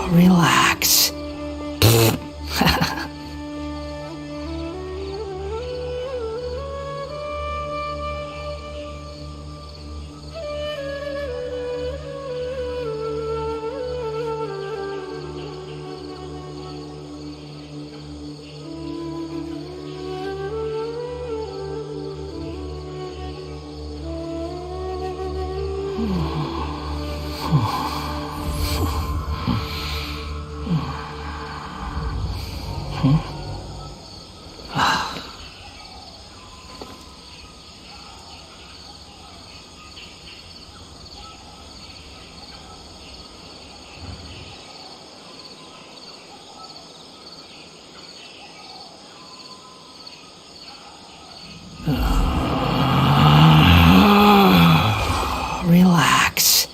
Relax. Relax.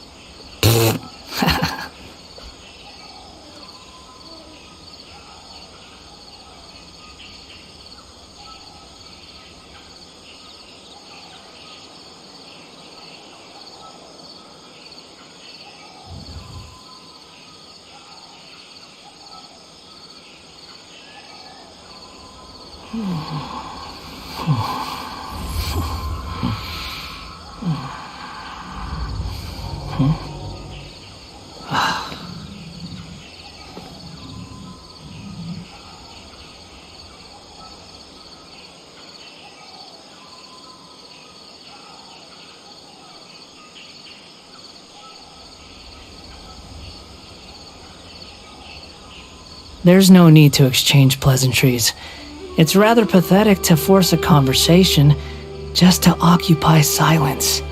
There's no need to exchange pleasantries. It's rather pathetic to force a conversation just to occupy silence.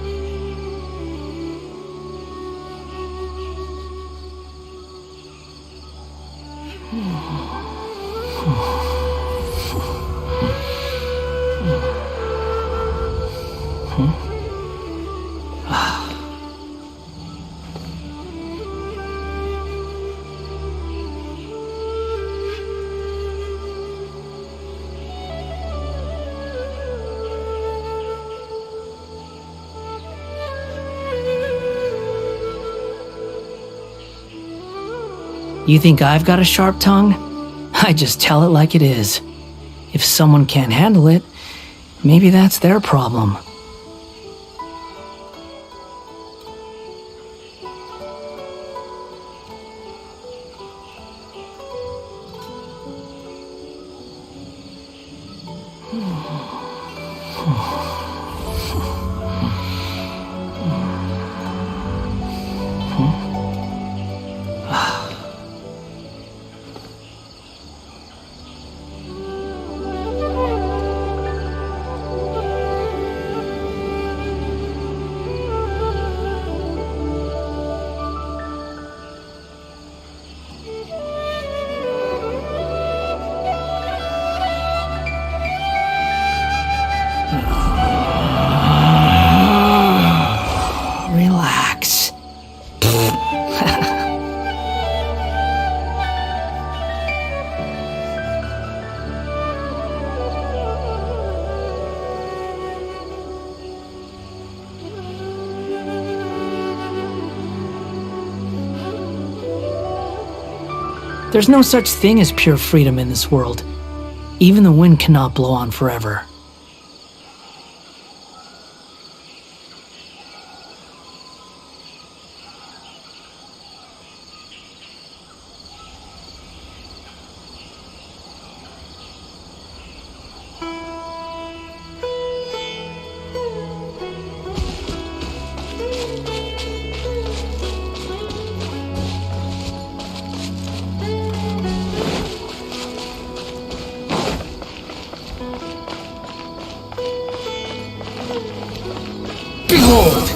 You think I've got a sharp tongue? I just tell it like it is. If someone can't handle it, maybe that's their problem. Relax. There's no such thing as pure freedom in this world. Even the wind cannot blow on forever. cold.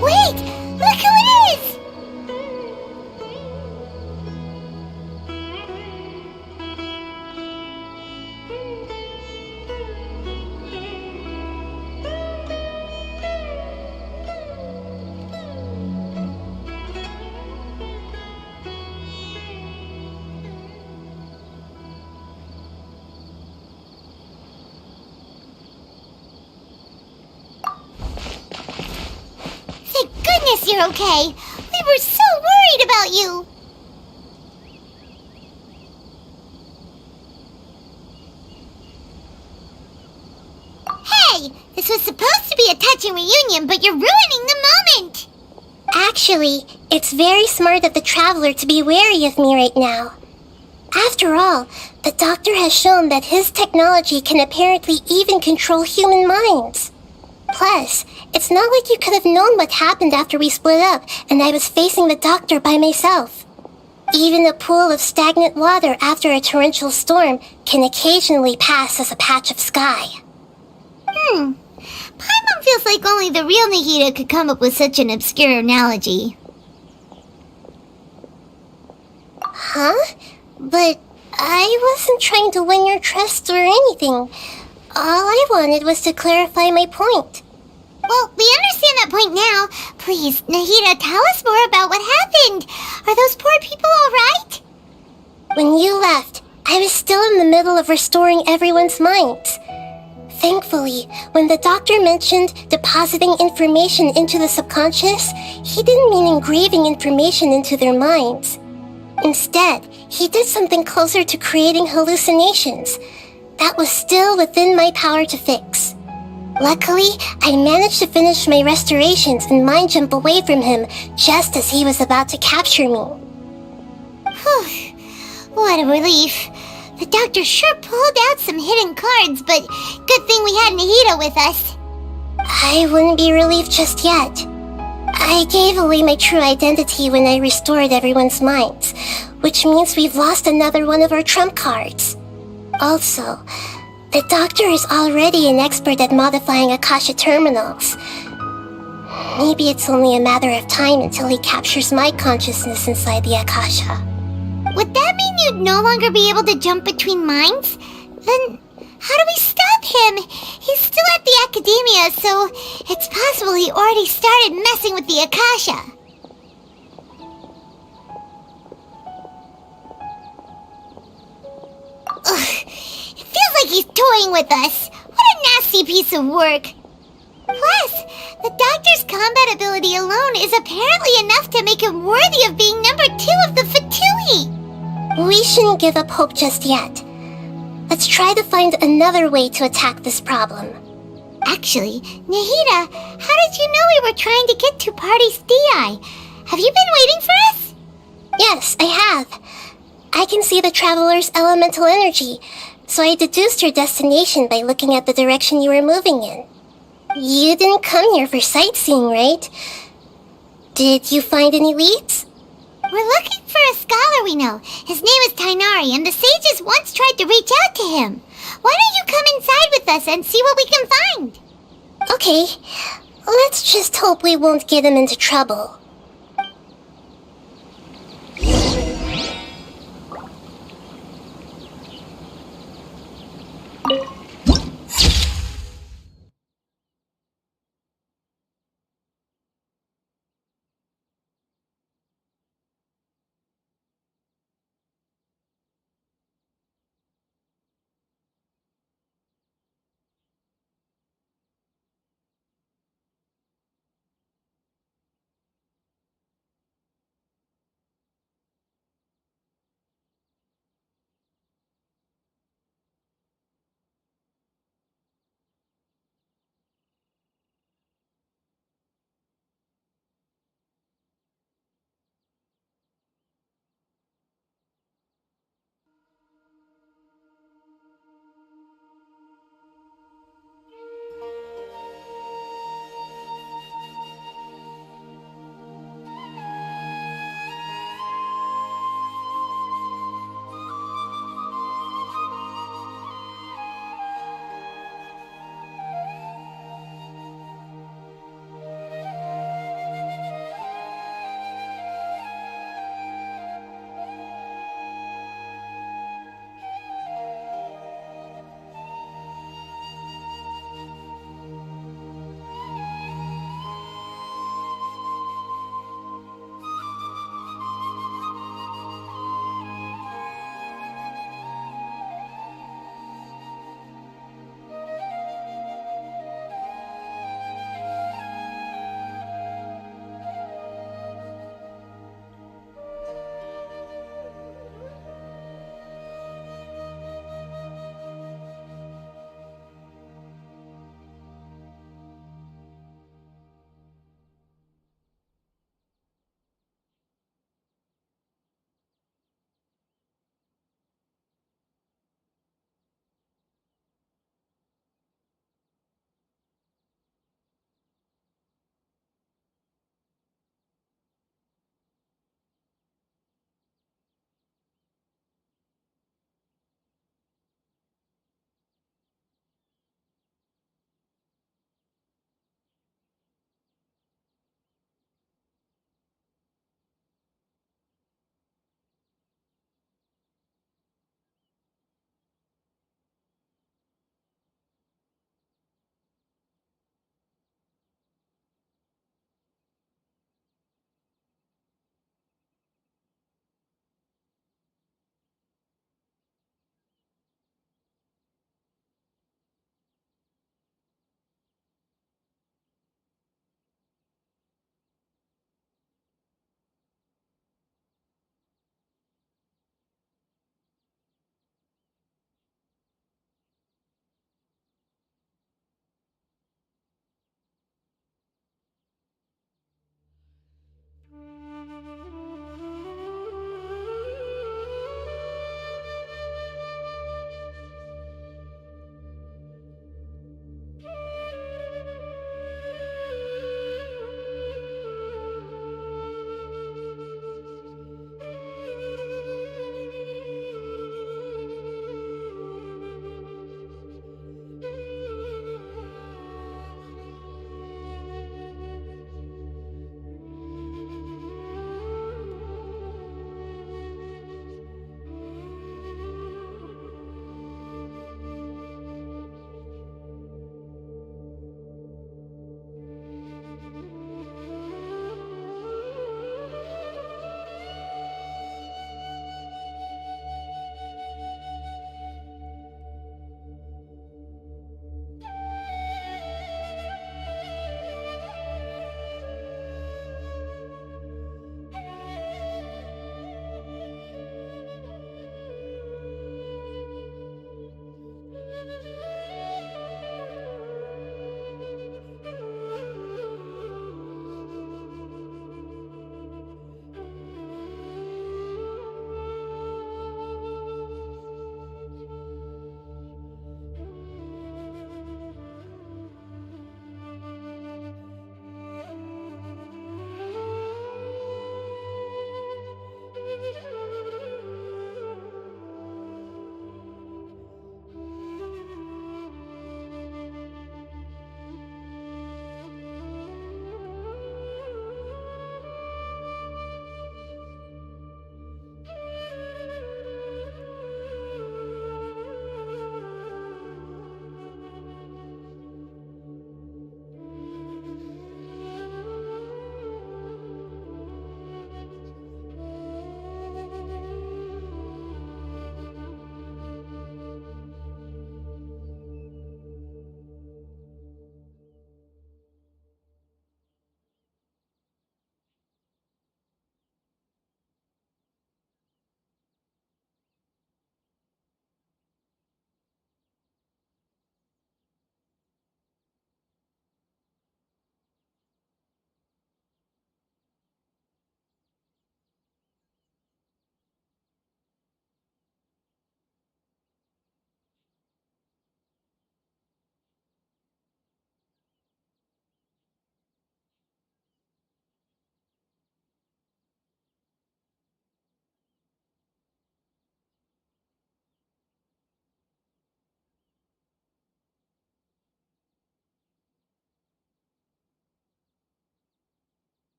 Wait! Look who it is! Thank goodness you're okay. We were so worried about you. Hey, this was supposed to be a touching reunion, but you're ruining the moment. Actually, it's very smart of the traveler to be wary of me right now. After all, the doctor has shown that his technology can apparently even control human minds. Plus, it's not like you could have known what happened after we split up and I was facing the doctor by myself. Even a pool of stagnant water after a torrential storm can occasionally pass as a patch of sky. Paimon feels like only the real Nahida could come up with such an obscure analogy. Huh? But I wasn't trying to win your trust or anything. All I wanted was to clarify my point. Well, we understand that point now. Please, Nahida, tell us more about what happened. Are those poor people all right? When you left, I was still in the middle of restoring everyone's minds. Thankfully, when the doctor mentioned depositing information into the subconscious, he didn't mean engraving information into their minds. Instead, he did something closer to creating hallucinations. That was still within my power to fix. Luckily, I managed to finish my restorations and mind jump away from him just as he was about to capture me. Whew, what a relief. The doctor sure pulled out some hidden cards, but good thing we had Nahida with us. I wouldn't be relieved just yet. I gave away my true identity when I restored everyone's minds, which means we've lost another one of our trump cards. Also, the doctor is already an expert at modifying Akasha terminals. Maybe it's only a matter of time until he captures my consciousness inside the Akasha. Would that mean you'd no longer be able to jump between minds? Then how do we stop him? He's still at the academia, so it's possible he already started messing with the Akasha. Ugh, it feels like he's toying with us. What a nasty piece of work. Plus, the doctor's combat ability alone is apparently enough to make him worthy of being number 2 of the Fatui. We shouldn't give up hope just yet. Let's try to find another way to attack this problem. Actually, Nahida, how did you know we were trying to get to Party's DI? Have you been waiting for us? Yes, I have. I can see the traveler's elemental energy, so I deduced your destination by looking at the direction you were moving in. You didn't come here for sightseeing, right? Did you find any leads? We're looking for a scholar we know. His name is Tainari, and the sages once tried to reach out to him. Why don't you come inside with us and see what we can find? Okay, let's just hope we won't get him into trouble.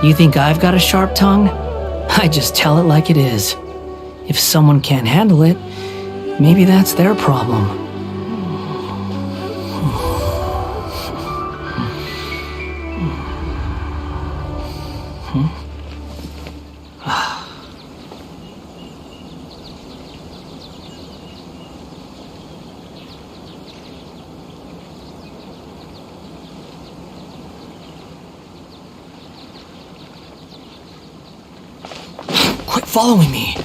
You think I've got a sharp tongue? I just tell it like it is. If someone can't handle it, maybe that's their problem. Quit following me.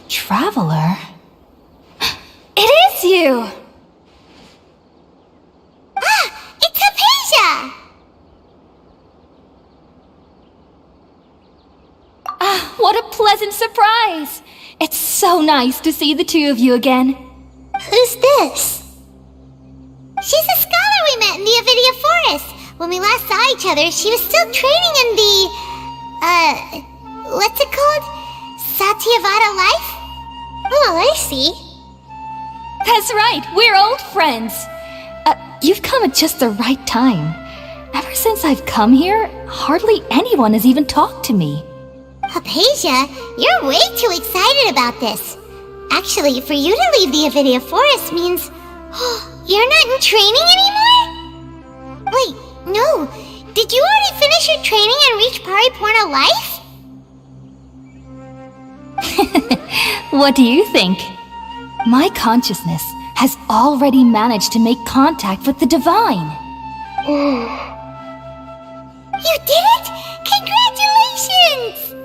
Traveler? It is you! It's Hypatia! What a pleasant surprise! It's so nice to see the two of you again. Who's this? She's a scholar we met in the Avidia Forest. When we last saw each other, she was still training in the... what's it called? Satyavada life? Oh, I see. That's right, we're old friends. You've come at just the right time. Ever since I've come here, hardly anyone has even talked to me. Hypatia, you're way too excited about this. Actually, for you to leave the Avidia Forest means... you're not in training anymore? Wait, no. Did you already finish your training and reach Paripurna life? What do you think? My consciousness has already managed to make contact with the divine. You did it! Congratulations!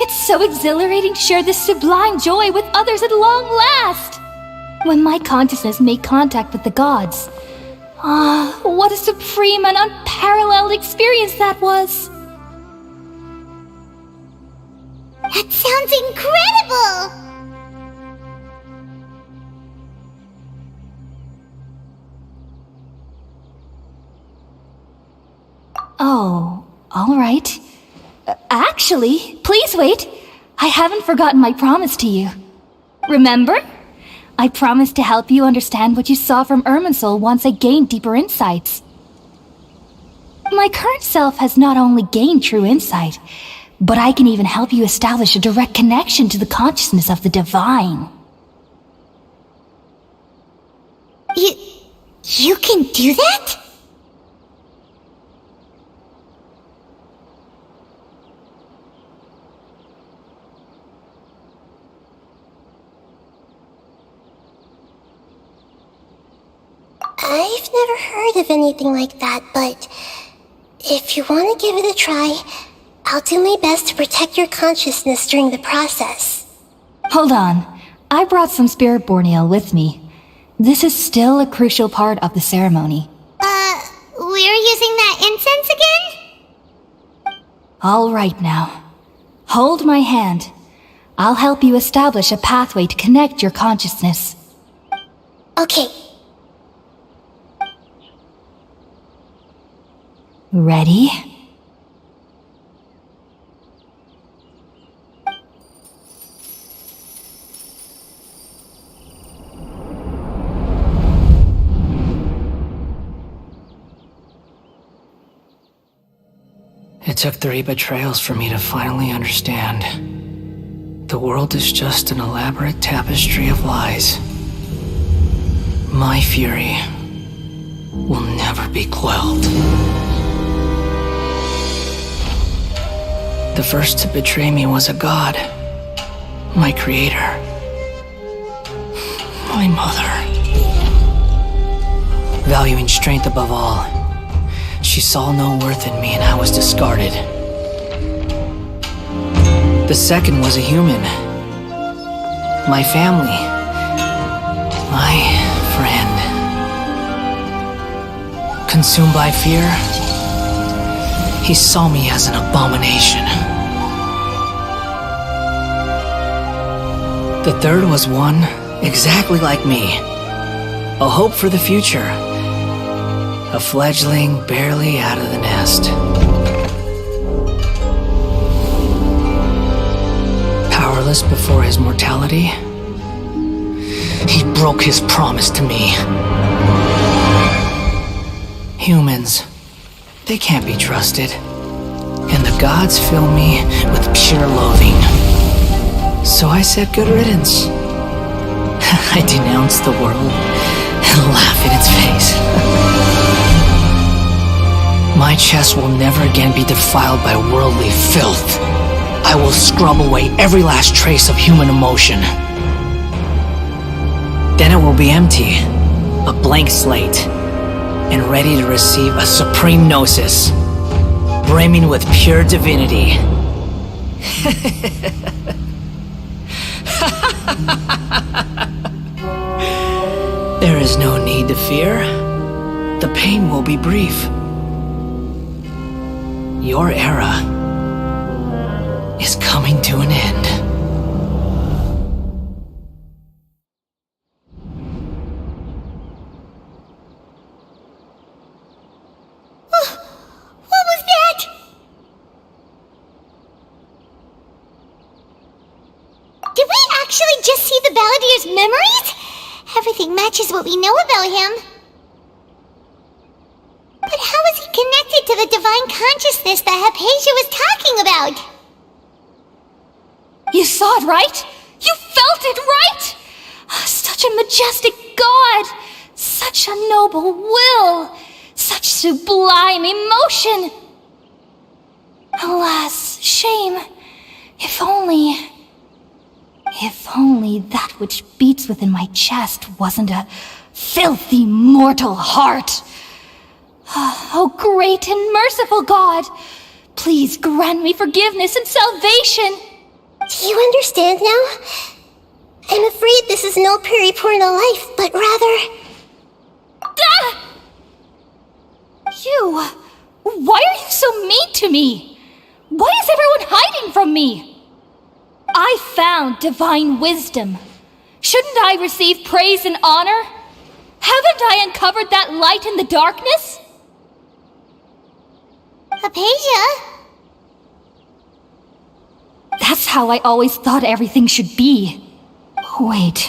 It's so exhilarating to share this sublime joy with others at long last! When my consciousness made contact with the gods, what a supreme and unparalleled experience that was! That sounds incredible! Oh, all right. Actually, please wait. I haven't forgotten my promise to you. Remember? I promised to help you understand what you saw from Irminsul once I gained deeper insights. My current self has not only gained true insight, but I can even help you establish a direct connection to the consciousness of the divine. You can do that? I've never heard of anything like that, but if you want to give it a try, I'll do my best to protect your consciousness during the process. Hold on. I brought some spirit borneal with me. This is still a crucial part of the ceremony. We're using that incense again? All right now. Hold my hand. I'll help you establish a pathway to connect your consciousness. Okay. Ready? It took 3 betrayals for me to finally understand. The world is just an elaborate tapestry of lies. My fury will never be quelled. The first to betray me was a god, my creator, my mother. Valuing strength above all, she saw no worth in me and I was discarded. The second was a human, my family, my friend. Consumed by fear, he saw me as an abomination. The third was one exactly like me, a hope for the future, a fledgling barely out of the nest. Powerless before his mortality, he broke his promise to me. Humans, they can't be trusted, and the gods fill me with pure loathing. So I said good riddance. I denounced the world and laugh in its face. My chest will never again be defiled by worldly filth. I will scrub away every last trace of human emotion. Then it will be empty, a blank slate, and ready to receive a supreme gnosis, brimming with pure divinity. There is no need to fear. The pain will be brief. Your era is coming to an end. What was that? Did we actually just see the Balladier's memories? Everything matches what we know about him. But how is he connected to the divine consciousness that Hypatia was talking about? You saw it, right? You felt it, right? Such a majestic god! Such a noble will! Such sublime emotion! Alas, shame. If only that which beats within my chest wasn't a filthy mortal heart. Oh, great and merciful God, please grant me forgiveness and salvation. Do you understand now? I'm afraid this is no Peripurna life, but rather... Ah! You... Why are you so mean to me? Why is everyone hiding from me? I found divine wisdom. Shouldn't I receive praise and honor? Haven't I uncovered that light in the darkness? Hypatia? That's how I always thought everything should be. Wait.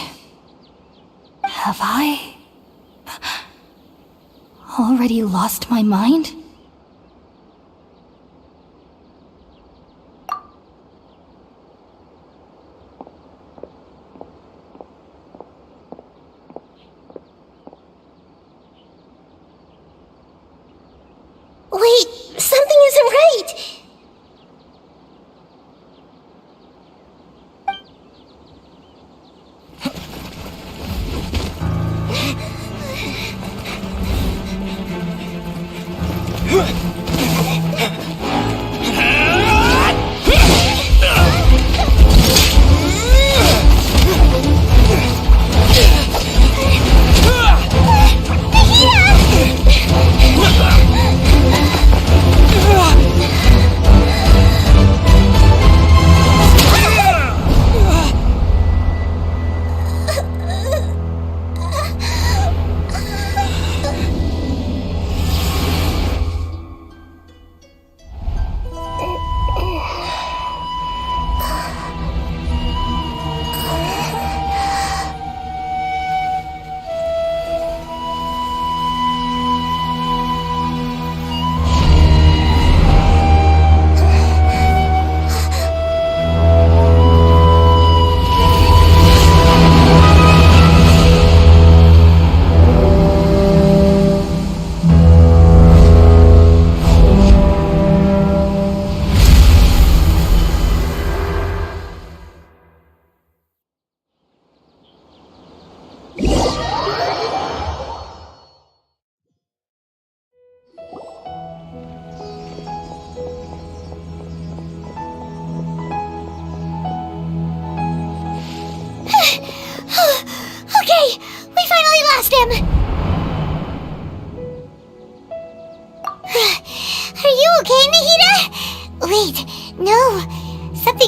Have I already lost my mind? Wait, something isn't right.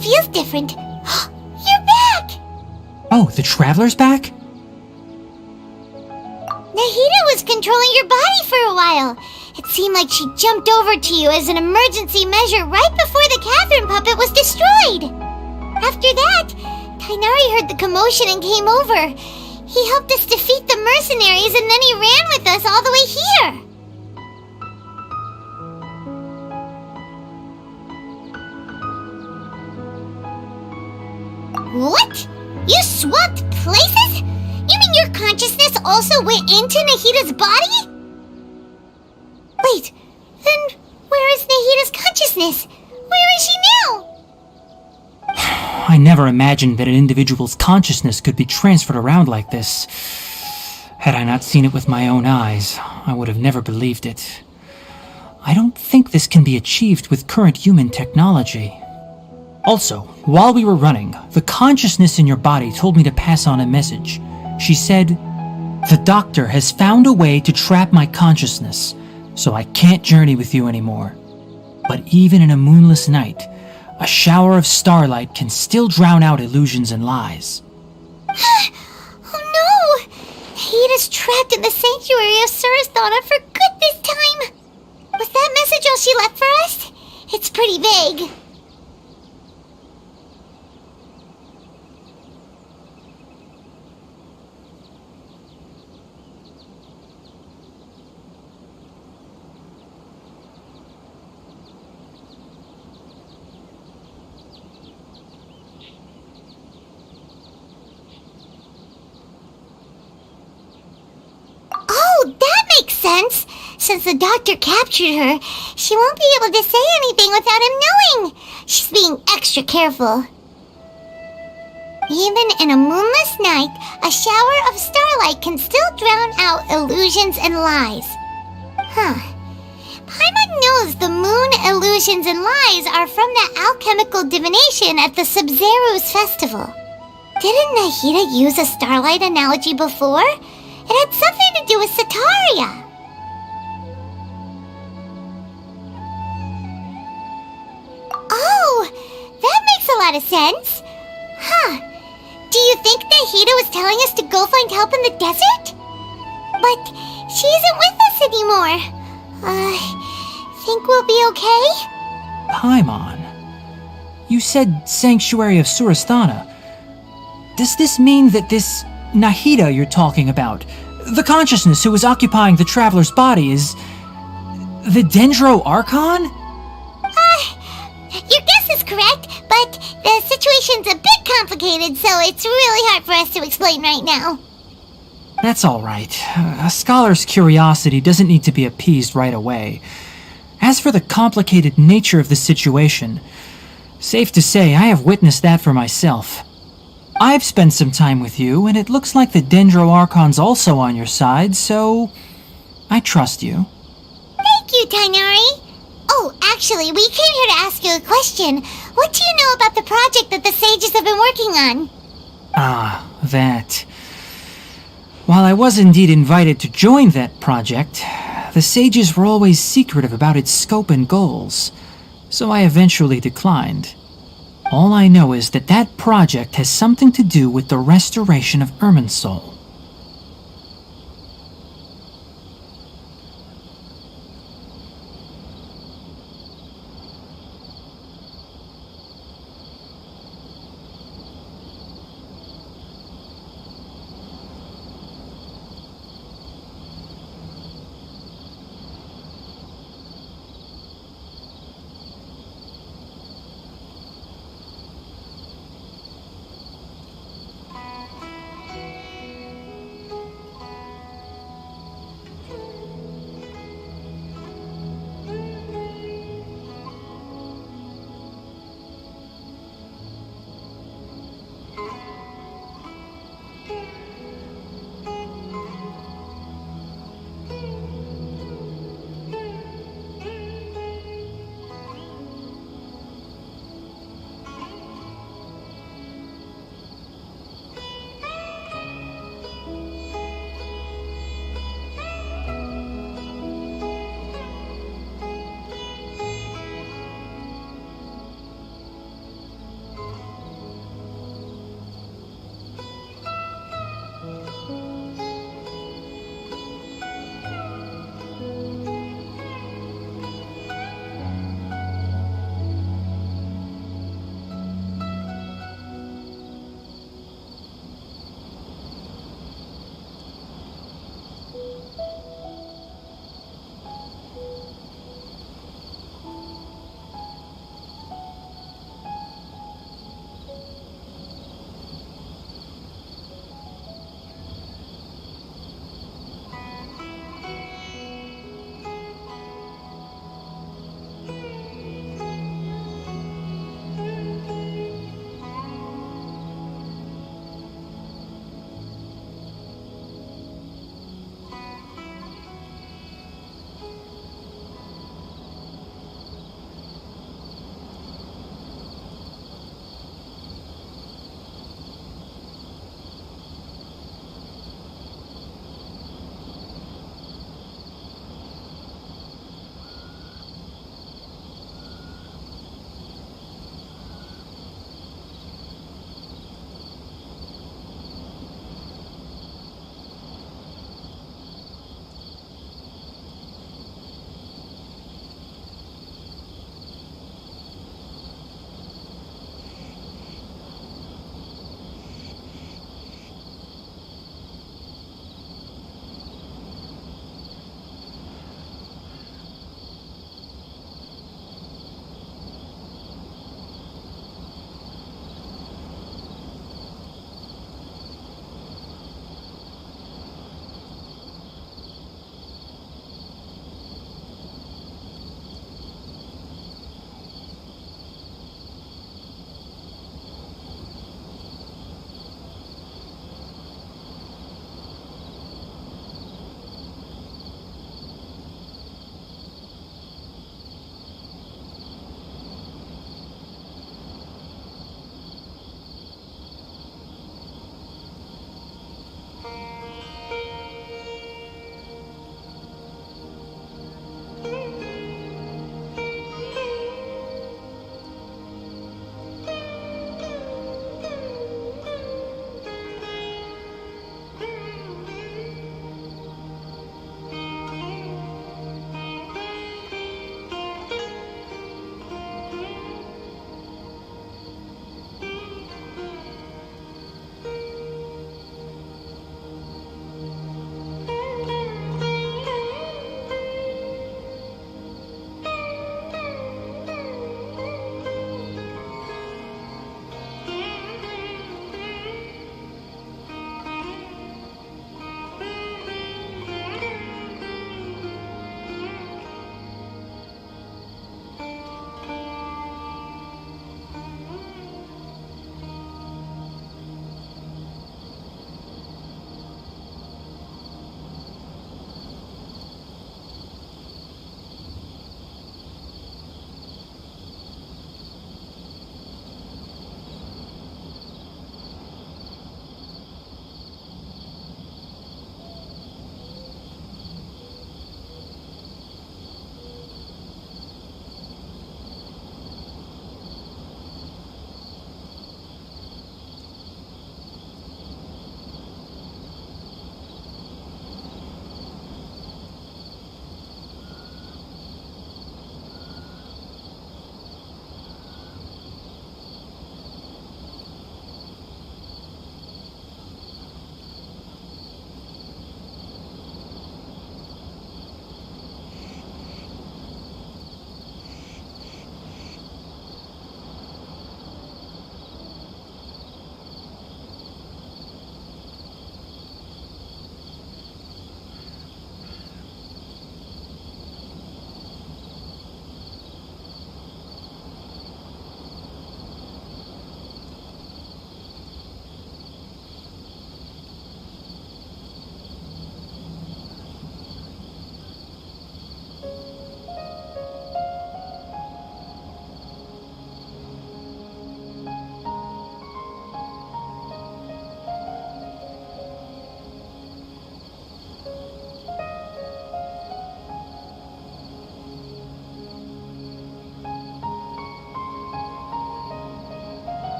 feels different. You're back! Oh, the Traveler's back? Nahida was controlling your body for a while. It seemed like she jumped over to you as an emergency measure right before the Catherine puppet was destroyed. After that, Tainari heard the commotion and came over. He helped us defeat the mercenaries and then he ran with us all the way here. What? You swapped places? You mean your consciousness also went into Nahida's body? Wait, then where is Nahida's consciousness? Where is she now? I never imagined that an individual's consciousness could be transferred around like this. Had I not seen it with my own eyes, I would have never believed it. I don't think this can be achieved with current human technology. Also, while we were running, the consciousness in your body told me to pass on a message. She said, "The doctor has found a way to trap my consciousness, so I can't journey with you anymore. But even in a moonless night, a shower of starlight can still drown out illusions and lies." Oh no! Nahida's trapped in the sanctuary of Surasthana for good this time. Was that message all she left for us? It's pretty vague. Oh, that makes sense! Since the doctor captured her, she won't be able to say anything without him knowing. She's being extra careful. Even in a moonless night, a shower of starlight can still drown out illusions and lies. Huh. Paimon knows the moon illusions and lies are from that alchemical divination at the Sub-Zero's festival. Didn't Nahida use a starlight analogy before? It had something to do with Sataria. Oh, that makes a lot of sense. Huh. Do you think Nahida was telling us to go find help in the desert? But she isn't with us anymore. Think we'll be okay? Paimon, you said Sanctuary of Surasthana. Does this mean that this Nahida you're talking about, the consciousness who was occupying the traveler's body, is the Dendro Archon? Your guess is correct, but the situation's a bit complicated, so it's really hard for us to explain right now. That's all right. A scholar's curiosity doesn't need to be appeased right away. As for the complicated nature of the situation, safe to say I have witnessed that for myself. I've spent some time with you, and it looks like the Dendro Archon's also on your side, so I trust you. Thank you, Tainari. Oh, actually, we came here to ask you a question. What do you know about the project that the sages have been working on? Ah, that. While I was indeed invited to join that project, the sages were always secretive about its scope and goals, so I eventually declined. All I know is that that project has something to do with the restoration of Irminsul.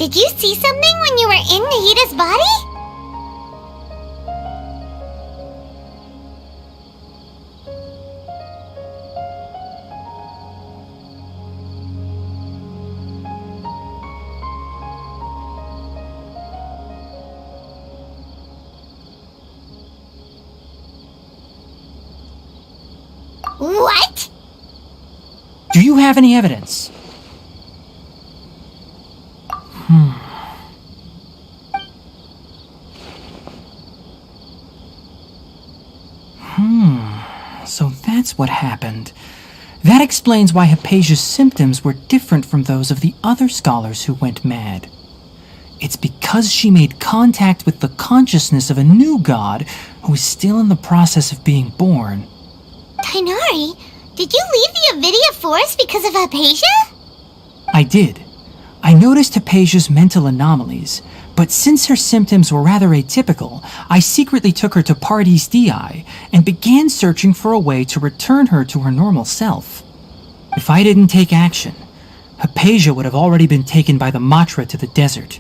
Did you see something when you were in Nahida's body? What? Do you have any evidence? So that's what happened. That explains why Hypatia's symptoms were different from those of the other scholars who went mad. It's because she made contact with the consciousness of a new god who is still in the process of being born. Tighnari, did you leave the Avidia Forest because of Hypatia? I did. I noticed Hypatia's mental anomalies, but since her symptoms were rather atypical, I secretly took her to Pardes Dii and began searching for a way to return her to her normal self. If I didn't take action, Hypatia would have already been taken by the Matra to the desert,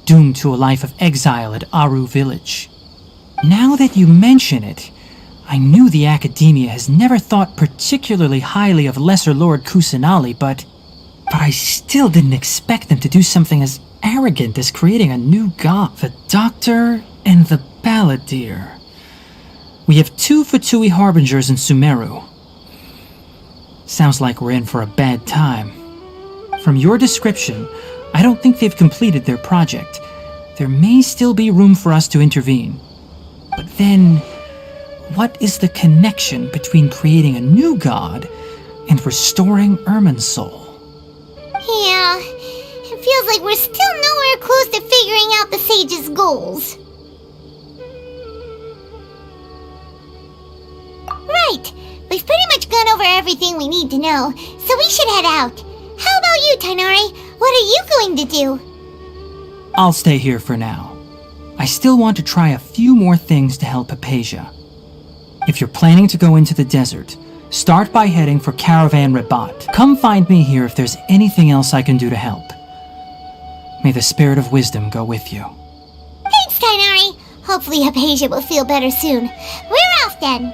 doomed to a life of exile at Aru village. Now that you mention it, I knew the Academia has never thought particularly highly of Lesser Lord Kusanali, but I still didn't expect them to do something as arrogant as creating a new god. The Doctor and the Balladeer. We have 2 Fatui Harbingers in Sumeru. Sounds like we're in for a bad time. From your description, I don't think they've completed their project. There may still be room for us to intervene. But then, what is the connection between creating a new god and restoring Irminsul? Yeah, it feels like we're still nowhere close to figuring out the Sage's goals. Right, we've pretty much gone over everything we need to know, so we should head out. How about you, Tighnari? What are you going to do? I'll stay here for now. I still want to try a few more things to help Hypatia. If you're planning to go into the desert, start by heading for Caravan Rabat. Come find me here if there's anything else I can do to help. May the spirit of wisdom go with you. Thanks, Tighnari. Hopefully Hypatia will feel better soon. We're off then.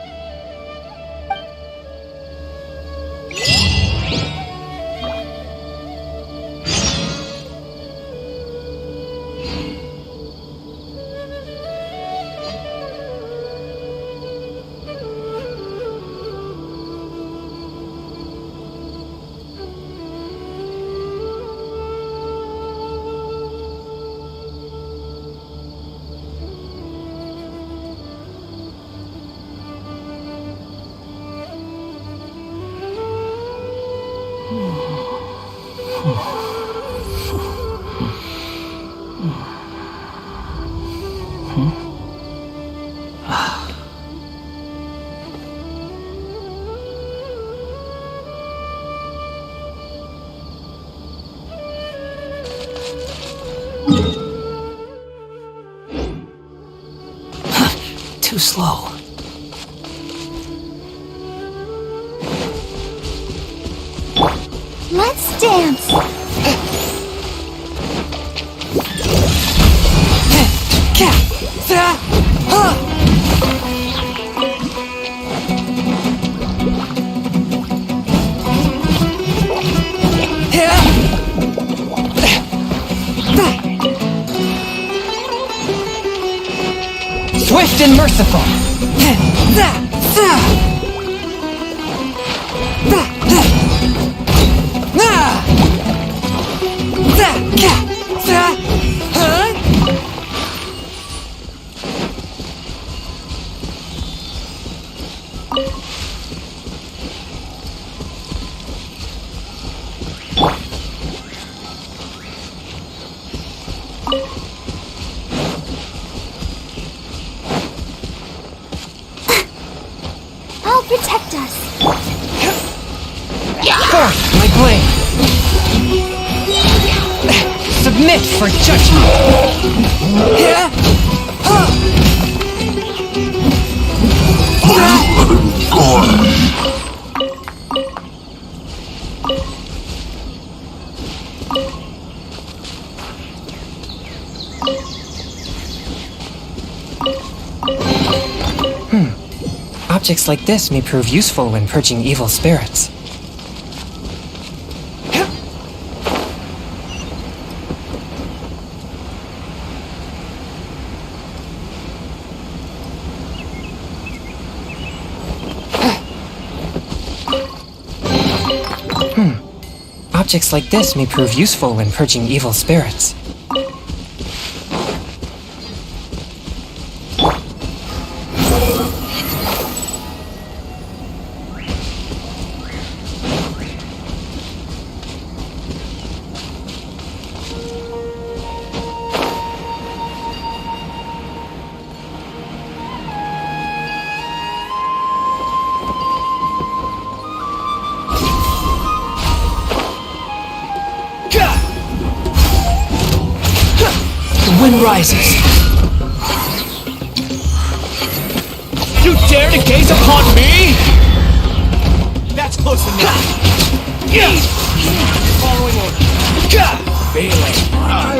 Too slow. Let's dance. Swift and merciful. I'll protect us. Forth, my blade. Submit for judgment. Objects like this may prove useful when purging evil spirits. Objects like this may prove useful when purging evil spirits. The wind rises. You dare to gaze upon me? That's close enough. Following order. Feeling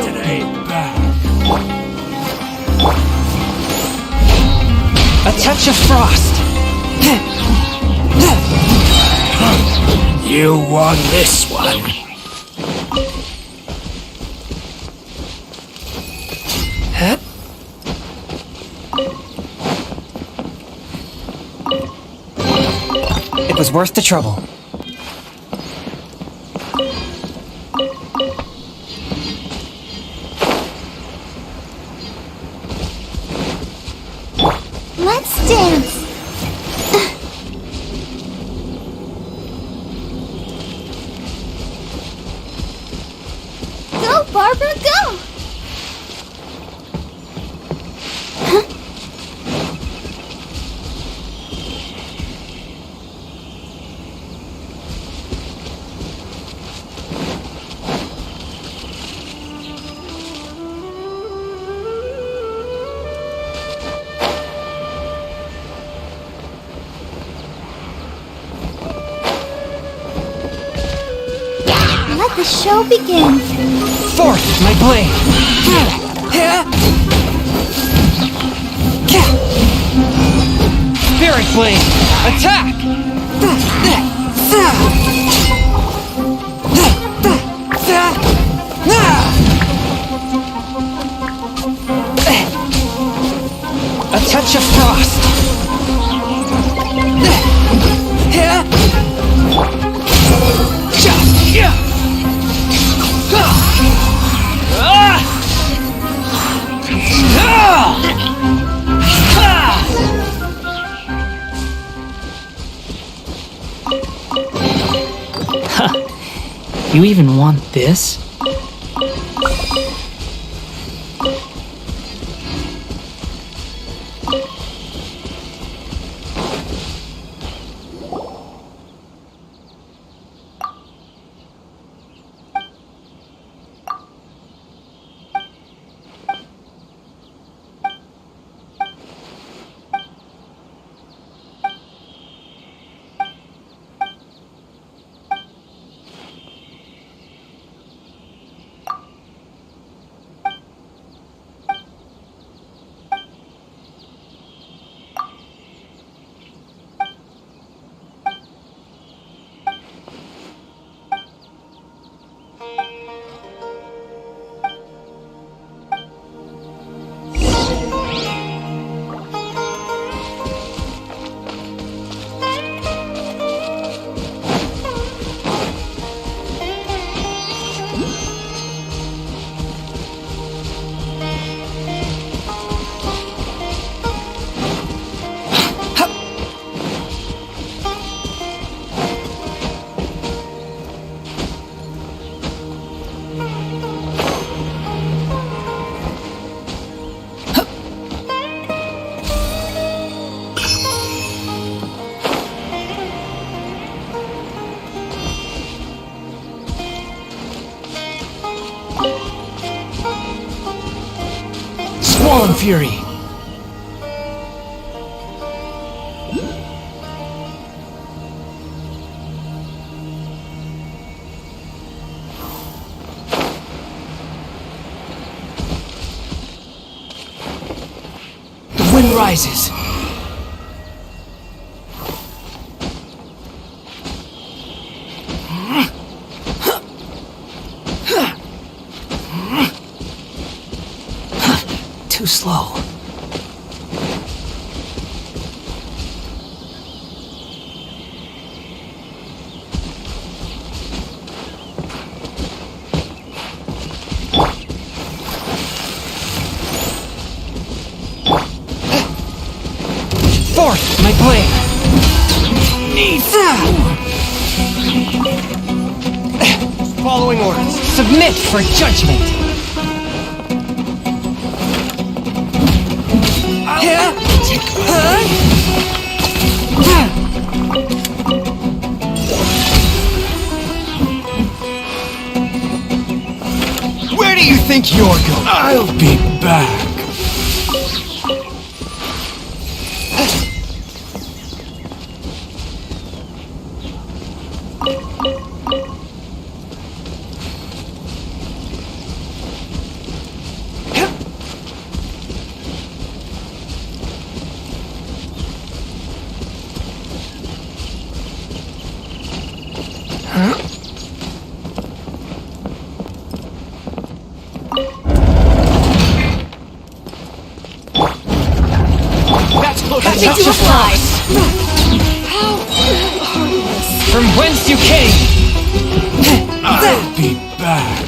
today back. A touch of frost! You won this one. Huh? It was worth the trouble. Let's dance. Go, Barbara, go! Let the show begin. Forth, my blade! Spirit blade! Attack! A touch of frost! You even want this? Squall and Fury! The wind rises. too slow. Forth, my blade! Following orders. Submit for judgment! Where do you think you're going? I'll be back. Happy to oblige. From whence you came! I'll be back.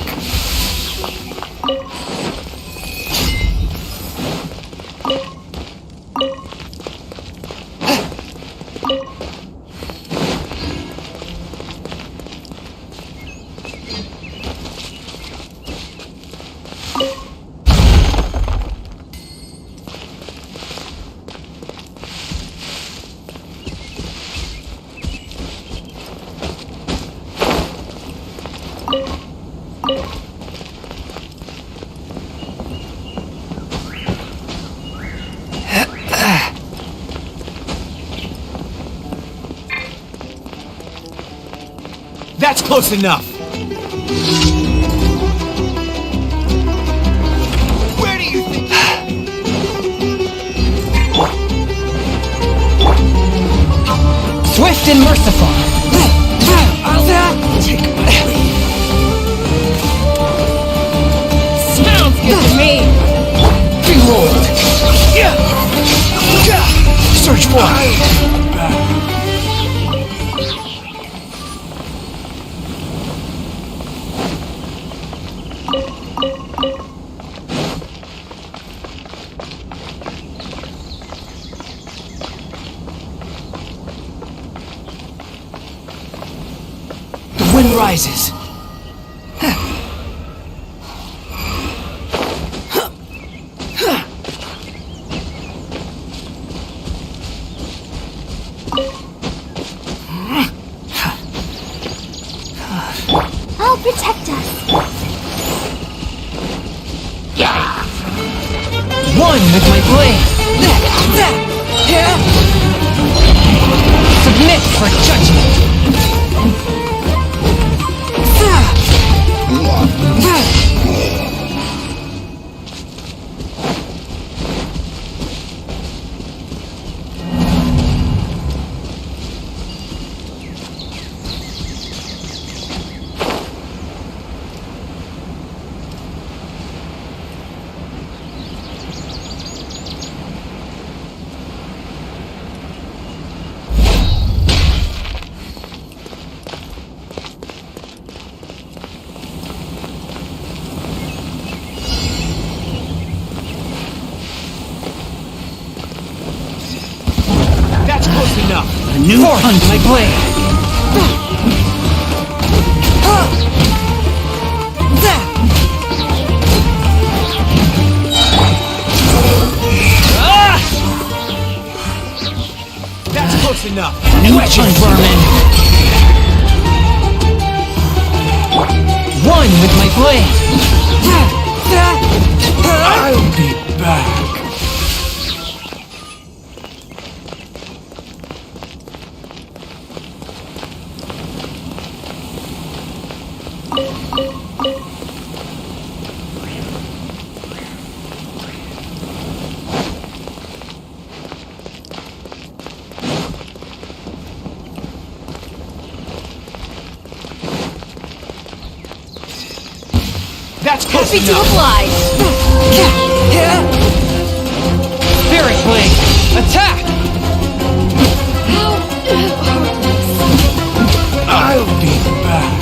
That's close enough. Where do you think? Swift and merciful! I'll take my leave. Sounds good to me. Behold! Search for it. The wind rises. I'll protect us. One with my blade! Submit for judgment! That's close enough. A new Forth, hunt. my blade! That's close enough. New Wretched hunt. vermin! One with my blade! I'll be back. That's close Happy to enough. oblige. Attack! I'll be back.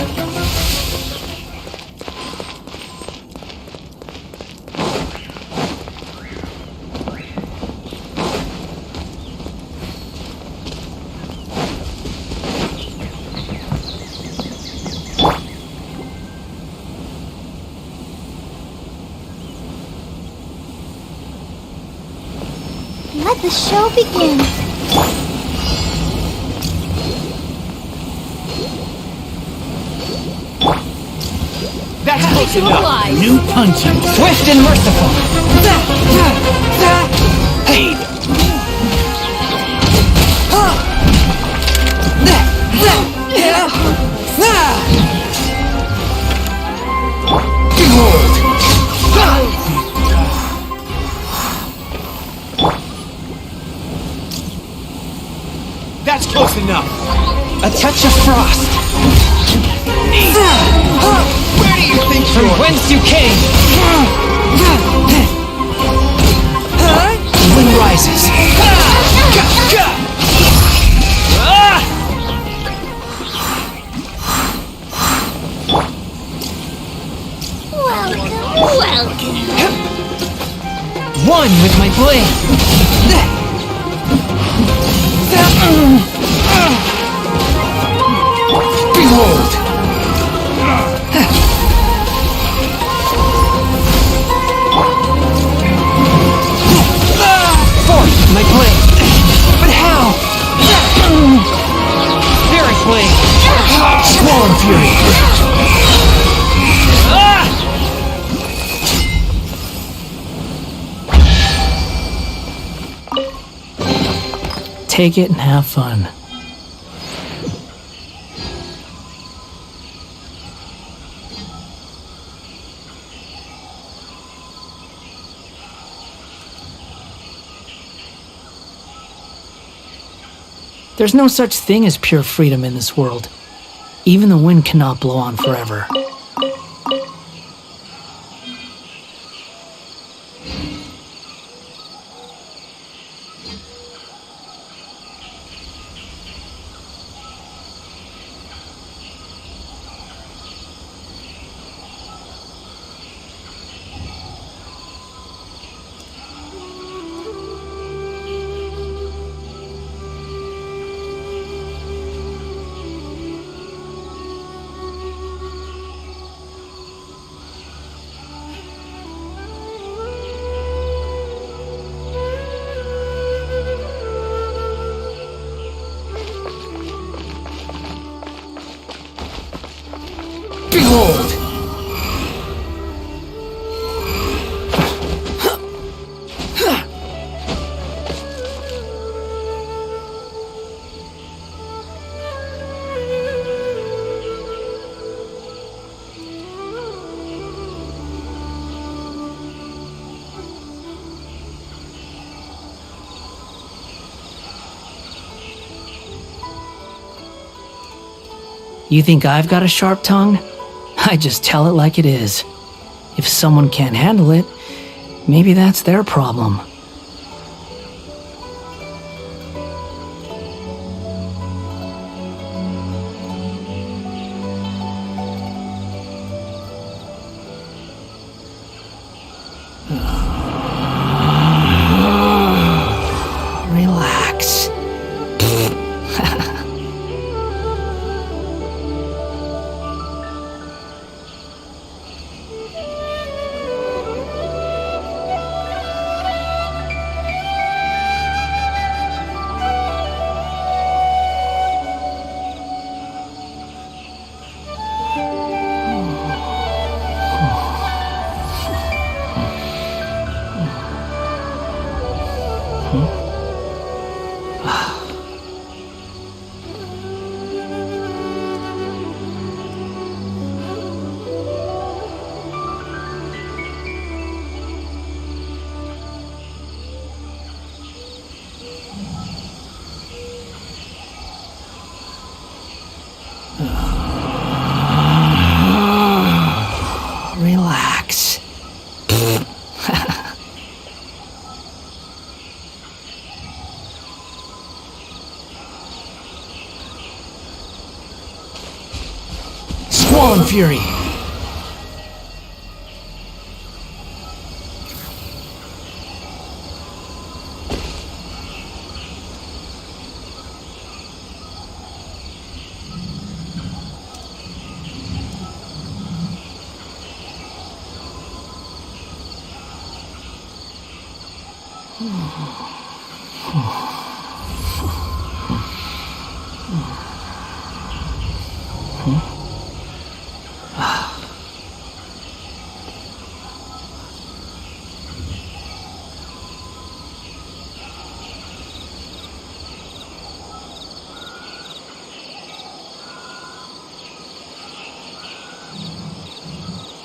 Let the show begin. That's close enough. New punching. Swift and merciful! Hey! Behold! That's close enough. A touch of frost! Where do you think From you're? whence you came! The wind rises. Welcome. One with my blade! Behold! Forth my blade! But how? Spirit blade! Swarm Fury! Take it and have fun. There's no such thing as pure freedom in this world. Even the wind cannot blow on forever. Behold! You think I've got a sharp tongue? I just tell it like it is. If someone can't handle it, maybe that's their problem. Relax. Swollen Fury!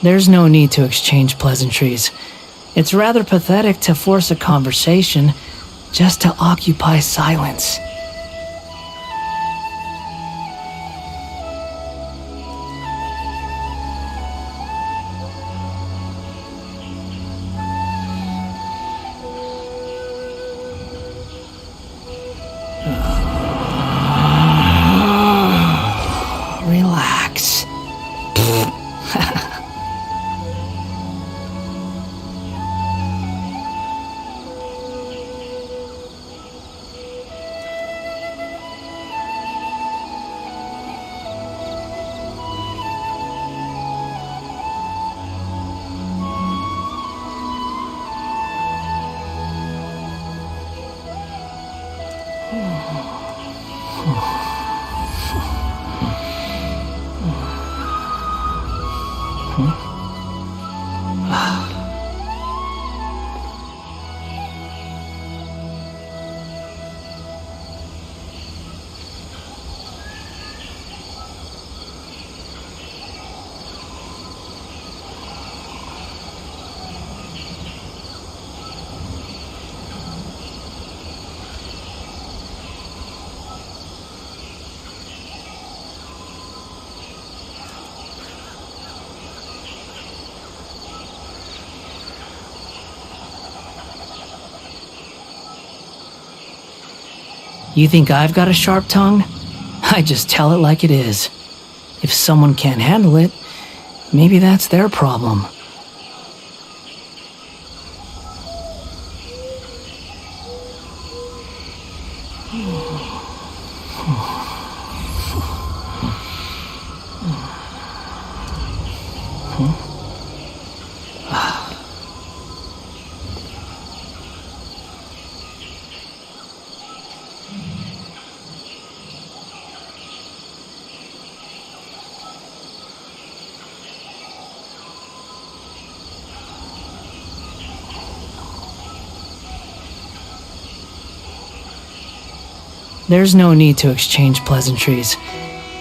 There's no need to exchange pleasantries. It's rather pathetic to force a conversation just to occupy silence. Relax. You think I've got a sharp tongue? I just tell it like it is. If someone can't handle it, maybe that's their problem. There's no need to exchange pleasantries.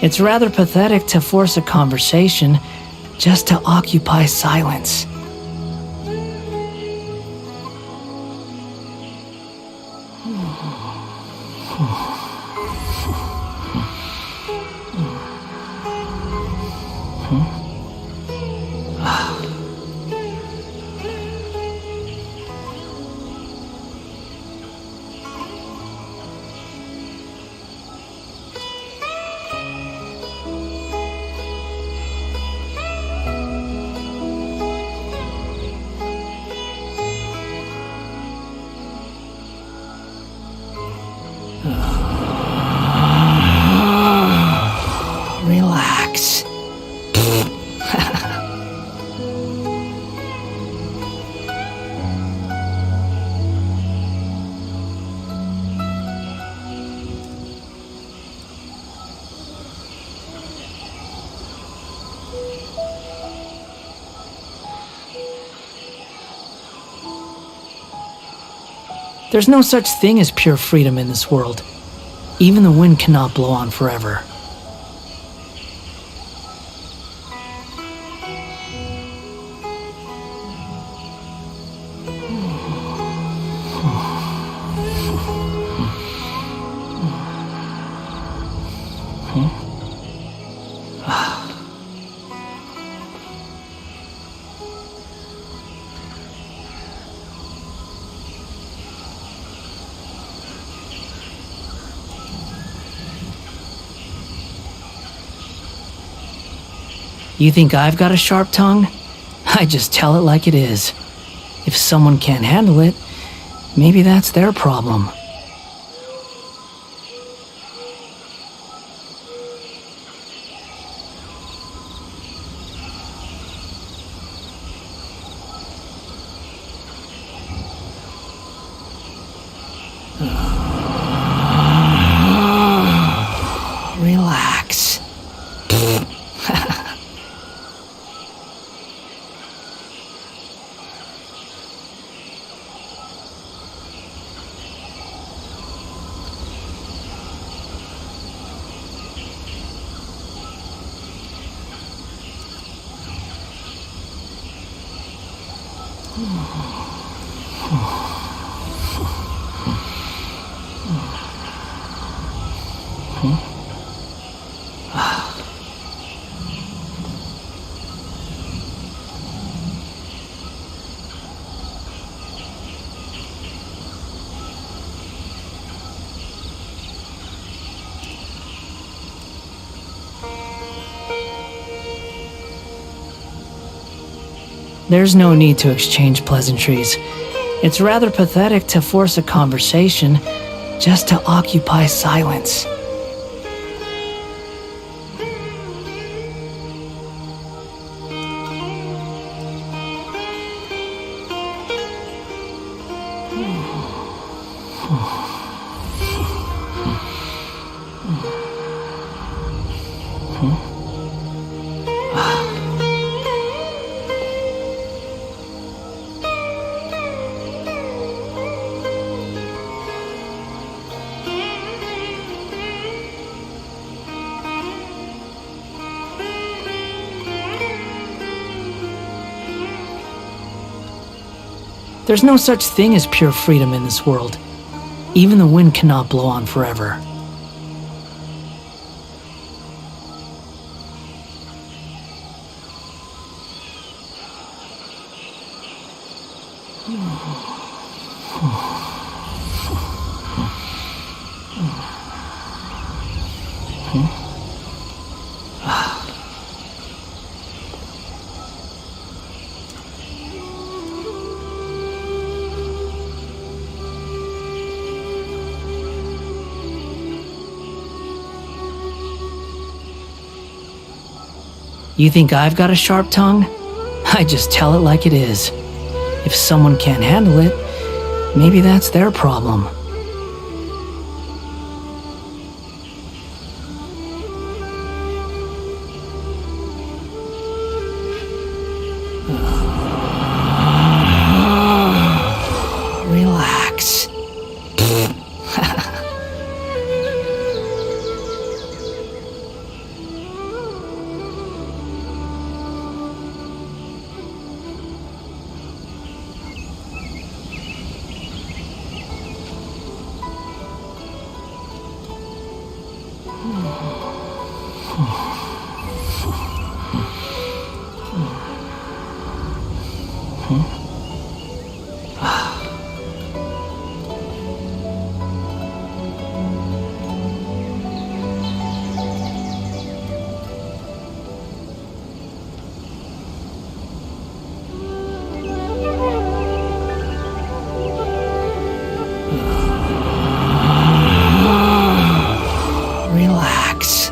It's rather pathetic to force a conversation just to occupy silence. Relax. There's no such thing as pure freedom in this world. Even the wind cannot blow on forever. You think I've got a sharp tongue? I just tell it like it is. If someone can't handle it, maybe that's their problem. Relax. There's no need to exchange pleasantries. It's rather pathetic to force a conversation just to occupy silence. There's no such thing as pure freedom in this world. Even the wind cannot blow on forever. You think I've got a sharp tongue? I just tell it like it is. If someone can't handle it, maybe that's their problem. Relax. Relax.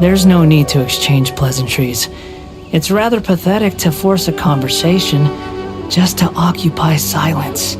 There's no need to exchange pleasantries. It's rather pathetic to force a conversation just to occupy silence.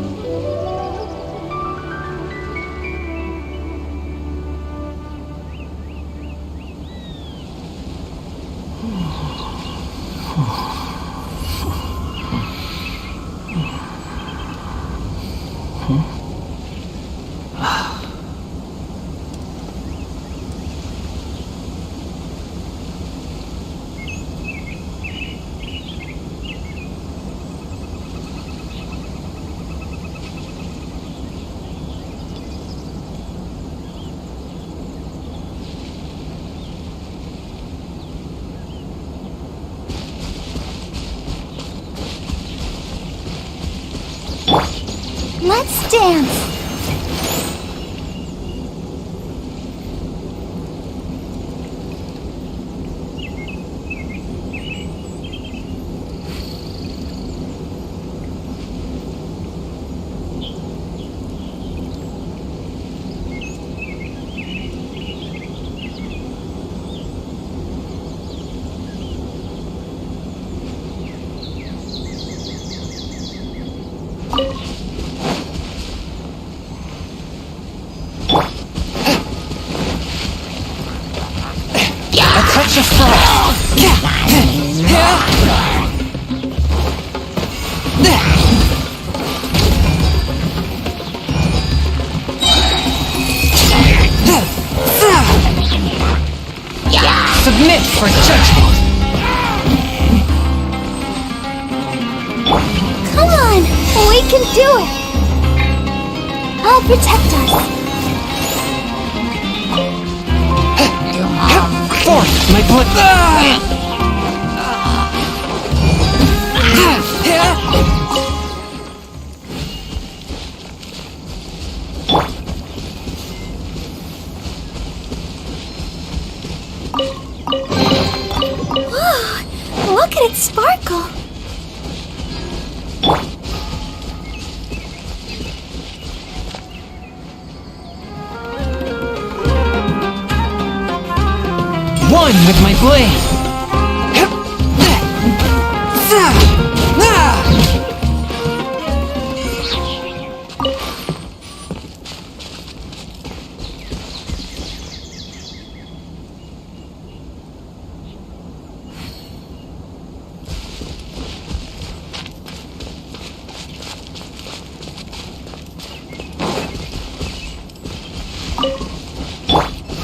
Let's dance. Touch of frost! Submit for judgment! Come on, we can do it. I'll protect us. Force my blood! Look at it sparkle. One with my blade!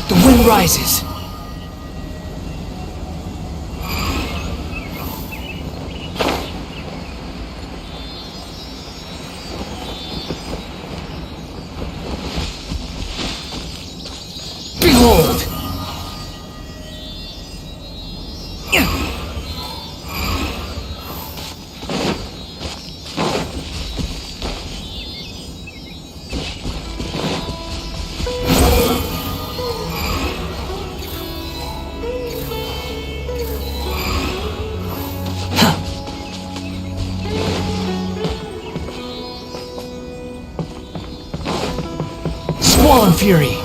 The wind rises. Behold! Squall and fury!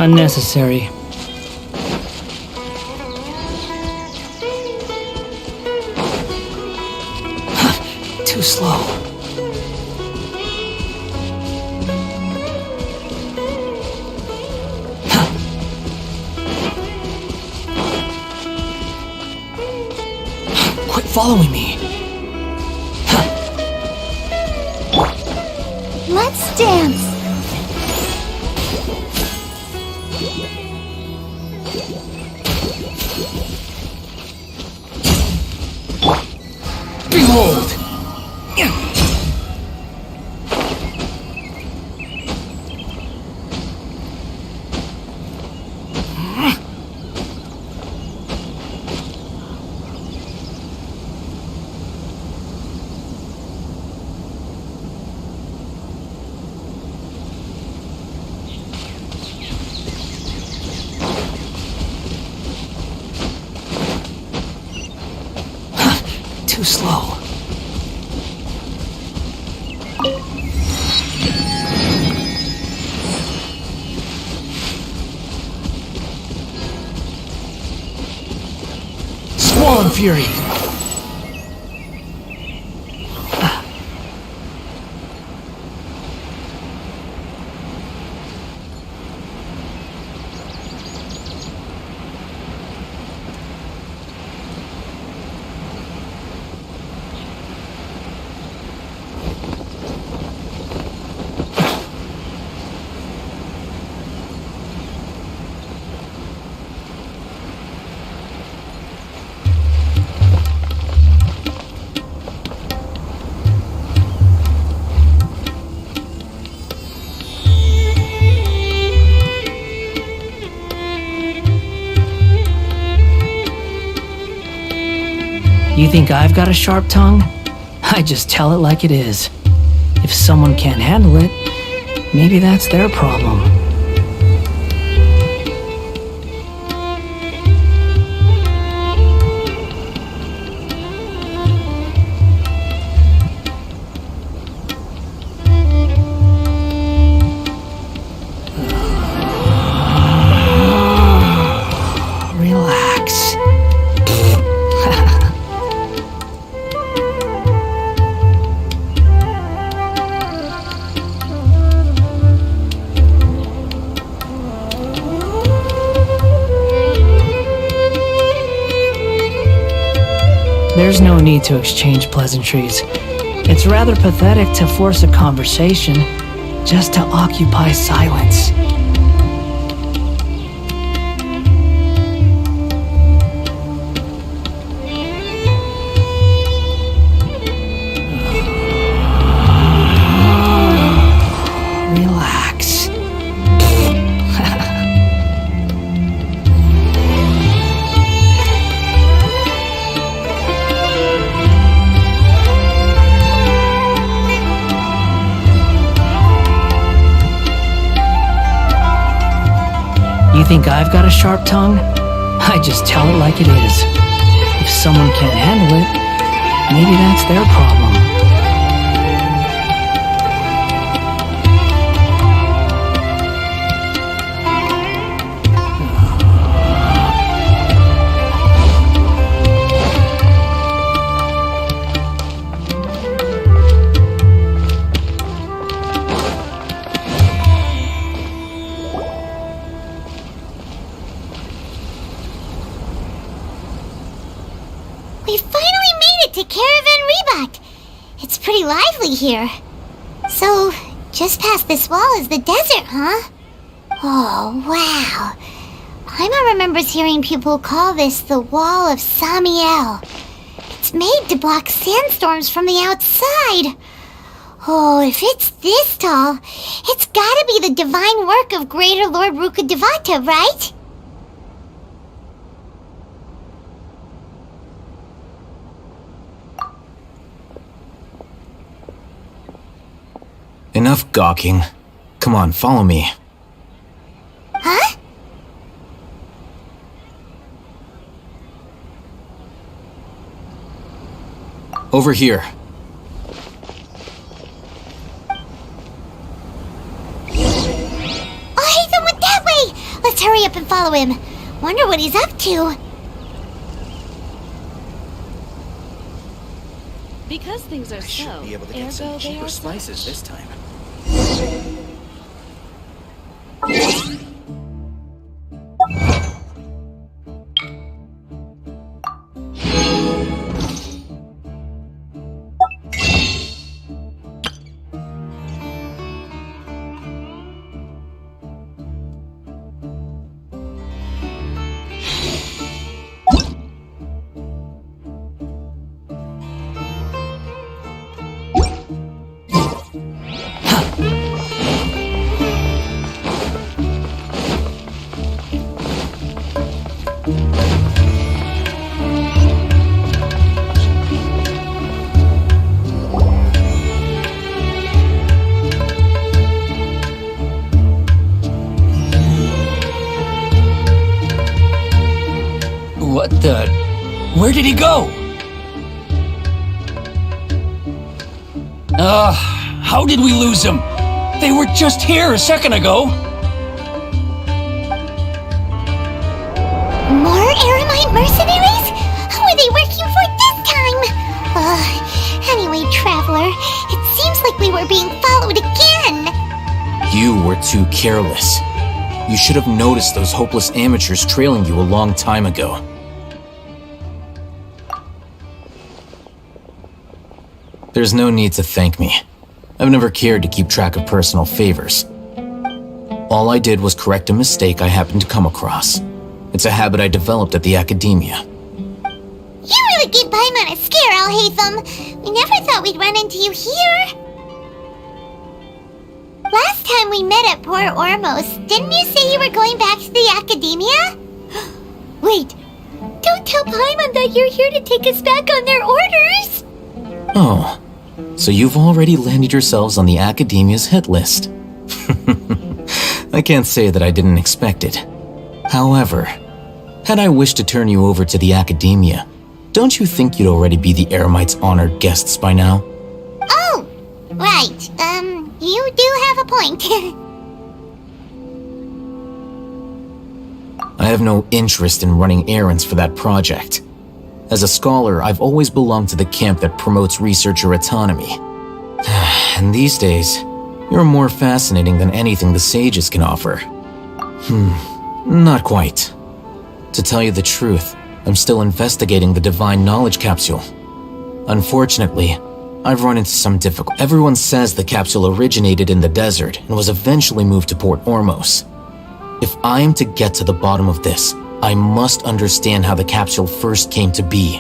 Unnecessary. Too slow. Quit following me. Let's dance. Behold! Too slow. Squall and fury. You think I've got a sharp tongue? I just tell it like it is. If someone can't handle it, maybe that's their problem. Relax. There's no need to exchange pleasantries. It's rather pathetic to force a conversation just to occupy silence. Relax. You think I've got a sharp tongue? I just tell it like it is. If someone can't handle it, maybe that's their problem. We finally made it to Caravan Rebot. It's pretty lively here. So, just past this wall is the desert, huh? Oh, wow. Paimon remembers hearing people call this the Wall of Samiel. It's made to block sandstorms from the outside. Oh, if it's this tall, it's gotta be the divine work of Greater Lord Rukkhadevata, right? Enough gawking. Come on, follow me. Huh? Over here. Oh, Hatham went that way! Let's hurry up and follow him. Wonder what he's up to. Because things are slow, Be able to get some cheaper slices this time. What the... Where did he go? How did we lose him? They were just here a second ago. More Aramite mercenaries? Who are they working for this time? Anyway, Traveler, it seems like we were being followed again. You were too careless. You should have noticed those hopeless amateurs trailing you a long time ago. There's no need to thank me. I've never cared to keep track of personal favors. All I did was correct a mistake I happened to come across. It's a habit I developed at the academia. You really gave Paimon a scare, Alhaitham. We never thought we'd run into you here. Last time we met at Port Ormos, didn't you say you were going back to the academia? Wait, Don't tell Paimon that you're here to take us back on their orders! Oh, so you've already landed yourselves on the Academia's hit list. I can't say that I didn't expect it. However, had I wished to turn you over to the Academia, don't you think you'd already be the Eremites' honored guests by now? Oh, right. You do have a point. I have no interest in running errands for that project. As a scholar, I've always belonged to the camp that promotes researcher autonomy. And these days, you're more fascinating than anything the sages can offer. Not quite. To tell you the truth, I'm still investigating the Divine Knowledge Capsule. Unfortunately, I've run into some difficulty. Everyone says the capsule originated in the desert and was eventually moved to Port Ormos. If I am to get to the bottom of this, I must understand how the capsule first came to be.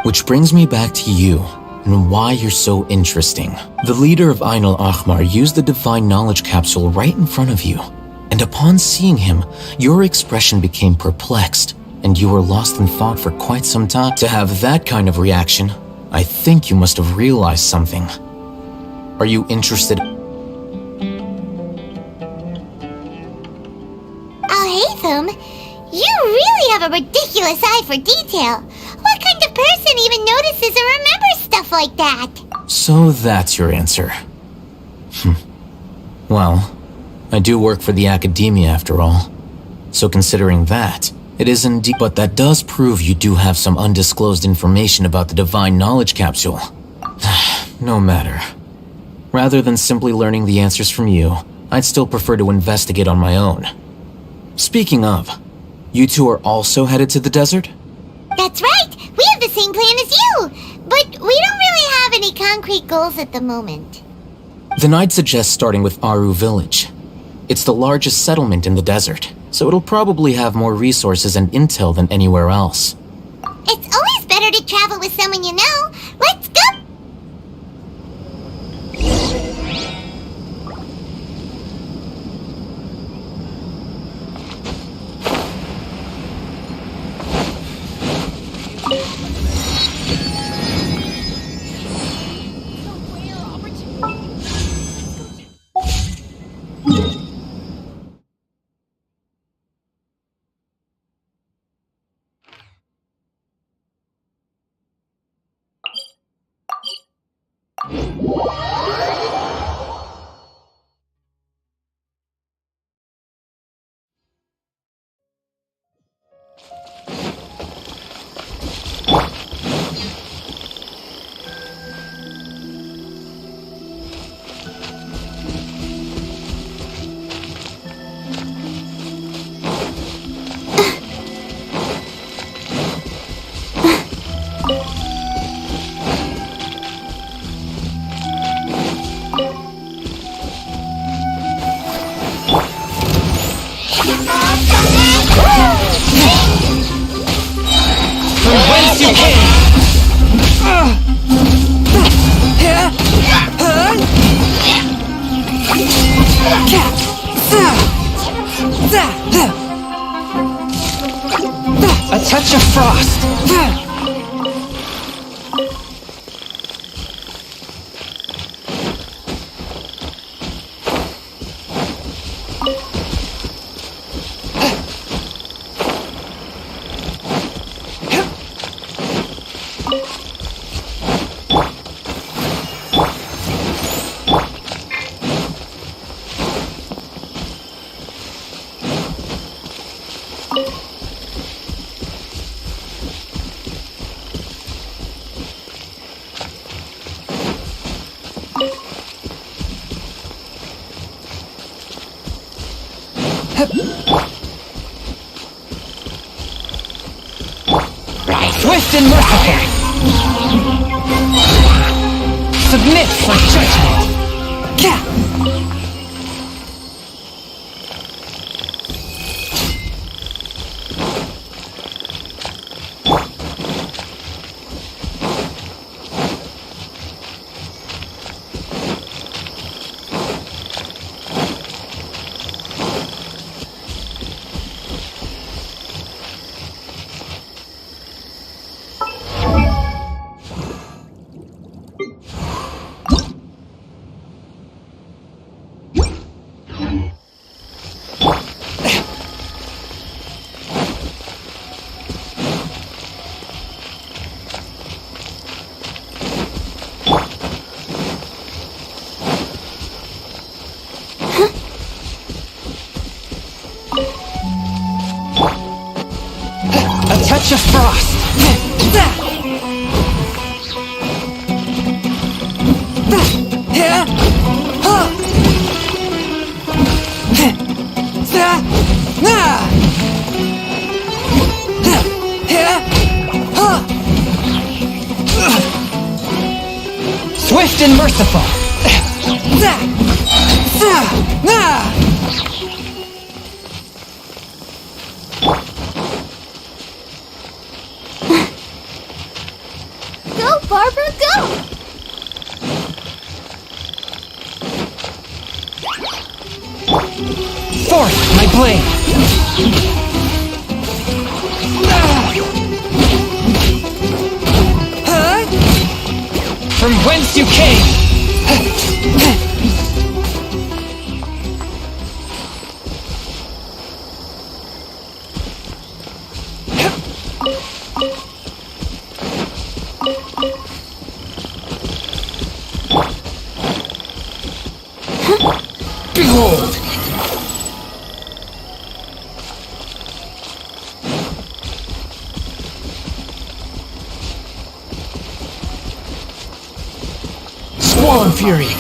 Which brings me back to you and why you're so interesting. The leader of Ain al-Ahmar used the Divine Knowledge Capsule right in front of you, and upon seeing him, your expression became perplexed, and you were lost in thought for quite some time. To have that kind of reaction, I think you must have realized something. Are you interested? Hatham, you really have a ridiculous eye for detail. What kind of person even notices or remembers stuff like that? So that's your answer. Well, I do work for the Academia after all. So considering that, it is indeed, but that does prove you do have some undisclosed information about the Divine Knowledge Capsule. No matter. Rather than simply learning the answers from you, I'd still prefer to investigate on my own. Speaking of, you two are also headed to the desert? That's right! We have the same plan as you! But we don't really have any concrete goals at the moment. Then I'd suggest starting with Aru Village. It's the largest settlement in the desert, so it'll probably have more resources and intel than anywhere else. It's always better to travel with someone you know. Let's go! A touch of frost. Swift and merciful. Submit for judgment. Touch of frost! Swift and merciful! Go, Barbara, go! Forth, my blade! From whence you came! Behold! Squall and fury!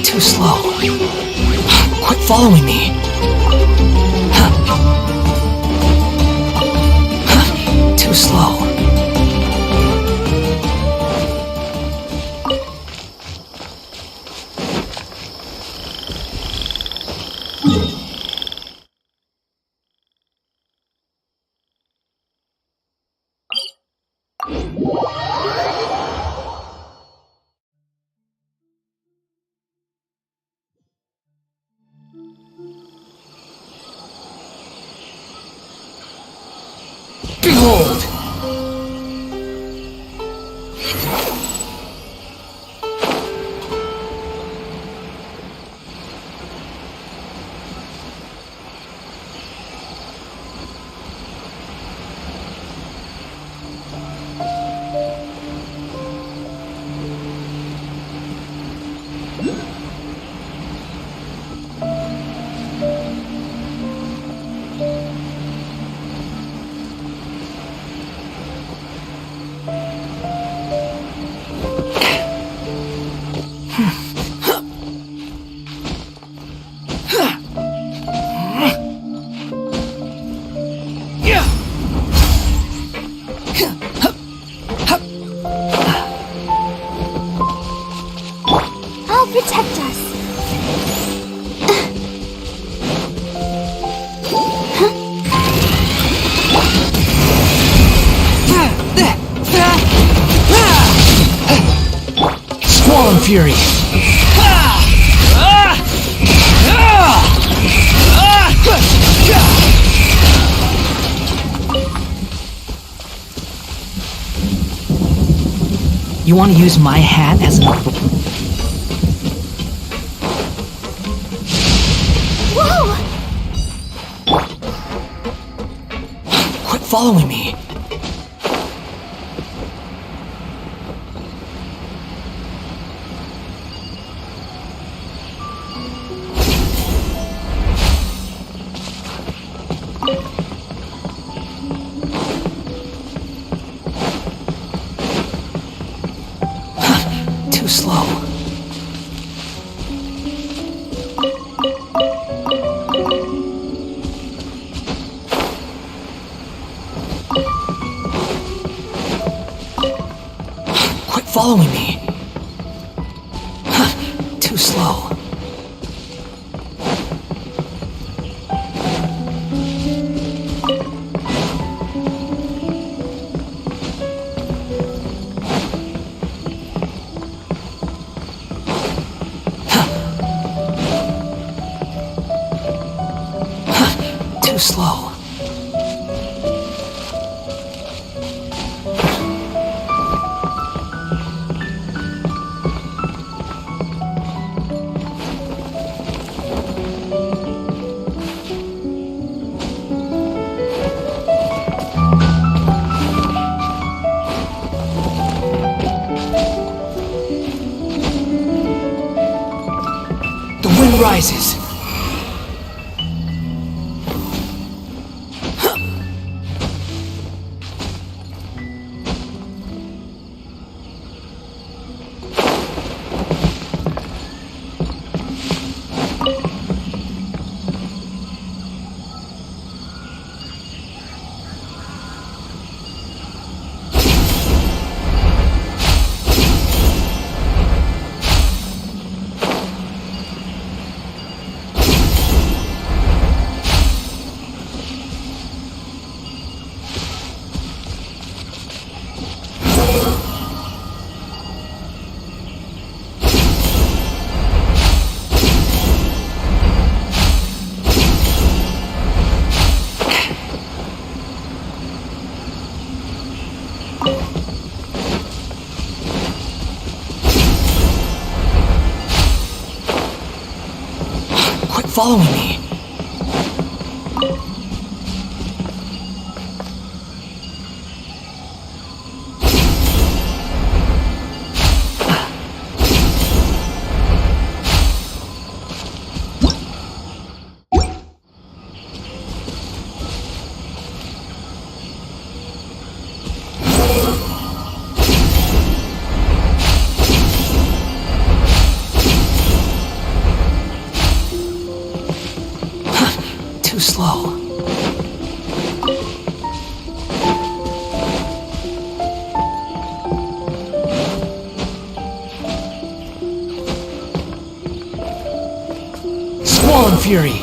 Too slow. Quit following me. Too slow. Behold! I'll protect us. Squall and fury! You want to use my hat as an... Whoa! Quit following me. Too slow. Quit following me. Too slow. Too slow. rises. Quit following me. Too slow. Squall Fury.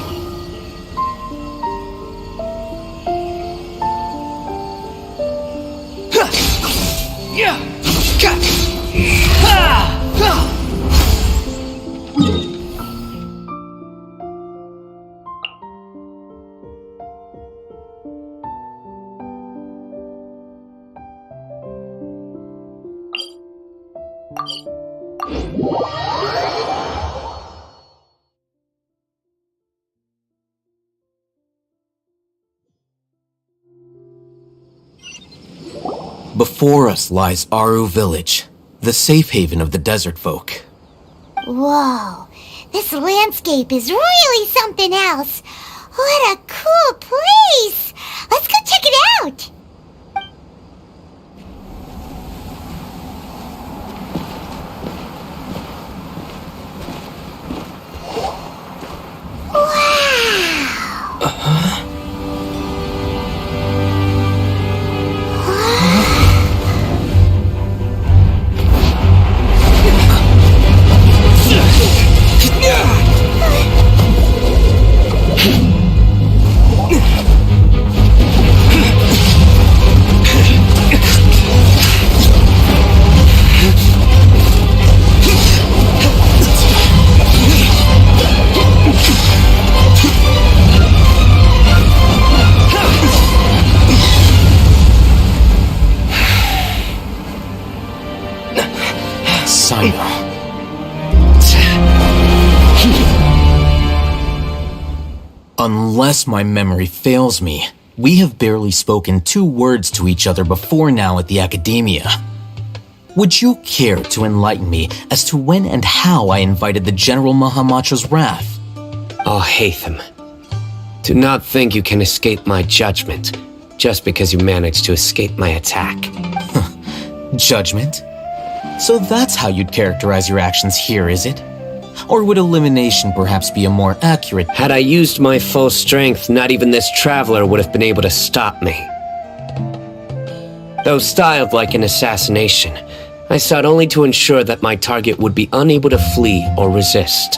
Before us lies Aru Village, the safe haven of the desert folk. Whoa, this landscape is really something else. What a cool place! Let's go check it out! Unless my memory fails me, we have barely spoken 2 words to each other before now at the Academia. Would you care to enlighten me as to when and how I invited the General Mahamatra's wrath? Oh, Hatham. Do not think you can escape my judgment just because you managed to escape my attack. Judgment? So that's how you'd characterize your actions here, is it? Or would elimination perhaps be a more accurate... Had I used my full strength, not even this traveler would have been able to stop me. Though styled like an assassination, I sought only to ensure that my target would be unable to flee or resist.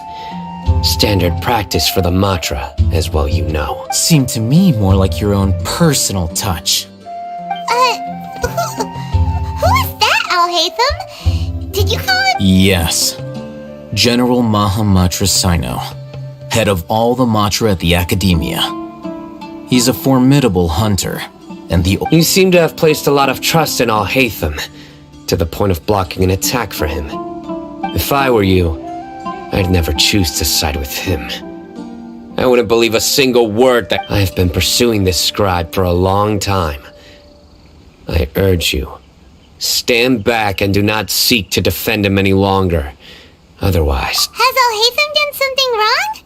Standard practice for the Matra, as well you know. Seemed to me more like your own personal touch. Who is that, Al-Haytham? Did you call him? Yes. General Mahamatra Sino, head of all the Matra at the Academia. He's a formidable hunter, and the... You seem to have placed a lot of trust in Al-Haytham, to the point of blocking an attack for him. If I were you, I'd never choose to side with him. I wouldn't believe a single word that... I have been pursuing this scribe for a long time. I urge you, stand back and do not seek to defend him any longer. Otherwise... Has Alhaitham done something wrong?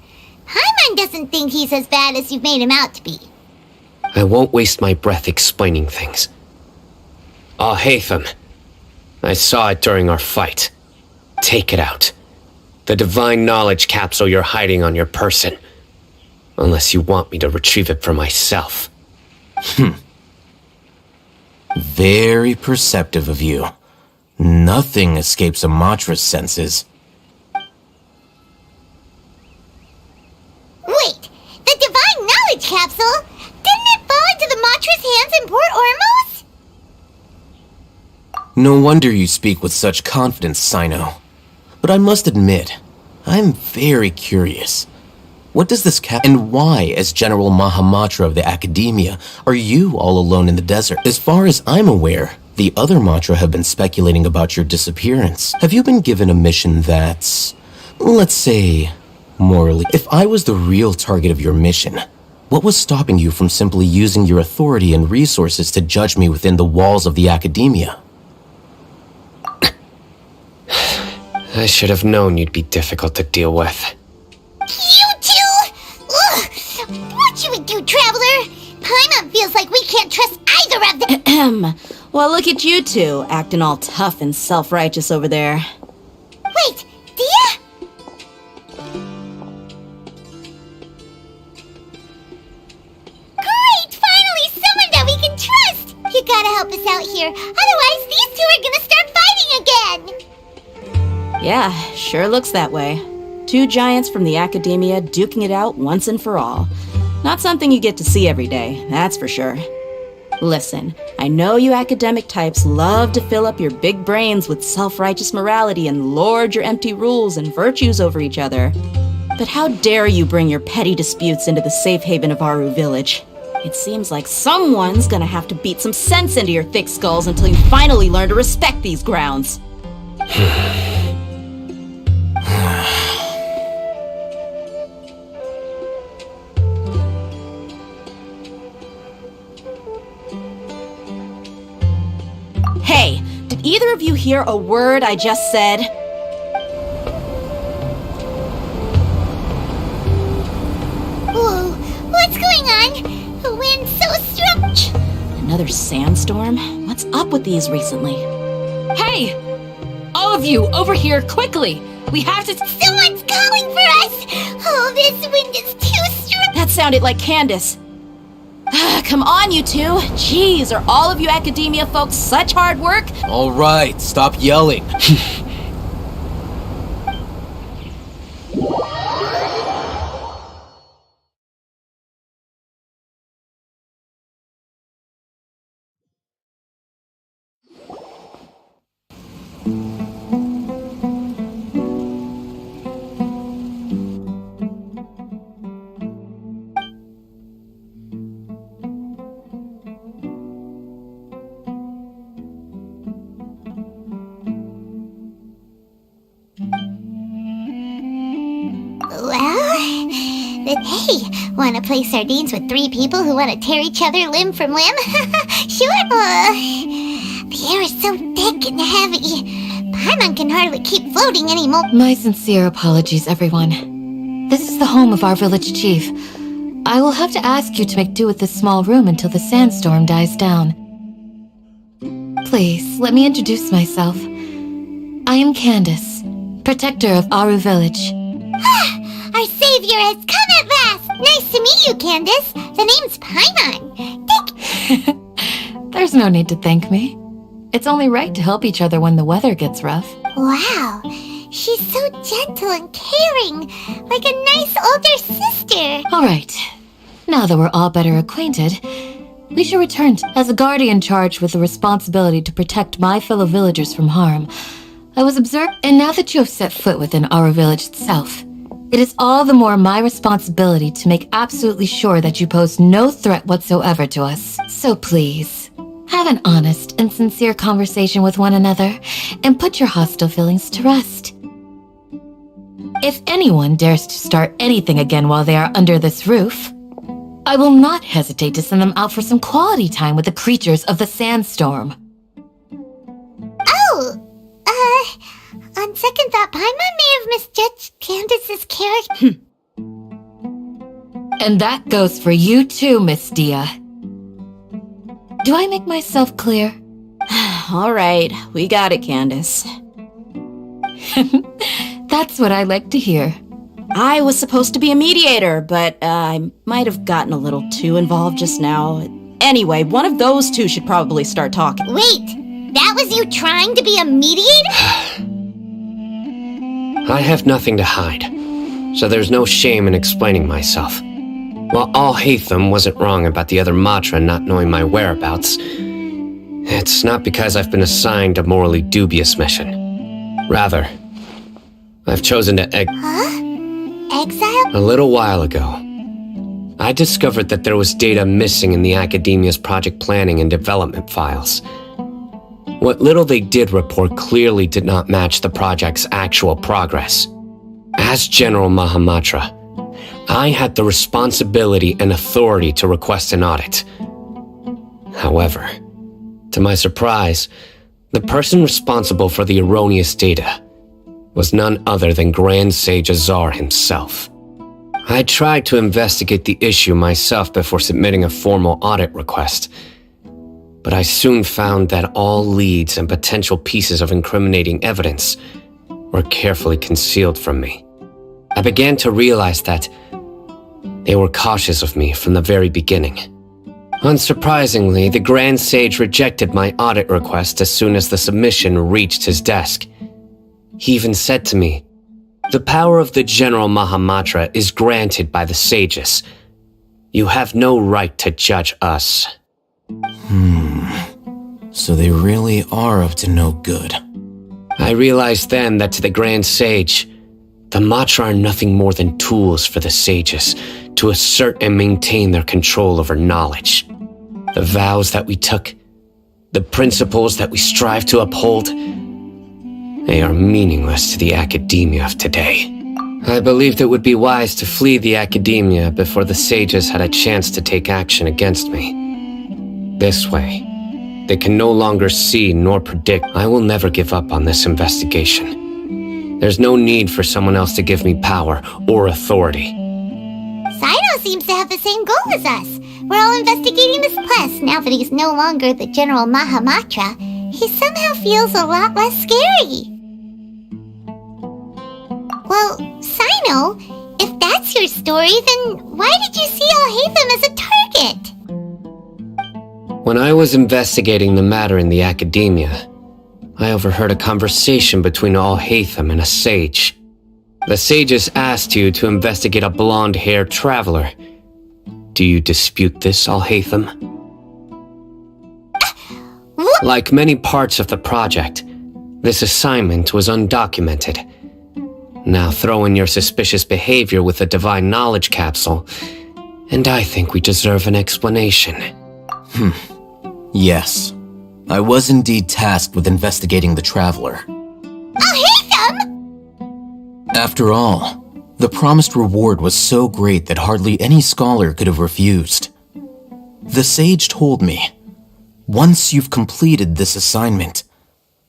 Paimon doesn't think he's as bad as you've made him out to be. I won't waste my breath explaining things. Alhaitham, I saw it during our fight. Take it out. The divine knowledge capsule you're hiding on your person. Unless you want me to retrieve it for myself. Very perceptive of you. Nothing escapes a Matra's senses. Wait, the divine knowledge capsule? Didn't it fall into the Matra's hands in Port Ormos? No wonder you speak with such confidence, Sino. But I must admit, I'm very curious. What does this and why, as General Mahamatra of the Academia, are you all alone in the desert? As far as I'm aware, the other Matra have been speculating about your disappearance. Have you been given a mission that's, let's say, morally? If I was the real target of your mission, what was stopping you from simply using your authority and resources to judge me within the walls of the Academia? I should have known you'd be difficult to deal with. You two! Ugh! What should we do, Traveler? Paimon feels like we can't trust either of them. Ahem. Well, look at you two, acting all tough and self-righteous over there. Wait, Dia? Great! Finally, someone that we can trust! You gotta help us out here, otherwise these two are gonna start fighting again! Yeah, sure looks that way. Two giants from the Academia duking it out once and for all. Not something you get to see every day, that's for sure. Listen, I know you academic types love to fill up your big brains with self-righteous morality and lord your empty rules and virtues over each other. But how dare you bring your petty disputes into the safe haven of Aru Village? It seems like someone's gonna have to beat some sense into your thick skulls until you finally learn to respect these grounds. Hey, did either of you hear a word I just said? Whoa, what's going on? The wind's so strong. Another sandstorm? What's up with these recently? Hey! All of you, over here, quickly! We have to... Someone's calling for us! Oh, this wind is too strong. That sounded like Candace. Come on, you two. Jeez, are all of you Academia folks such hard work? All right, stop yelling. Hey, wanna play sardines with three people who wanna tear each other limb from limb? Sure. The air is so thick and heavy. Paimon can hardly keep floating anymore. My sincere apologies, everyone. This is the home of our village chief. I will have to ask you to make do with this small room until the sandstorm dies down. Please, let me introduce myself. I am Candace, protector of Aru Village. Our savior has come at last! Nice to meet you, Candace. The name's Paimon. There's no need to thank me. It's only right to help each other when the weather gets rough. Wow, she's so gentle and caring, like a nice older sister. All right, now that we're all better acquainted, we shall return as a guardian charged with the responsibility to protect my fellow villagers from harm. I was observed, and now that you have set foot within our village itself, it is all the more my responsibility to make absolutely sure that you pose no threat whatsoever to us. So please, have an honest and sincere conversation with one another, and put your hostile feelings to rest. If anyone dares to start anything again while they are under this roof, I will not hesitate to send them out for some quality time with the creatures of the sandstorm. Oh, on second thought, Paimon may have have misjudged Candace's character. And that goes for you too, Miss Dia. Do I make myself clear? All right, we got it, Candace. That's what I like to hear. I was supposed to be a mediator, but I might have gotten a little too involved just now. Anyway, one of those two should probably start talking. Wait, that was you trying to be a mediator? I have nothing to hide, so there's no shame in explaining myself. While Al-Haytham wasn't wrong about the other Matra not knowing my whereabouts, it's not because I've been assigned a morally dubious mission. Rather, I've chosen to Exile? A little while ago, I discovered that there was data missing in the Academia's project planning and development files. What little they did report clearly did not match the project's actual progress. As General Mahamatra, I had the responsibility and authority to request an audit. However, to my surprise, the person responsible for the erroneous data was none other than Grand Sage Azar himself. I tried to investigate the issue myself before submitting a formal audit request, but I soon found that all leads and potential pieces of incriminating evidence were carefully concealed from me. I began to realize that they were cautious of me from the very beginning. Unsurprisingly, the Grand Sage rejected my audit request as soon as the submission reached his desk. He even said to me, "The power of the General Mahamatra is granted by the sages. You have no right to judge us." So they really are up to no good. I realized then that to the Grand Sage, the Matra are nothing more than tools for the sages to assert and maintain their control over knowledge. The vows that we took, the principles that we strive to uphold, they are meaningless to the Academia of today. I believed it would be wise to flee the Academia before the sages had a chance to take action against me. This way, they can no longer see nor predict. I will never give up on this investigation. There's no need for someone else to give me power or authority. Sino seems to have the same goal as us. We're all investigating this quest. Now that he's no longer the General Mahamatra, he somehow feels a lot less scary. Well, Sino, if that's your story, then why did you see Al-Haytham as a target? When I was investigating the matter in the Academia, I overheard a conversation between Al-Haytham and a sage. The sages asked you to investigate a blonde-haired traveler. Do you dispute this, Al-Haytham? Like many parts of the project, this assignment was undocumented. Now throw in your suspicious behavior with the Divine Knowledge Capsule, and I think we deserve an explanation. Yes, I was indeed tasked with investigating the traveler. Al-Haytham! After all, the promised reward was so great that hardly any scholar could have refused. The sage told me, once you've completed this assignment,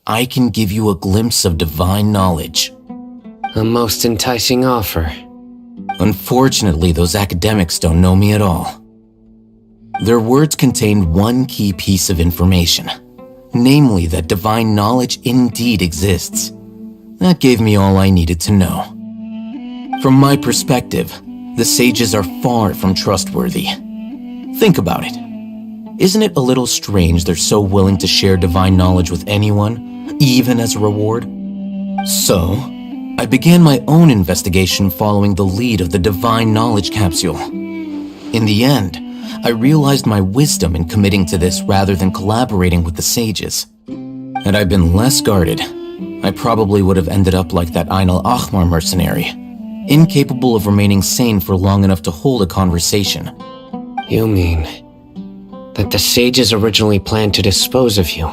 I can give you a glimpse of divine knowledge. A most enticing offer. Unfortunately, those academics don't know me at all. Their words contained one key piece of information, namely that divine knowledge indeed exists. That gave me all I needed to know. From my perspective, the sages are far from trustworthy. Think about it. Isn't it a little strange they're so willing to share divine knowledge with anyone, even as a reward? So, I began my own investigation following the lead of the Divine Knowledge Capsule. In the end, I realized my wisdom in committing to this rather than collaborating with the sages. Had I been less guarded, I probably would have ended up like that Ain al-Ahmar mercenary, incapable of remaining sane for long enough to hold a conversation. You mean that the sages originally planned to dispose of you,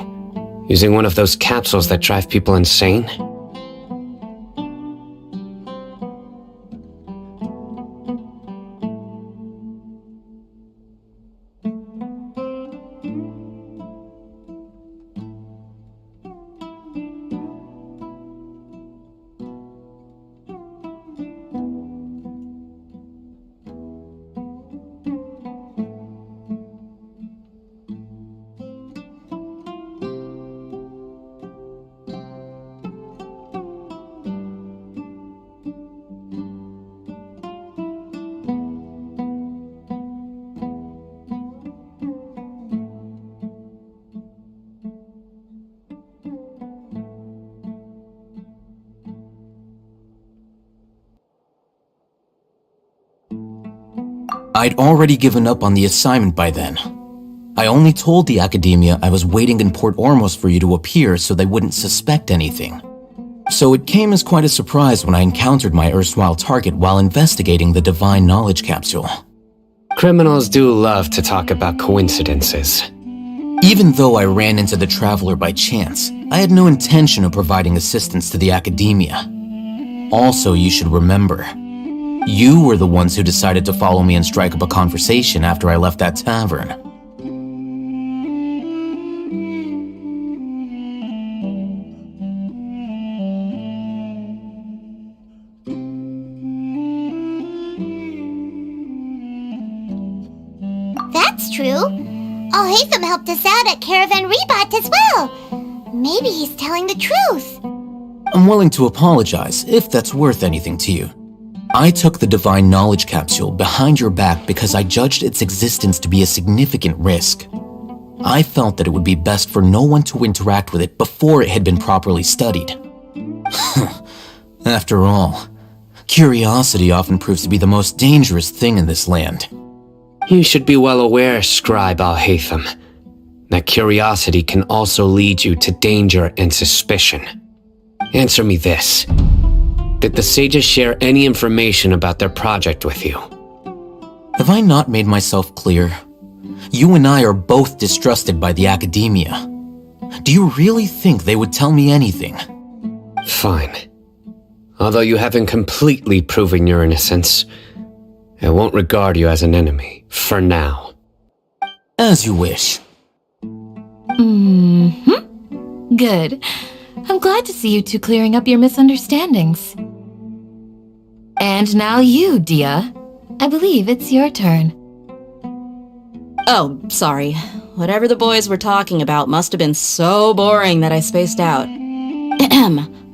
using one of those capsules that drive people insane? I'd already given up on the assignment by then. I only told the Academia I was waiting in Port Ormos for you to appear so they wouldn't suspect anything. So it came as quite a surprise when I encountered my erstwhile target while investigating the Divine Knowledge Capsule. Criminals do love to talk about coincidences. Even though I ran into the Traveler by chance, I had no intention of providing assistance to the Academia. Also, you should remember, you were the ones who decided to follow me and strike up a conversation after I left that tavern. That's true. Alhaitham helped us out at Caravan Rebot as well. Maybe he's telling the truth. I'm willing to apologize if that's worth anything to you. I took the Divine Knowledge Capsule behind your back because I judged its existence to be a significant risk. I felt that it would be best for no one to interact with it before it had been properly studied. After all, curiosity often proves to be the most dangerous thing in this land. You should be well aware, Scribe Alhaitham, that curiosity can also lead you to danger and suspicion. Answer me this. Did the sages share any information about their project with you? Have I not made myself clear? You and I are both distrusted by the Academia. Do you really think they would tell me anything? Fine. Although you haven't completely proven your innocence, I won't regard you as an enemy, for now. As you wish. Good. I'm glad to see you two clearing up your misunderstandings. And now you, Dia. I believe it's your turn. Oh, sorry. Whatever the boys were talking about must have been so boring that I spaced out.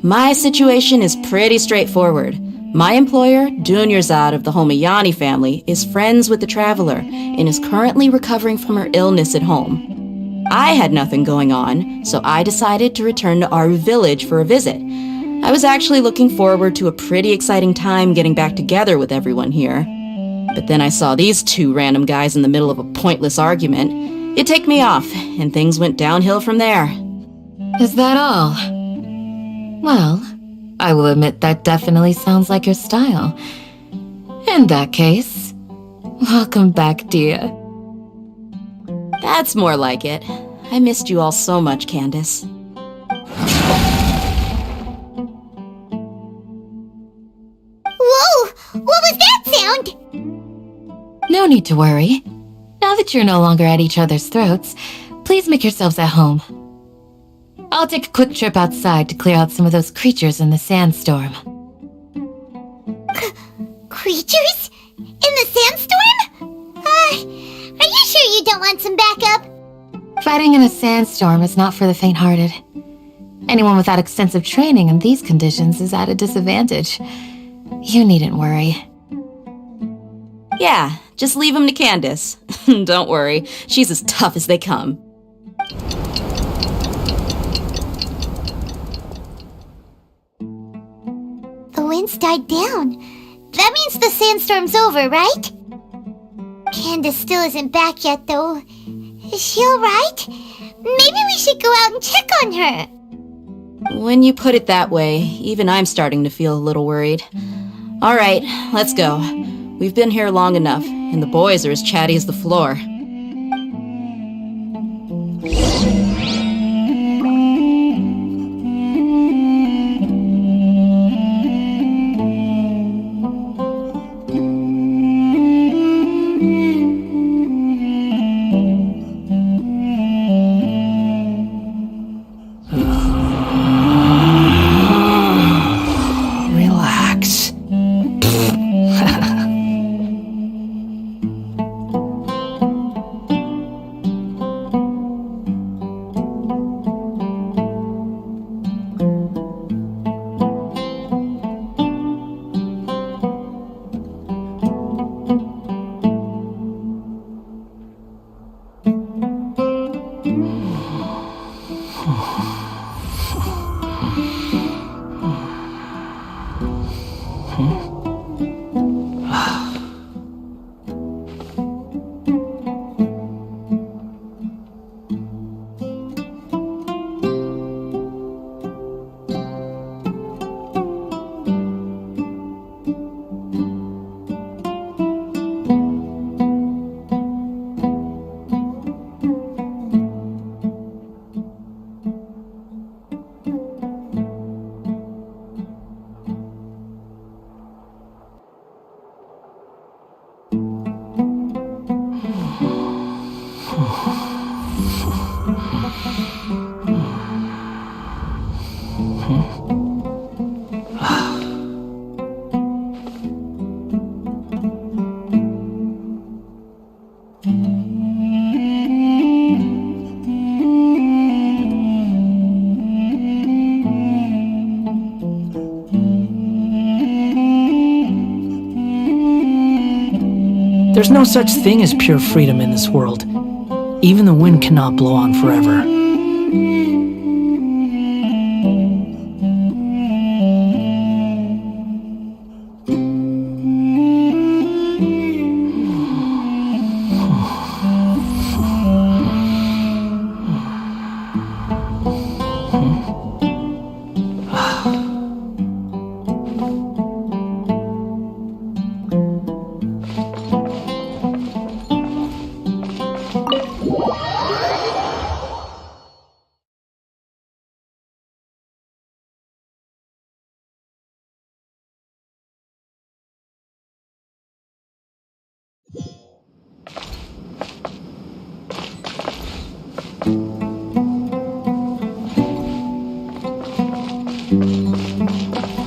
My situation is pretty straightforward. My employer, Dunyarzad of the Homayani family, is friends with the Traveler and is currently recovering from her illness at home. I had nothing going on, so I decided to return to our village for a visit. I was actually looking forward to a pretty exciting time getting back together with everyone here. But then I saw these two random guys in the middle of a pointless argument. It ticked me off, and things went downhill from there. Is that all? Well, I will admit that definitely sounds like your style. In that case, welcome back, Dia. That's more like it. I missed you all so much, Candace. Whoa! What was that sound? No need to worry. Now that you're no longer at each other's throats, please make yourselves at home. I'll take a quick trip outside to clear out some of those creatures in the sandstorm. Creatures? In the sandstorm? Are you sure you don't want some backup? Fighting in a sandstorm is not for the faint-hearted. Anyone without extensive training in these conditions is at a disadvantage. You needn't worry. Yeah, just leave him to Candace. Don't worry, she's as tough as they come. The wind's died down. That means the sandstorm's over, right? Candace still isn't back yet, though. Is she alright? Maybe we should go out and check on her. When you put it that way, even I'm starting to feel a little worried. All right, let's go. We've been here long enough, and the boys are as chatty as the floor. Relax. There's no such thing as pure freedom in this world. Even the wind cannot blow on forever.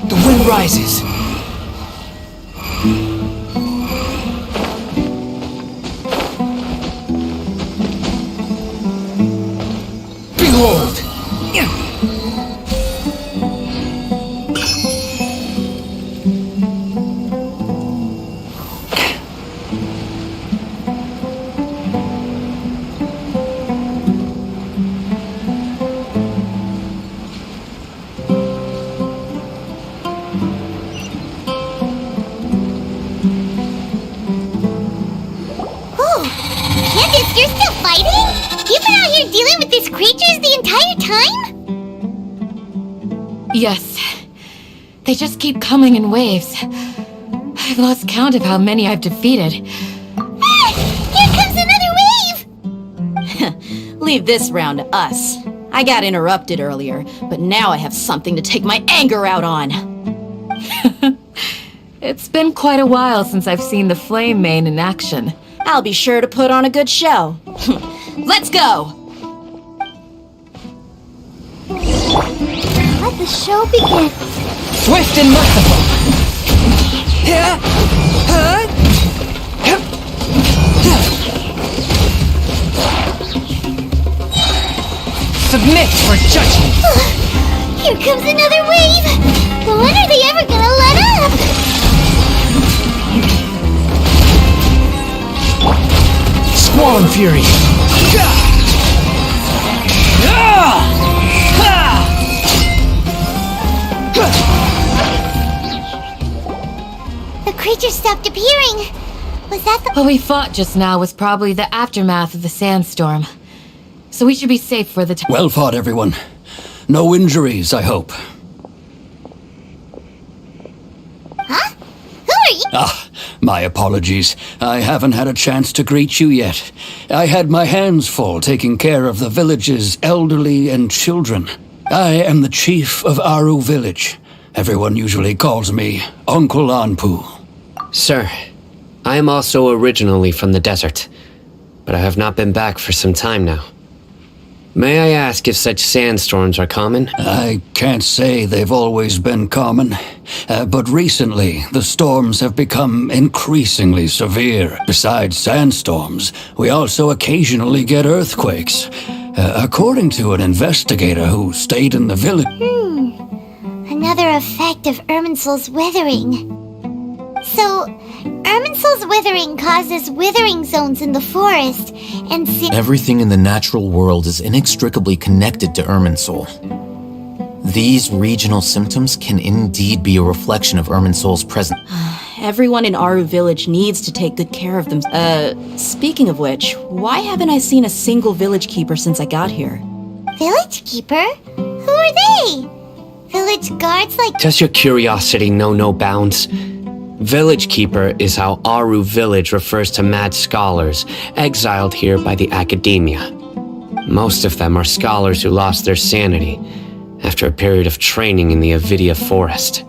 The wind rises. Behold! Candace, you're still fighting? You've been out here dealing with these creatures the entire time? Yes. They just keep coming in waves. I've lost count of how many I've defeated. Ah! Here comes another wave! Leave this round to us. I got interrupted earlier, but now I have something to take my anger out on. It's been quite a while since I've seen the Flame Mane in action. I'll be sure to put on a good show. Let's go! Let the show begin. Swift and merciful! Submit for judgment! Here comes another wave! When are they ever gonna let up? Squall Fury! The creatures stopped appearing. Was that the... What we fought just now was probably the aftermath of the sandstorm. So we should be safe for the time. Well fought, everyone. No injuries, I hope. Huh? Who are you? Ah, my apologies. I haven't had a chance to greet you yet. I had my hands full taking care of the village's elderly and children. I am the chief of Aru village. Everyone usually calls me Uncle Anpu. Sir, I am also originally from the desert, but I have not been back for some time now. May I ask if such sandstorms are common? I can't say they've always been common, but recently the storms have become increasingly severe. Besides sandstorms, we also occasionally get earthquakes. According to an investigator who stayed in the village... Another effect of Irminsul's withering. So, Irminsul's withering causes withering zones in the forest, and Everything in the natural world is inextricably connected to Irminsul. These regional symptoms can indeed be a reflection of Irminsul's presence. Everyone in Aru village needs to take good care of them. Speaking of which, why haven't I seen a single village keeper since I got here? Village keeper? Who are they? Village guards like... Does your curiosity know no bounds? Village Keeper is how Aru village refers to mad scholars exiled here by the academia. Most of them are scholars who lost their sanity after a period of training in the Avidia forest.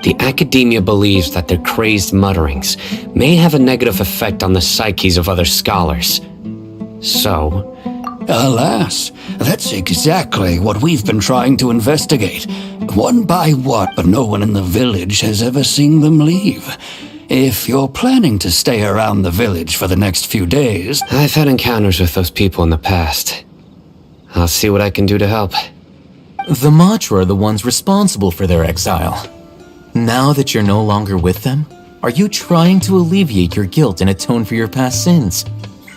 The academia believes that their crazed mutterings may have a negative effect on the psyches of other scholars. So... Alas, that's exactly what we've been trying to investigate. One by one, but no one in the village has ever seen them leave. If you're planning to stay around the village for the next few days... I've had encounters with those people in the past. I'll see what I can do to help. The Matra are the ones responsible for their exile. Now that you're no longer with them, Are you trying to alleviate your guilt and atone for your past sins?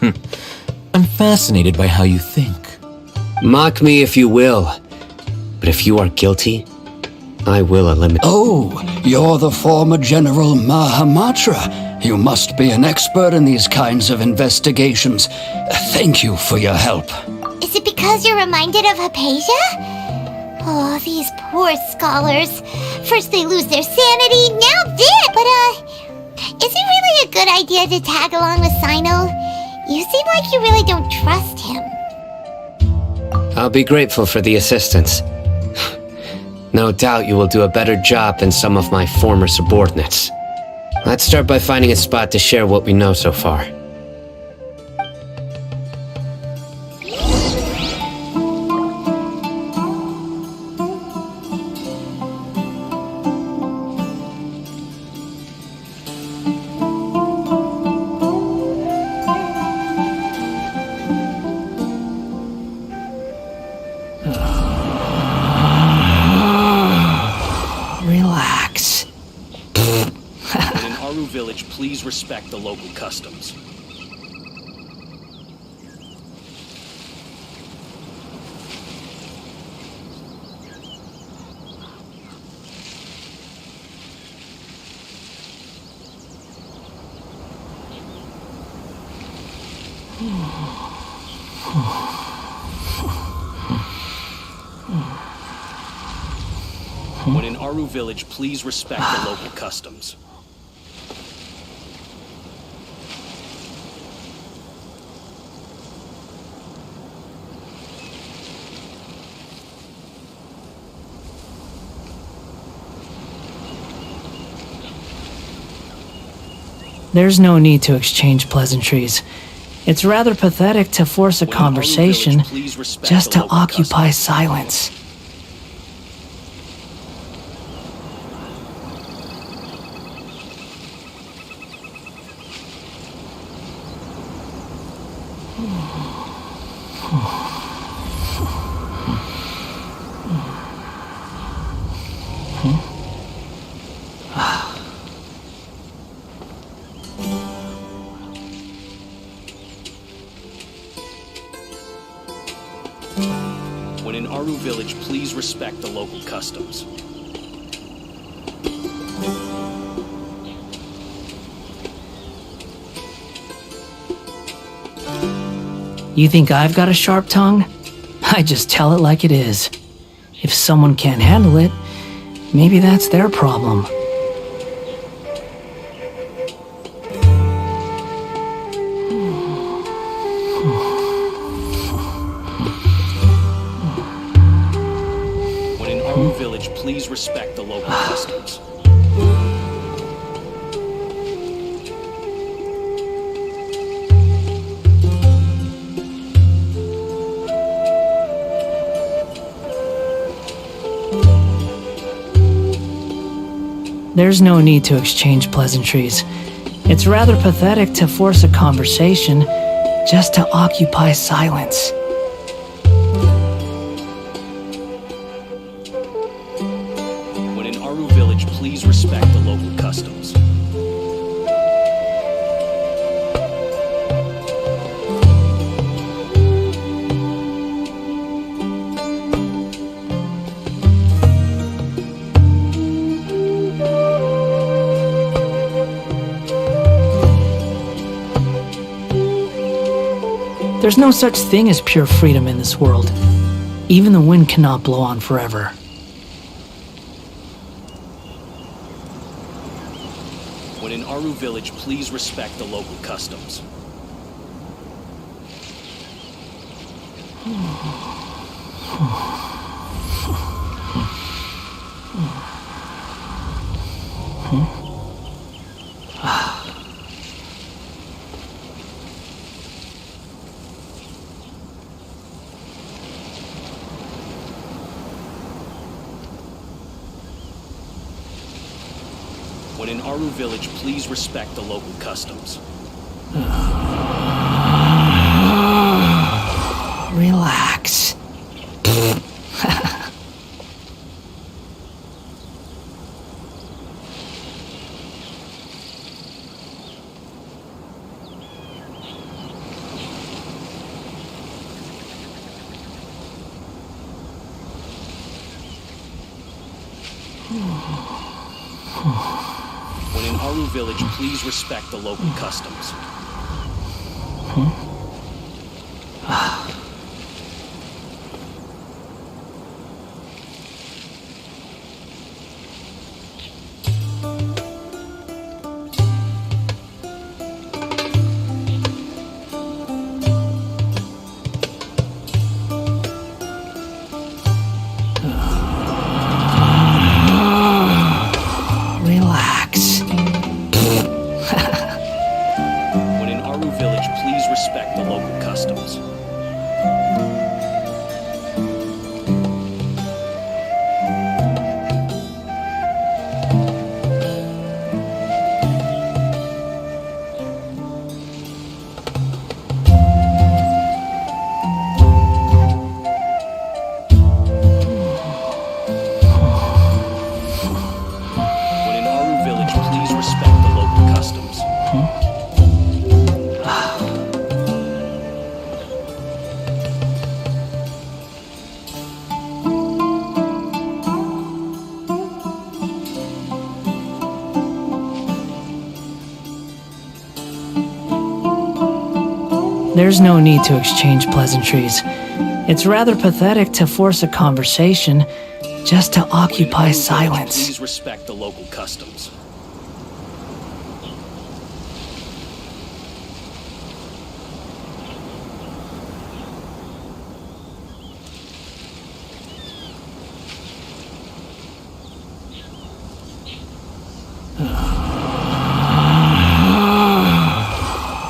I'm fascinated by how you think. Mock me if you will, but if you are guilty, I will eliminate. Oh, you're the former General Mahamatra. You must be an expert in these kinds of investigations. Thank you for your help. Is it because you're reminded of Hypatia? Oh, these poor scholars. First they lose their sanity, now this! But, is it really a good idea to tag along with Sino? You seem like you really don't trust him. I'll be grateful for the assistance. No doubt you will do a better job than some of my former subordinates. Let's start by finding a spot to share what we know so far. Relax. In Aru Village, please respect the local customs. When in Aru Village, please respect the local customs. There's no need to exchange pleasantries. It's rather pathetic to force a When in Aru conversation Village, please respect just the to local occupy customs. silence. When in Aru Village, please respect the local customs. You think I've got a sharp tongue? I just tell it like it is. If someone can't handle it, maybe that's their problem. When in Aru Village, please respect the local customs. There's no need to exchange pleasantries. It's rather pathetic to force a conversation just to occupy silence. When in Aru Village, please respect the local customs. There's no such thing as pure freedom in this world. Even the wind cannot blow on forever. When in Aru Village, please respect the local customs. When in Aru Village, please respect the local customs. Relax. When in Aru Village, please respect the local customs. Relax. When in Aru Village, please respect the local customs. When in Aru Village, please respect the local customs. There's no need to exchange pleasantries. It's rather pathetic to force a conversation just to occupy silence. Please respect the local customs.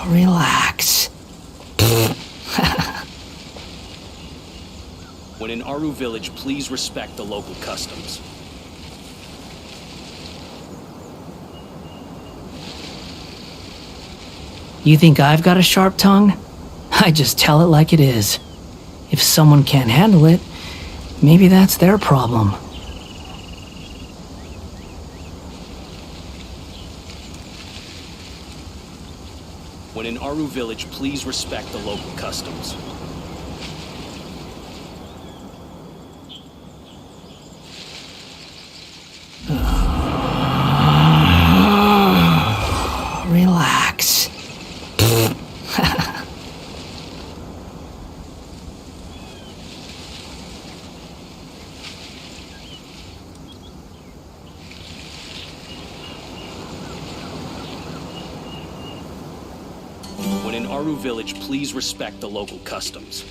Relax. When in Aru Village, please respect the local customs. You think I've got a sharp tongue? I just tell it like it is. If someone can't handle it, maybe that's their problem. When in Aru Village, please respect the local customs. Relax. When in Aru Village, please respect the local customs.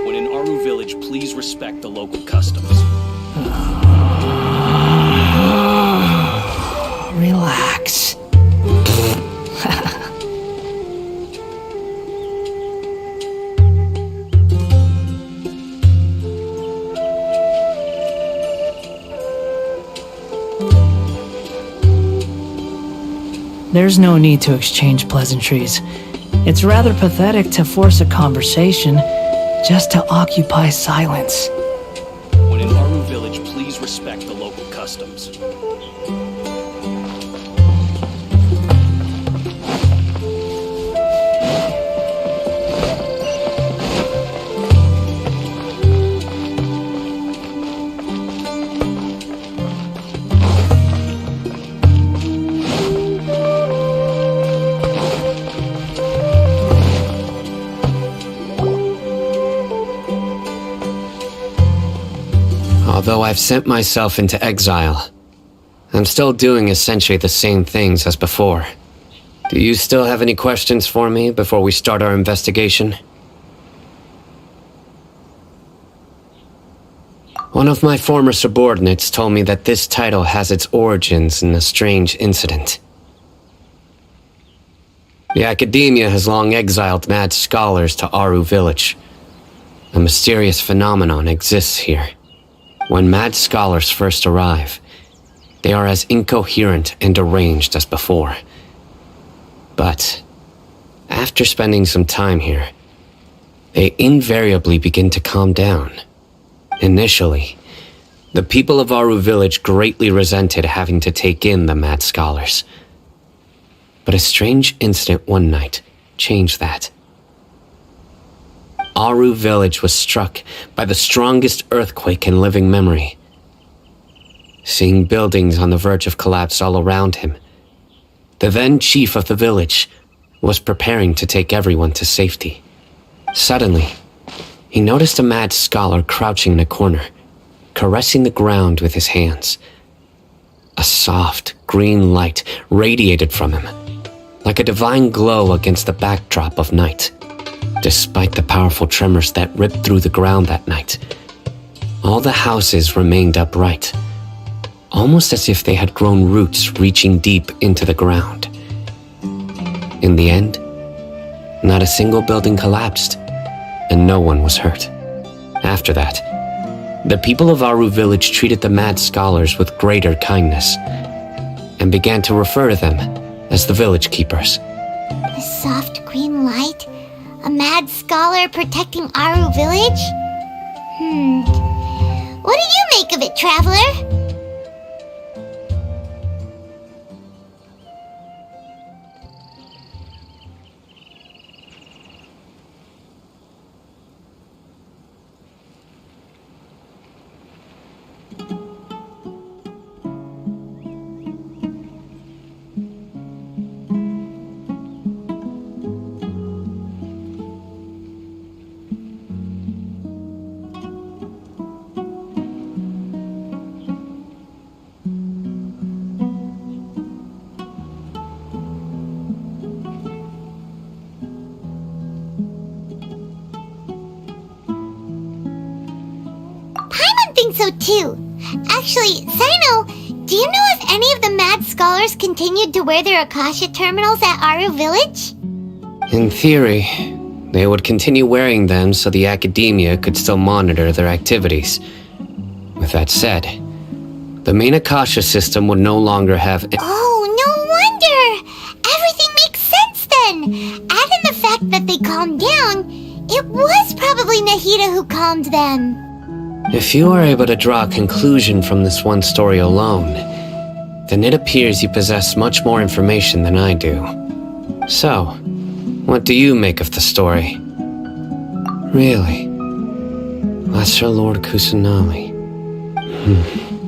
When in Aru Village, please respect the local customs. Relax. There's no need to exchange pleasantries. It's rather pathetic to force a conversation just to occupy silence. When in Aru Village, please respect the local customs. Although I've sent myself into exile, I'm still doing essentially the same things as before. Do you still have any questions for me before we start our investigation? One of my former subordinates told me that this title has its origins in a strange incident. The Academia has long exiled mad scholars to Aru Village. A mysterious phenomenon exists here. When mad scholars first arrive, they are as incoherent and deranged as before. But after spending some time here, they invariably begin to calm down. Initially, the people of Aru Village greatly resented having to take in the mad scholars. But a strange incident one night changed that. Aru Village was struck by the strongest earthquake in living memory. Seeing buildings on the verge of collapse all around him, the then chief of the village was preparing to take everyone to safety. Suddenly, he noticed a mad scholar crouching in a corner, caressing the ground with his hands. A soft, green light radiated from him, like a divine glow against the backdrop of night. Despite the powerful tremors that ripped through the ground that night, all the houses remained upright, almost as if they had grown roots reaching deep into the ground. In the end, not a single building collapsed, and no one was hurt. After that, the people of Aru Village treated the mad scholars with greater kindness, and began to refer to them as the village keepers. A soft green light? A mad scholar protecting Aru Village? What do you make of it, traveler? So too. Actually, Sino, do you know if any of the mad scholars continued to wear their Akasha terminals at Aru Village? In theory, they would continue wearing them so the academia could still monitor their activities. With that said, the main Akasha system would no longer have... Oh, no wonder! Everything makes sense then! Add in the fact that they calmed down, it was probably Nahida who calmed them. If you are able to draw a conclusion from this one story alone, then it appears you possess much more information than I do. So, what do you make of the story? Really? Lesser Lord Kusanali.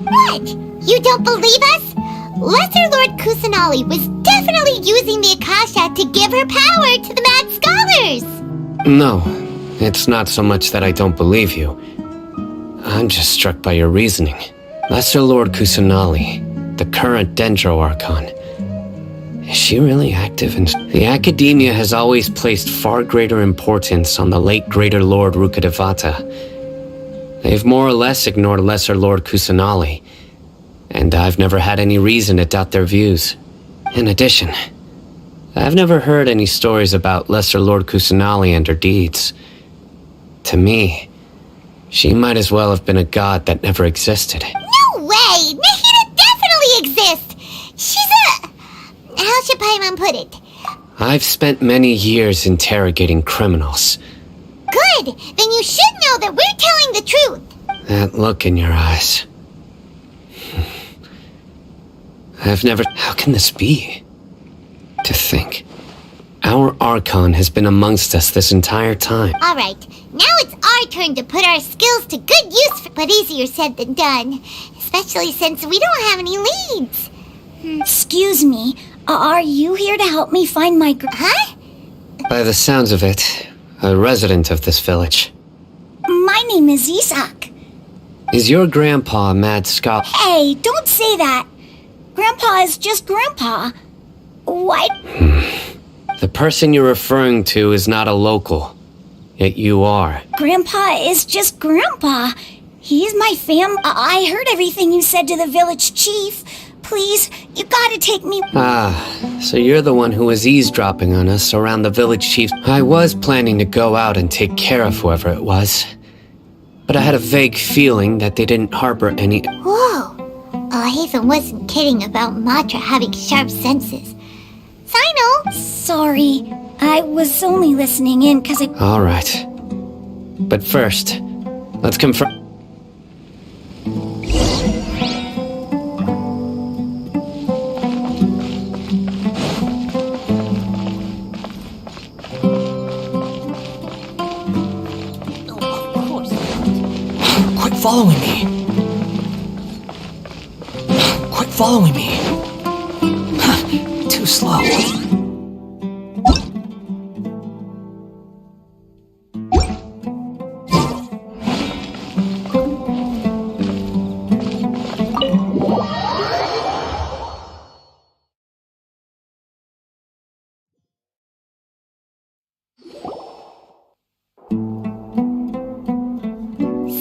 What? You don't believe us? Lesser Lord Kusanali was definitely using the Akasha to give her power to the mad scholars! No, it's not so much that I don't believe you. I'm just struck by your reasoning. Lesser Lord Kusanali, the current Dendro Archon. Is she really active? The Academia has always placed far greater importance on the late Greater Lord Rukkhadevata. They've more or less ignored Lesser Lord Kusanali, and I've never had any reason to doubt their views. In addition, I've never heard any stories about Lesser Lord Kusanali and her deeds. To me, she might as well have been a god that never existed. No way! Nahida definitely exists! She's a... How should Paimon put it? I've spent many years interrogating criminals. Good! Then you should know that we're telling the truth! That look in your eyes. I've never... How can this be? To think, our Archon has been amongst us this entire time. Alright, now it's our turn to put our skills to good use, but easier said than done. Especially since we don't have any leads. Excuse me, are you here to help me find my Huh? By the sounds of it, a resident of this village. My name is Isak. Is your grandpa a mad scholar? Hey, don't say that. Grandpa is just Grandpa. What? The person you're referring to is not a local, yet you are. Grandpa is just Grandpa. He's my I heard everything you said to the village chief. Please, you gotta take me. Ah, so you're the one who was eavesdropping on us around the village chief. I was planning to go out and take care of whoever it was, but I had a vague feeling that they didn't harbor any... Whoa! Hazen wasn't kidding about Matra having sharp senses. Sino! Sorry, I was only listening in because I... All right. But first, let's confirm. Quit following me. Quit following me. Too slow.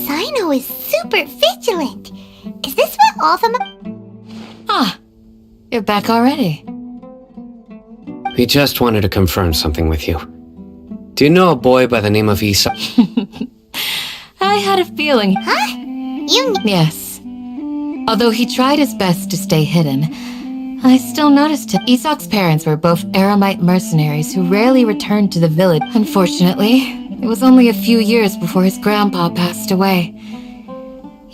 Sino is super vigilant. Is this what all of them... Ah, you're back already. We just wanted to confirm something with you. Do you know a boy by the name of Isa? I had a feeling. Huh? Yes. Although he tried his best to stay hidden, I still noticed him. Isak's parents were both Aramite mercenaries who rarely returned to the village. Unfortunately, it was only a few years before his grandpa passed away.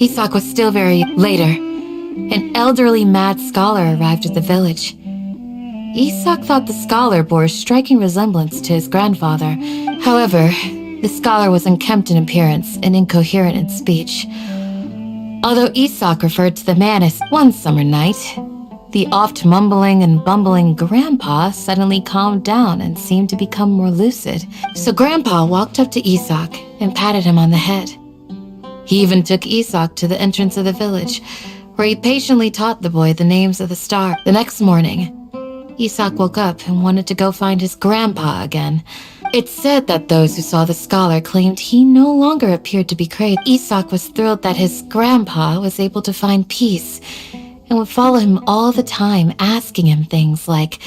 Isak was still very... Later, an elderly mad scholar arrived at the village. Isak thought the scholar bore a striking resemblance to his grandfather. However, the scholar was unkempt in appearance and incoherent in speech. Although Isak referred to the man as one summer night, the oft mumbling and bumbling grandpa suddenly calmed down and seemed to become more lucid. So grandpa walked up to Isak and patted him on the head. He even took Isak to the entrance of the village, where he patiently taught the boy the names of the stars. The next morning, Isak woke up and wanted to go find his grandpa again. It's said that those who saw the scholar claimed he no longer appeared to be crazed. Isak was thrilled that his grandpa was able to find peace and would follow him all the time, asking him things like,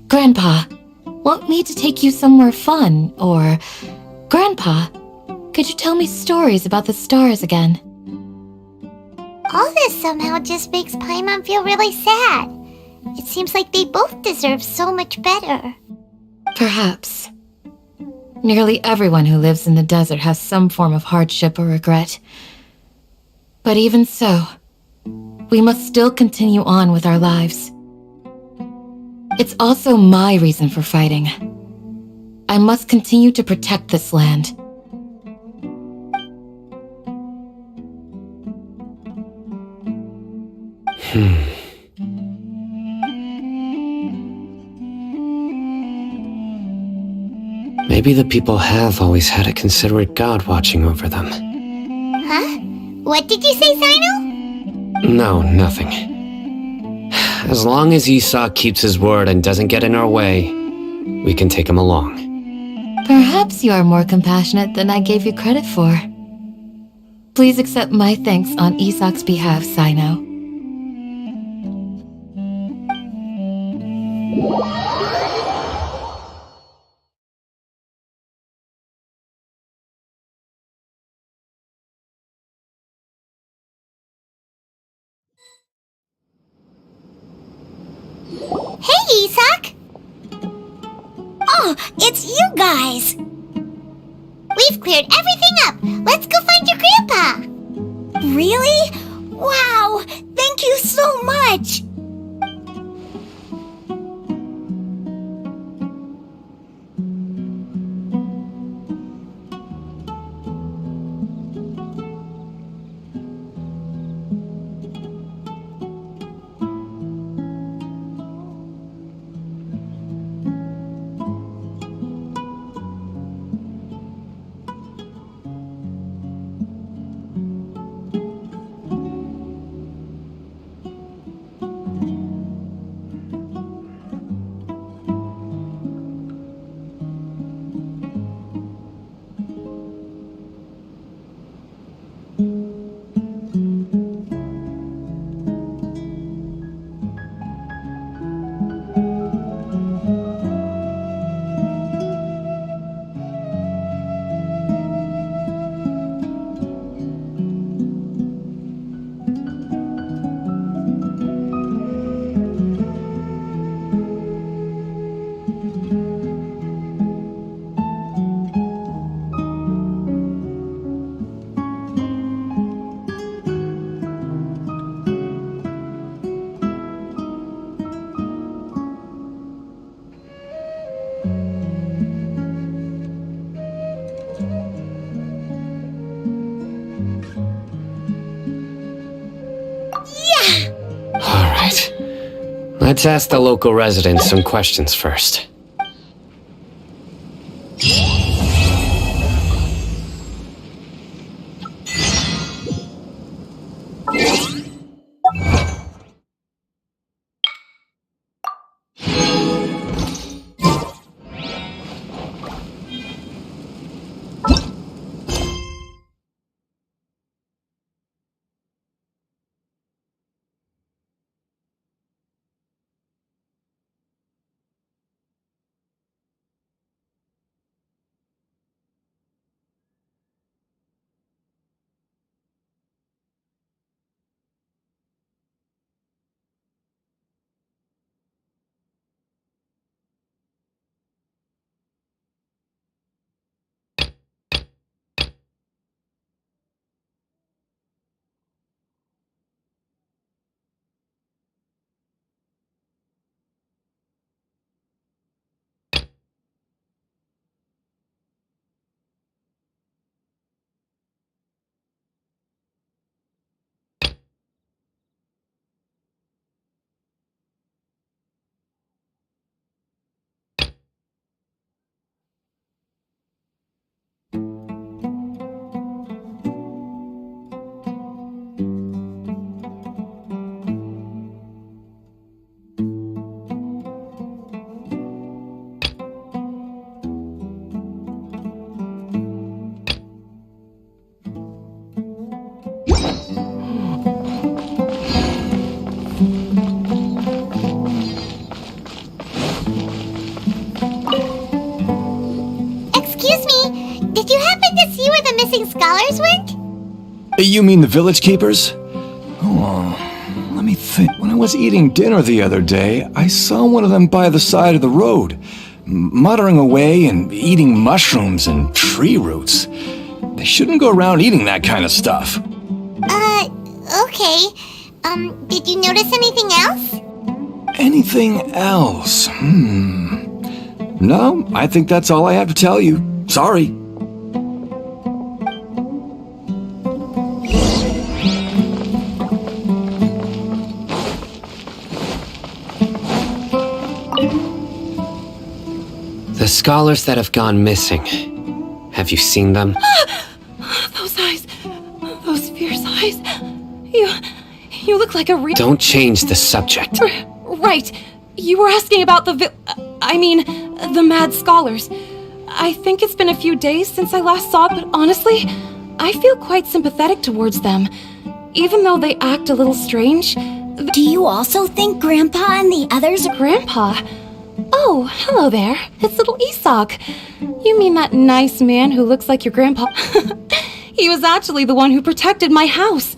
"Grandpa, want me to take you somewhere fun?" Or, "Grandpa, could you tell me stories about the stars again?" All this somehow just makes Paimon feel really sad. It seems like they both deserve so much better. Perhaps. Nearly everyone who lives in the desert has some form of hardship or regret. But even so, we must still continue on with our lives. It's also my reason for fighting. I must continue to protect this land. Maybe the people have always had a considerate god watching over them. Huh? What did you say, Sino? No, nothing. As long as Isak keeps his word and doesn't get in our way, we can take him along. Perhaps you are more compassionate than I gave you credit for. Please accept my thanks on Isak's behalf, Sino. Hey, Isak! Oh, it's you guys! We've cleared everything up! Let's go find your grandpa! Really? Wow! Thank you so much! Let's ask the local residents some questions first. Excuse me, did you happen to see where the missing scholars went? You mean the village keepers? Oh, let me think. When I was eating dinner the other day, I saw one of them by the side of the road, muttering away and eating mushrooms and tree roots. They shouldn't go around eating that kind of stuff. Okay. Did you notice anything else? Anything else? No, I think that's all I have to tell you. Sorry. The scholars that have gone missing. Have you seen them? Those eyes. Those fierce eyes. You look like a real... Don't change the subject. Right. You were asking about the mad scholars. I think it's been a few days since I last saw it, but honestly, I feel quite sympathetic towards them. Even though they act a little strange. Do you also think Grandpa and the others are... Grandpa? Oh, hello there. It's little Isak. You mean that nice man who looks like your grandpa? He was actually the one who protected my house.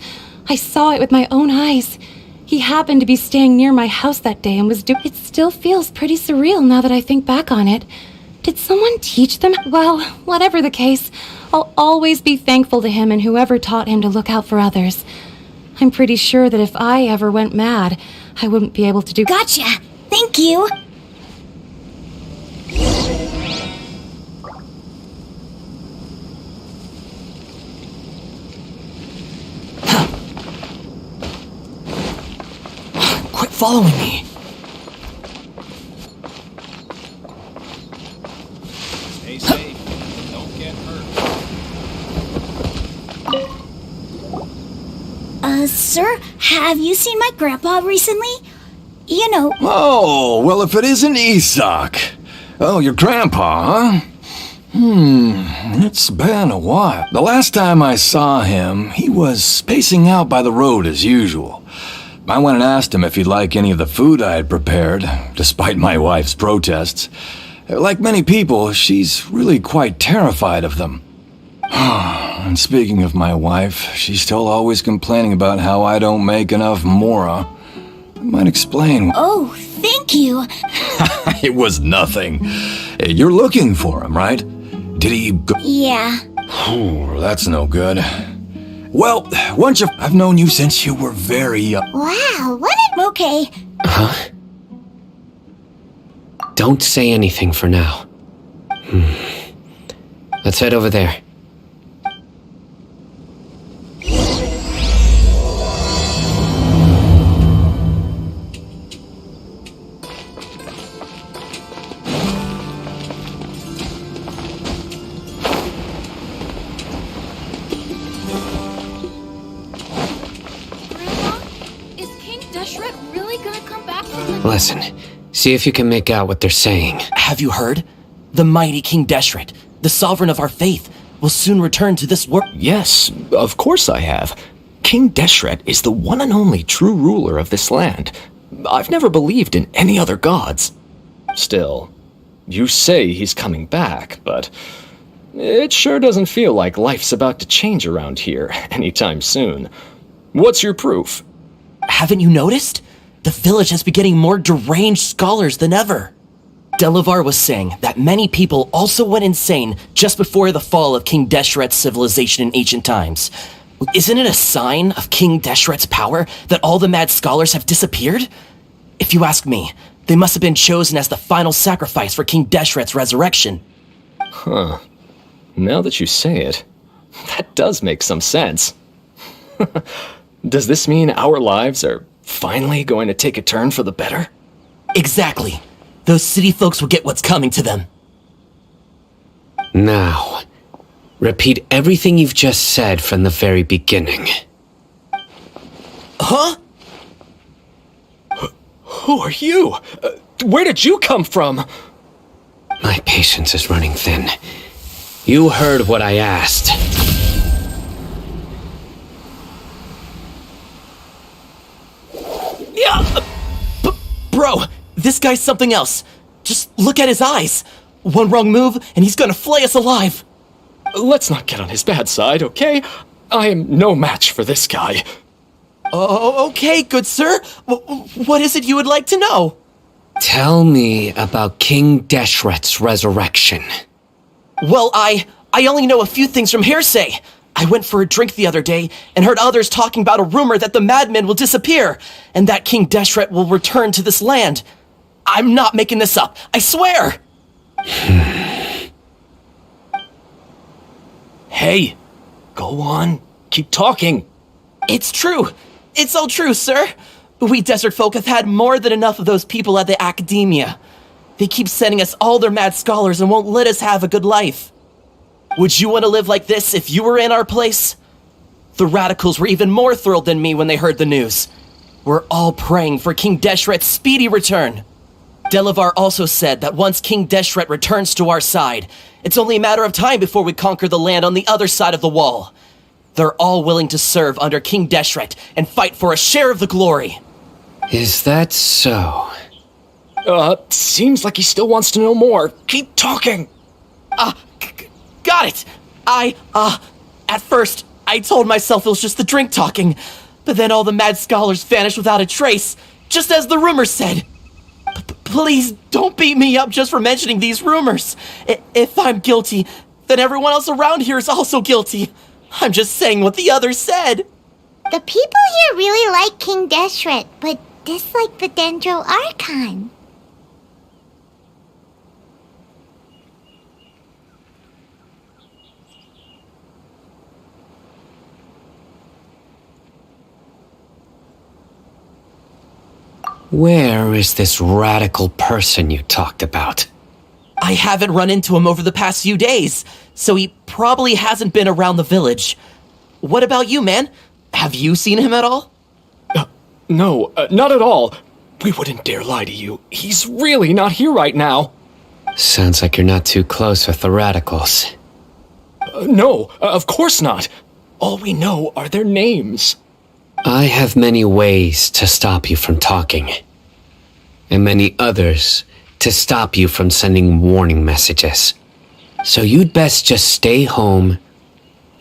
I saw it with my own eyes. He happened to be staying near my house that day and was It still feels pretty surreal now that I think back on it. Did someone teach them? Well, whatever the case, I'll always be thankful to him and whoever taught him to look out for others. I'm pretty sure that if I ever went mad, I wouldn't be able to do... Gotcha! Thank you! Quit following me. Stay safe. Don't get hurt. Sir, have you seen my grandpa recently? You know... Oh, well, if it isn't Isak. Oh, your grandpa, huh? It's been a while. The last time I saw him, he was spacing out by the road as usual. I went and asked him if he'd like any of the food I had prepared, despite my wife's protests. Like many people, she's really quite terrified of them. And speaking of my wife, she's still always complaining about how I don't make enough mora. I might explain. Oh, thank you. It was nothing. You're looking for him, right? Did he go? Yeah. Oh, that's no good. Well, I've known you since you were very young. Wow, what Okay. Huh? Don't say anything for now. Let's head over there. Listen, see if you can make out what they're saying. Have you heard? The mighty King Deshret, the sovereign of our faith, will soon return to this world. Yes, of course I have. King Deshret is the one and only true ruler of this land. I've never believed in any other gods. Still, you say he's coming back, but it sure doesn't feel like life's about to change around here anytime soon. What's your proof? Haven't you noticed? The village has been getting more deranged scholars than ever. Delavar was saying that many people also went insane just before the fall of King Deshret's civilization in ancient times. Isn't it a sign of King Deshret's power that all the mad scholars have disappeared? If you ask me, they must have been chosen as the final sacrifice for King Deshret's resurrection. Huh. Now that you say it, that does make some sense. Does this mean our lives are finally going to take a turn for the better? Exactly. Those city folks will get what's coming to them. Now, repeat everything you've just said from the very beginning. Huh? Who are you? Where did you come from? My patience is running thin. You heard what I asked. Yeah, bro, this guy's something else. Just look at his eyes. One wrong move, and he's gonna flay us alive. Let's not get on his bad side, okay? I am no match for this guy. Oh, okay, good sir. What is it you would like to know? Tell me about King Deshret's resurrection. Well, I only know a few things from hearsay. I went for a drink the other day and heard others talking about a rumor that the madmen will disappear and that King Deshret will return to this land. I'm not making this up, I swear! Hey, go on. Keep talking. It's true. It's all true, sir. We desert folk have had more than enough of those people at the academia. They keep sending us all their mad scholars and won't let us have a good life. Would you want to live like this if you were in our place? The radicals were even more thrilled than me when they heard the news. We're all praying for King Deshret's speedy return. Delavar also said that once King Deshret returns to our side, it's only a matter of time before we conquer the land on the other side of the wall. They're all willing to serve under King Deshret and fight for a share of the glory. Is that so? Seems like he still wants to know more. Keep talking. Got it. At first, I told myself it was just the drink talking, but then all the mad scholars vanished without a trace, just as the rumors said. Please don't beat me up just for mentioning these rumors. If I'm guilty, then everyone else around here is also guilty. I'm just saying what the others said. The people here really like King Deshret, but dislike the Dendro Archon. Where is this radical person you talked about? I haven't run into him over the past few days, so he probably hasn't been around the village. What about you, man? Have you seen him at all? No, not at all. We wouldn't dare lie to you. He's really not here right now. Sounds like you're not too close with the radicals. No, of course not. All we know are their names. I have many ways to stop you from talking, and many others to stop you from sending warning messages. So you'd best just stay home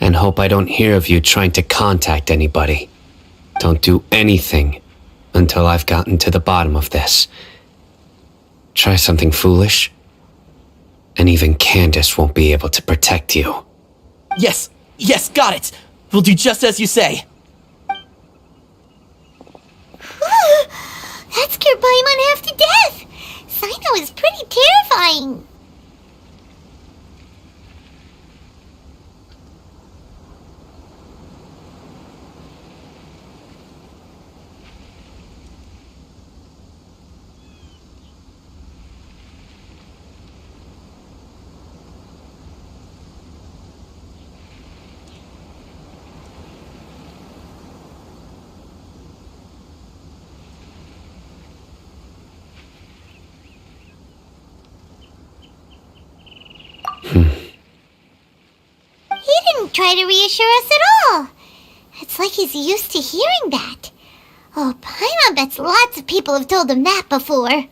and hope I don't hear of you trying to contact anybody. Don't do anything until I've gotten to the bottom of this. Try something foolish, and even Candace won't be able to protect you. Yes, got it. We'll do just as you say. That scared Paimon half to death. Sino is pretty terrifying. He didn't try to reassure us at all. It's like he's used to hearing that. Oh, Paimon bets lots of people have told him that before.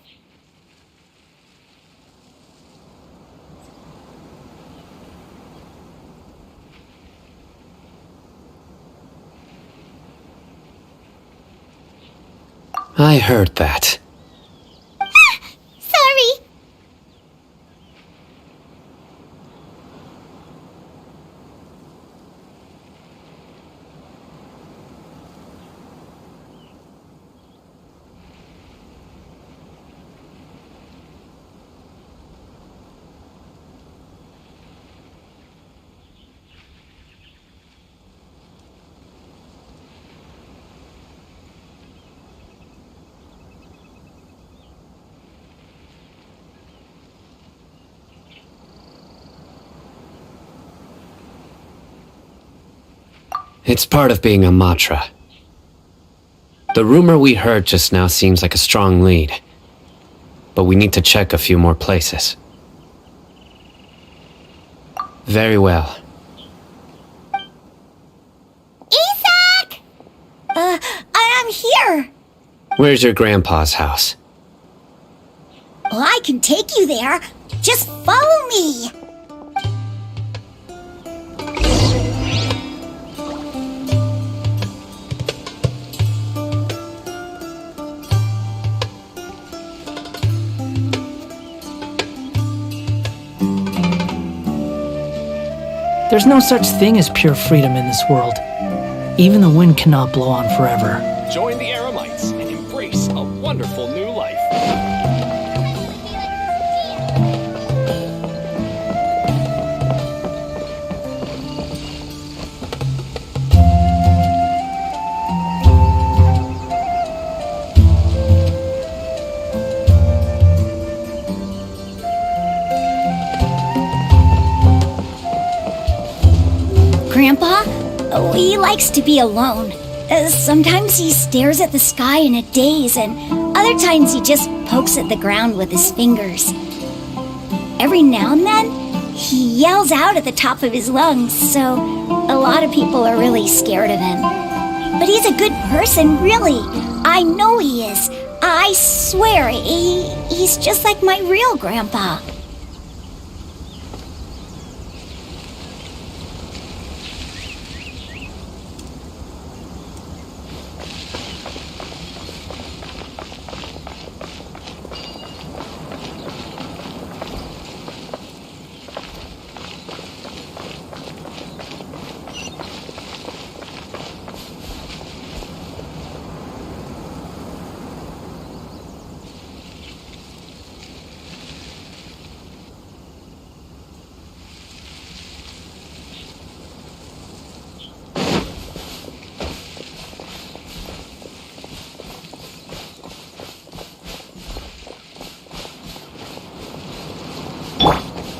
I heard that. Sorry. It's part of being a Matra. The rumor we heard just now seems like a strong lead. But we need to check a few more places. Very well. Isaac! I'm here. Where's your grandpa's house? Well, I can take you there. Just follow me. There's no such thing as pure freedom in this world. Even the wind cannot blow on forever. Join the Eremites and embrace a wonderful new life. Grandpa? Oh, he likes to be alone. Sometimes he stares at the sky in a daze, and other times he just pokes at the ground with his fingers. Every now and then, he yells out at the top of his lungs, so a lot of people are really scared of him. But he's a good person, really. I know he is. I swear, he's just like my real grandpa.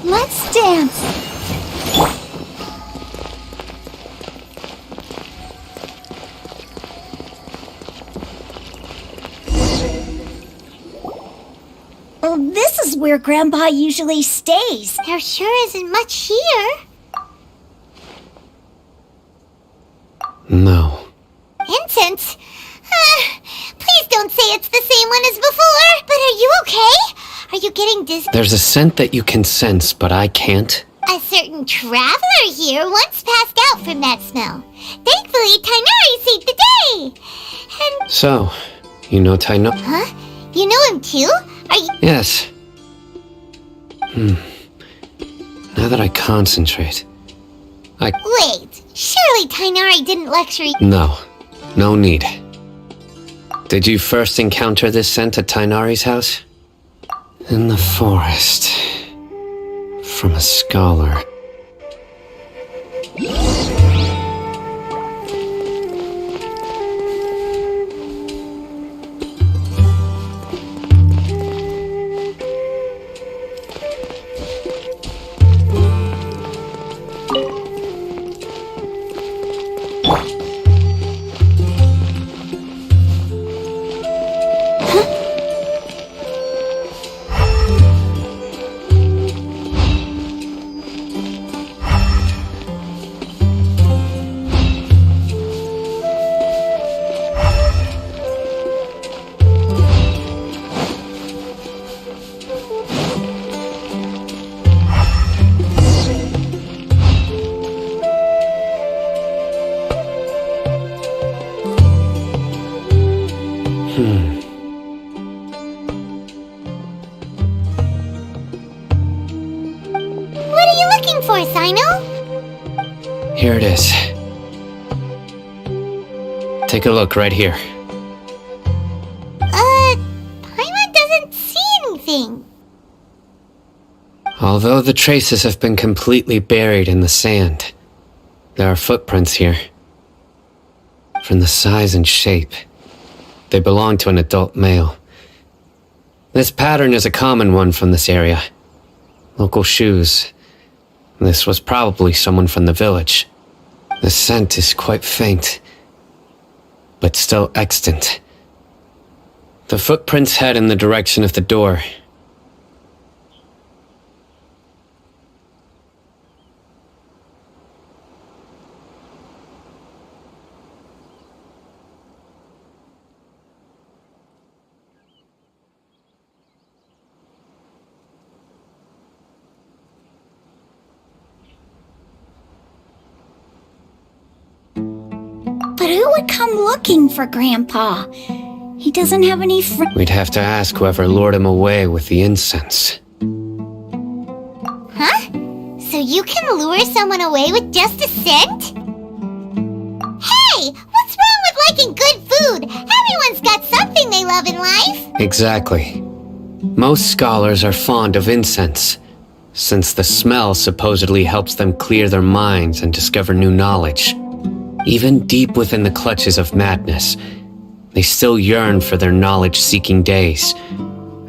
Let's dance! Oh, this is where Grandpa usually stays. There sure isn't much here. No. Incense? Please don't say it's the same one as before. But are you okay? Are you getting dizzy? There's a scent that you can sense, but I can't. A certain traveler here once passed out from that smell. Thankfully, Tainari saved the day. And... So, you know Tainari? Huh? You know him too? Are you... Yes. Now that I concentrate, Wait, surely Tainari didn't lecture you. No. No need. Did you first encounter this scent at Tainari's house? In the forest. From a scholar. for, Sino? Here it is. Take a look right here. Paimon doesn't see anything. Although the traces have been completely buried in the sand, there are footprints here. From the size and shape, they belong to an adult male. This pattern is a common one from this area. Local shoes. This was probably someone from the village. The scent is quite faint, but still extant. The footprints head in the direction of the door. But who would come looking for Grandpa? He doesn't have any friends. We'd have to ask whoever lured him away with the incense. Huh? So you can lure someone away with just a scent? Hey! What's wrong with liking good food? Everyone's got something they love in life. Exactly. Most scholars are fond of incense, since the smell supposedly helps them clear their minds and discover new knowledge. Even deep within the clutches of madness, they still yearn for their knowledge-seeking days,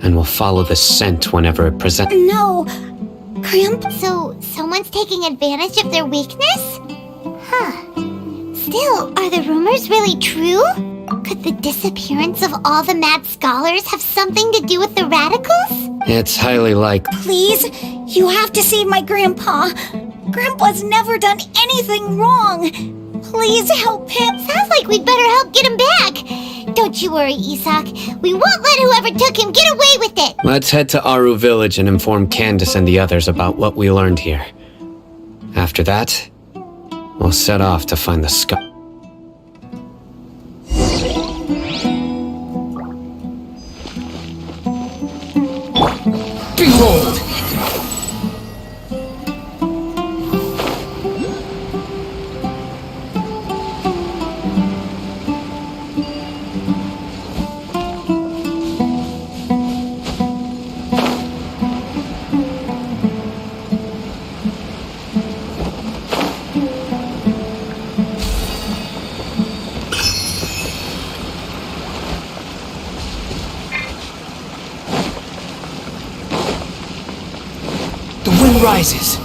and will follow the scent whenever it presents. No, Grandpa. So, someone's taking advantage of their weakness? Huh. Still, are the rumors really true? Could the disappearance of all the mad scholars have something to do with the radicals? It's highly likely. Please, you have to save my Grandpa. Grandpa's never done anything wrong. Please help him. Sounds like we'd better help get him back. Don't you worry, Isak. We won't let whoever took him get away with it. Let's head to Aru Village and inform Candace and the others about what we learned here. After that, we'll set off to find the skull. Behold! The wind rises.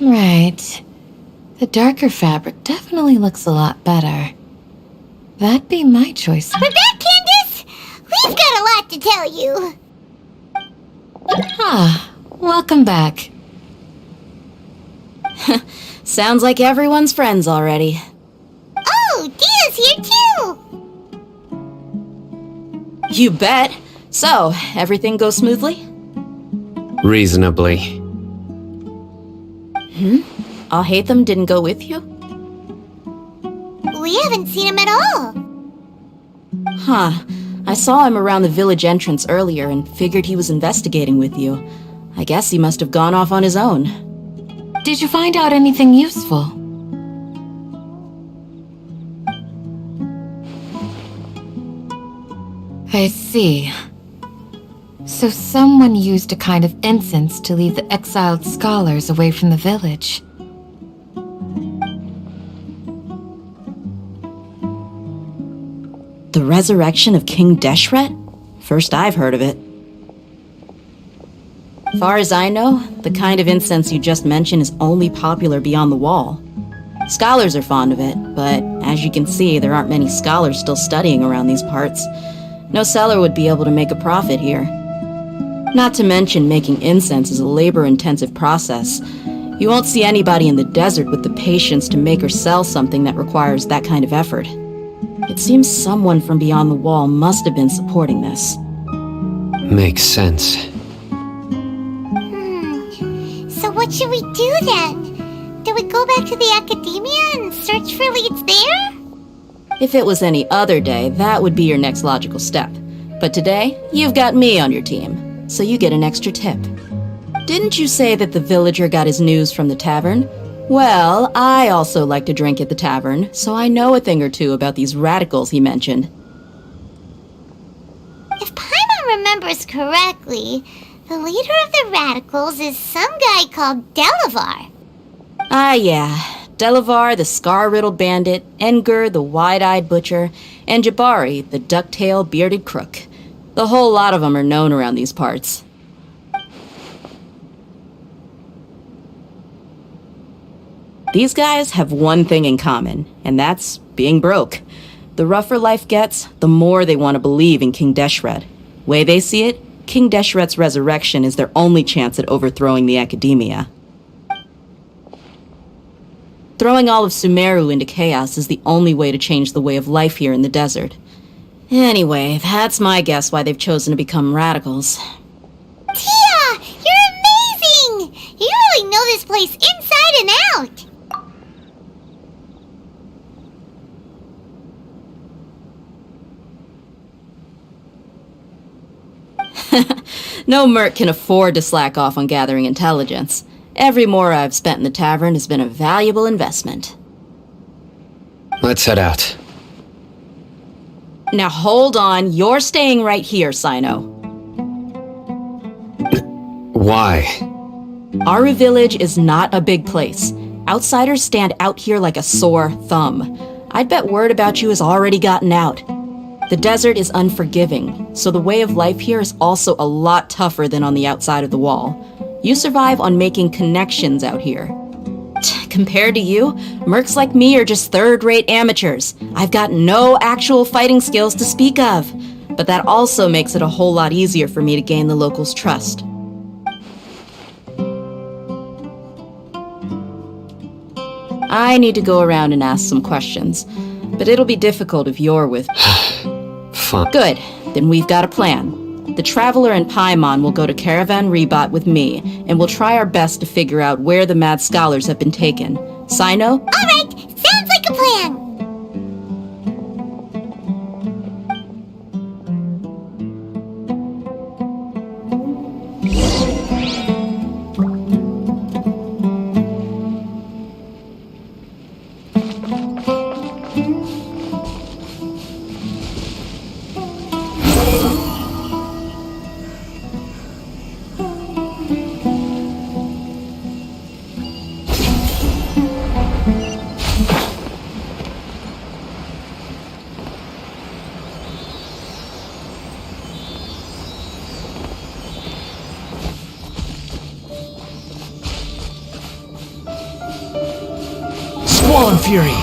Right. The darker fabric definitely looks a lot better. That'd be my choice. We're back, Candace! We've got a lot to tell you. Ah, welcome back. Sounds like everyone's friends already. Oh, Dia's here too! You bet. So, everything goes smoothly? Reasonably. Alhaitham didn't go with you? We haven't seen him at all. Huh. I saw him around the village entrance earlier and figured he was investigating with you. I guess he must have gone off on his own. Did you find out anything useful? I see. So someone used a kind of incense to lead the exiled scholars away from the village. The resurrection of King Deshret? First I've heard of it. Far as I know, the kind of incense you just mentioned is only popular beyond the wall. Scholars are fond of it, but as you can see, there aren't many scholars still studying around these parts. No seller would be able to make a profit here. Not to mention, making incense is a labor-intensive process. You won't see anybody in the desert with the patience to make or sell something that requires that kind of effort. It seems someone from beyond the wall must have been supporting this. Makes sense. So what should we do then? Do we go back to the academia and search for leads there? If it was any other day, that would be your next logical step. But today, you've got me on your team, so you get an extra tip. Didn't you say that the villager got his news from the tavern? Well, I also like to drink at the tavern, so I know a thing or two about these radicals he mentioned. If Paimon remembers correctly, the leader of the radicals is some guy called Delavar. Ah, yeah. Delavar, the scar-riddled bandit, Engur, the wide-eyed butcher, and Jabari, the duck-tailed bearded crook. The whole lot of them are known around these parts. These guys have one thing in common, and that's being broke. The rougher life gets, the more they want to believe in King Deshret. Way they see it, King Deshret's resurrection is their only chance at overthrowing the academia. Throwing all of Sumeru into chaos is the only way to change the way of life here in the desert. Anyway, that's my guess why they've chosen to become radicals. Tia! You're amazing! You really know this place inside and out! No merc can afford to slack off on gathering intelligence. Every mora I've spent in the tavern has been a valuable investment. Let's head out. Now hold on, you're staying right here, Sino. Why? Aru Village is not a big place. Outsiders stand out here like a sore thumb. I'd bet word about you has already gotten out. The desert is unforgiving, so the way of life here is also a lot tougher than on the outside of the wall. You survive on making connections out here. Compared to you, mercs like me are just third-rate amateurs. I've got no actual fighting skills to speak of. But that also makes it a whole lot easier for me to gain the locals' trust. I need to go around and ask some questions, but it'll be difficult if you're with... Fun. Good, then we've got a plan. The Traveler and Paimon will go to Caravan Rebot with me, and we'll try our best to figure out where the Mad Scholars have been taken. Sino? Alright, sounds like a plan! Swollen Fury!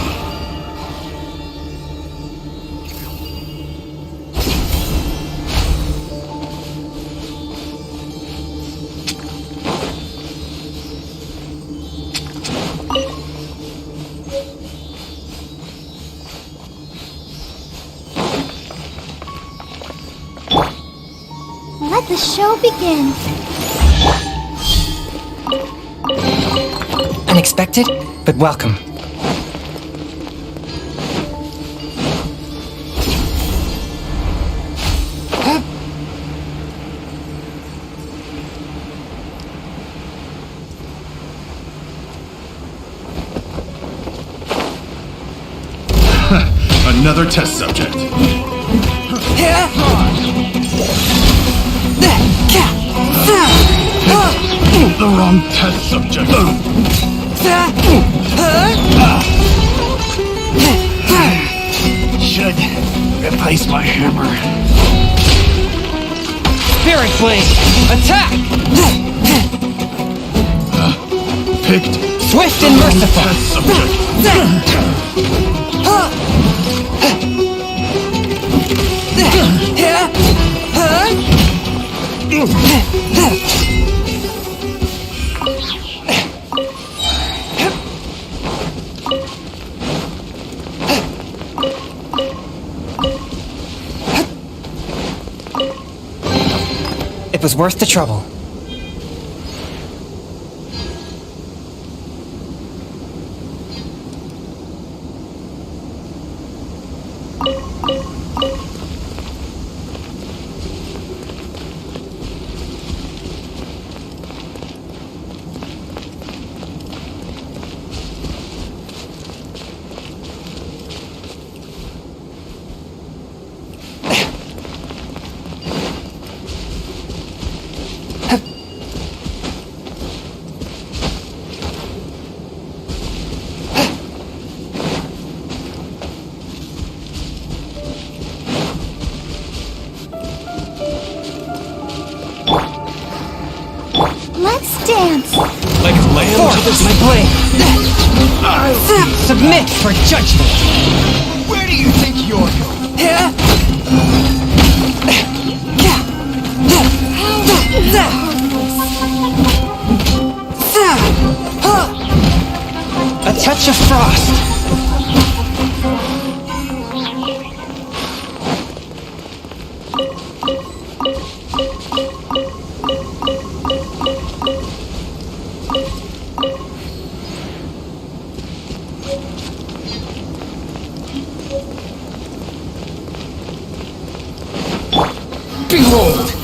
Let the show begin. Unexpected, but welcome. Another test subject. The wrong test subject. Should replace my hammer. Spirit Blade! Attack! Picked. Swift and merciful. Test subject. It was worth the trouble. Let's dance. Like lamb to the My blade! Submit for judgment! Where do you think you're going? A touch of frost! Behold!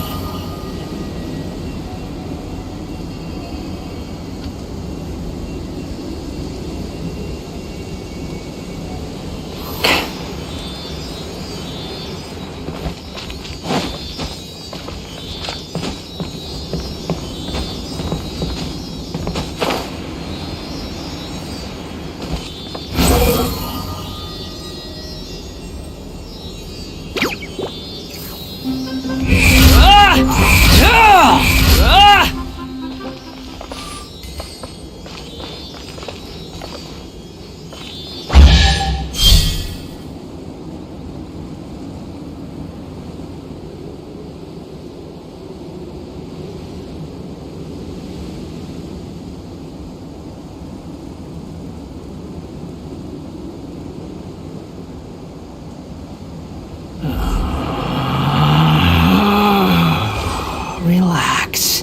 Relax.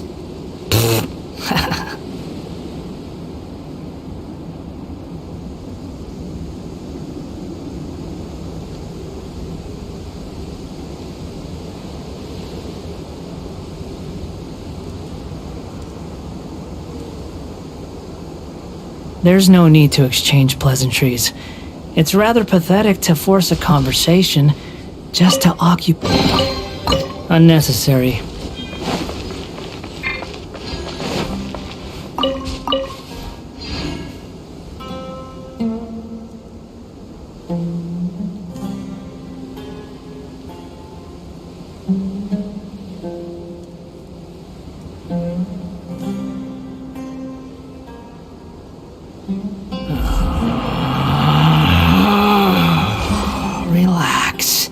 There's no need to exchange pleasantries. It's rather pathetic to force a conversation just to occupy. Unnecessary. Relax.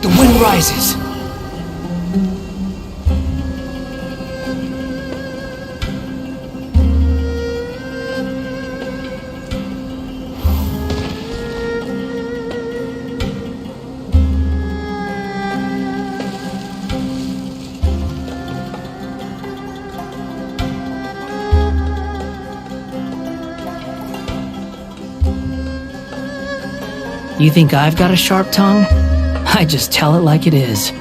The wind rises. You think I've got a sharp tongue? I just tell it like it is.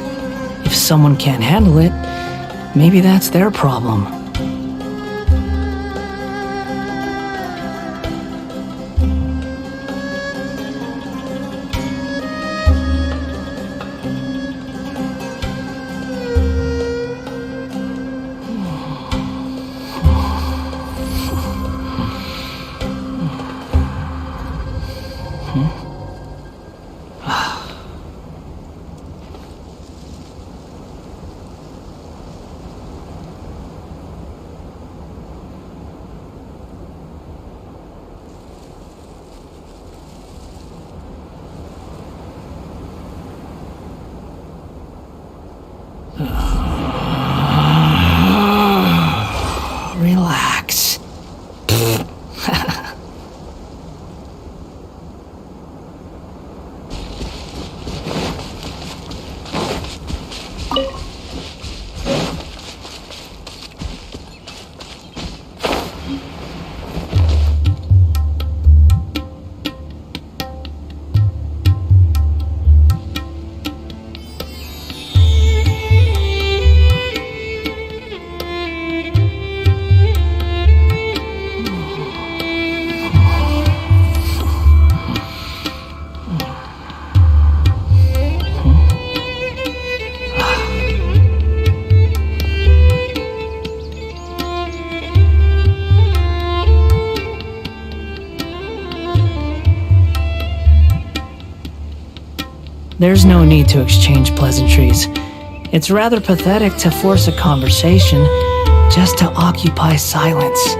If someone can't handle it, maybe that's their problem. There's no need to exchange pleasantries. It's rather pathetic to force a conversation just to occupy silence.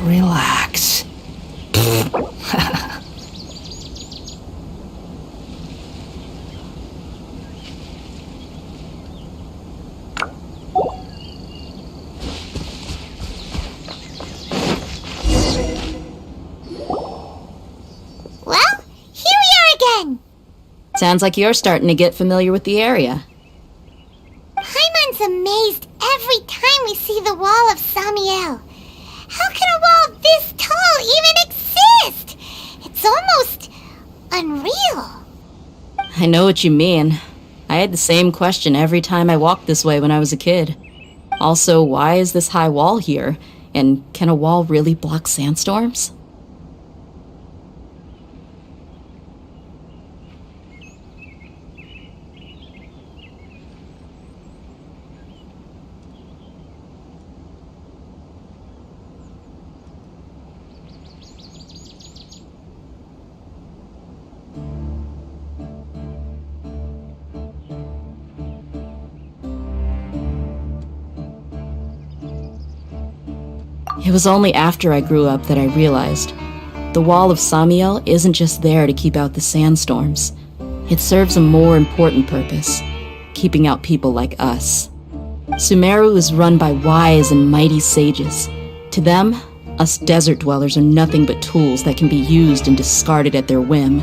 Relax. Well, here we are again. Sounds like you're starting to get familiar with the area. Paimon's amazed every time we see the wall of Samiel. How can a wall this tall even exist? It's almost unreal. I know what you mean. I had the same question every time I walked this way when I was a kid. Also, why is this high wall here? And can a wall really block sandstorms? It was only after I grew up that I realized the Wall of Samiel isn't just there to keep out the sandstorms. It serves a more important purpose, keeping out people like us. Sumeru is run by wise and mighty sages. To them, us desert dwellers are nothing but tools that can be used and discarded at their whim.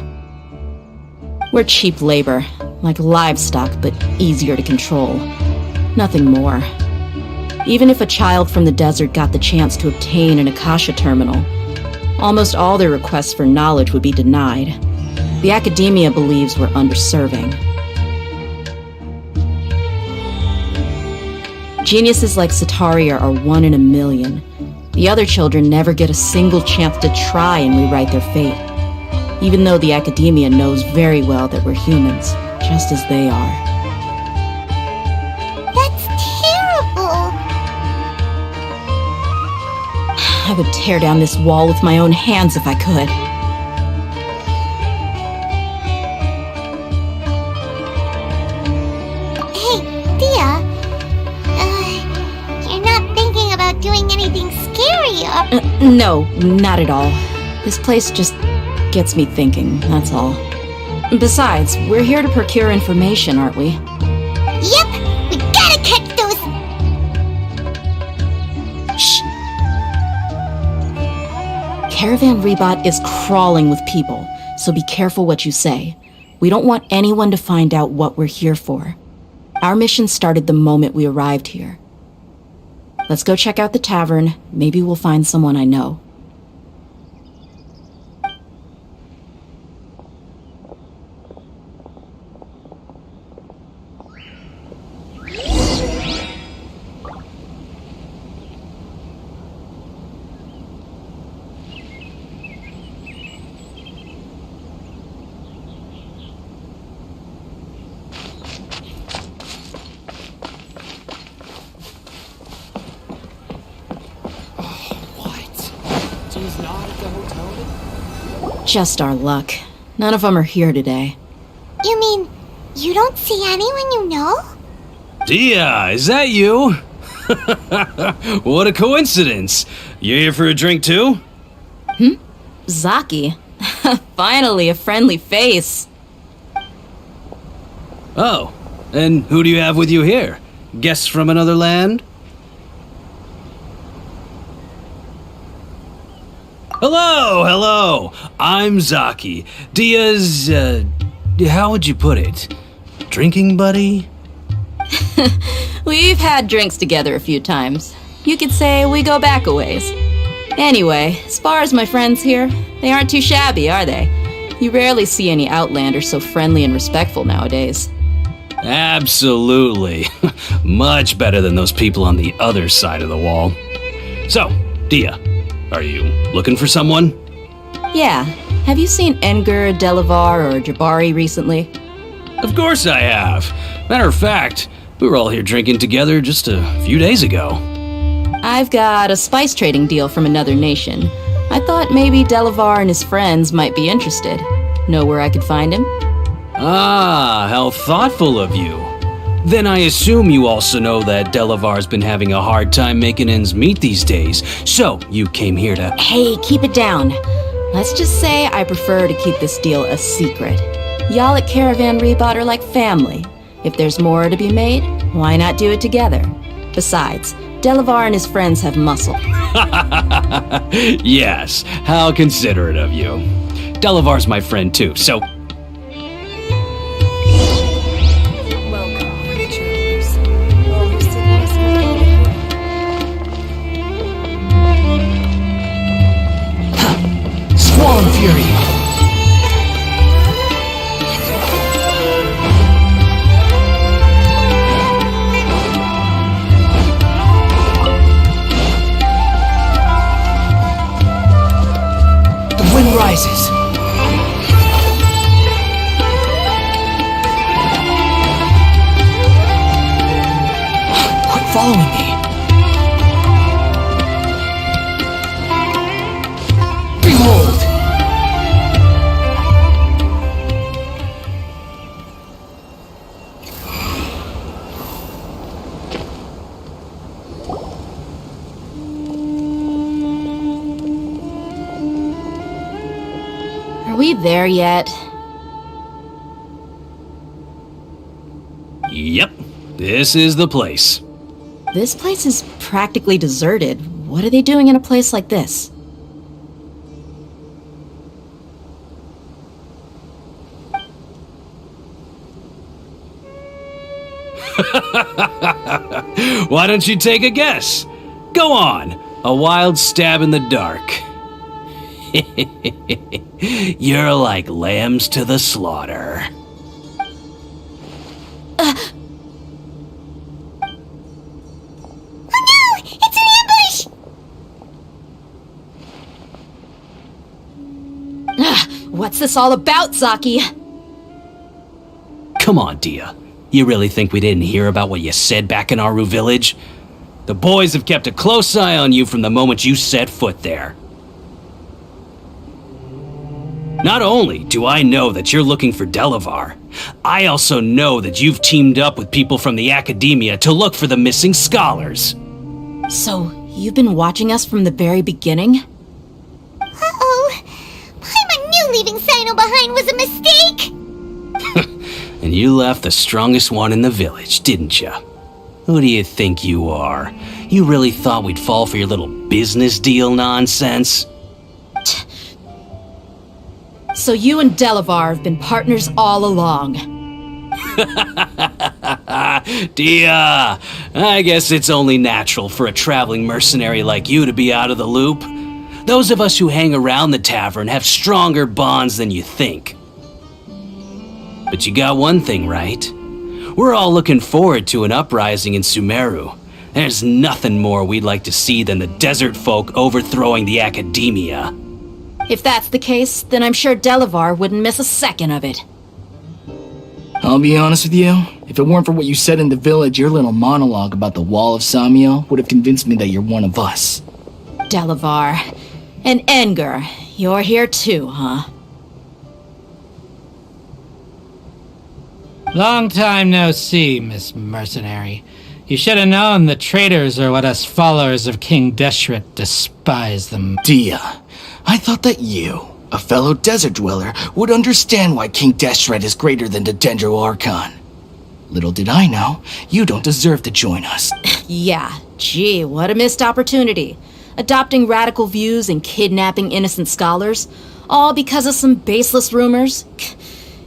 We're cheap labor, like livestock but easier to control. Nothing more. Even if a child from the desert got the chance to obtain an Akasha terminal, almost all their requests for knowledge would be denied. The academia believes we're underserving. Geniuses like Sataria are 1 in a million. The other children never get a single chance to try and rewrite their fate, even though the academia knows very well that we're humans, just as they are. I would tear down this wall with my own hands if I could. Hey, Dia. You're not thinking about doing anything scary, or... No, not at all. This place just gets me thinking, that's all. Besides, we're here to procure information, aren't we? Yep! We gotta catch those... Shh! Caravan Rebot is crawling with people, so be careful what you say. We don't want anyone to find out what we're here for. Our mission started the moment we arrived here. Let's go check out the tavern. Maybe we'll find someone I know. He's not at the hotel? Just our luck. None of them are here today. You mean, you don't see anyone you know? Dia, is that you? What a coincidence. You here for a drink too? Zaki. Finally, a friendly face. Oh, and who do you have with you here? Guests from another land? Hello. I'm Zaki. Dia's, how would you put it? Drinking buddy? We've had drinks together a few times. You could say we go back a ways. Anyway, as far as my friends here, they aren't too shabby, are they? You rarely see any Outlanders so friendly and respectful nowadays. Absolutely. Much better than those people on the other side of the wall. So, Dia, are you looking for someone? Yeah. Have you seen Enger, Delavar, or Jabari recently? Of course I have. Matter of fact, we were all here drinking together just a few days ago. I've got a spice trading deal from another nation. I thought maybe Delavar and his friends might be interested. Know where I could find him? Ah, how thoughtful of you. Then I assume you also know that Delavar's been having a hard time making ends meet these days, so you came here to— Hey, keep it down. Let's just say I prefer to keep this deal a secret. Y'all at Caravan Rebot are like family. If there's more to be made, why not do it together? Besides, Delavar and his friends have muscle. Yes, how considerate of you. Delavar's my friend too, so— Squall Fury! The wind rises. Quit following me. Behold! Are we there yet? Yep, this is the place. This place is practically deserted. What are they doing in a place like this? Why don't you take a guess? Go on, a wild stab in the dark. You're like lambs to the slaughter. Oh no! It's an ambush! What's this all about, Zaki? Come on, Dia. You really think we didn't hear about what you said back in Aru village? The boys have kept a close eye on you from the moment you set foot there. Not only do I know that you're looking for Delavar, I also know that you've teamed up with people from the Academia to look for the missing scholars. So, you've been watching us from the very beginning? Uh-oh. Paimon knew leaving Sino behind was a mistake! And you left the strongest one in the village, didn't you? Who do you think you are? You really thought we'd fall for your little business deal nonsense? So you and Delavar have been partners all along. Dia, I guess it's only natural for a traveling mercenary like you to be out of the loop. Those of us who hang around the tavern have stronger bonds than you think. But you got one thing right. We're all looking forward to an uprising in Sumeru. There's nothing more we'd like to see than the desert folk overthrowing the Academia. If that's the case, then I'm sure Delavar wouldn't miss a second of it. I'll be honest with you, if it weren't for what you said in the village, your little monologue about the Wall of Samiel would have convinced me that you're one of us. Delavar. And Edgar, you're here too, huh? Long time no see, Miss Mercenary. You should have known the traitors are what us followers of King Deshret despise them. Dia, I thought that you, a fellow desert dweller, would understand why King Deshret is greater than the Dendro Archon. Little did I know, you don't deserve to join us. Yeah, gee, what a missed opportunity. Adopting radical views and kidnapping innocent scholars, all because of some baseless rumors.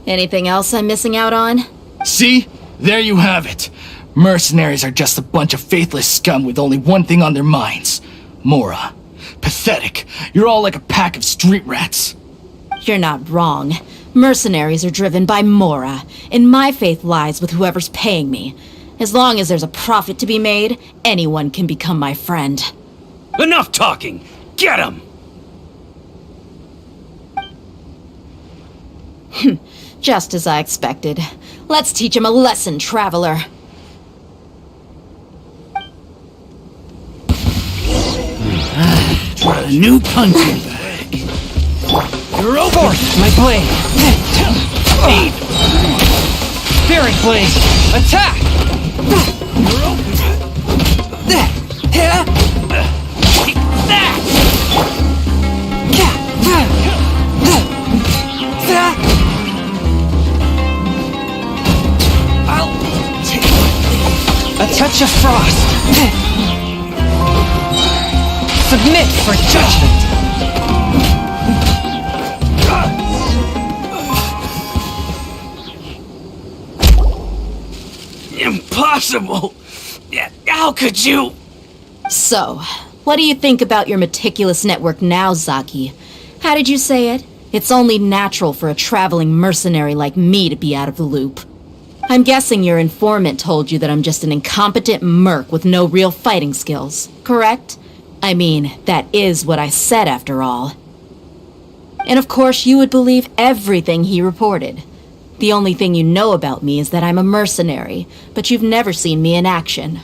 Anything else I'm missing out on? See? There you have it. Mercenaries are just a bunch of faithless scum with only one thing on their minds. Mora. Pathetic. You're all like a pack of street rats. You're not wrong. Mercenaries are driven by Mora, and my faith lies with whoever's paying me. As long as there's a profit to be made, anyone can become my friend. Enough talking! Get him! Just as I expected. Let's teach him a lesson, traveler. A new punching bag. You're over! My blade! Speed! Spirit blade! Attack! You're over! A touch of frost! Submit for judgment! Impossible! How could you? So, what do you think about your meticulous network now, Zaki? How did you say it? It's only natural for a traveling mercenary like me to be out of the loop. I'm guessing your informant told you that I'm just an incompetent merc with no real fighting skills, correct? I mean, that is what I said after all. And of course you would believe everything he reported. The only thing you know about me is that I'm a mercenary, but you've never seen me in action.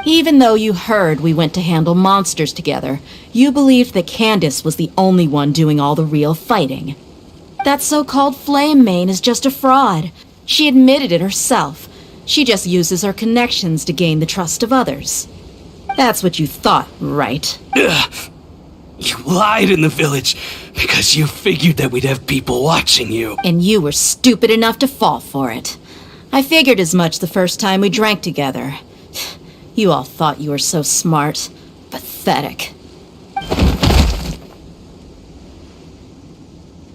Even though you heard we went to handle monsters together, you believed that Candace was the only one doing all the real fighting. That so-called Flame Mane is just a fraud. She admitted it herself. She just uses her connections to gain the trust of others. That's what you thought, right? Ugh. You lied in the village because you figured that we'd have people watching you. And you were stupid enough to fall for it. I figured as much the first time we drank together. You all thought you were so smart. Pathetic.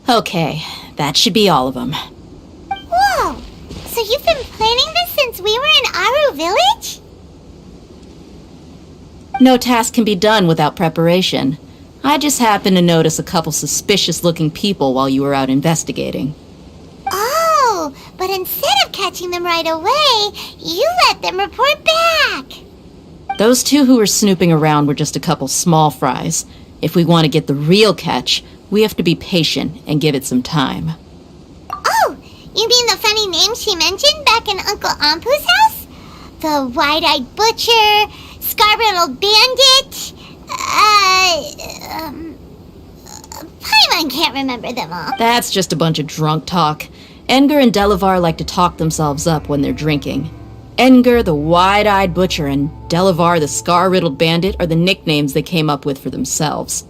Okay, that should be all of them. Whoa! So you've been planning this since we were in Aru Village? No task can be done without preparation. I just happened to notice a couple suspicious-looking people while you were out investigating. Oh, but instead of catching them right away, you let them report back. Those two who were snooping around were just a couple small fries. If we want to get the real catch, we have to be patient and give it some time. Oh, you mean the funny name she mentioned back in Uncle Ampu's house? The wide-eyed butcher, scar-riddled bandit, Paimon can't remember them all. That's just a bunch of drunk talk. Edgar and Delavar like to talk themselves up when they're drinking. Edgar, the wide-eyed butcher, and Delavar, the scar-riddled bandit, are the nicknames they came up with for themselves.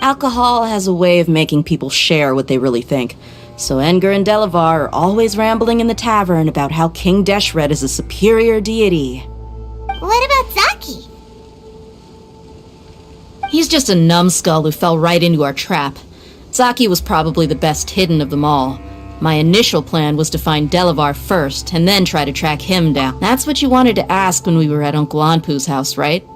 Alcohol has a way of making people share what they really think, so Edgar and Delavar are always rambling in the tavern about how King Deshret is a superior deity. What about Zaki? He's just a numbskull who fell right into our trap. Zaki was probably the best hidden of them all. My initial plan was to find Delavar first, and then try to track him down. That's what you wanted to ask when we were at Uncle Anpu's house, right?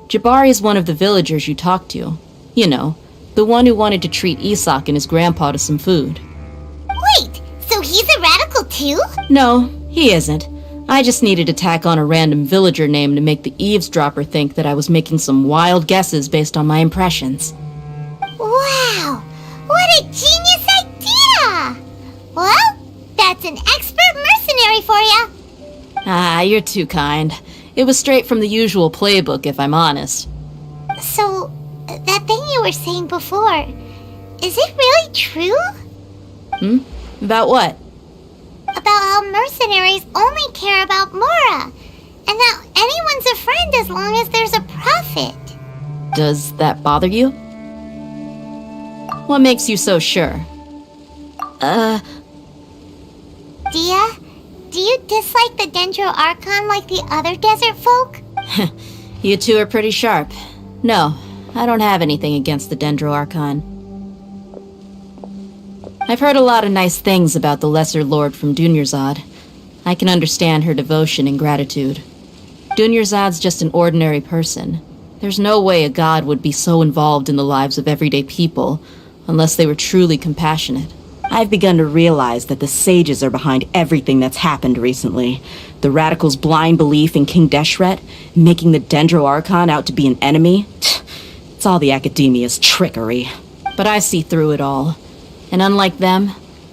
Jabari is one of the villagers you talked to. You know, the one who wanted to treat Isak and his grandpa to some food. Wait, so he's a radical too? No, he isn't. I just needed to tack on a random villager name to make the eavesdropper think that I was making some wild guesses based on my impressions. Wow, what a genius idea! Well, that's an expert mercenary for you. Ah, you're too kind. It was straight from the usual playbook, if I'm honest. So, that thing you you were saying before. Is it really true? About what? About how mercenaries only care about Mora, and that anyone's a friend as long as there's a profit. Does that bother you? What makes you so sure? Dia, do you dislike the Dendro Archon like the other desert folk? You two are pretty sharp. No, I don't have anything against the Dendro Archon. I've heard a lot of nice things about the Lesser Lord from Dunyarzad. I can understand her devotion and gratitude. Dunyarzad's just an ordinary person. There's no way a god would be so involved in the lives of everyday people, unless they were truly compassionate. I've begun to realize that the sages are behind everything that's happened recently. The radicals' blind belief in King Deshret, making the Dendro Archon out to be an enemy. It's all the Academia's trickery. But I see through it all. And unlike them,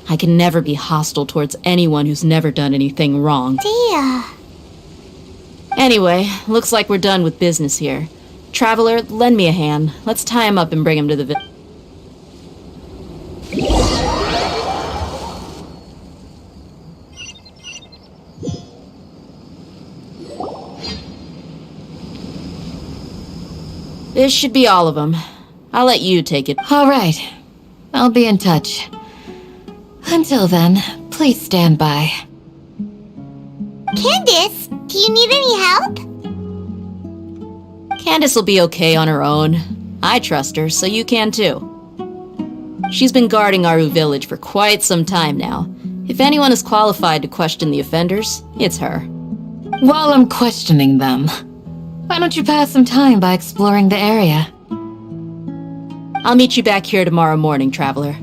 I can never be hostile towards anyone who's never done anything wrong. Dia. Anyway, looks like we're done with business here. Traveler, lend me a hand. Let's tie him up and bring him to the This should be all of them. I'll let you take it. All right. I'll be in touch. Until then, please stand by. Candace, do you need any help? Candace will be okay on her own. I trust her, so you can too. She's been guarding Aru village for quite some time now. If anyone is qualified to question the offenders, it's her. While I'm questioning them, why don't you pass some time by exploring the area? I'll meet you back here tomorrow morning, Traveler.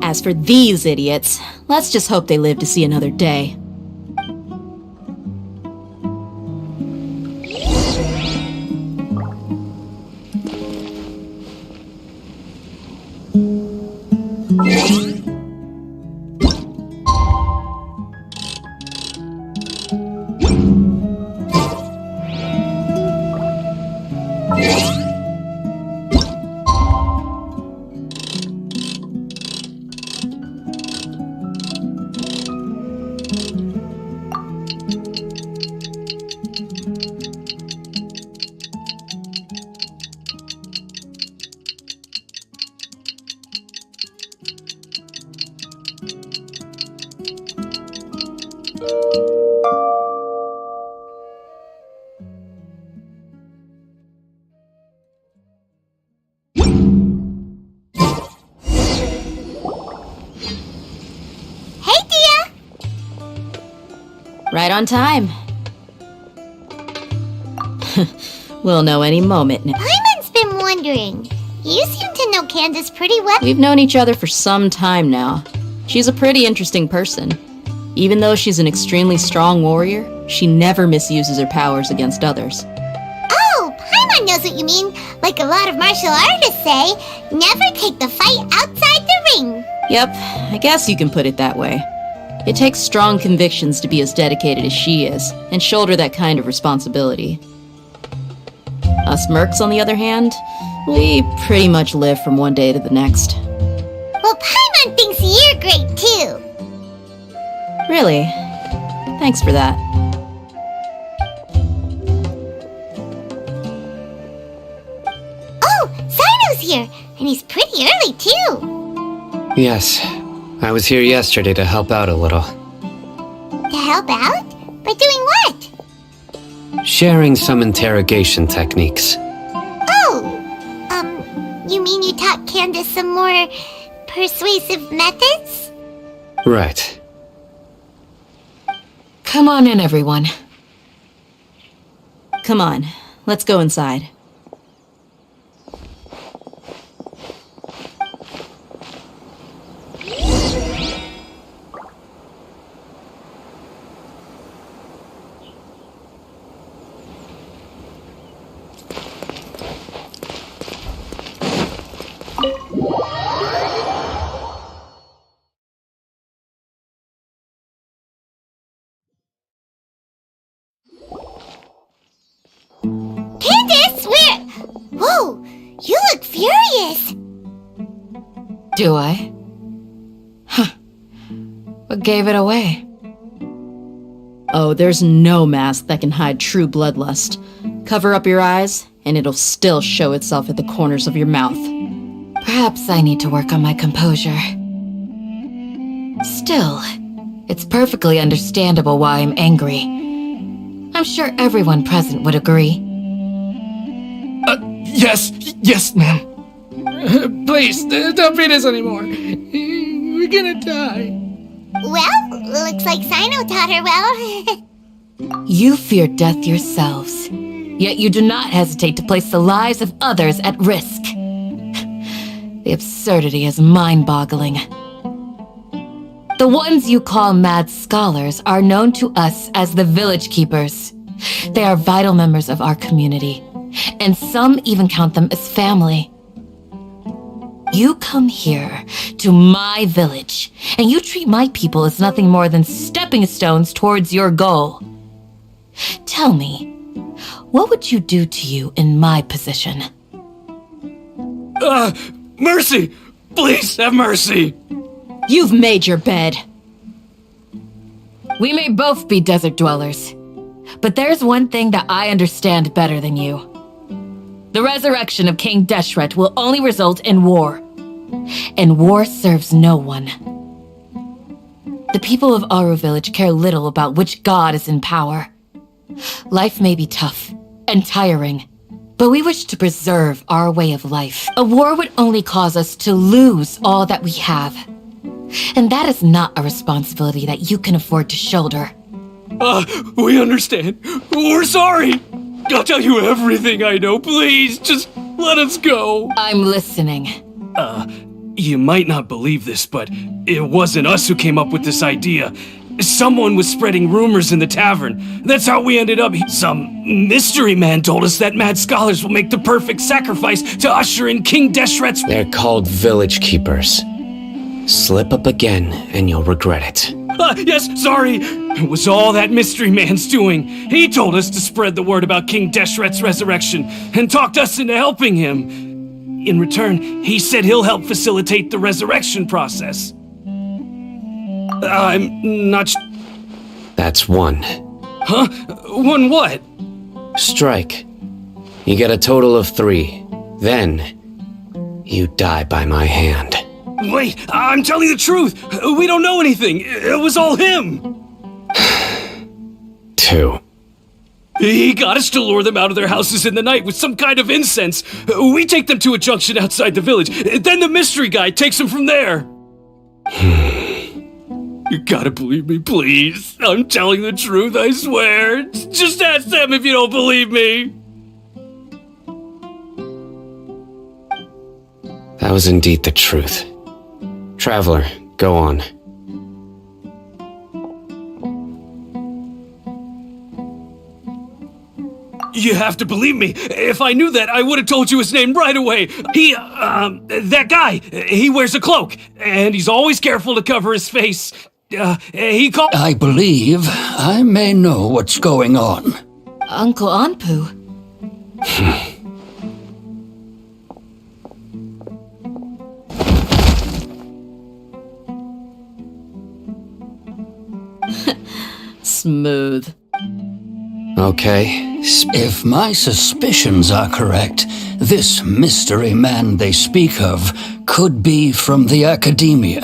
As for these idiots, let's just hope they live to see another day. Right on time. We'll know any moment now. Paimon's been wondering. You seem to know Candace pretty well. We've known each other for some time now. She's a pretty interesting person. Even though she's an extremely strong warrior, she never misuses her powers against others. Oh, Paimon knows what you mean. Like a lot of martial artists say, never take the fight outside the ring. Yep, I guess you can put it that way. It takes strong convictions to be as dedicated as she is, and shoulder that kind of responsibility. Us mercs, on the other hand, we pretty much live from one day to the next. Well, Paimon thinks you're great too. Really? Thanks for that. Oh, Sino's here, and he's pretty early too. Yes, I was here yesterday to help out a little. To help out? By doing what? Sharing some interrogation techniques. Oh, you mean you taught Candace some more persuasive methods? Right. Come on in, everyone. Come on, let's go inside. Whoa! You look furious! Do I? Huh. What gave it away? Oh, there's no mask that can hide true bloodlust. Cover up your eyes, and it'll still show itself at the corners of your mouth. Perhaps I need to work on my composure. Still, it's perfectly understandable why I'm angry. I'm sure everyone present would agree. Yes, ma'am. Please, don't beat us anymore. We're gonna die. Well, looks like Sino taught her well. You fear death yourselves, yet you do not hesitate to place the lives of others at risk. The absurdity is mind-boggling. The ones you call mad scholars are known to us as the Village Keepers. They are vital members of our community, and some even count them as family. You come here to my village, and you treat my people as nothing more than stepping stones towards your goal. Tell me, what would you do to you in my position? Mercy! Please, have mercy! You've made your bed. We may both be desert dwellers, but there's one thing that I understand better than you. The resurrection of King Deshret will only result in war, and war serves no one. The people of Aru Village care little about which god is in power. Life may be tough and tiring, but we wish to preserve our way of life. A war would only cause us to lose all that we have, and that is not a responsibility that you can afford to shoulder. We understand. We're sorry. I'll tell you everything I know. Please, just let us go. I'm listening. You might not believe this, but it wasn't us who came up with this idea. Someone was spreading rumors in the tavern. That's how we ended up. Some mystery man told us that mad scholars will make the perfect sacrifice to usher in King Deshret's... They're called Village Keepers. Slip up again, and you'll regret it. Yes, sorry. It was all that mystery man's doing. He told us to spread the word about King Deshret's resurrection and talked us into helping him. In return, he said he'll help facilitate the resurrection process. I'm not... That's one. Huh? One what? Strike. You get a total of 3. Then, you die by my hand. Wait, I'm telling the truth. We don't know anything. It was all him. 2. He got us to lure them out of their houses in the night with some kind of incense. We take them to a junction outside the village. Then the mystery guy takes them from there. You gotta believe me, please. I'm telling the truth, I swear. Just ask them if you don't believe me. That was indeed the truth. Traveler, go on. You have to believe me. If I knew that, I would have told you his name right away. That guy, he wears a cloak, and he's always careful to cover his face. I believe I may know what's going on. Uncle Anpu. Smooth. Okay. If my suspicions are correct, this mystery man they speak of could be from the Academia.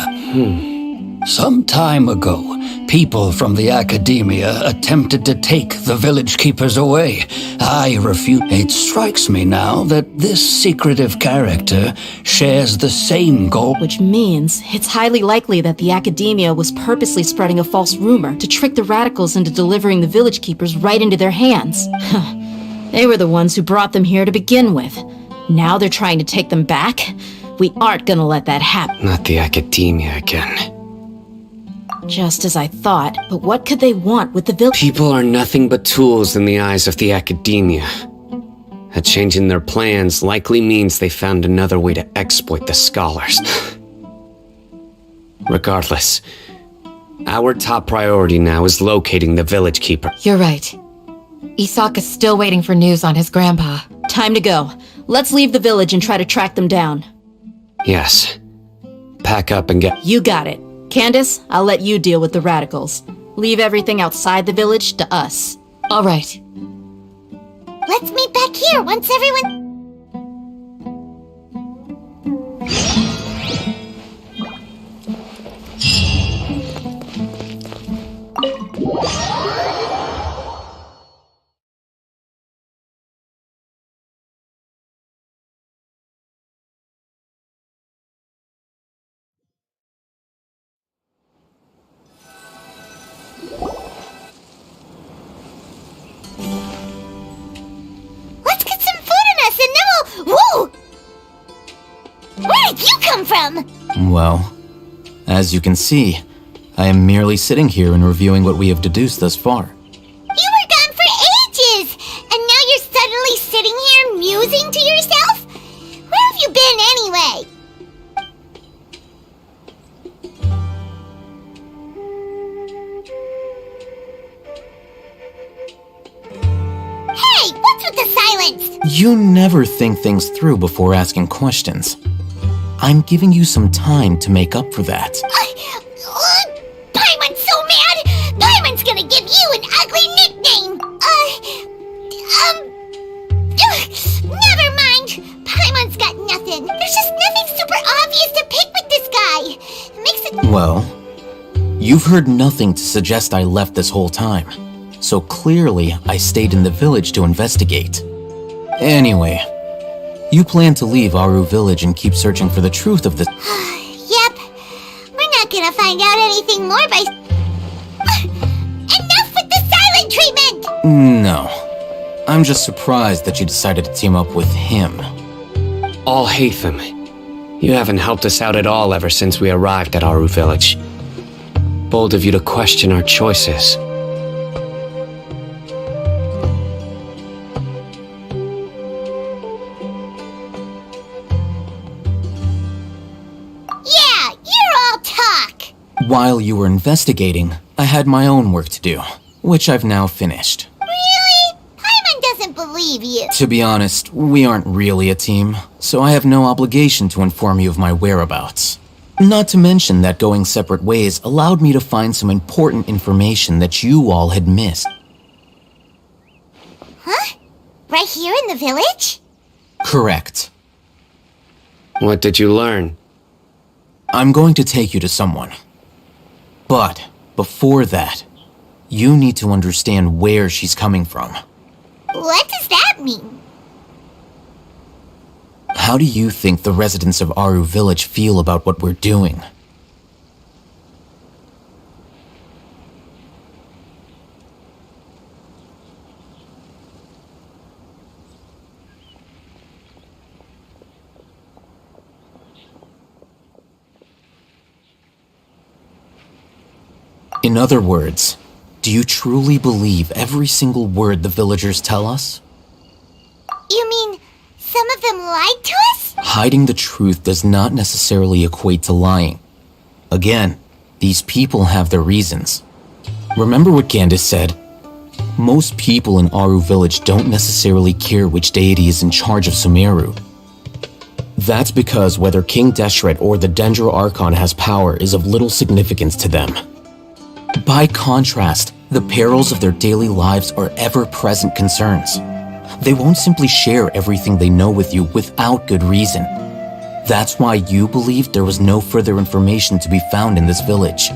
Some time ago, people from the Academia attempted to take the Village Keepers away. I refuse. It strikes me now that this secretive character shares the same goal. Which means it's highly likely that the Academia was purposely spreading a false rumor to trick the radicals into delivering the Village Keepers right into their hands. They were the ones who brought them here to begin with. Now they're trying to take them back? We aren't gonna let that happen. Not the Academia again. Just as I thought, but what could they want with the village? People are nothing but tools in the eyes of the Academia. A change in their plans likely means they found another way to exploit the scholars. Regardless, our top priority now is locating the Village Keeper. You're right. Isak is still waiting for news on his grandpa. Time to go. let's leave the village and try to track them down. Yes. Pack up and get... You got it. Candace, I'll let you deal with the radicals. Leave everything outside the village to us. All right. Let's meet back here once everyone... Let's get some food in us and then we'll... Whoa! Where did you come from? Well, as you can see, I am merely sitting here and reviewing what we have deduced thus far. You were gone for ages! And now you're suddenly sitting here musing to yourself? Where have you been anyway? Hey, what's with the silence? You never think things through before asking questions. I'm giving you some time to make up for that. Paimon's so mad! Paimon's gonna give you an ugly nickname! Never mind! Paimon's got nothing. There's just nothing super obvious to pick with this guy. It makes it... Well, you've heard nothing to suggest I left this whole time. So clearly, I stayed in the village to investigate. Anyway, you plan to leave Aru Village and keep searching for the truth of this. Yep. We're not gonna find out anything more by... Enough with the silent treatment! No. I'm just surprised that you decided to team up with him. All Hatham. You haven't helped us out at all ever since we arrived at Aru Village. Bold of you to question our choices. Yeah, you're all talk! While you were investigating, I had my own work to do, which I've now finished. Really? Paimon doesn't believe you. To be honest, we aren't really a team, so I have no obligation to inform you of my whereabouts. Not to mention that going separate ways allowed me to find some important information that you all had missed. Huh? Right here in the village? Correct. What did you learn? I'm going to take you to someone. But before that, you need to understand where she's coming from. What does that mean? How do you think the residents of Aru Village feel about what we're doing? In other words, do you truly believe every single word the villagers tell us? You mean, some of them lied to us? Hiding the truth does not necessarily equate to lying. Again, these people have their reasons. Remember what Candace said? Most people in Aru Village don't necessarily care which deity is in charge of Sumeru. That's because whether King Deshret or the Dendro Archon has power is of little significance to them. By contrast, the perils of their daily lives are ever-present concerns. They won't simply share everything they know with you without good reason. That's why you believed there was no further information to be found in this village.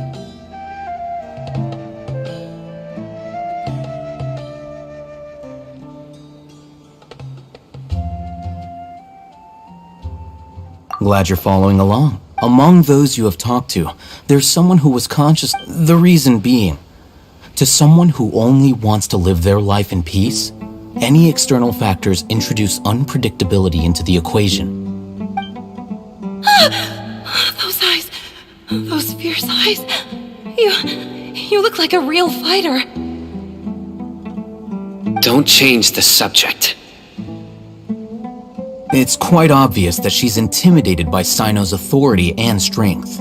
Glad you're following along. Among those you have talked to, there's someone who was conscious, the reason being, to someone who only wants to live their life in peace, any external factors introduce unpredictability into the equation. Those eyes, those fierce eyes. You look like a real fighter. Don't change the subject. It's quite obvious that she's intimidated by Sino's authority and strength.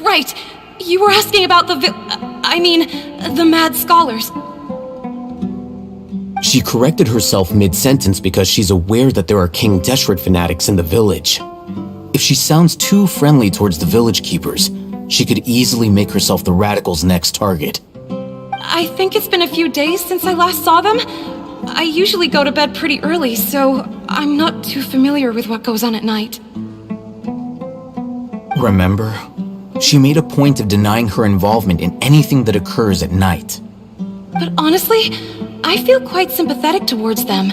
Right. You were asking about the Mad Scholars. She corrected herself mid-sentence because she's aware that there are King Deshret fanatics in the village. If she sounds too friendly towards the village keepers, she could easily make herself the radicals' next target. I think it's been a few days since I last saw them. I usually go to bed pretty early, so I'm not too familiar with what goes on at night. Remember? She made a point of denying her involvement in anything that occurs at night. But honestly, I feel quite sympathetic towards them.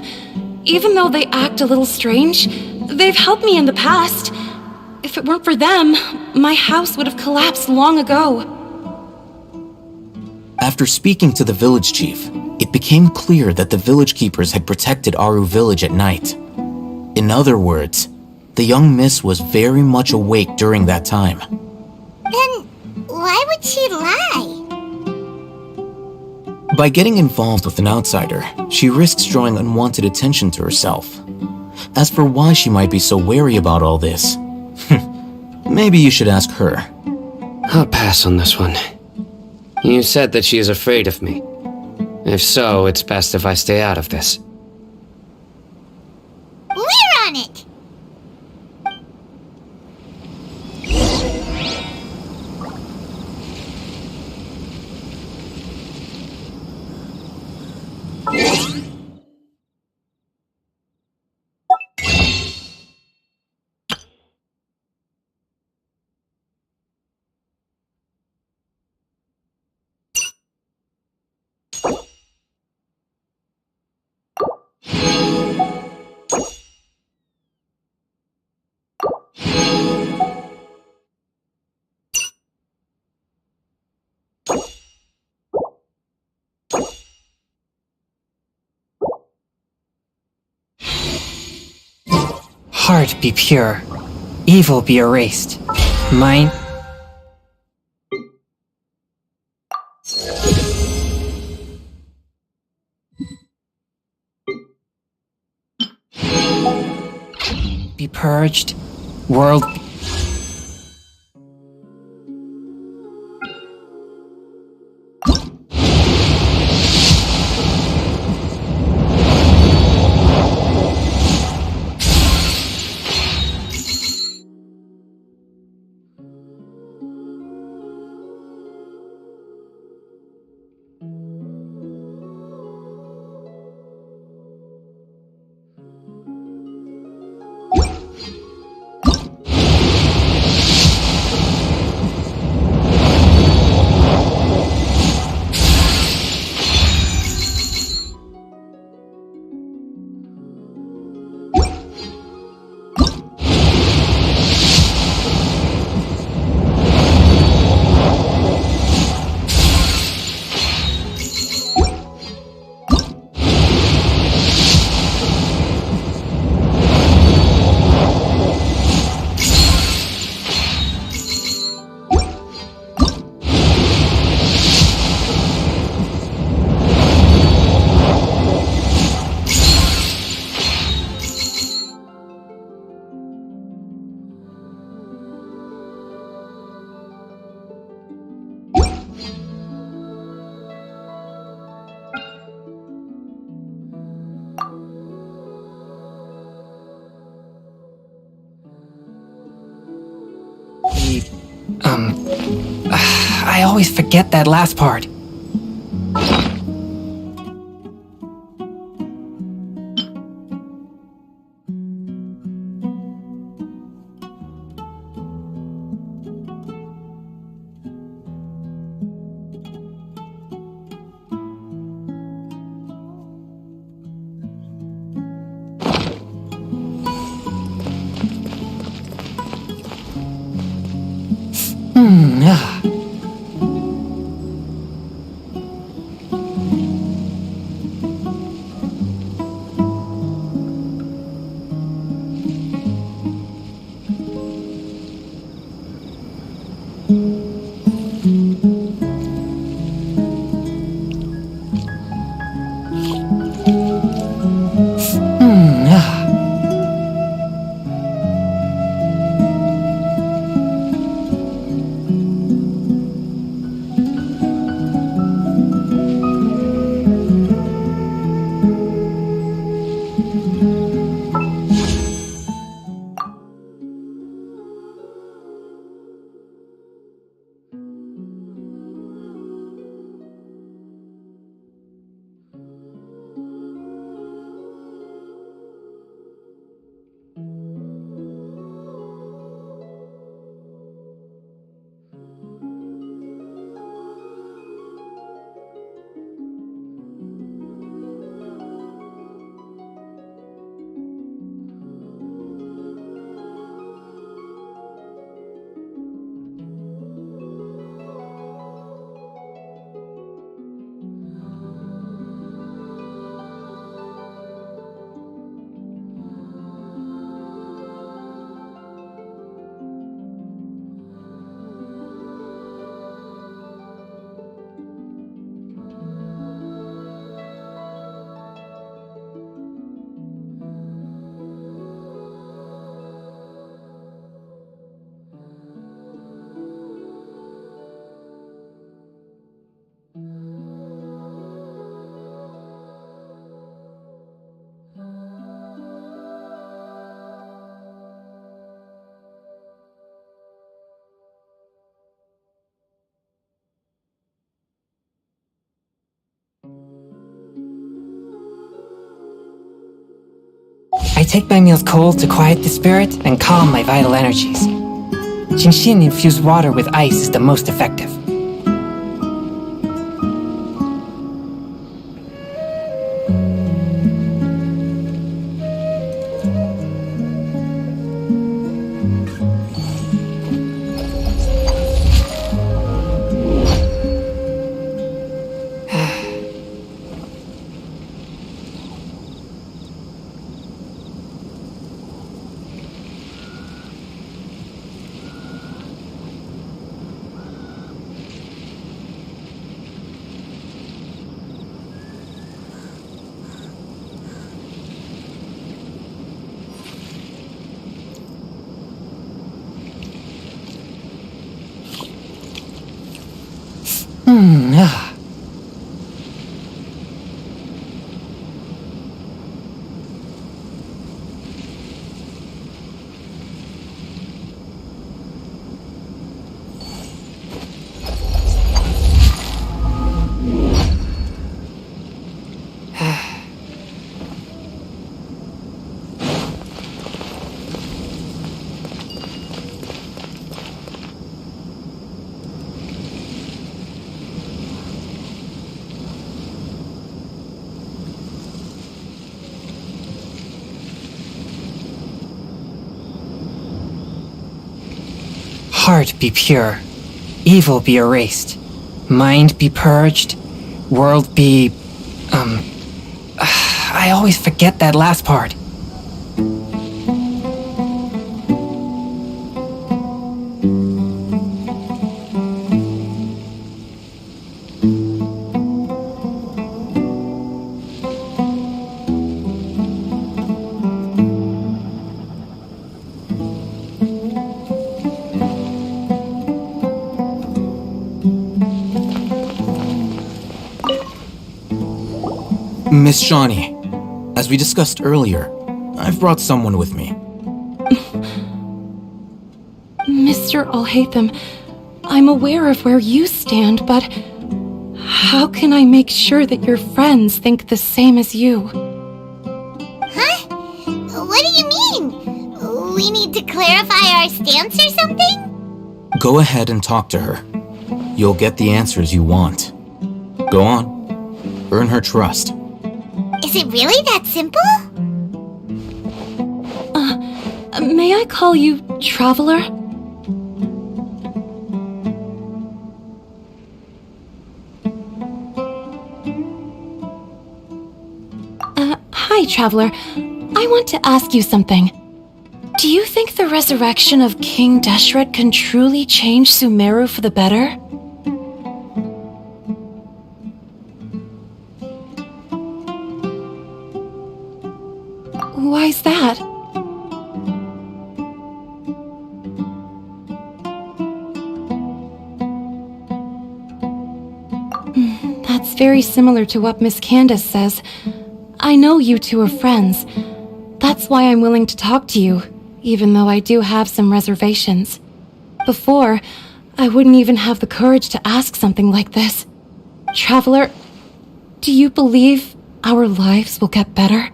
Even though they act a little strange, they've helped me in the past. If it weren't for them, my house would have collapsed long ago. After speaking to the village chief, it became clear that the village keepers had protected Aru village at night. In other words, the young miss was very much awake during that time. Then why would she lie? By getting involved with an outsider, she risks drawing unwanted attention to herself. As for why she might be so wary about all this, maybe you should ask her. I'll pass on this one. You said that she is afraid of me. If so, it's best if I stay out of this. We're on it! Heart be pure, evil be erased. Mind. Be purged, world. I always forget that last part. take my meals cold to quiet the spirit and calm my vital energies. Genshin infused water with ice is the most effective. Ah. Heart be pure, evil be erased, mind be purged, world be... I always forget that last part. Miss Shawnee, as we discussed earlier, I've brought someone with me. Mr. Alhaitham, I'm aware of where you stand, but how can I make sure that your friends think the same as you? Huh? What do you mean? We need to clarify our stance or something? Go ahead and talk to her. You'll get the answers you want. Go on. Earn her trust. Is it really that simple? May I call you Traveler? Hi, Traveler. I want to ask you something. Do you think the resurrection of King Deshret can truly change Sumeru for the better? Why's that? That's very similar to what Miss Candace says. I know you two are friends. That's why I'm willing to talk to you, even though I do have some reservations. Before, I wouldn't even have the courage to ask something like this. Traveler, do you believe our lives will get better?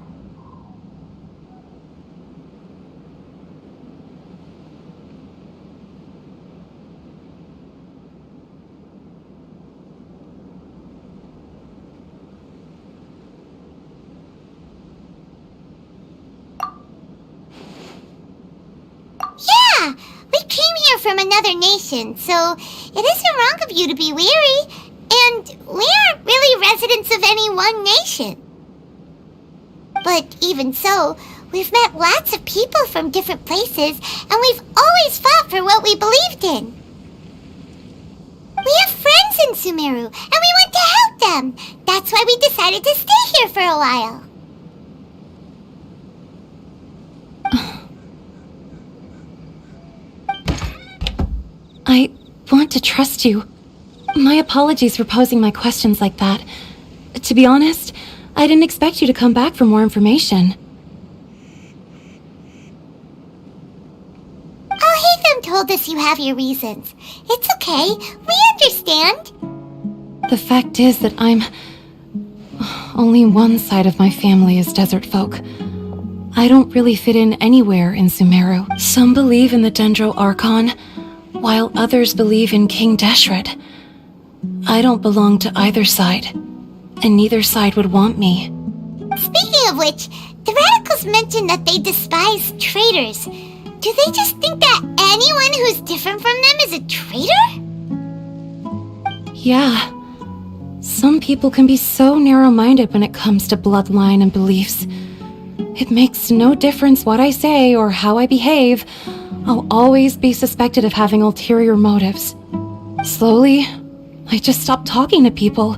Yeah! We came here from another nation, so it isn't wrong of you to be weary. And we aren't really residents of any one nation. But even so, we've met lots of people from different places, and we've always fought for what we believed in. We have friends in Sumeru, and we want to help them. That's why we decided to stay here for a while. I want to trust you. My apologies for posing my questions like that. To be honest, I didn't expect you to come back for more information. Alhaitham told us you have your reasons. It's okay. We understand. The fact is that only one side of my family is desert folk. I don't really fit in anywhere in Sumeru. Some believe in the Dendro Archon, while others believe in King Deshret. I don't belong to either side, and neither side would want me. Speaking of which, the radicals mentioned that they despise traitors. Do they just think that anyone who's different from them is a traitor? Yeah. Some people can be so narrow-minded when it comes to bloodline and beliefs. It makes no difference what I say or how I behave. I'll always be suspected of having ulterior motives. Slowly, I just stopped talking to people.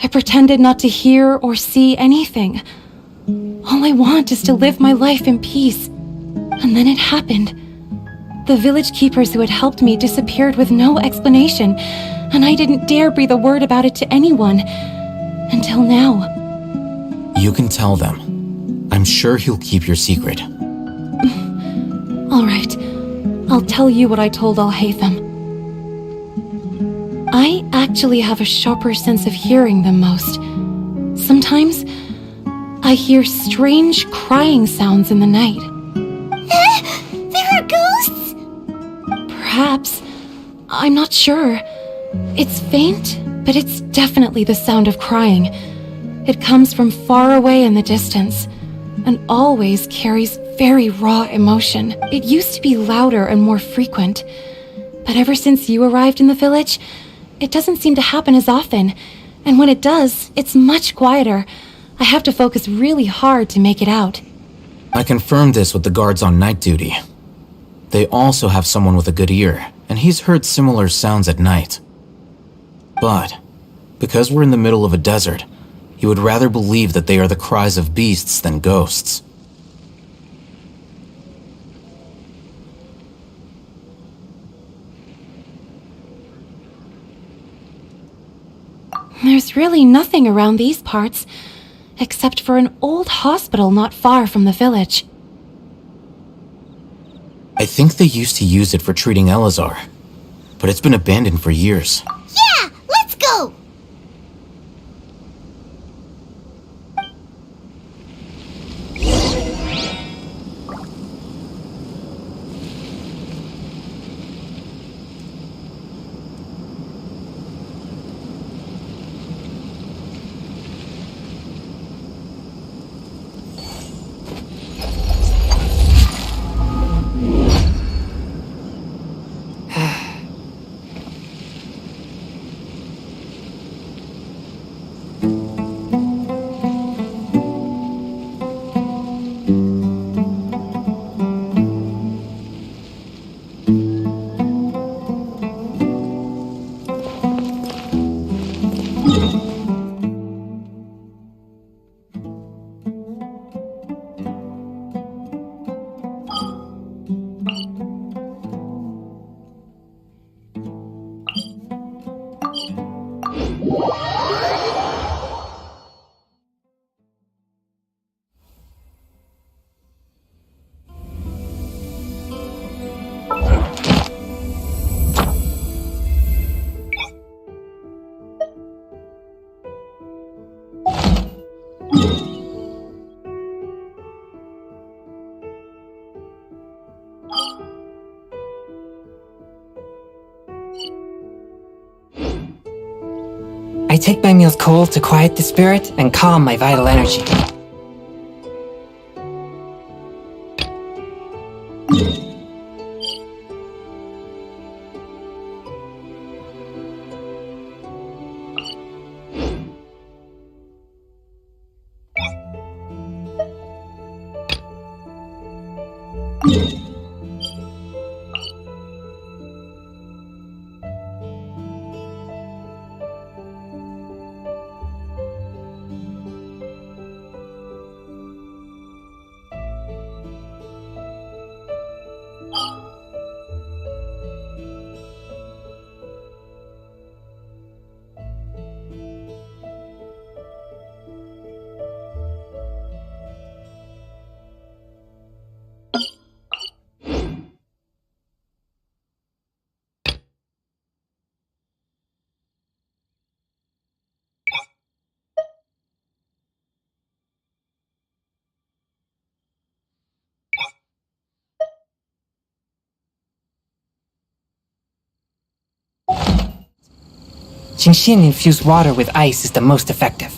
I pretended not to hear or see anything. All I want is to live my life in peace. And then it happened. The village keepers who had helped me disappeared with no explanation, and I didn't dare breathe a word about it to anyone. Until now. You can tell them. I'm sure he'll keep your secret. All right. I'll tell you what I told Alhaitham. I actually have a sharper sense of hearing than most. Sometimes, I hear strange crying sounds in the night. There are ghosts? Perhaps. I'm not sure. It's faint, but it's definitely the sound of crying. It comes from far away in the distance, and always carries very raw emotion. It used to be louder and more frequent, but ever since you arrived in the village, it doesn't seem to happen as often, and when it does, it's much quieter. I have to focus really hard to make it out. I confirmed this with the guards on night duty. They also have someone with a good ear, and he's heard similar sounds at night. But, because we're in the middle of a desert, he would rather believe that they are the cries of beasts than ghosts. There's really nothing around these parts, except for an old hospital not far from the village. I think they used to use it for treating Elazar, but it's been abandoned for years. Yeah, let's go! I take my meals cold to quiet the spirit and calm my vital energy. Genshin-infused water with ice is the most effective.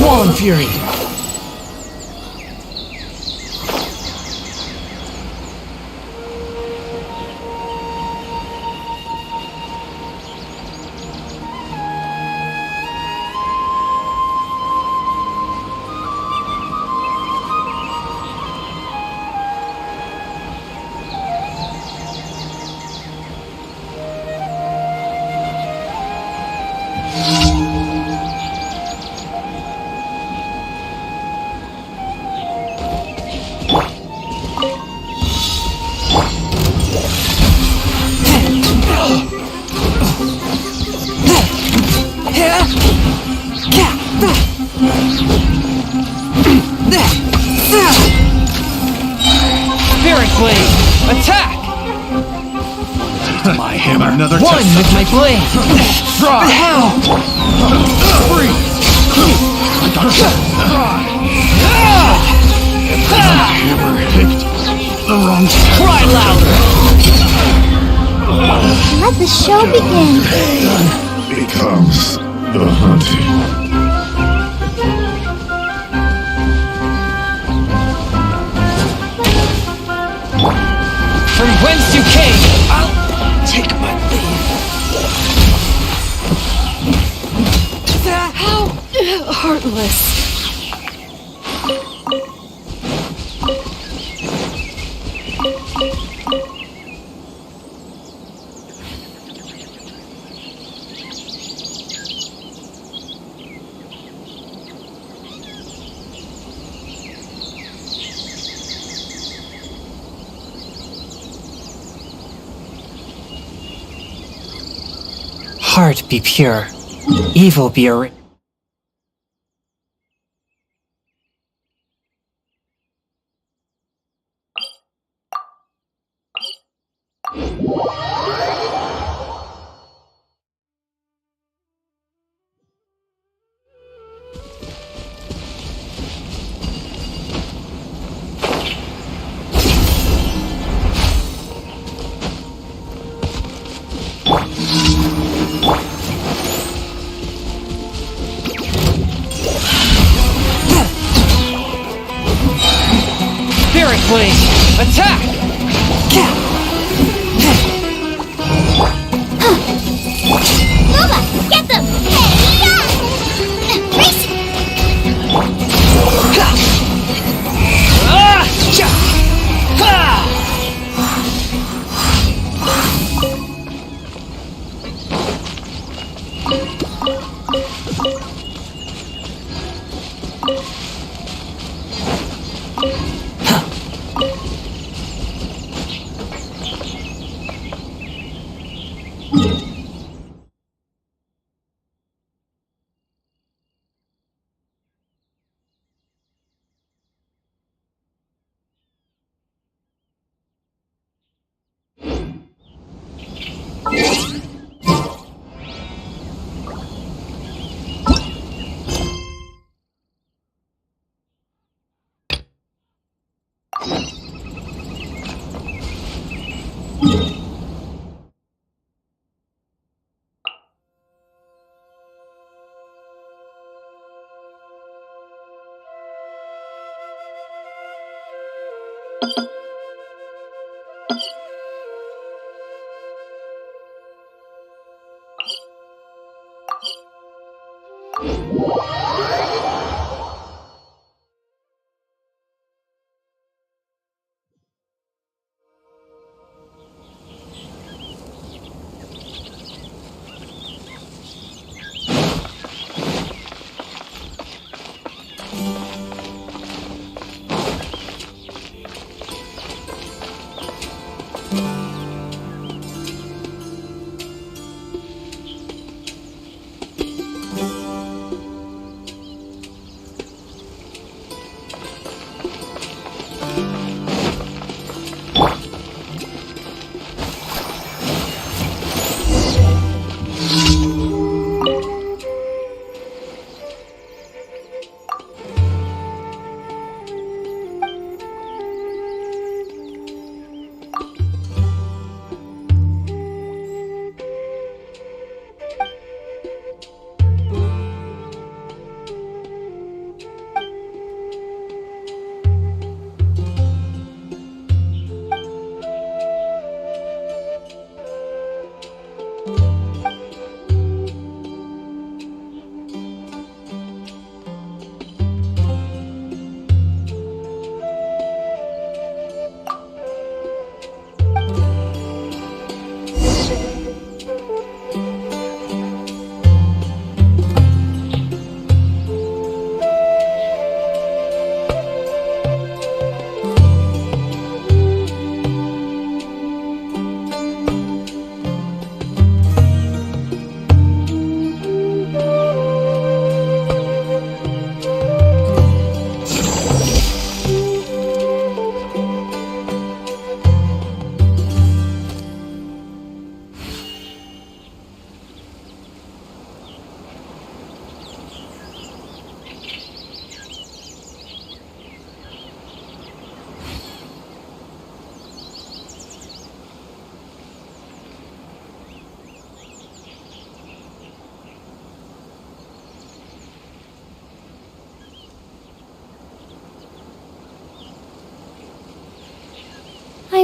Swan Fury! Spirit Blade! Attack! My hammer. Another One test with my blade! Try. How? Freeze! I got My hammer hit the wrong test. Cry louder! Let the show begin. Becomes the hunting. Okay, I'll take my leave. How heartless. Heart be pure, evil be erased. Spirit Blade, attack! Nova, get them! Hey-ya! Race!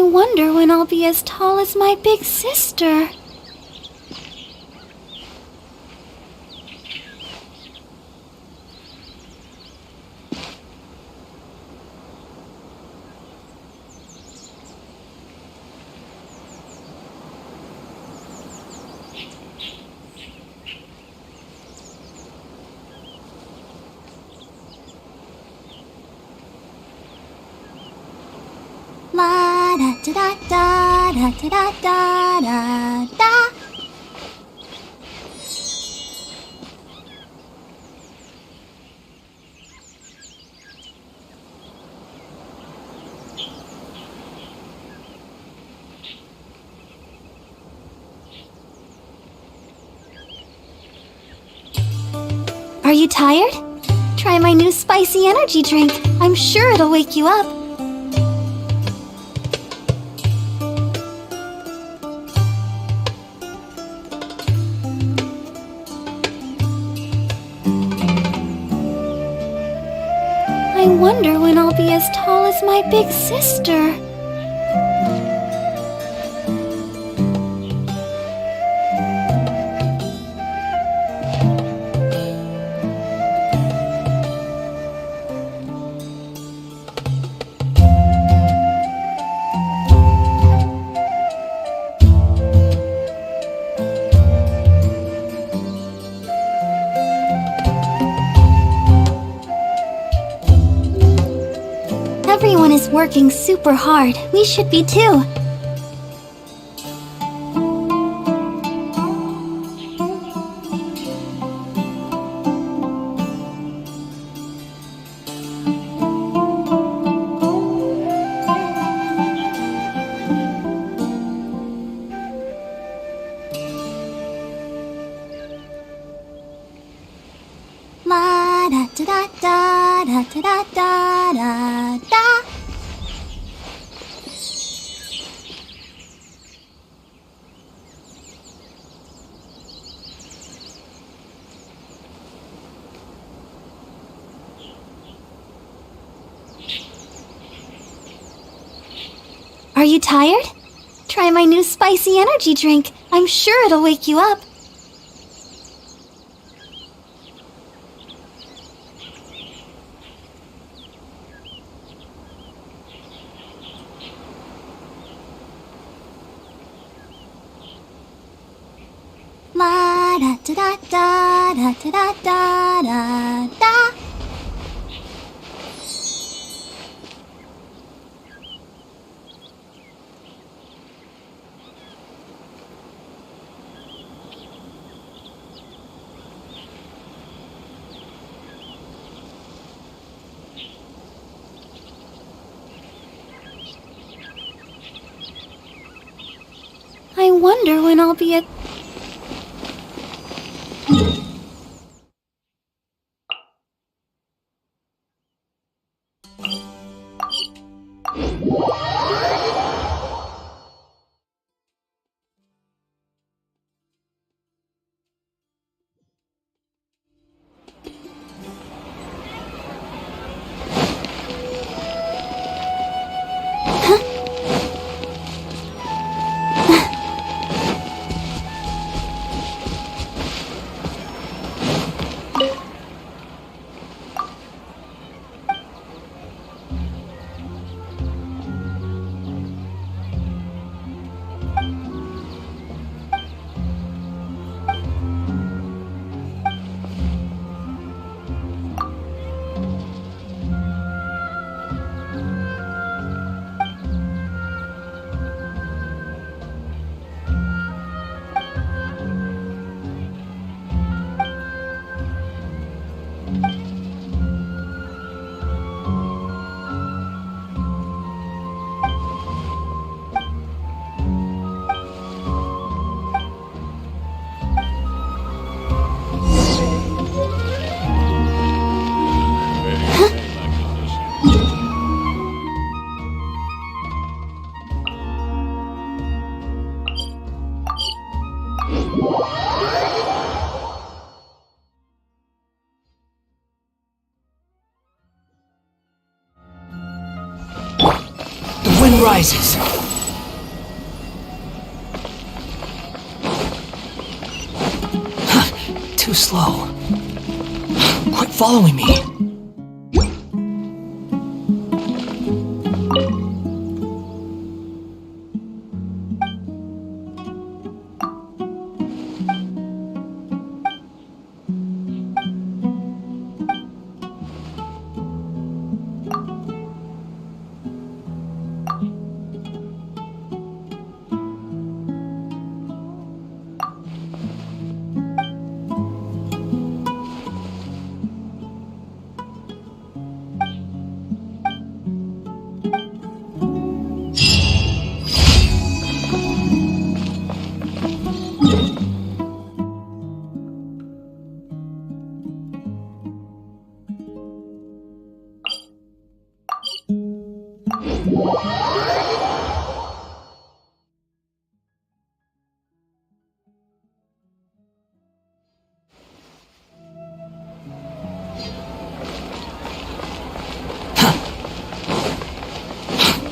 wonder when I'll be as tall as my big sister. La da da da da da da da da da. Are you tired? Try my new spicy energy drink. I'm sure it'll wake you up. I wonder when I'll be as tall as my big sister. Everyone is working super hard. We should be too. La da da da da da da da da da. Are you tired? Try my new spicy energy drink. I'm sure it'll wake you up. La da da da da da da da da da. I wonder when I'll be at... The wind rises. slow. Quit following me.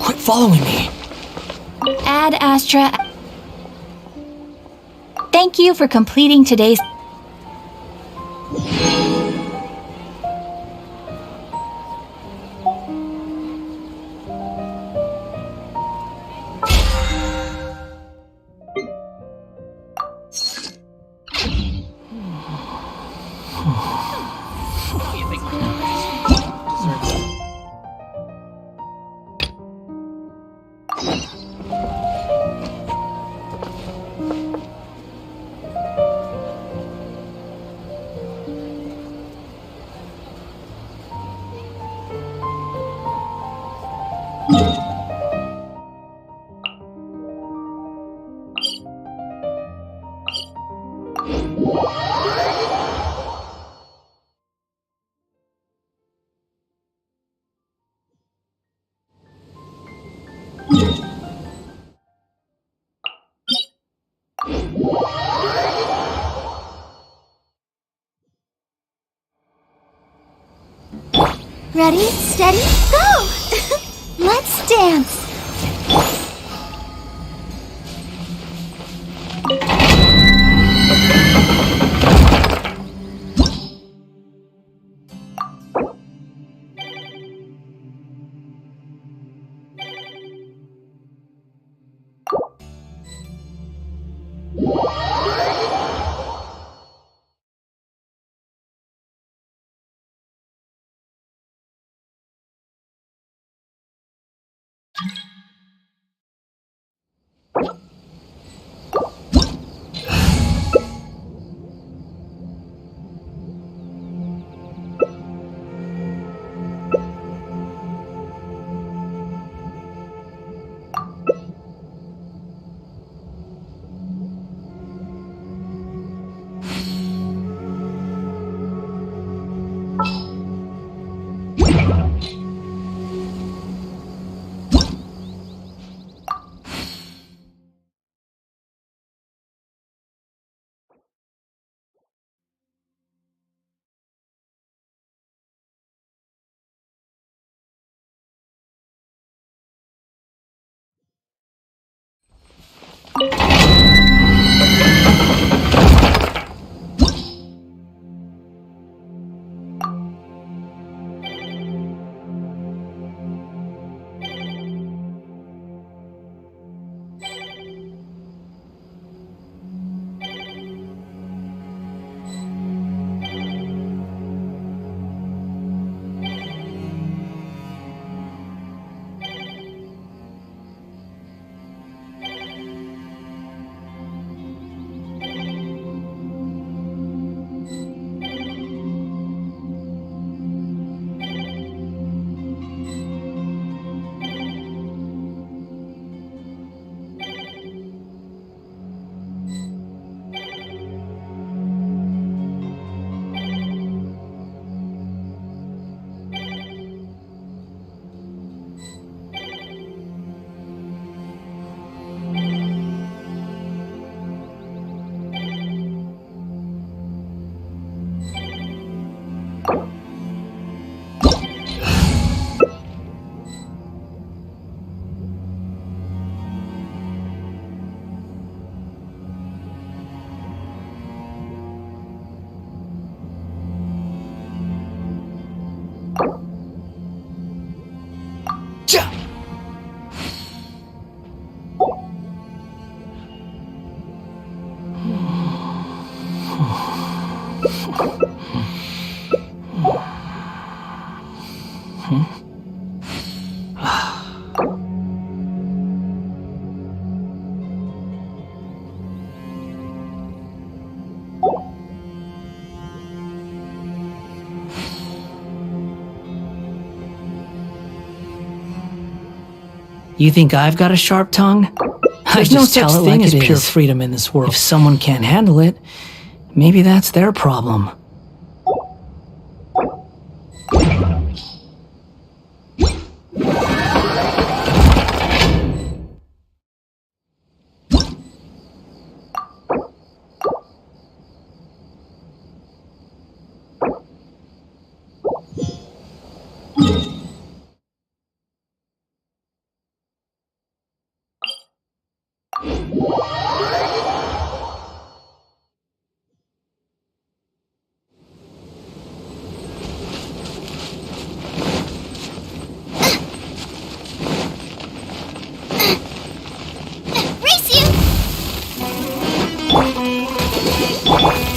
Quit following me. Ad Astra. Thank you for completing today's. Ready, steady, go! Let's dance! You think I've got a sharp tongue? There's no such thing as pure freedom in this world. If someone can't handle it, maybe that's their problem.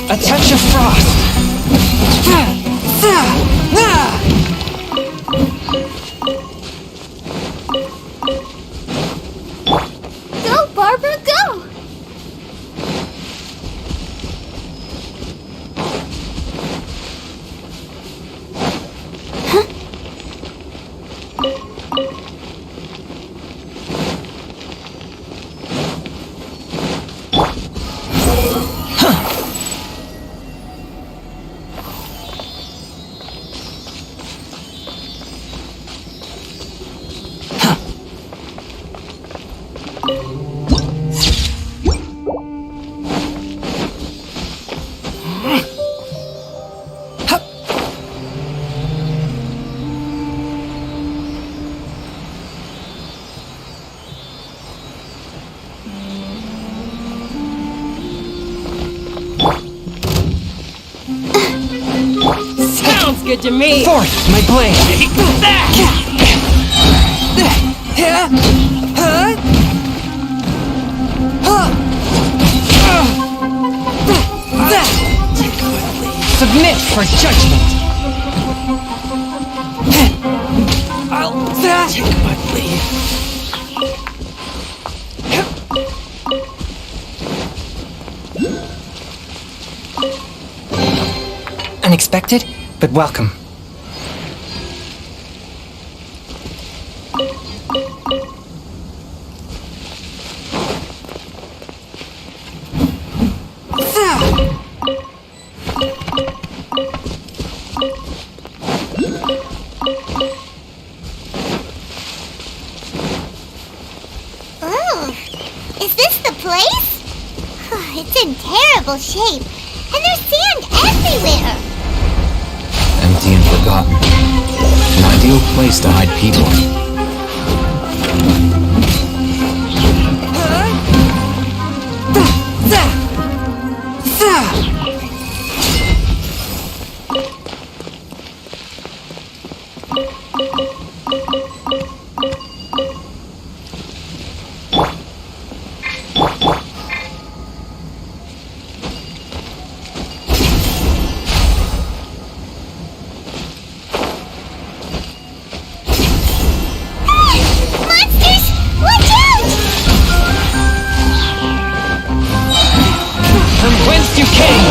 A touch of frost! Go, Barbara, go! Sounds good to me. Forth, my blade! Submit for judgment! I'll take my leave. Unexpected, but welcome. Oh, is this the place? It's in terrible shape, and there's sand everywhere. Empty and forgotten. An ideal place to hide people. Monsters! Watch out! From whence you came!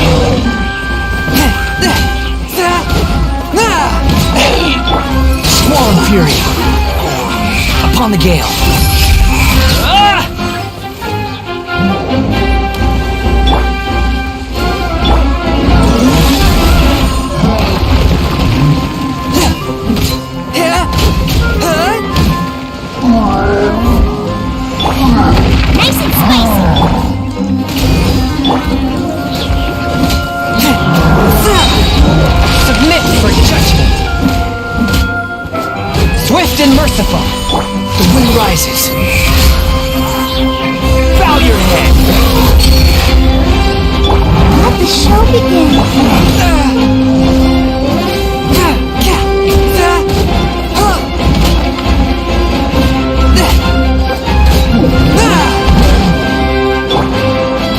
Swarm Fury! Upon the gale! Nice and spicy! Submit for judgment! Swift and merciful! The wind rises! Bow your head! Let the show begin!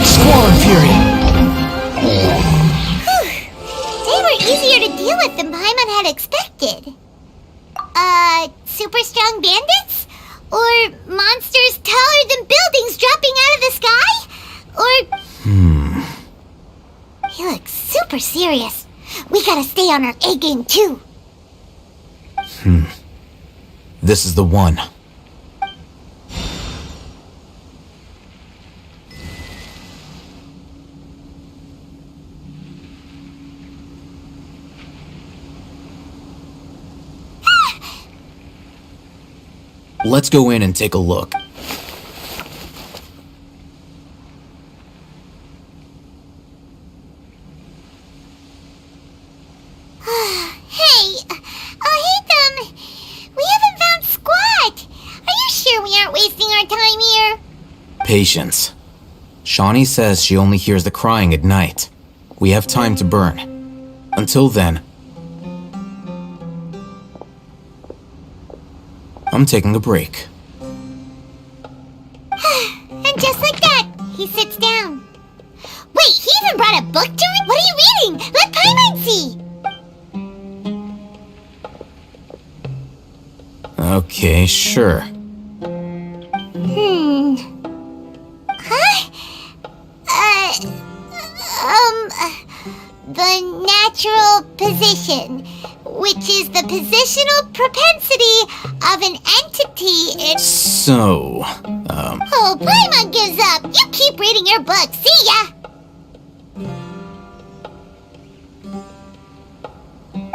Swarm Fury! They were easier to deal with than Paimon had expected. Super strength? strong bandits? Or monsters taller than buildings dropping out of the sky? Or... He looks super serious. We gotta stay on our A game too. This is the one. Let's go in and take a look. Hey, Ethan! We haven't found squat! Are you sure we aren't wasting our time here? Patience. Shawnee says she only hears the crying at night. We have time to burn. Until then, I'm taking a break. And just like that, he sits down. Wait, he even brought a book to read? What are you reading? Let Paimon see! Okay, sure. Huh? The natural position, which is the positional propensity of an entity in... So, Oh, Paimon gives up! You keep reading your book, see ya!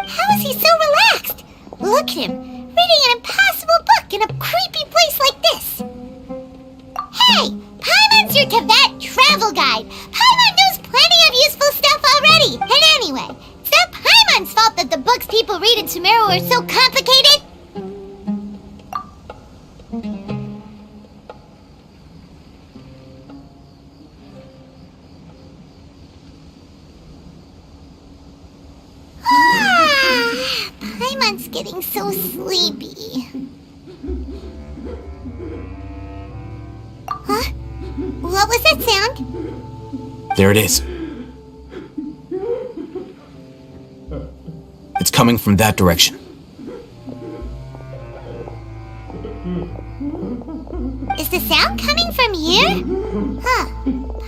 How is he so relaxed? Look at him, reading an impossible book in a creepy place like this. Hey, Paimon's your Tibet travel guide. Paimon knows plenty of useful stuff already. And anyway, it's not Paimon's fault that the books people read in Sumeru are so complicated. Paimon's getting so sleepy. Huh? What was that sound? there it is. It's coming from that direction. Is the sound coming from here? Huh.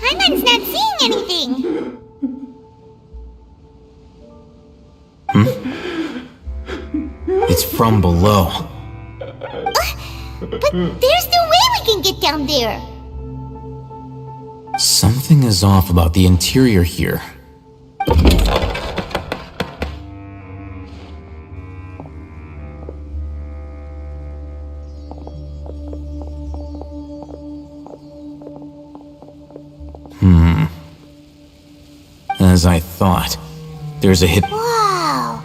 Paimon's not seeing anything. It's from below. But there's no way we can get down there. Something is off about the interior here. As I thought, there's a hidden... Wow.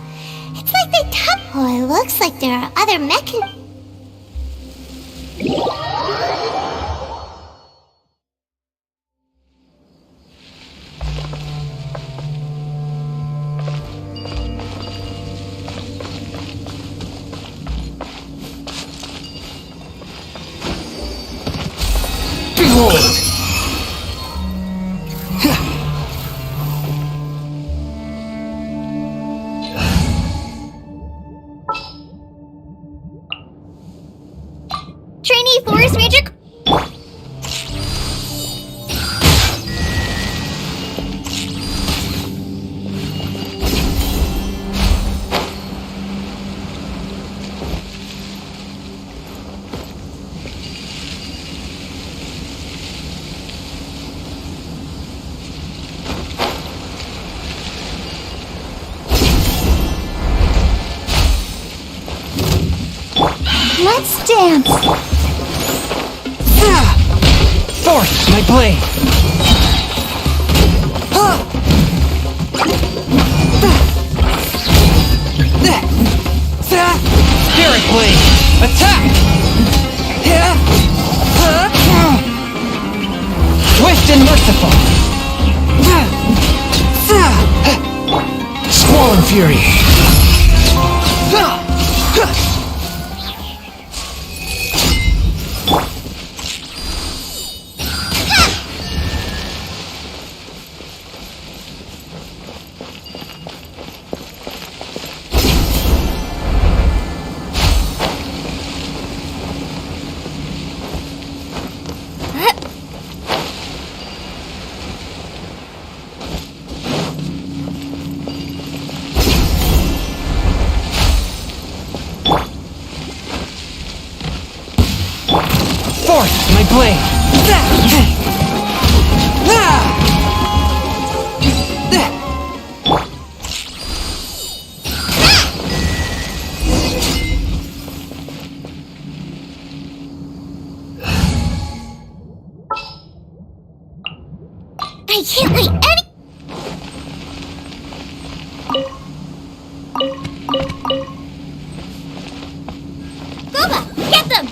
It's like the top... Oh, it looks like there are other mechanisms. Behold! Trainee Forest Ranger... Let's dance! Force my blade! Spirit blade! Attack! Swift and merciful! Squall and fury! force to my blade. I can't wait any— Gooba, get them!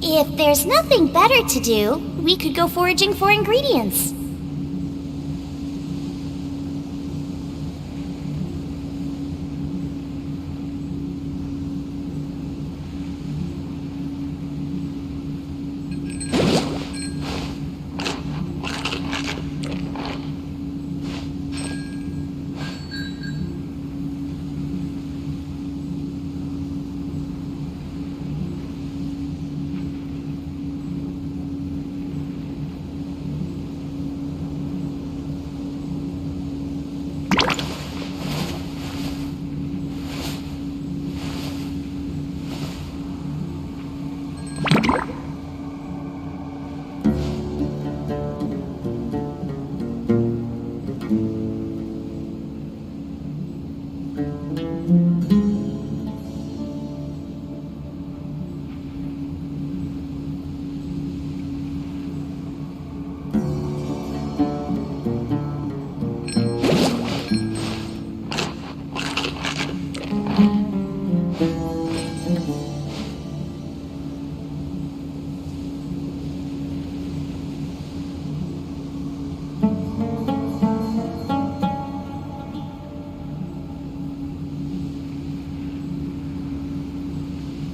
If there's nothing better to do, we could go foraging for ingredients.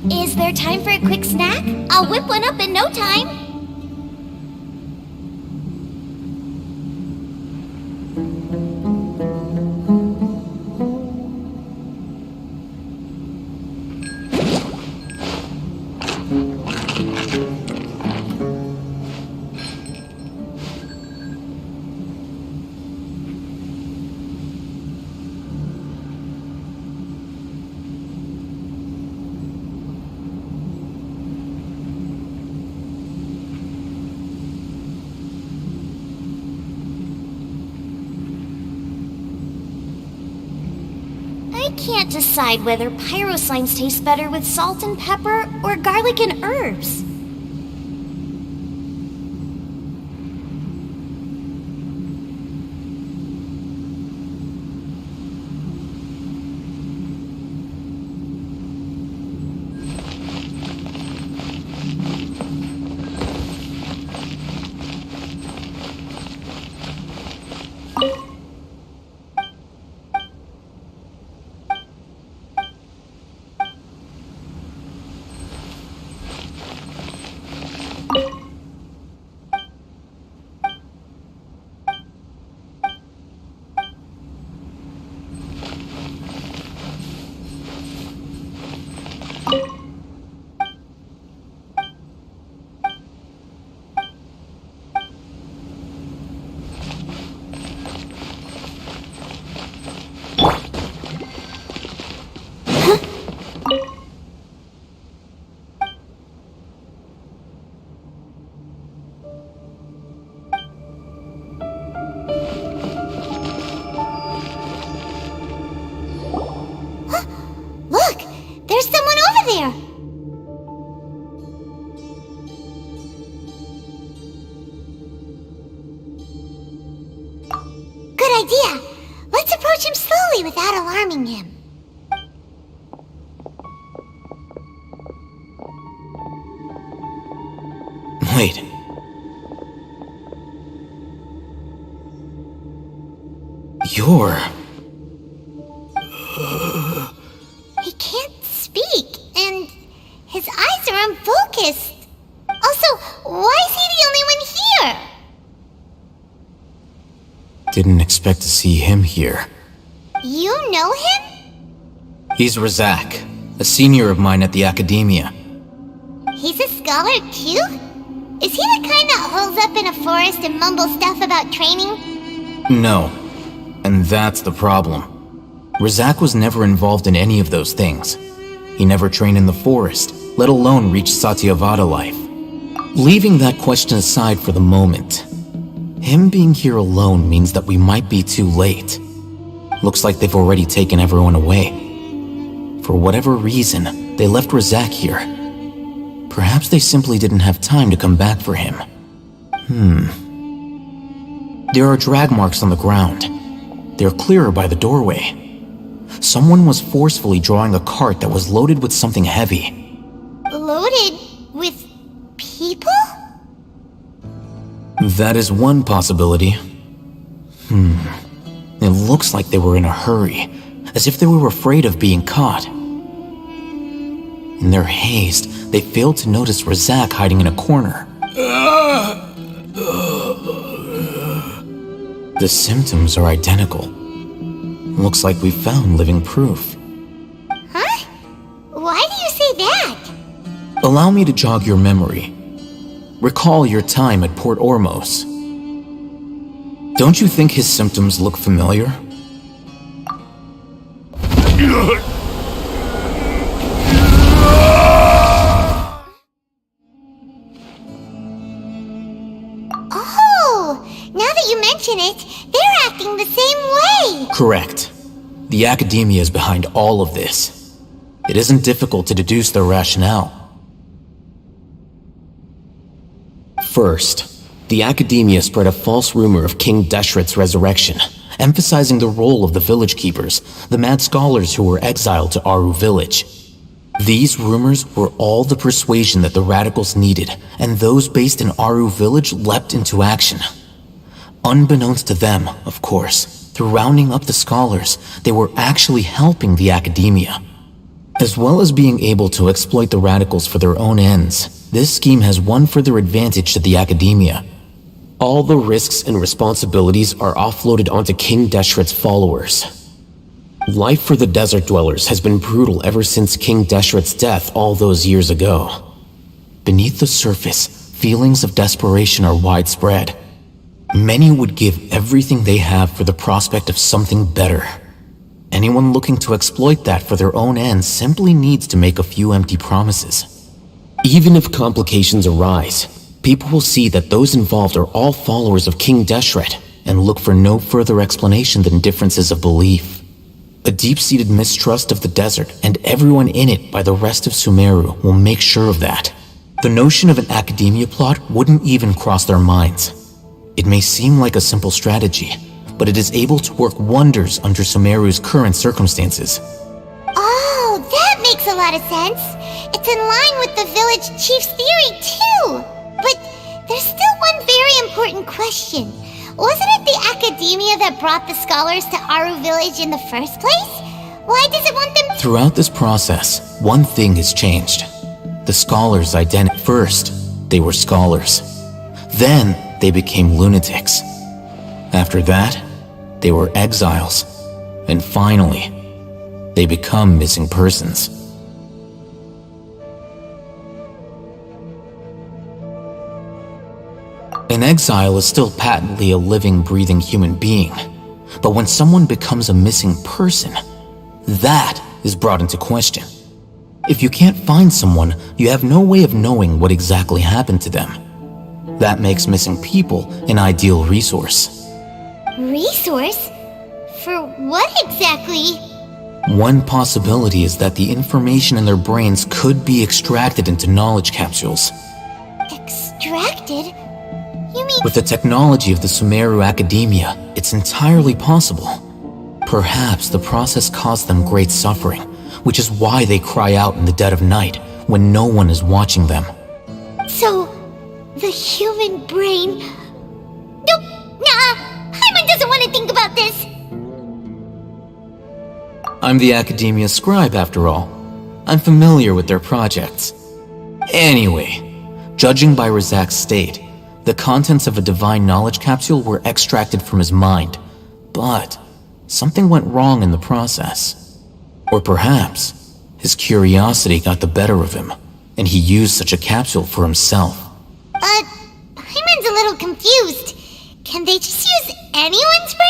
Is there time for a quick snack? I'll whip one up in no time. I can't decide whether pyroslimes taste better with salt and pepper or garlic and herbs. good idea. Let's approach him slowly without alarming him. Wait. You're... He can't speak, and his eyes are unfocused. Also, why is he the only one here? Didn't expect to see him here. You know him? He's Razak, a senior of mine at the Academia. He's a scholar too? Is he the kind that holes up in a forest and mumbles stuff about training? No. And that's the problem. Razak was never involved in any of those things. He never trained in the forest, let alone reach Satyavada life. Leaving that question aside for the moment, him being here alone means that we might be too late. Looks like they've already taken everyone away. For whatever reason, they left Razak here. Perhaps they simply didn't have time to come back for him. There are drag marks on the ground. They're clearer by the doorway. Someone was forcefully drawing a cart that was loaded with something heavy. Loaded with people? That is one possibility. It looks like they were in a hurry, as if they were afraid of being caught. In their haste, they failed to notice Razak hiding in a corner. The symptoms are identical. Looks like we found living proof. Huh? Why do you say that? Allow me to jog your memory. Recall your time at Port Ormos. Don't you think his symptoms look familiar? Oh, now that you mention it, they're acting the same way. Correct. The Academia is behind all of this. It isn't difficult to deduce their rationale. First, the Academia spread a false rumor of King Deshret's resurrection, emphasizing the role of the village keepers, the mad scholars who were exiled to Aru village. These rumors were all the persuasion that the radicals needed, and those based in Aru village leapt into action. Unbeknownst to them, of course, through rounding up the scholars, they were actually helping the Academia. As well as being able to exploit the radicals for their own ends, this scheme has one further advantage to the Academia. All the risks and responsibilities are offloaded onto King Deshret's followers. Life for the desert dwellers has been brutal ever since King Deshret's death all those years ago. Beneath the surface, feelings of desperation are widespread. Many would give everything they have for the prospect of something better. Anyone looking to exploit that for their own ends simply needs to make a few empty promises. Even if complications arise, people will see that those involved are all followers of King Deshret and look for no further explanation than differences of belief. A deep-seated mistrust of the desert and everyone in it by the rest of Sumeru will make sure of that. The notion of an Academia plot wouldn't even cross their minds. It may seem like a simple strategy, but it is able to work wonders under Sumeru's current circumstances. Oh, that makes a lot of sense. It's in line with the village chief's theory, too. But there's still one very important question. Wasn't it the Academia that brought the scholars to Aru village in the first place? Why does it want them— Throughout this process, one thing has changed. The scholars' identity. First, they were scholars. Then, they became lunatics. After that, they were exiles. And finally, they become missing persons. An exile is still patently a living, breathing human being. But when someone becomes a missing person, that is brought into question. If you can't find someone, you have no way of knowing what exactly happened to them. That makes missing people an ideal resource. Resource? For what exactly? One possibility is that the information in their brains could be extracted into knowledge capsules. Extracted? You mean... With the technology of the Sumeru Academia, it's entirely possible. Perhaps the process caused them great suffering, which is why they cry out in the dead of night when no one is watching them. So, the human brain... Nope, nah, Paimon doesn't want to think about this. I'm the Academia scribe, after all. I'm familiar with their projects. Anyway, judging by Razak's state, the contents of a divine knowledge capsule were extracted from his mind, but something went wrong in the process. Or perhaps his curiosity got the better of him, and he used such a capsule for himself. Paimon's a little confused. Can they just use anyone's brain?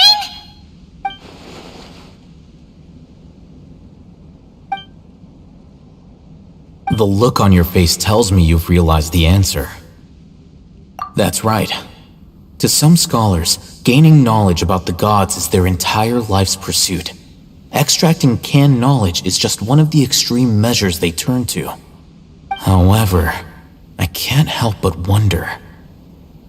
The look on your face tells me you've realized the answer. That's right. To some scholars, gaining knowledge about the gods is their entire life's pursuit. Extracting canned knowledge is just one of the extreme measures they turn to. However, I can't help but wonder,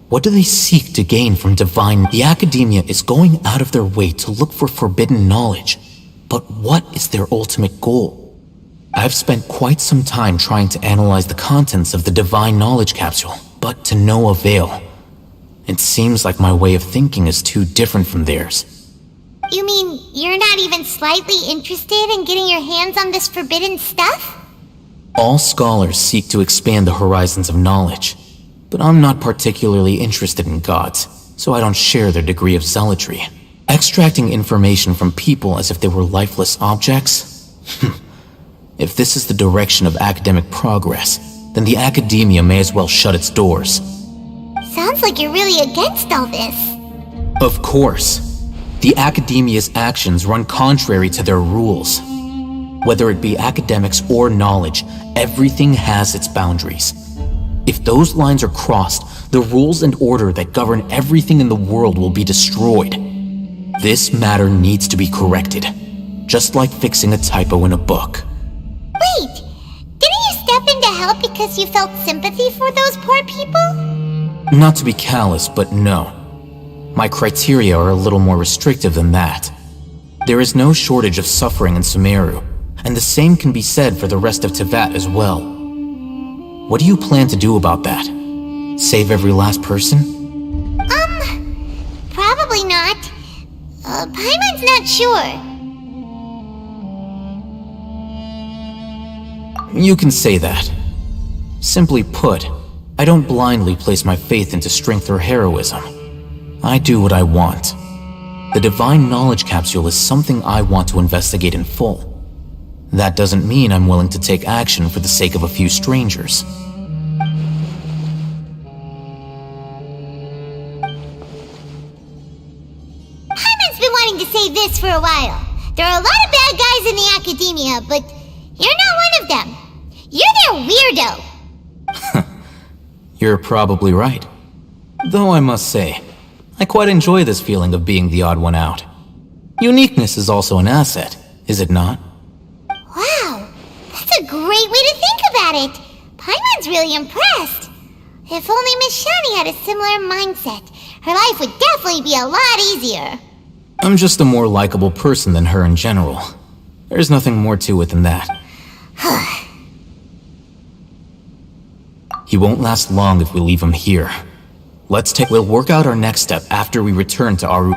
what do they seek to gain from divine? The Academia is going out of their way to look for forbidden knowledge, but what is their ultimate goal? I've spent quite some time trying to analyze the contents of the divine knowledge capsule, but to no avail. It seems like my way of thinking is too different from theirs. You mean you're not even slightly interested in getting your hands on this forbidden stuff? All scholars seek to expand the horizons of knowledge, but I'm not particularly interested in gods, so I don't share their degree of zealotry. Extracting information from people as if they were lifeless objects? If this is the direction of academic progress, then the Academia may as well shut its doors. Sounds like you're really against all this. Of course. The Academia's actions run contrary to their rules. Whether it be academics or knowledge, everything has its boundaries. If those lines are crossed, the rules and order that govern everything in the world will be destroyed. This matter needs to be corrected, just like fixing a typo in a book. Wait, didn't you step in to help because you felt sympathy for those poor people? Not to be callous, but no. My criteria are a little more restrictive than that. There is no shortage of suffering in Sumeru, and the same can be said for the rest of Teyvat as well. What do you plan to do about that? Save every last person? Probably not. Paimon's not sure. You can say that. Simply put, I don't blindly place my faith into strength or heroism. I do what I want. The divine knowledge capsule is something I want to investigate in full. That doesn't mean I'm willing to take action for the sake of a few strangers. Paimon's been wanting to say this for a while. There are a lot of bad guys in the Academia, but you're not one of them. You're their weirdo. You're probably right. Though I must say, I quite enjoy this feeling of being the odd one out. Uniqueness is also an asset, is it not? Wow, that's a great way to think about it. Paimon's really impressed. If only Miss Shani had a similar mindset, her life would definitely be a lot easier. I'm just a more likable person than her in general. There's nothing more to it than that. He won't last long if we leave him here. We'll work out our next step after we return to Aru.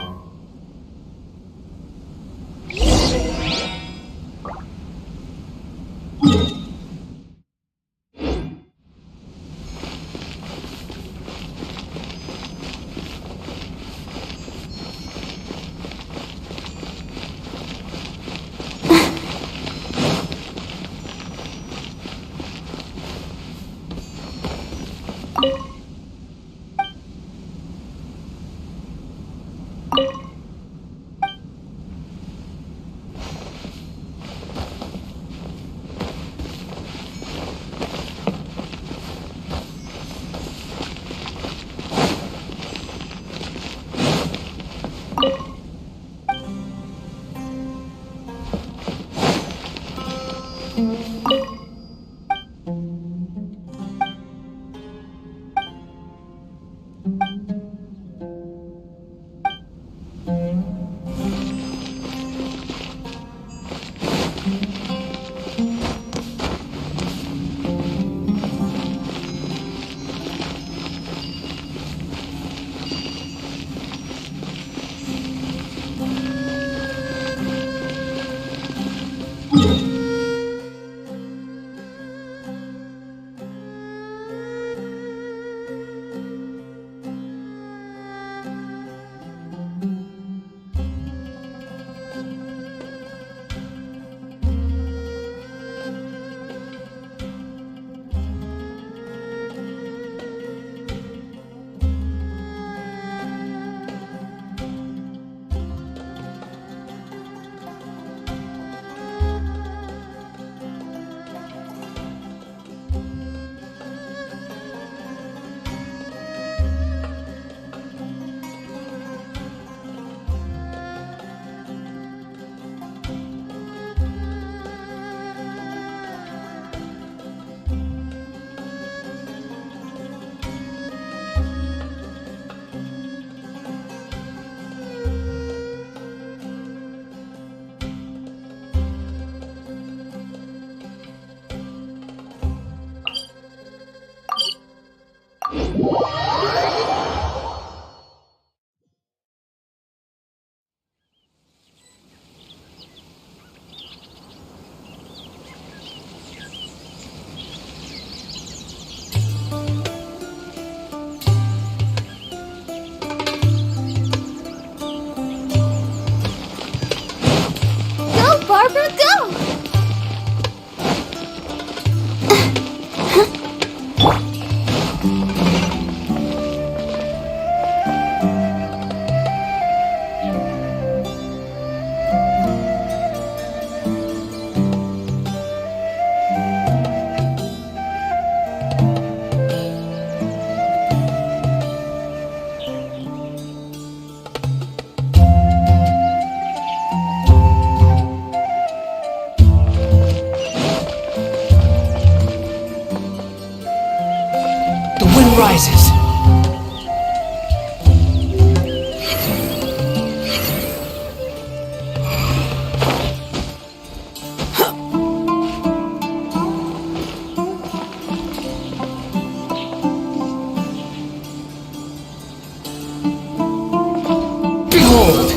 cold.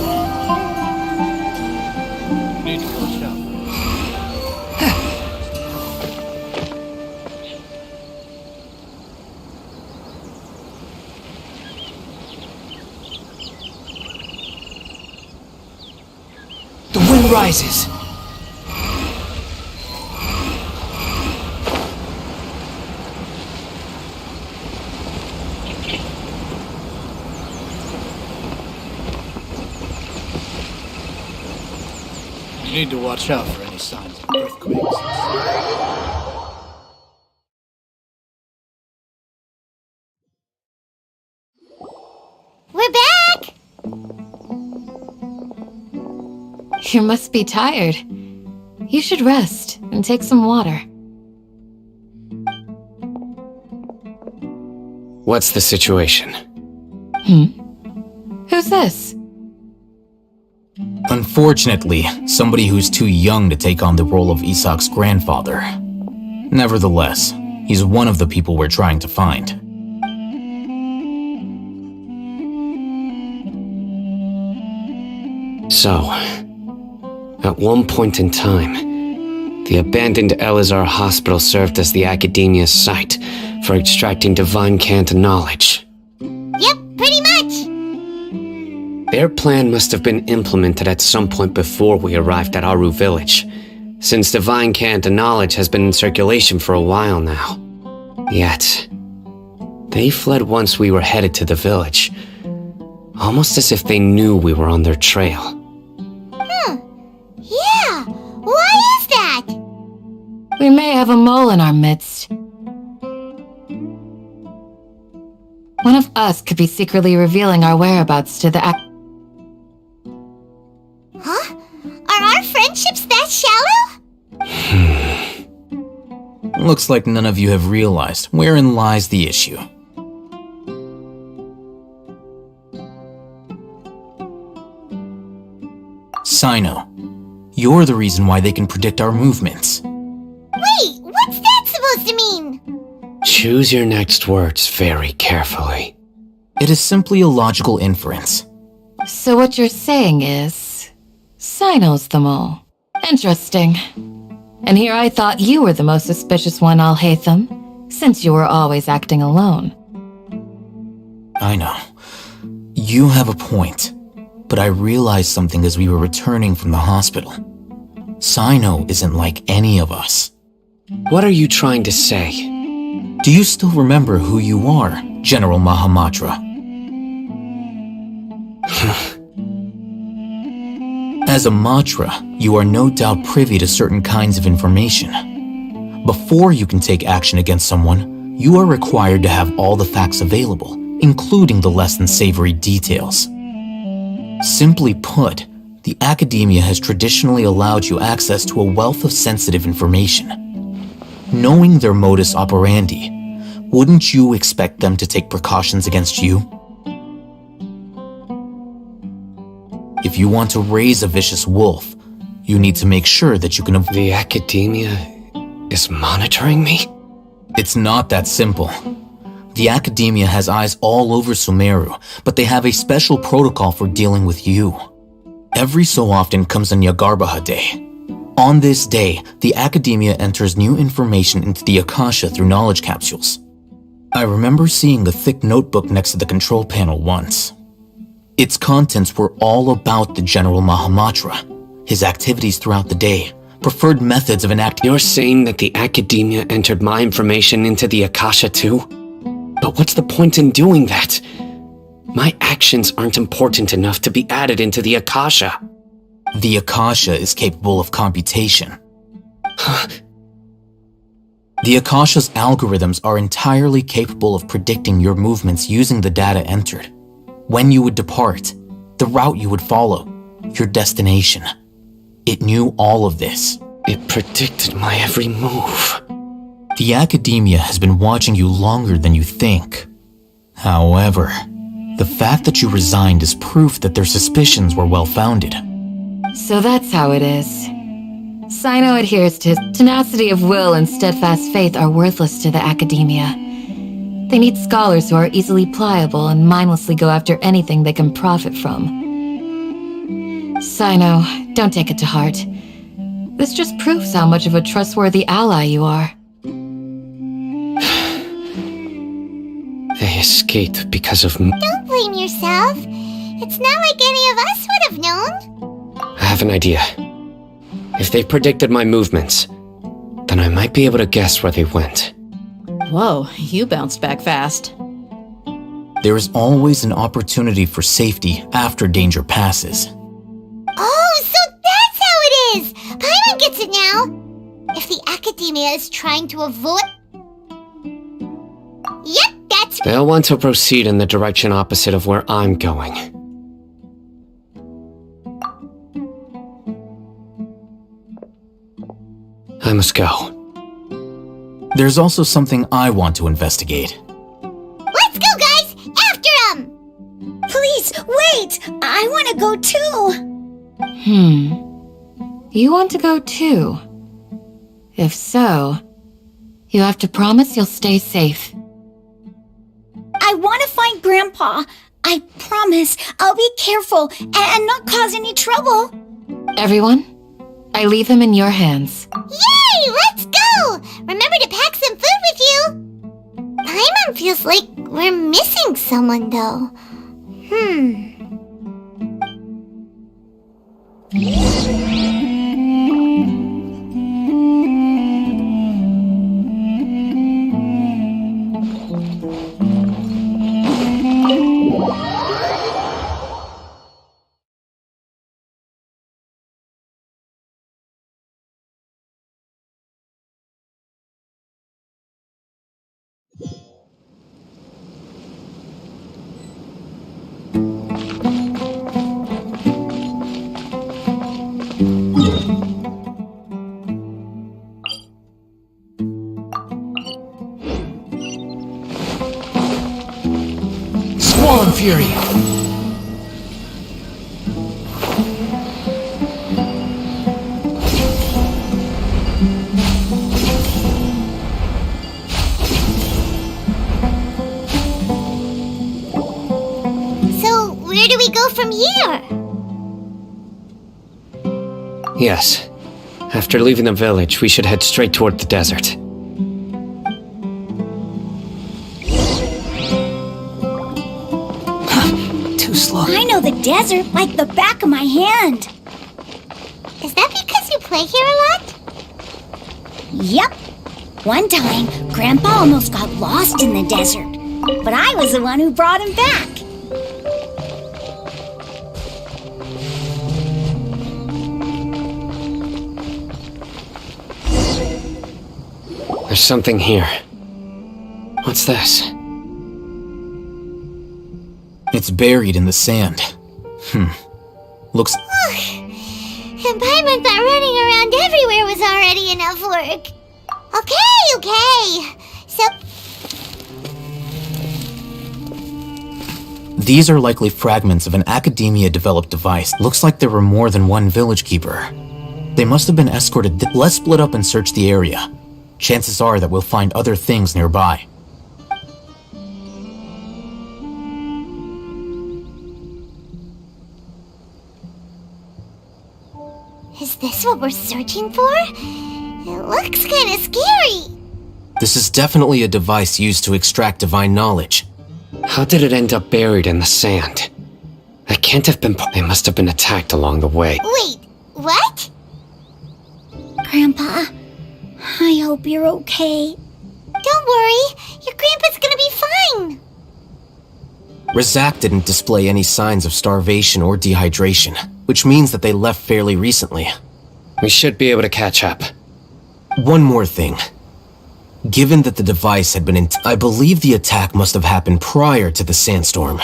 Need to watch out. The wind rises. You need to watch out for any signs of earthquakes. We're back! You must be tired. You should rest and take some water. What's the situation? Who's this? Unfortunately, somebody who's too young to take on the role of Isak's grandfather. Nevertheless, he's one of the people we're trying to find. So, at one point in time, the abandoned Elazar Hospital served as the Academia's site for extracting divine cant knowledge. Yep, pretty much! Their plan must have been implemented at some point before we arrived at Aru Village, since divine cant knowledge has been in circulation for a while now. Yet, they fled once we were headed to the village, almost as if they knew we were on their trail. Yeah, why is that? We may have a mole in our midst. One of us could be secretly revealing our whereabouts to the Huh? Are our friendships that shallow? Looks like none of you have realized wherein lies the issue. Sino, you're the reason why they can predict our movements. Wait, what's that supposed to mean? Choose your next words very carefully. It is simply a logical inference. So what you're saying is, Sino's the mole. Interesting. And here I thought you were the most suspicious one, Al-Haytham, since you were always acting alone. I know. You have a point, but I realized something as we were returning from the hospital. Sino isn't like any of us. What are you trying to say? Do you still remember who you are, General Mahamatra? As a Matra, you are no doubt privy to certain kinds of information. Before you can take action against someone, you are required to have all the facts available, including the less than savory details. Simply put, the Academia has traditionally allowed you access to a wealth of sensitive information. Knowing their modus operandi, wouldn't you expect them to take precautions against you? If you want to raise a vicious wolf, you need to make sure that you can avoid. The Academia is monitoring me? It's not that simple. The Academia has eyes all over Sumeru, but they have a special protocol for dealing with you. Every so often comes a Nyagarbaha Day. On this day, the Academia enters new information into the Akasha through knowledge capsules. I remember seeing a thick notebook next to the control panel once. Its contents were all about the General Mahamatra, his activities throughout the day, preferred methods of enacting. You're saying that the Academia entered my information into the Akasha too? But what's the point in doing that? My actions aren't important enough to be added into the Akasha. The Akasha is capable of computation. The Akasha's algorithms are entirely capable of predicting your movements using the data entered. When you would depart, the route you would follow, your destination. It knew all of this. It predicted my every move. The Academia has been watching you longer than you think. However, the fact that you resigned is proof that their suspicions were well-founded. So that's how it is. Sino adheres to his tenacity of will and steadfast faith are worthless to the Academia. They need scholars who are easily pliable and mindlessly go after anything they can profit from. Sino, don't take it to heart. This just proves how much of a trustworthy ally you are. They escaped because of me. Don't blame yourself. It's not like any of us would have known. I have an idea. If they predicted my movements, then I might be able to guess where they went. Whoa, you bounced back fast. There is always an opportunity for safety after danger passes. Oh, so that's how it is! Paimon gets it now! If the Academia is trying to avoid... Yep, that's... They'll want to proceed in the direction opposite of where I'm going. I must go. There's also something I want to investigate. Let's go, guys! After him! Please, wait! I want to go too! You want to go too? If so, you have to promise you'll stay safe. I want to find Grandpa. I promise I'll be careful and not cause any trouble. Everyone, I leave him in your hands. Yay! Let's go! Remember to pack some food with you! Paimon feels like we're missing someone, though. Squall Fury! So, where do we go from here? Yes. After leaving the village, we should head straight toward the desert. Too slow. I know the desert like the back of my hand. Is that because you play here a lot? Yep. One time, Grandpa almost got lost in the desert, but I was the one who brought him back. There's something here. What's this? It's buried in the sand. Looks... And Paimon thought running around everywhere was already enough work. Okay. So... These are likely fragments of an Academia-developed device. Looks like there were more than one village keeper. They must have been escorted. Let's split up and search the area. Chances are that we'll find other things nearby. Is this what we're searching for? It looks kind of scary. This is definitely a device used to extract divine knowledge. How did it end up buried in the sand? That can't have been... They must have been attacked along the way. Wait, what? Grandpa, I hope you're okay. Don't worry, your grandpa's gonna be fine. Razak didn't display any signs of starvation or dehydration, which means that they left fairly recently. We should be able to catch up. One more thing. Given that the device had been I believe the attack must have happened prior to the sandstorm.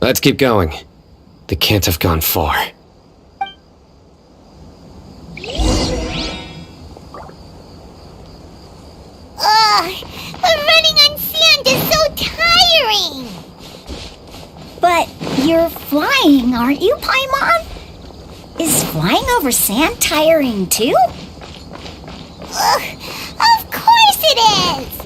Let's keep going. They can't have gone far. Ugh, but running on sand is so tiring. But you're flying, aren't you, Paimon? Is flying over sand tiring too? it is!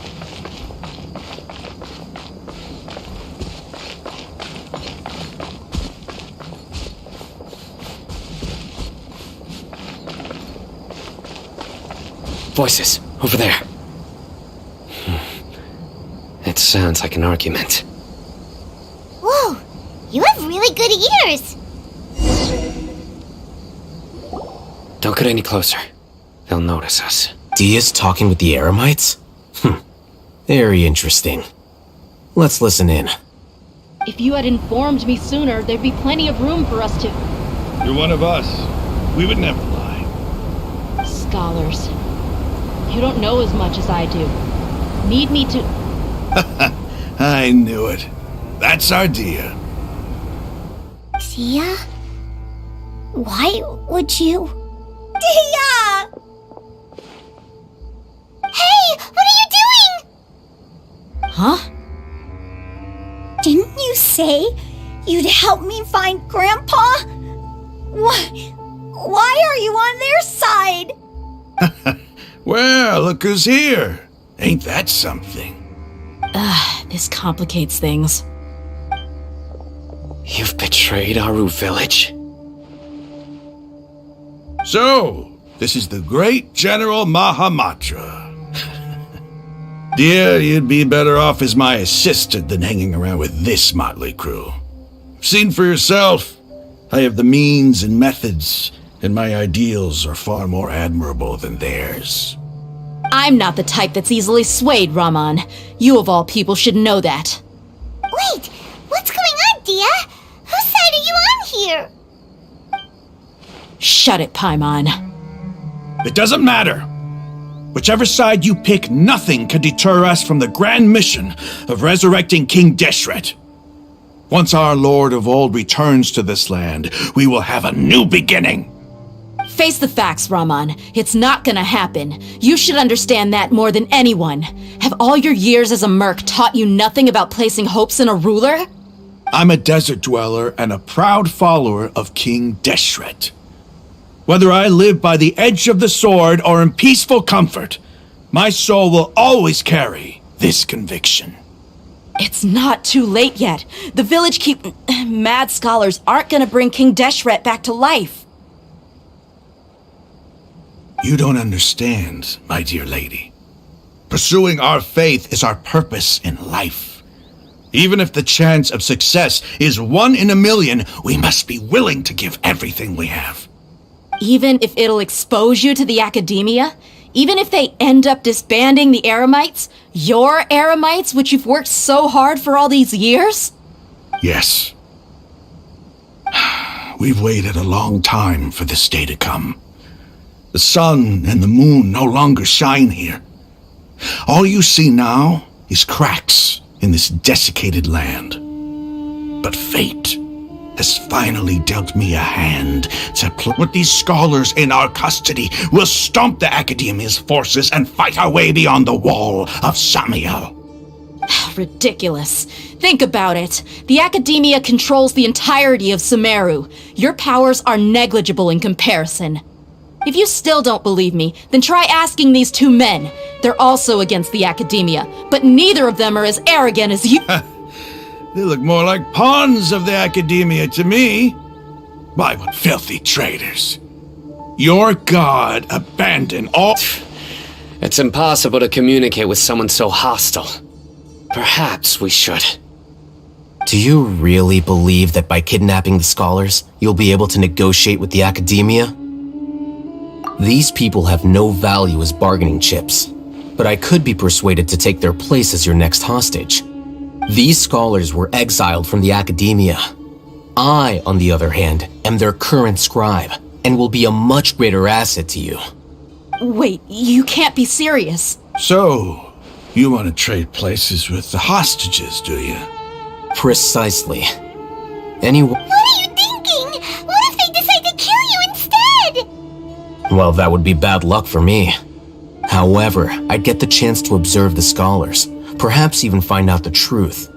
Voices, over there. It sounds like an argument. Whoa, you have really good ears. Don't get any closer. They'll notice us. Dia's talking with the Eremites? Very interesting. Let's listen in. If you had informed me sooner, there'd be plenty of room for us to... You're one of us. We would never lie. Scholars. You don't know as much as I do. Need me to... I knew it. That's our Dia. Dia? Why would you... Dia! Hey, what are you doing? Huh? Didn't you say you'd help me find Grandpa? Why are you on their side? Well, look who's here. Ain't that something? This complicates things. You've betrayed Aru village? So, this is the great General Mahamatra. Dear, you'd be better off as my assistant than hanging around with this motley crew. Seen for yourself. I have the means and methods, and my ideals are far more admirable than theirs. I'm not the type that's easily swayed, Raman. You of all people should know that. Wait, what's going on, Dia? Whose side are you on here? Shut it, Paimon. It doesn't matter. Whichever side you pick, nothing can deter us from the grand mission of resurrecting King Deshret. Once our Lord of Old returns to this land, we will have a new beginning. Face the facts, Raman. It's not gonna happen. You should understand that more than anyone. Have all your years as a merc taught you nothing about placing hopes in a ruler? I'm a desert dweller and a proud follower of King Deshret. Whether I live by the edge of the sword or in peaceful comfort, my soul will always carry this conviction. It's not too late yet. The village mad scholars aren't gonna bring King Deshret back to life. You don't understand, my dear lady. Pursuing our faith is our purpose in life. Even if the chance of success is 1 in a million, we must be willing to give everything we have. Even if it'll expose you to the academia? Even if they end up disbanding the Eremites? Your Eremites, which you've worked so hard for all these years? Yes. We've waited a long time for this day to come. The sun and the moon no longer shine here. All you see now is cracks in this desiccated land. But fate has finally dealt me a hand to put these scholars in our custody. We'll stomp the Academia's forces and fight our way beyond the wall of Samiel. Ridiculous. Think about it. The Academia controls the entirety of Sumeru. Your powers are negligible in comparison. If you still don't believe me, then try asking these 2 men. They're also against the Academia, but neither of them are as arrogant as you. They look more like pawns of the Academia to me. Why, what filthy traitors. Your god abandoned all... It's impossible to communicate with someone so hostile. Perhaps we should. Do you really believe that by kidnapping the scholars, you'll be able to negotiate with the Academia? These people have no value as bargaining chips, but I could be persuaded to take their place as your next hostage. These scholars were exiled from the Academia. I, on the other hand, am their current scribe, and will be a much greater asset to you. Wait, you can't be serious. So, you want to trade places with the hostages, do you? Precisely. Anyway... What are you thinking? What if they decide to kill you instead? Well, that would be bad luck for me. However, I'd get the chance to observe the scholars, perhaps even find out the truth.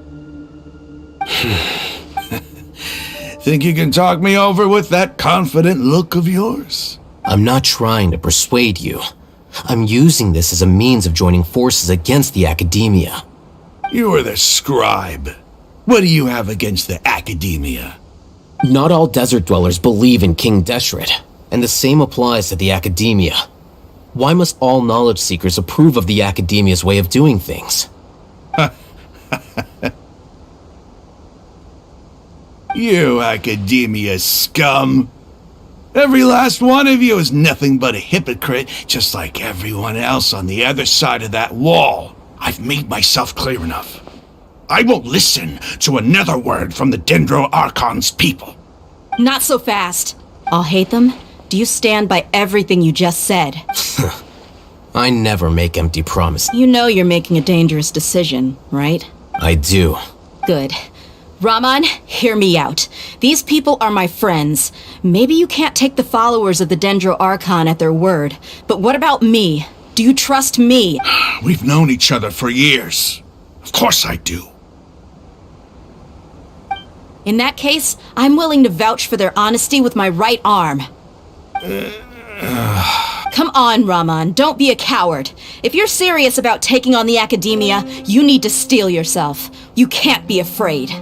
Think you can talk me over with that confident look of yours? I'm not trying to persuade you. I'm using this as a means of joining forces against the Academia. You are the scribe. What do you have against the Academia? Not all desert dwellers believe in King Deshret, and the same applies to the Academia. Why must all knowledge seekers approve of the Academia's way of doing things? You Academia scum! Every last one of you is nothing but a hypocrite, just like everyone else on the other side of that wall. I've made myself clear enough. I won't listen to another word from the Dendro Archon's people. Not so fast. I'll hate them. Do you stand by everything you just said? I never make empty promises. You know you're making a dangerous decision, right? I do. Good. Raman, hear me out. These people are my friends. Maybe you can't take the followers of the Dendro Archon at their word, but what about me? Do you trust me? We've known each other for years. Of course I do. In that case, I'm willing to vouch for their honesty with my right arm. Come on, Raman, don't be a coward. If you're serious about taking on the Academia, you need to steel yourself. You can't be afraid.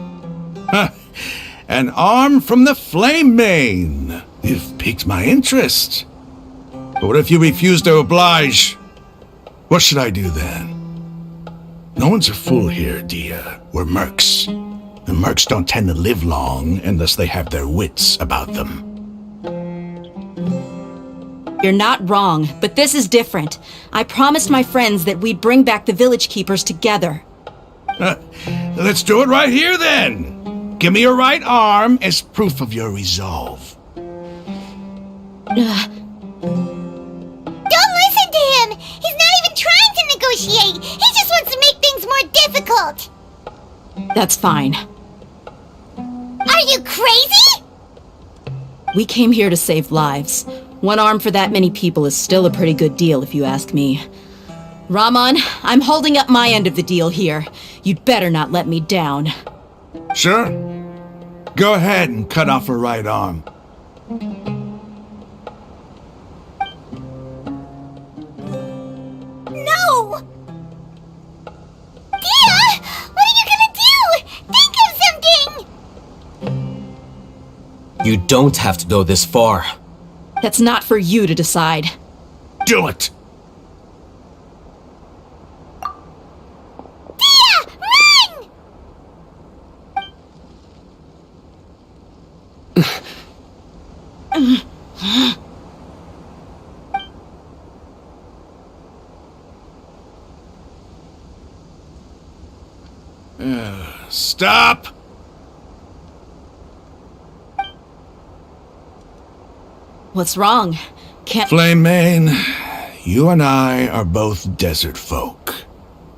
An arm from the Flame Mane. You've piqued my interest. But what if you refuse to oblige? What should I do then? No one's a fool here, Dia. We're mercs. And mercs don't tend to live long unless they have their wits about them. You're not wrong, but this is different. I promised my friends that we'd bring back the village keepers together. Let's do it right here then. Give me your right arm as proof of your resolve. Don't listen to him! He's not even trying to negotiate! He just wants to make things more difficult! That's fine. Are you crazy? We came here to save lives. One arm for that many people is still a pretty good deal, if you ask me. Raman, I'm holding up my end of the deal here. You'd better not let me down. Sure. Go ahead and cut off her right arm. No! Dia! What are you gonna do? Think of something! You don't have to go this far. That's not for you to decide. Do it! Dia! Run! Stop! What's wrong? Can't— Flame Mane, you and I are both desert folk.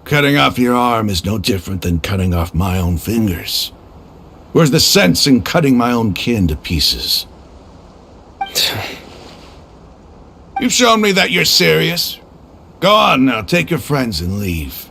Cutting off your arm is no different than cutting off my own fingers. Where's the sense in cutting my own kin to pieces? You've shown me that you're serious. Go on now, take your friends and leave.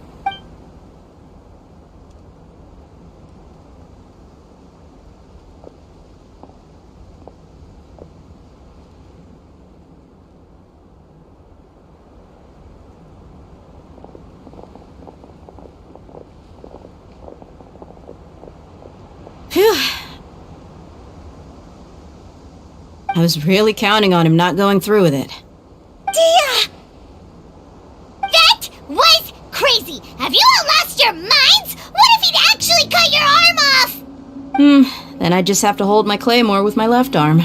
Phew. I was really counting on him not going through with it. Dia! That was crazy! Have you all lost your minds? What if he'd actually cut your arm off? Then I just have to hold my claymore with my left arm.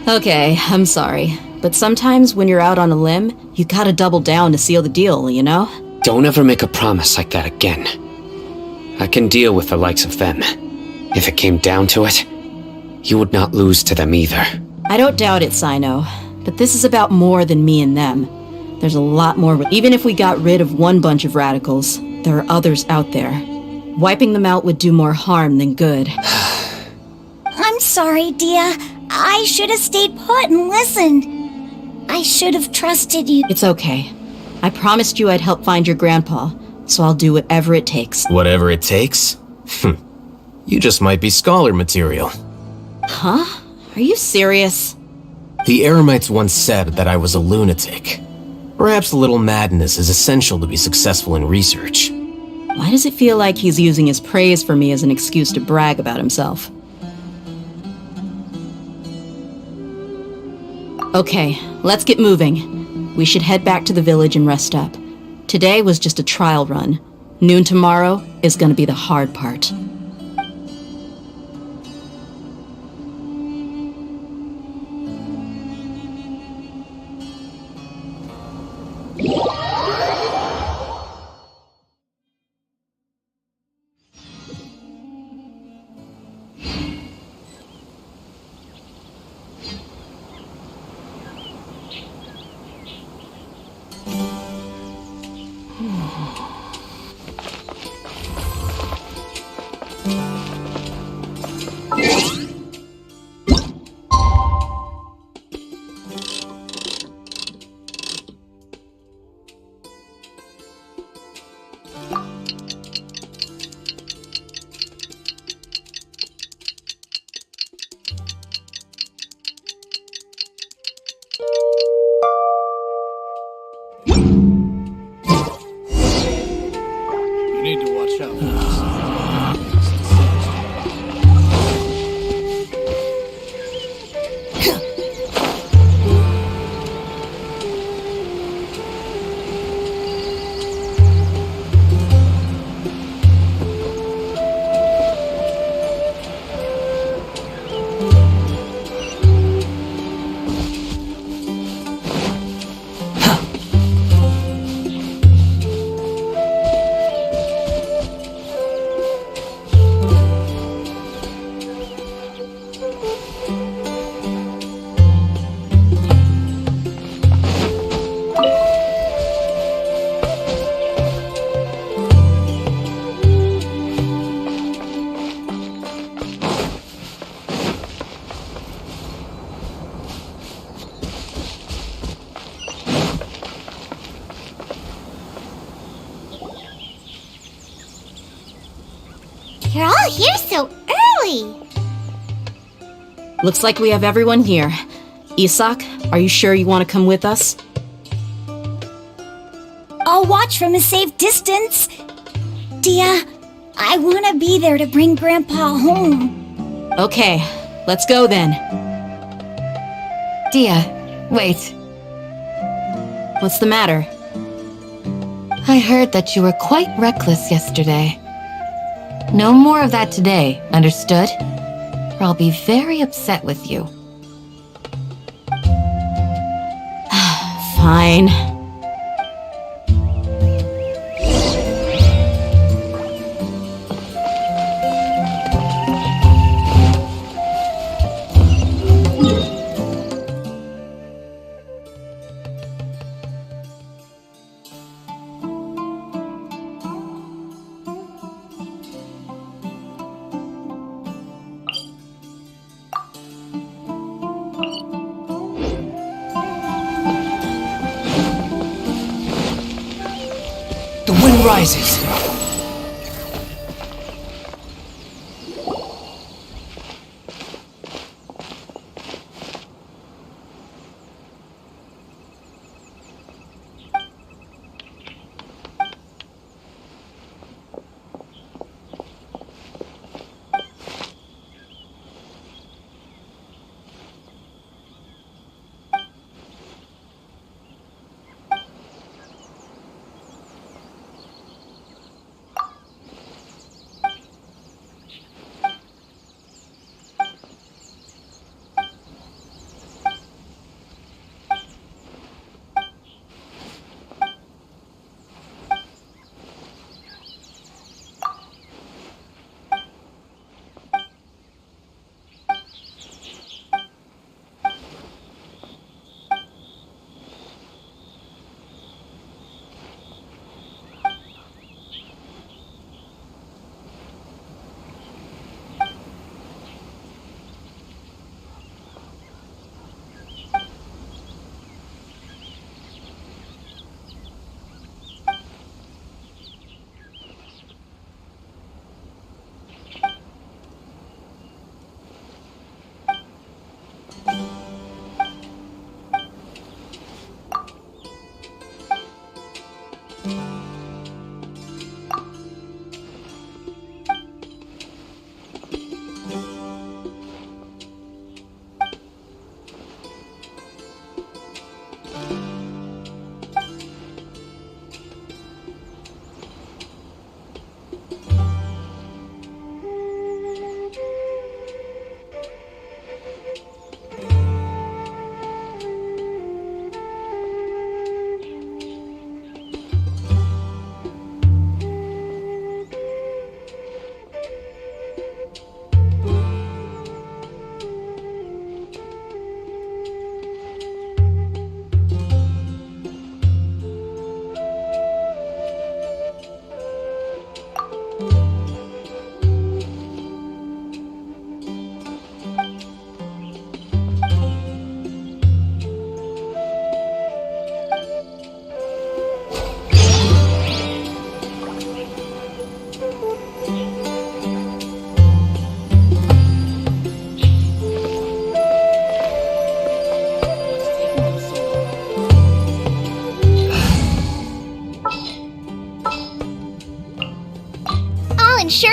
Okay, I'm sorry. But sometimes when you're out on a limb, you gotta double down to seal the deal, you know? Don't ever make a promise like that again. I can deal with the likes of them. If it came down to it, you would not lose to them either. I don't doubt it, Sino. But this is about more than me and them. There's a lot more. Even if we got rid of one bunch of radicals, there are others out there. Wiping them out would do more harm than good. I'm sorry, Dia. I should have stayed put and listened. I should have trusted you. It's okay. I promised you I'd help find your grandpa, so I'll do whatever it takes. Whatever it takes? You just might be scholar material. Huh? Are you serious? The Eremites once said that I was a lunatic. Perhaps a little madness is essential to be successful in research. Why does it feel like he's using his praise for me as an excuse to brag about himself? Okay, let's get moving. We should head back to the village and rest up. Today was just a trial run. Noon tomorrow is gonna be the hard part. You need to watch out for this. You're all here so early. Looks like we have everyone here. Isak, are you sure you want to come with us? I'll watch from a safe distance. Dia, I want to be there to bring Grandpa home. Okay, let's go then. Dia, wait. What's the matter? I heard that you were quite reckless yesterday. No more of that today, understood? Or I'll be very upset with you. Fine. The wind rises.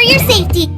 your safety.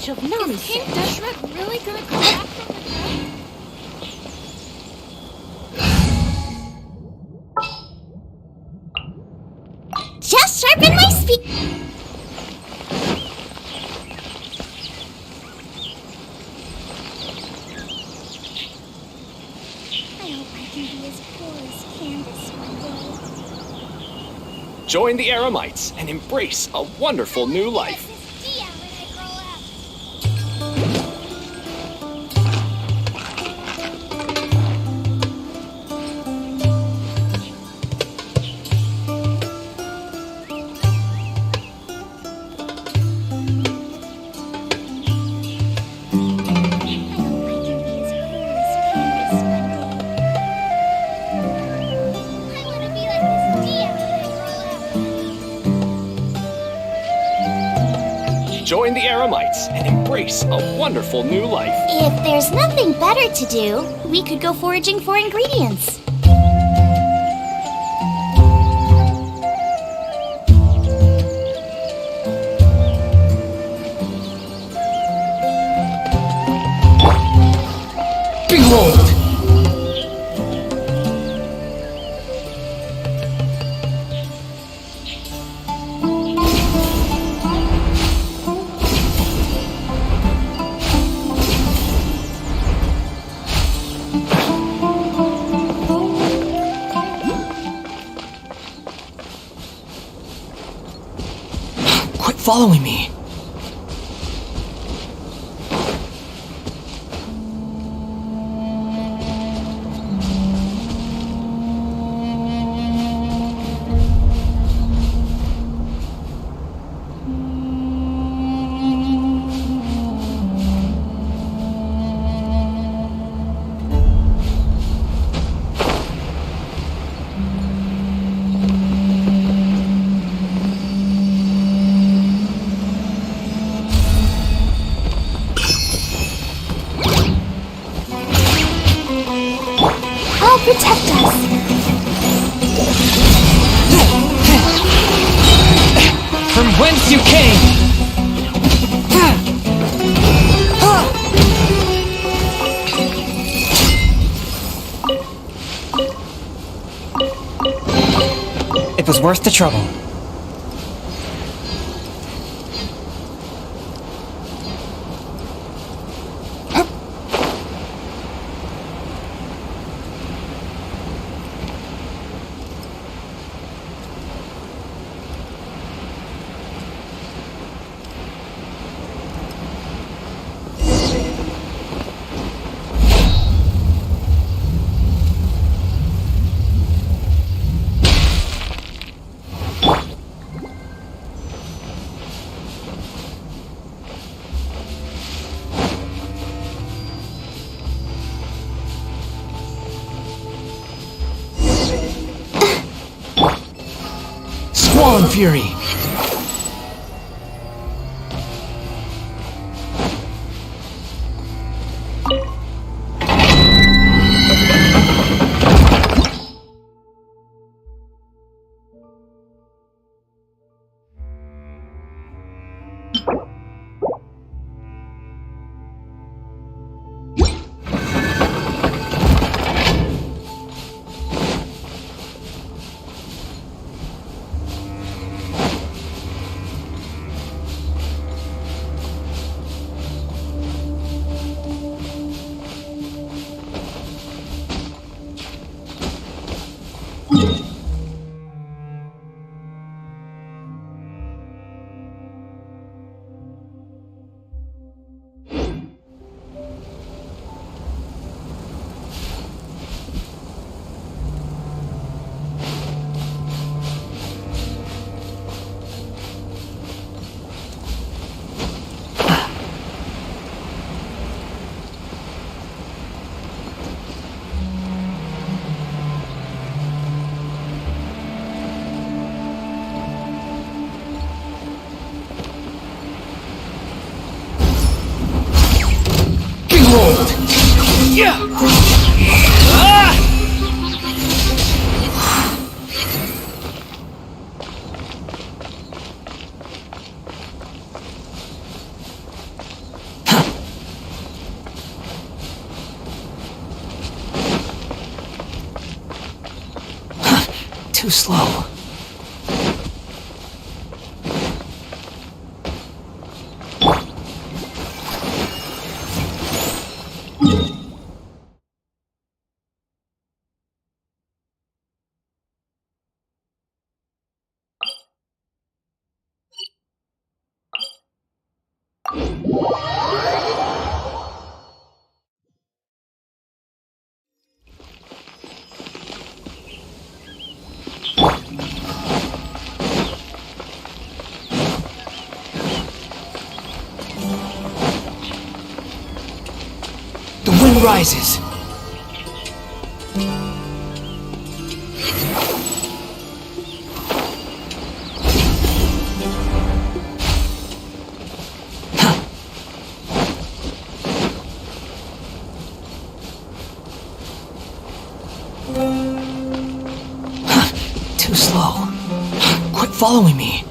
Of nonsense. Is King Deshret really gonna come back from the dead? Just sharpen my speak. I hope I can be as poor as Candace one day. Join the Eremites and embrace a wonderful new life. Join the Eremites and embrace a wonderful new life. If there's nothing better to do, we could go foraging for ingredients. Behold! Following me. Protect us! From whence you came! It was worth the trouble. Squall Fury! Too slow. The wind rises. Too slow. Quit following me.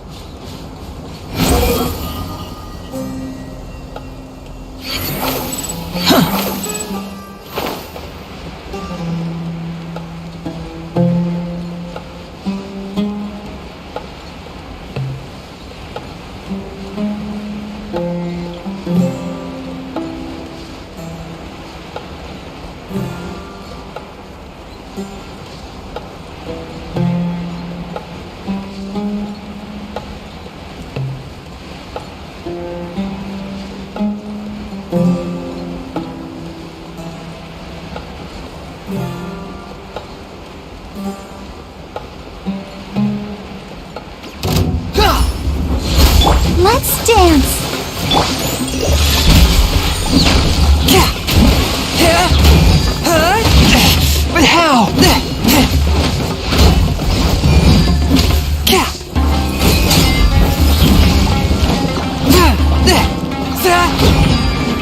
Let's dance. But how?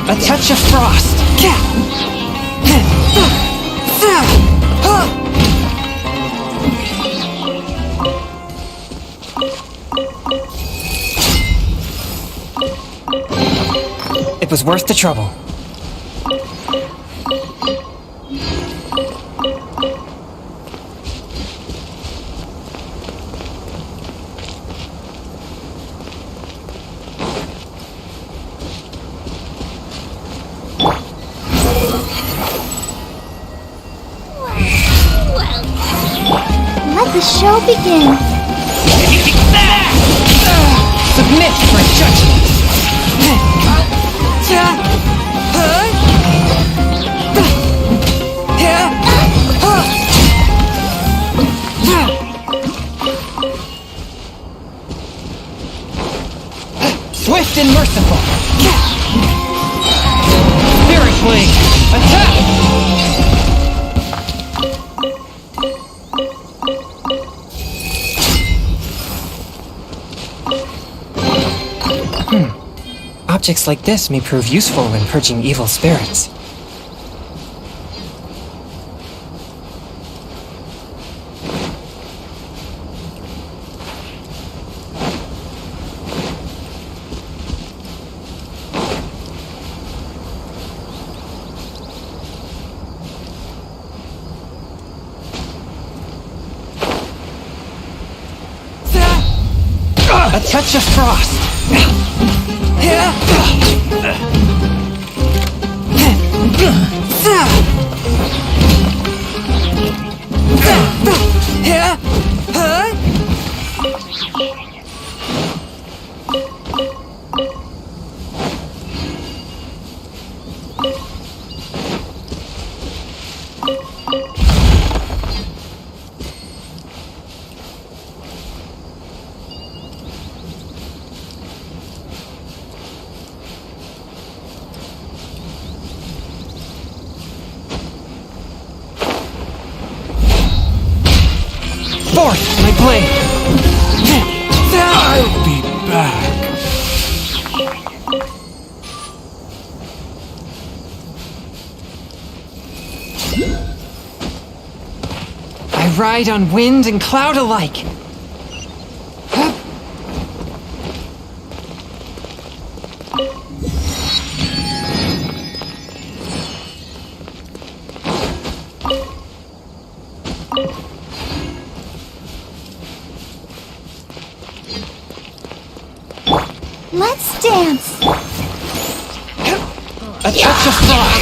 A touch of frost. It was worth the trouble. Let the show begin. Submit for judgment. Swift and merciful. Spirit Blade, attack! Objects like this may prove useful when purging evil spirits. A touch of frost. Forth, my blade! I'll be back. I ride on wind and cloud alike. dance! A touch of frost!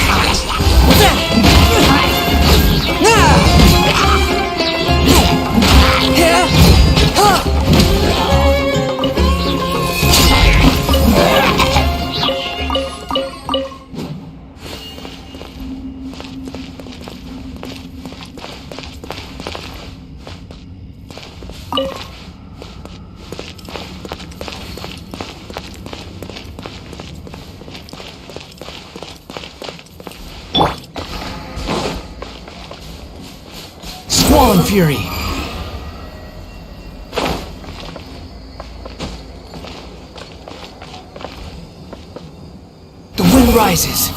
Squall and Fury! The wind rises!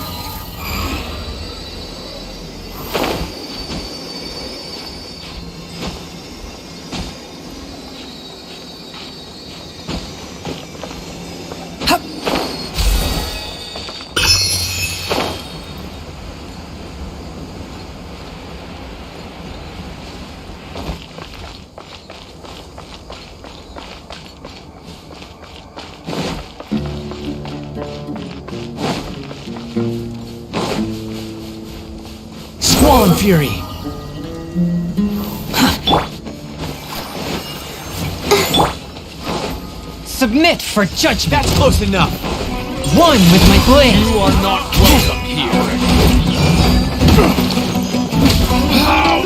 Squall and Fury! Submit for judgment! That's close enough! One with my blade! You are not welcome here. How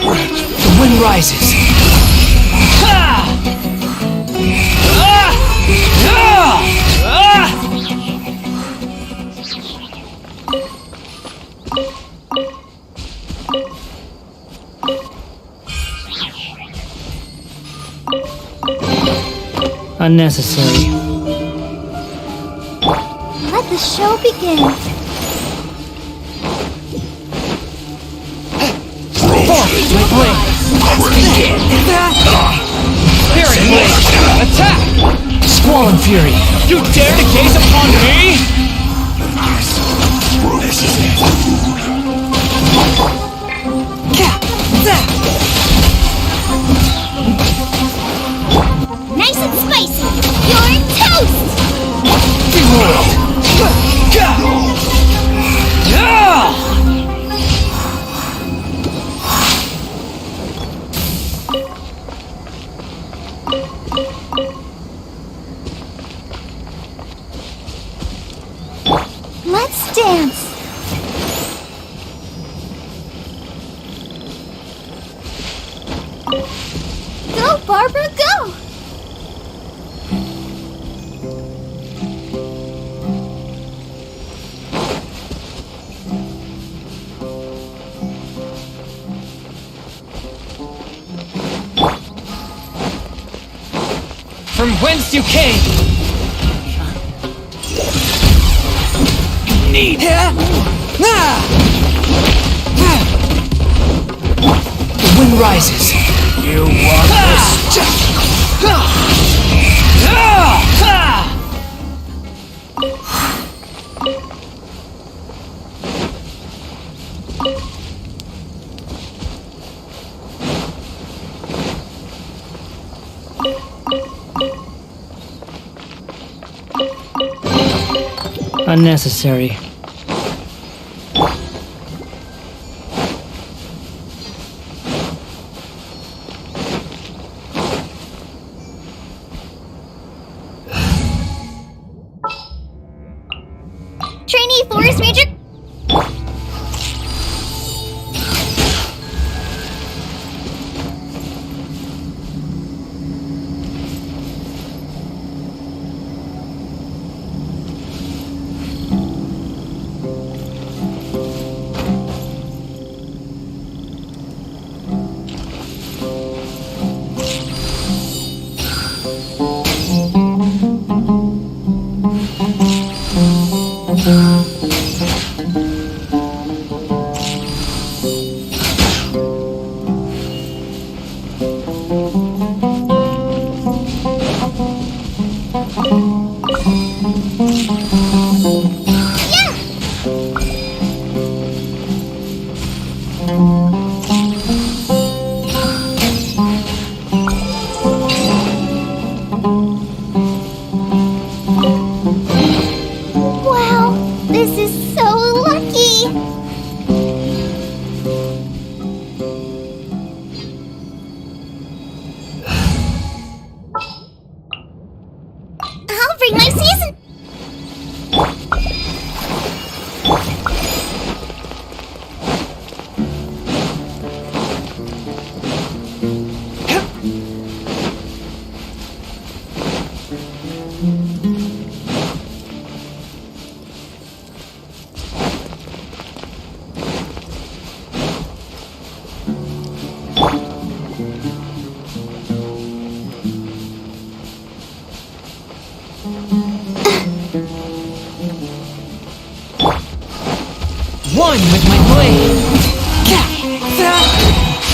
regret. The wind rises! Unnecessary. Let the show begin. My blade! Spirit Blade! Attack! Squall and Fury! You dare to gaze upon me? This is it. Nice and spicy! You're toast! Let's dance. Go, Barbara, go! From whence you came! Need. The wind rises! You want this? Unnecessary. Trainee Forest Ranger.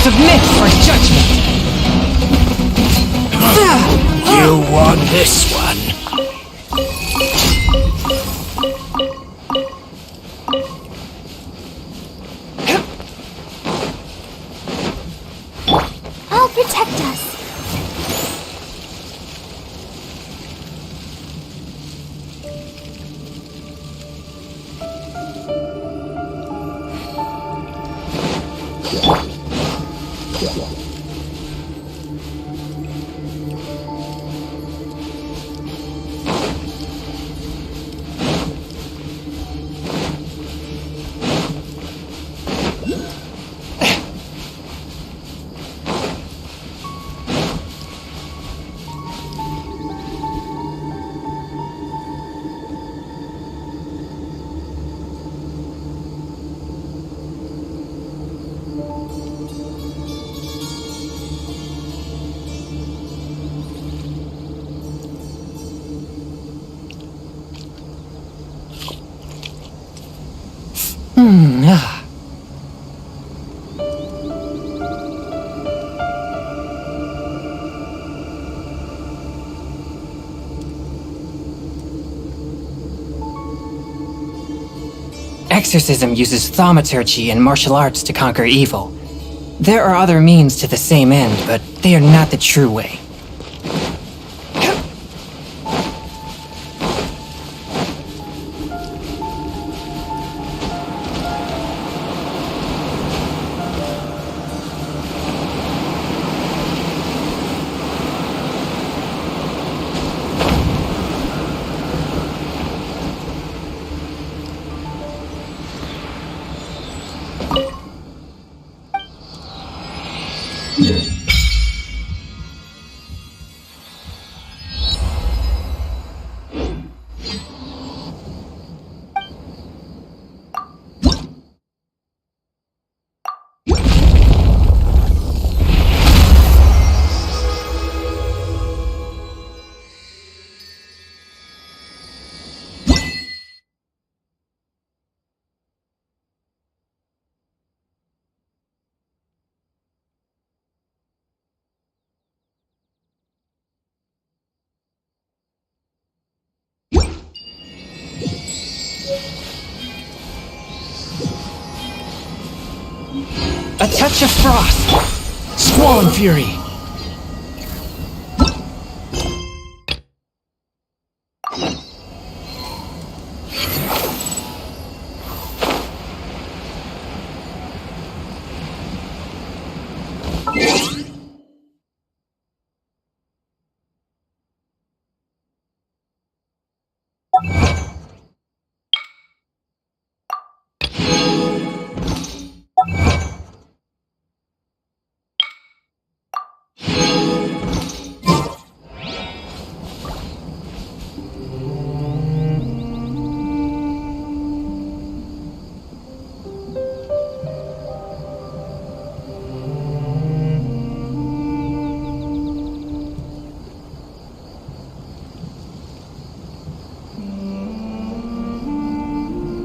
Submit for judgment! You won this one. I'll protect us. Exorcism uses thaumaturgy and martial arts to conquer evil. There are other means to the same end, but they are not the true way. A touch of frost! Squall and fury!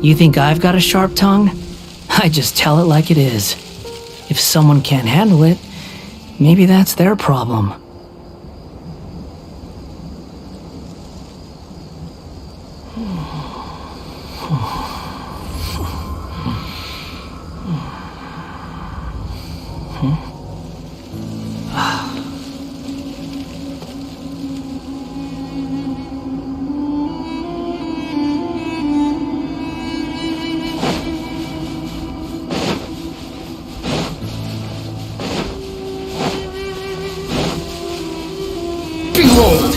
You think I've got a sharp tongue? I just tell it like it is. If someone can't handle it, maybe that's their problem. Behold!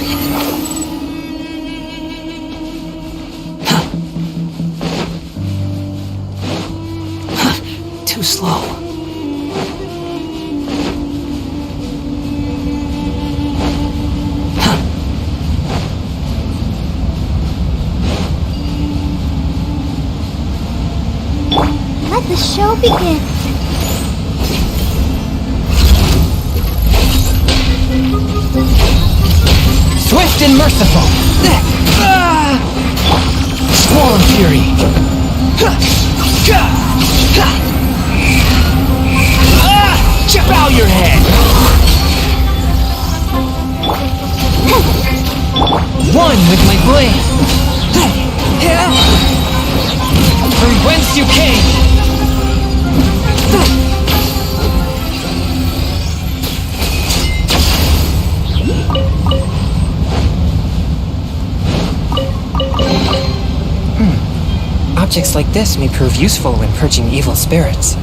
Too slow. Let the show begin. Swift and merciful! Squall and fury! Chip out! bow your head. One with my blade. From whence you came. Objects like this may prove useful when purging evil spirits.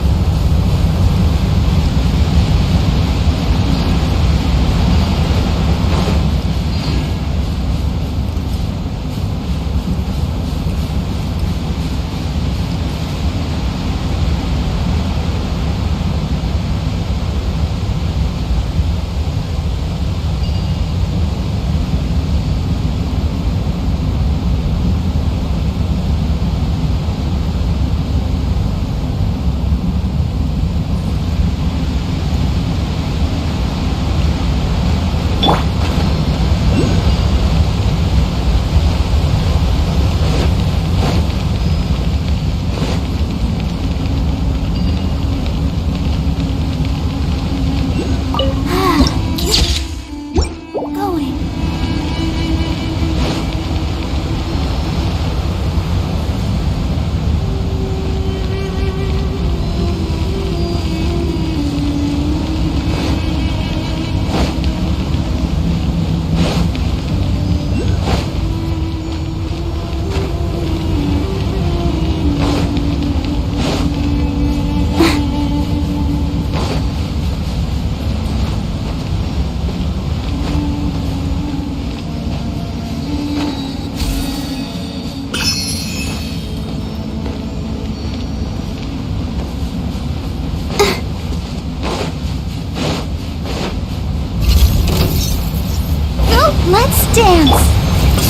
Let's dance!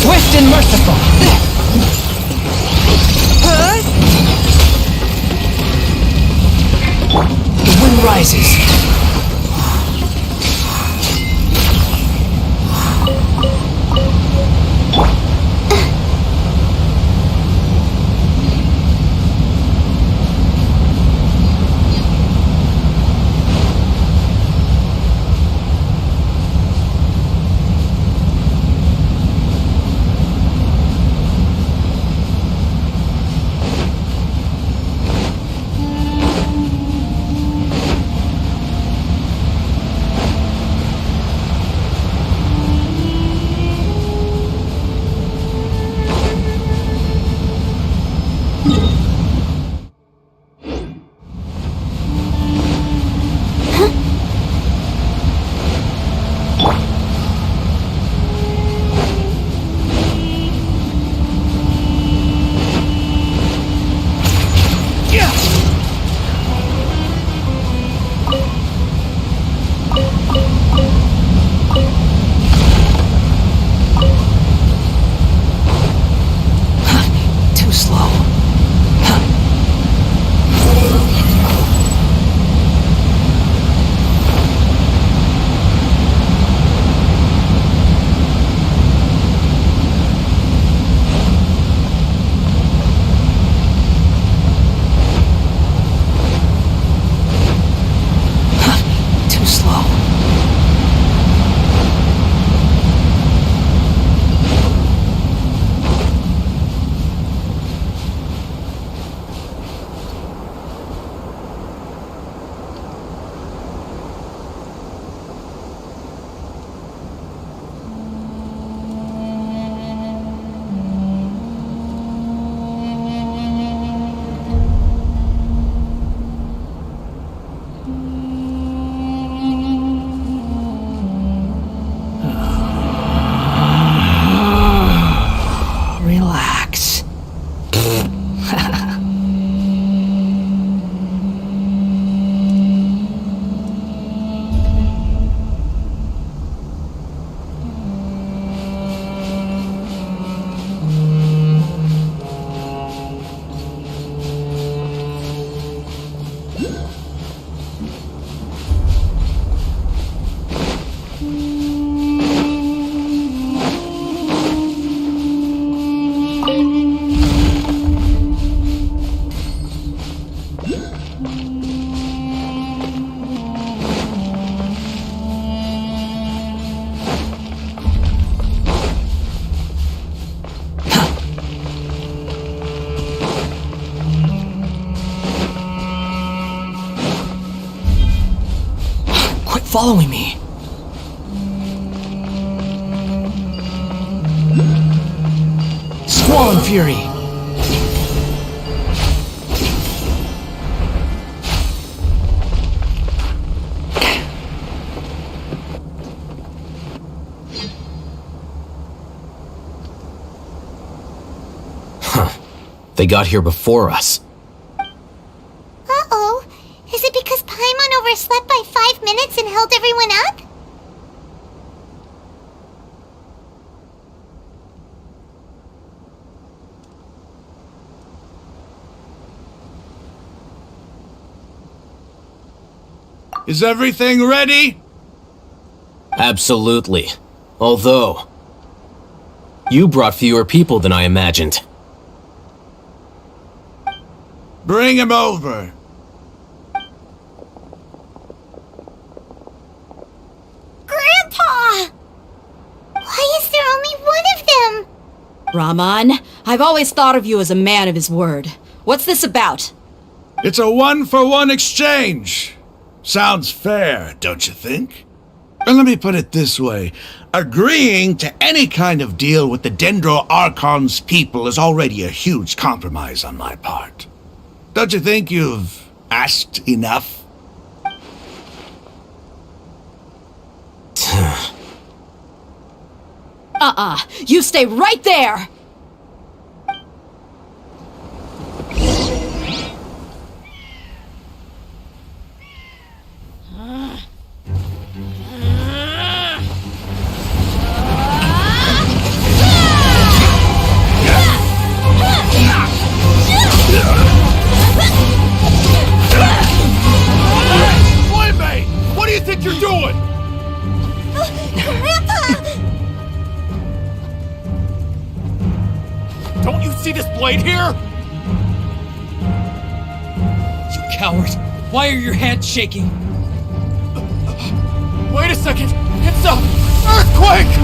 Swift and merciful! The wind rises. following me. Squall and Fury! They got here before us. Uh-oh. Is it because Paimon overslept by 5 minutes and held everyone up? Is everything ready? Absolutely. Although, you brought fewer people than I imagined. Bring him over. Grandpa! Why is there only one of them? Raman, I've always thought of you as a man of his word. What's this about? It's a one-for-one exchange. Sounds fair, don't you think? And let me put it this way. Agreeing to any kind of deal with the Dendro Archon's people is already a huge compromise on my part. Don't you think you've asked enough? You stay right there! What do you think you're doing? Grandpa! Don't you see this blade here? You coward! Why are your hands shaking? Wait a second! It's a earthquake!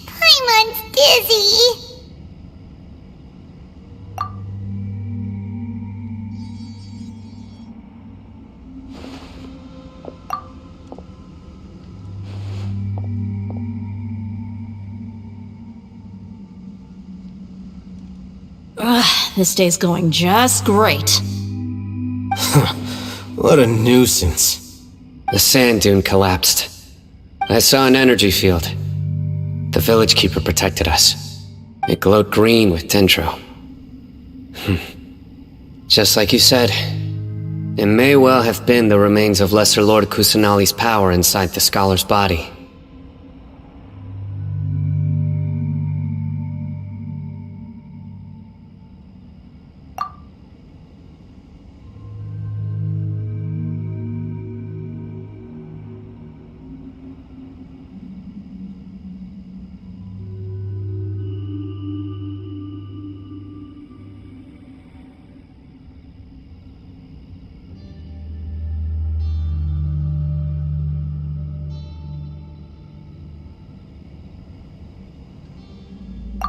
Paimon's dizzy. This day's going just great. What a nuisance. The sand dune collapsed. I saw an energy field. The village keeper protected us. It glowed green with dendro. Just like you said, it may well have been the remains of Lesser Lord Kusanali's power inside the scholar's body.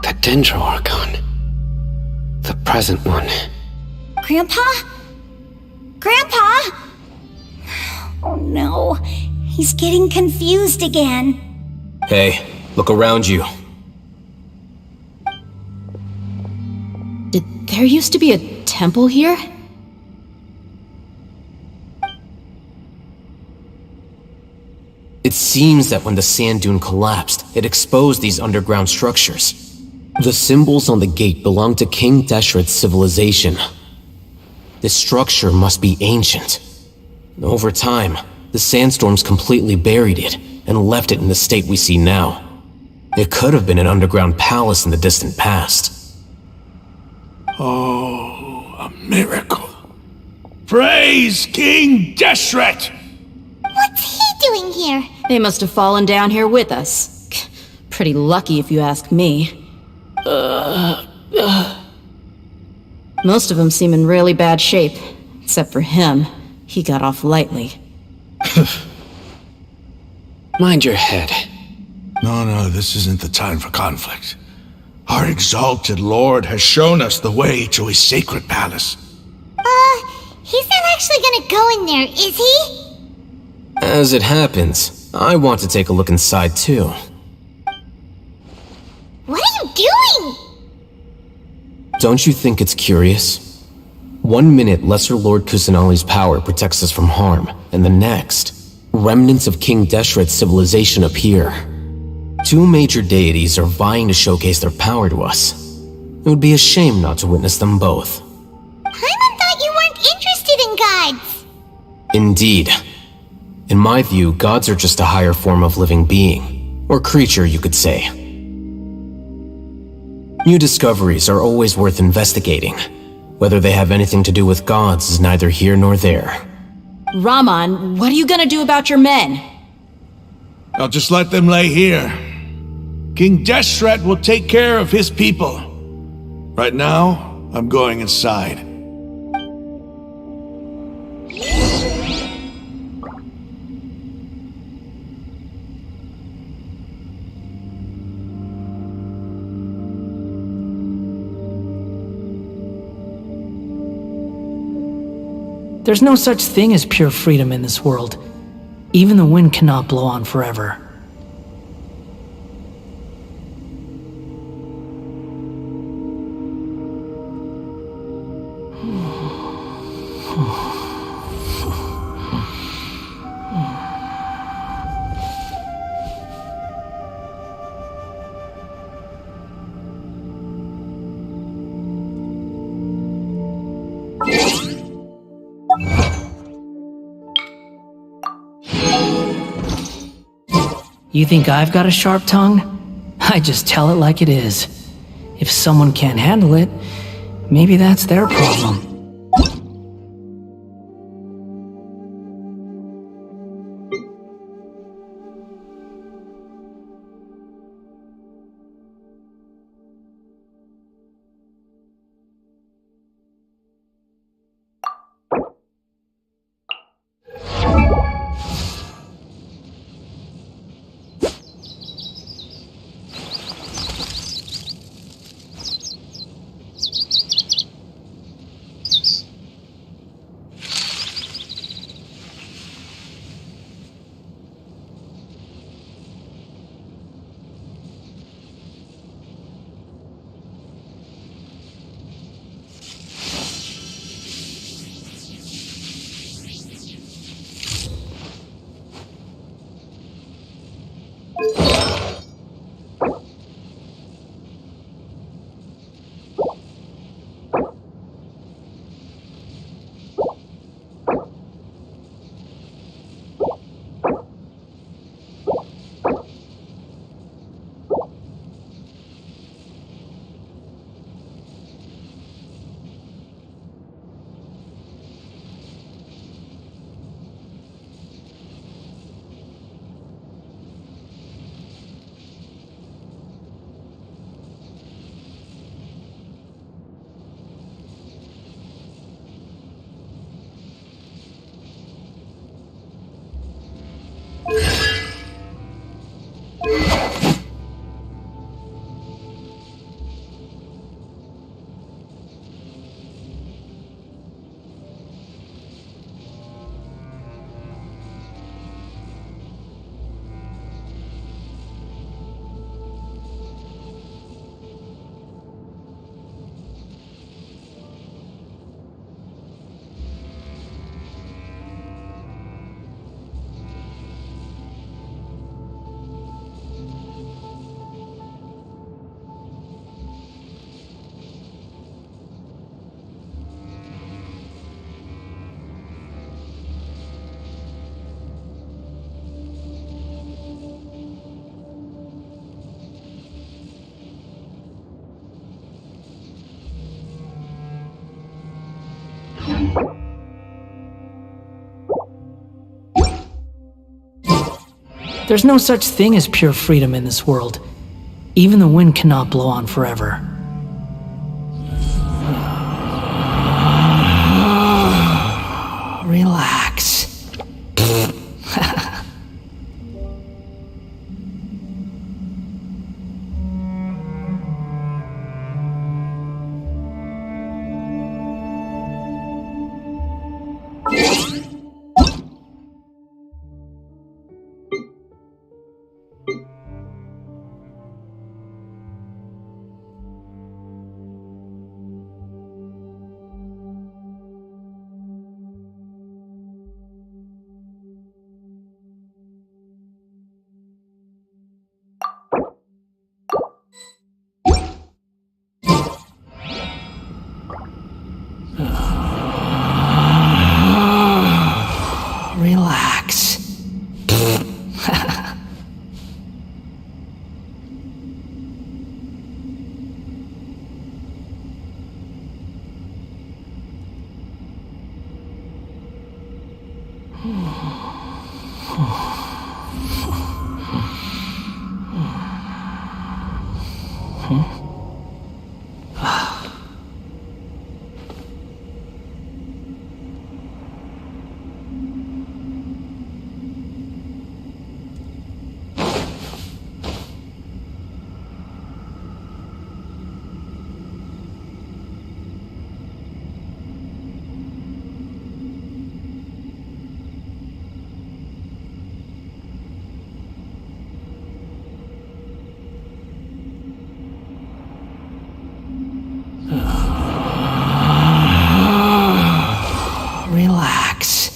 The Dendro Archon. The present one. Grandpa? Grandpa? Oh no, he's getting confused again. Hey, look around you. There used to be a temple here? It seems that when the sand dune collapsed, it exposed these underground structures. The symbols on the gate belong to King Deshret's civilization. This structure must be ancient. Over time, the sandstorms completely buried it and left it in the state we see now. It could have been an underground palace in the distant past. Oh, a miracle. Praise King Deshret! What's he doing here? They must have fallen down here with us. Pretty lucky if you ask me. Most of them seem in really bad shape. Except for him. He got off lightly. Mind your head. No, this isn't the time for conflict. Our exalted lord has shown us the way to his sacred palace. He's not actually gonna go in there, is he? As it happens, I want to take a look inside too. What are you doing? Don't you think it's curious? 1 minute, Lesser Lord Kusanali's power protects us from harm, and the next, remnants of King Deshret's civilization appear. 2 major deities are vying to showcase their power to us. It would be a shame not to witness them both. Paimon thought you weren't interested in gods. Indeed. In my view, gods are just a higher form of living being, or creature, you could say. New discoveries are always worth investigating. Whether they have anything to do with gods is neither here nor there. Raman, what are you gonna do about your men? I'll just let them lay here. King Deshret will take care of his people. Right now, I'm going inside. There's no such thing as pure freedom in this world. Even the wind cannot blow on forever. You think I've got a sharp tongue? I just tell it like it is. If someone can't handle it, maybe that's their problem. There's no such thing as pure freedom in this world. Even the wind cannot blow on forever. Relax. Relax. Relax.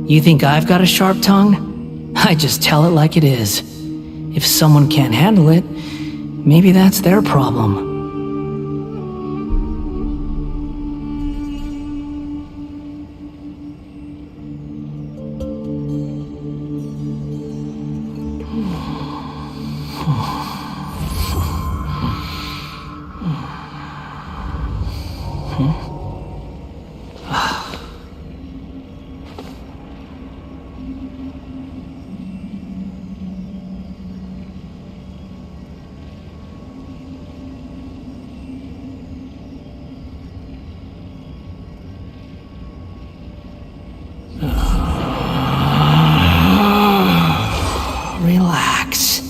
You think I've got a sharp tongue? I just tell it like it is. If someone can't handle it, maybe that's their problem. Relax.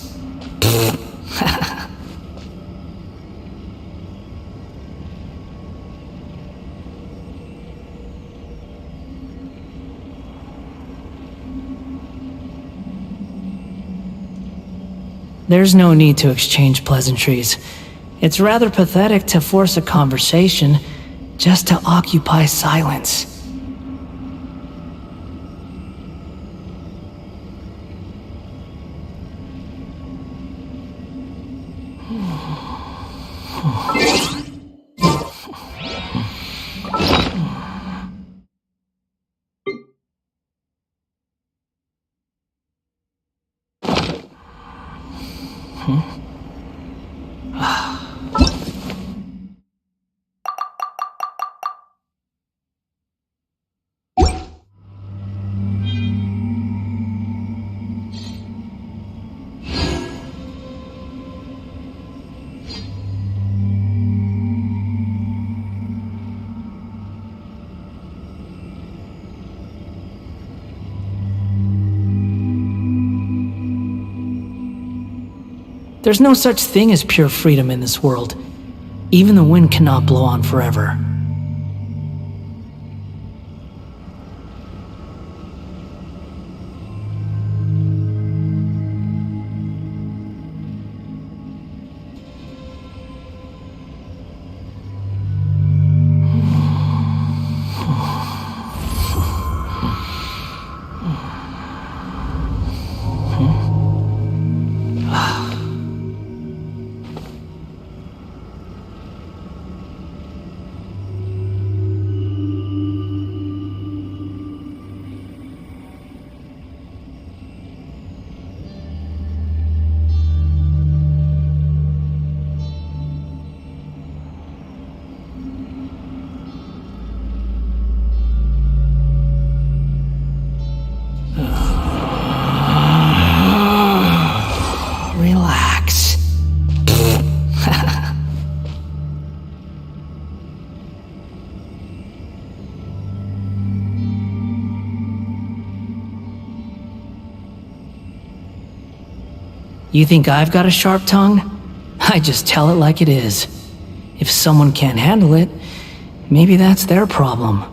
There's no need to exchange pleasantries. It's rather pathetic to force a conversation just to occupy silence. There's no such thing as pure freedom in this world. Even the wind cannot blow on forever. Relax. You think I've got a sharp tongue? I just tell it like it is. If someone can't handle it, maybe that's their problem.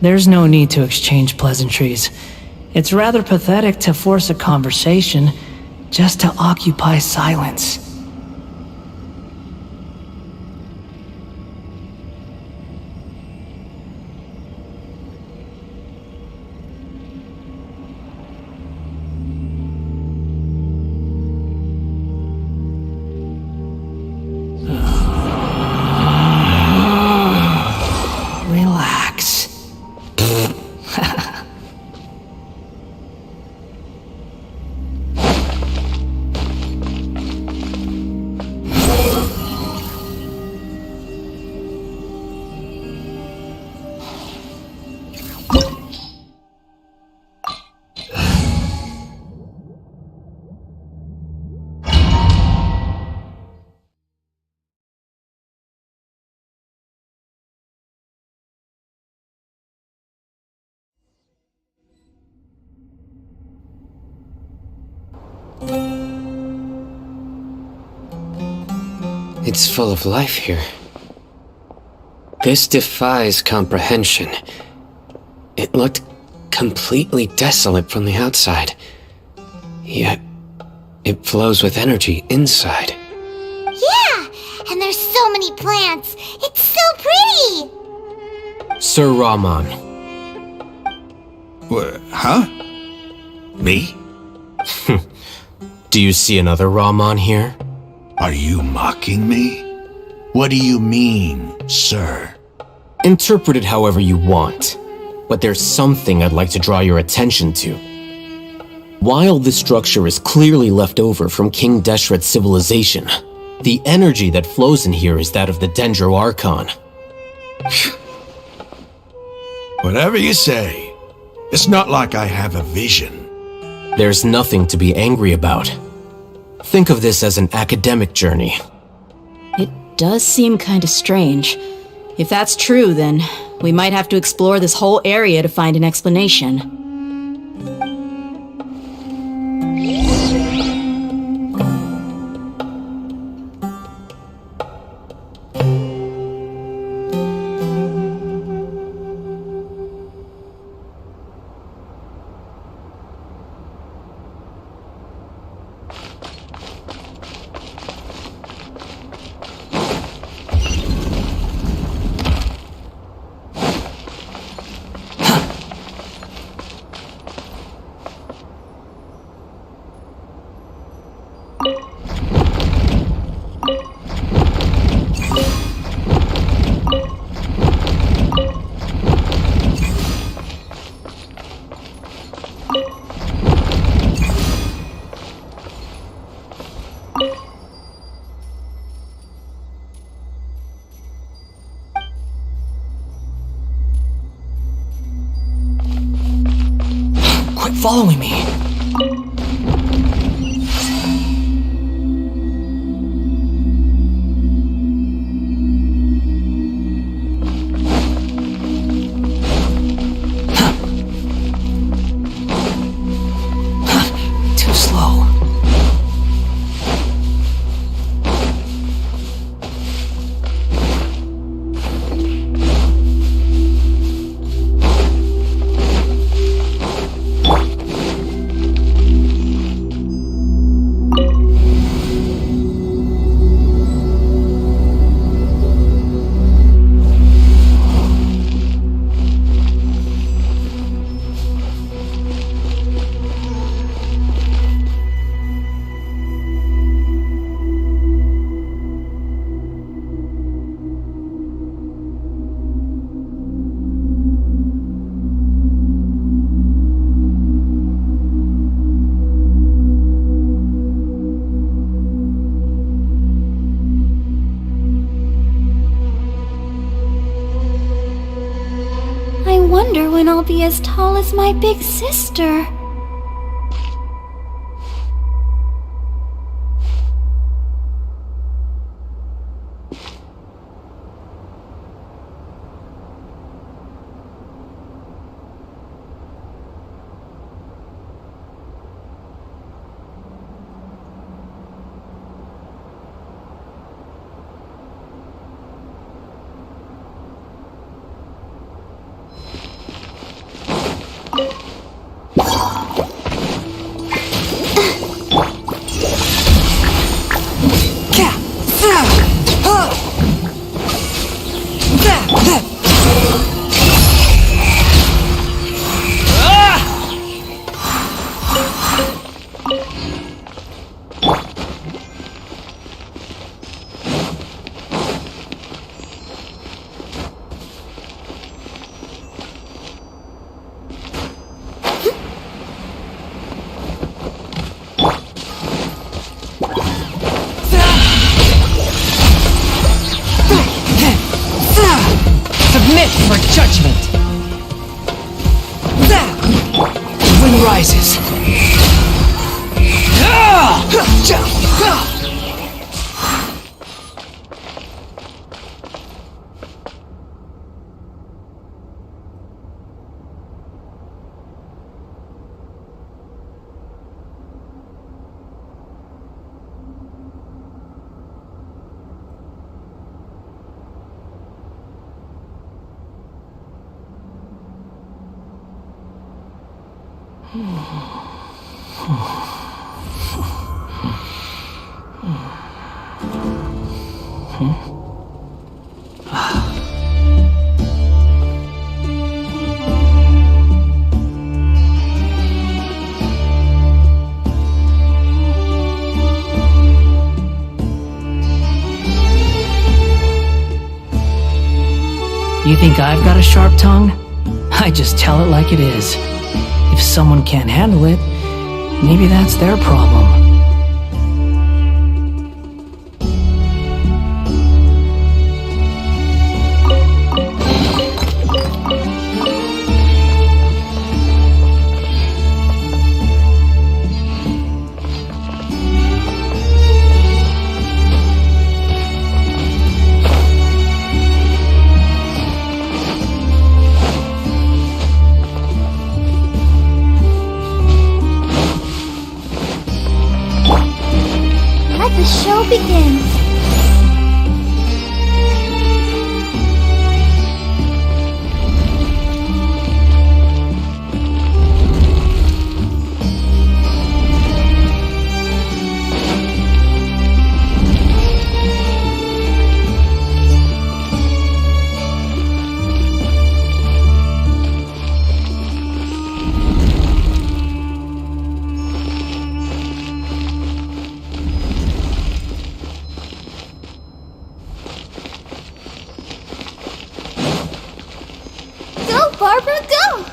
There's no need to exchange pleasantries. It's rather pathetic to force a conversation just to occupy silence. Relax. It's full of life here. This defies comprehension. It looked completely desolate from the outside. Yet, it flows with energy inside. Yeah, and there's so many plants. It's so pretty. Sir Rahman. Huh? Me? Do you see another Rahman here? Are you mocking me? What do you mean, sir? Interpret it however you want, but there's something I'd like to draw your attention to. While this structure is clearly left over from King Deshret's civilization, the energy that flows in here is that of the Dendro Archon. Whatever you say. It's not like I have a vision. There's nothing to be angry about. Think of this as an academic journey. It does seem kinda strange. If that's true, then we might have to explore this whole area to find an explanation. following me. Too slow. I wonder when I'll be as tall as my big sister. Submit for judgment! The wind rises. You think I've got a sharp tongue? I just tell it like it is. If someone can't handle it, maybe that's their problem. Let the show begin. Go, Barbara, go!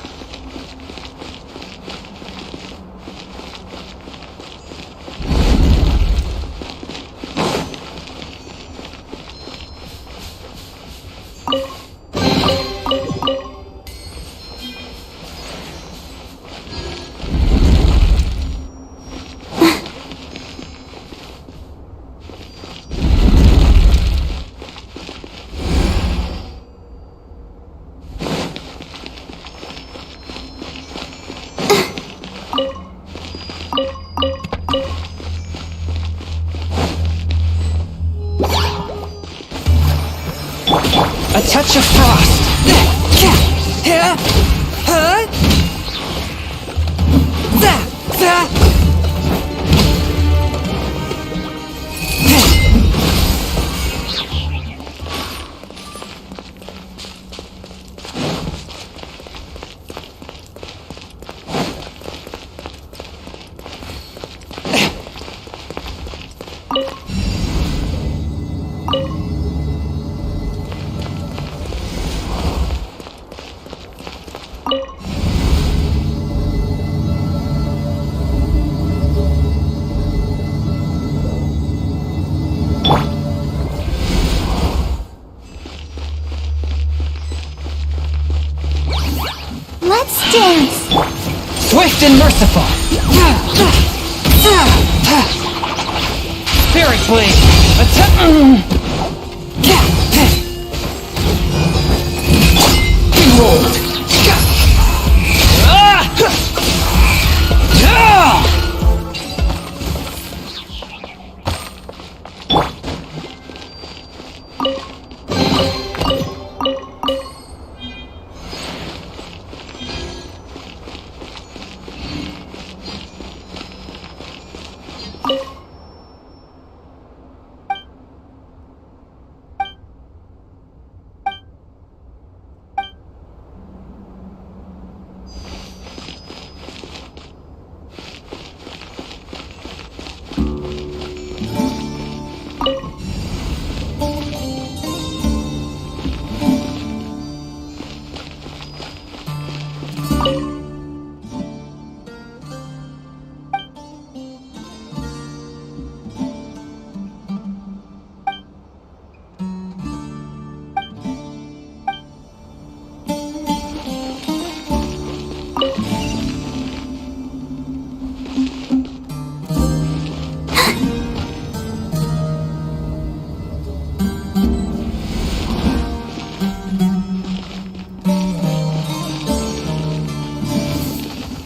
A touch of frost. Let's dance. Swift and merciful. Spirit blade. Behold.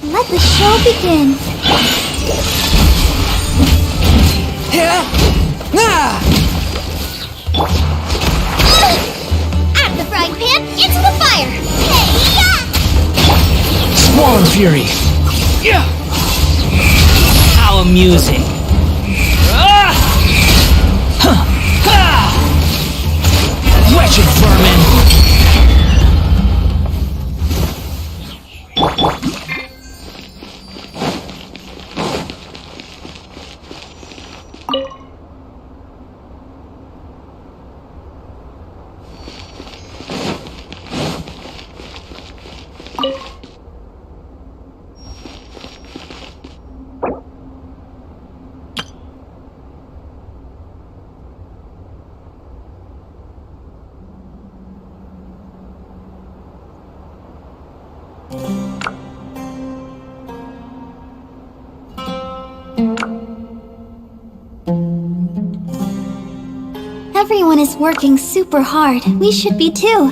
Let the show begin. Out of the frying pan, into the fire. Hey-ya! Swarm fury. How amusing. Wretched vermin. Everyone is working super hard. We should be too.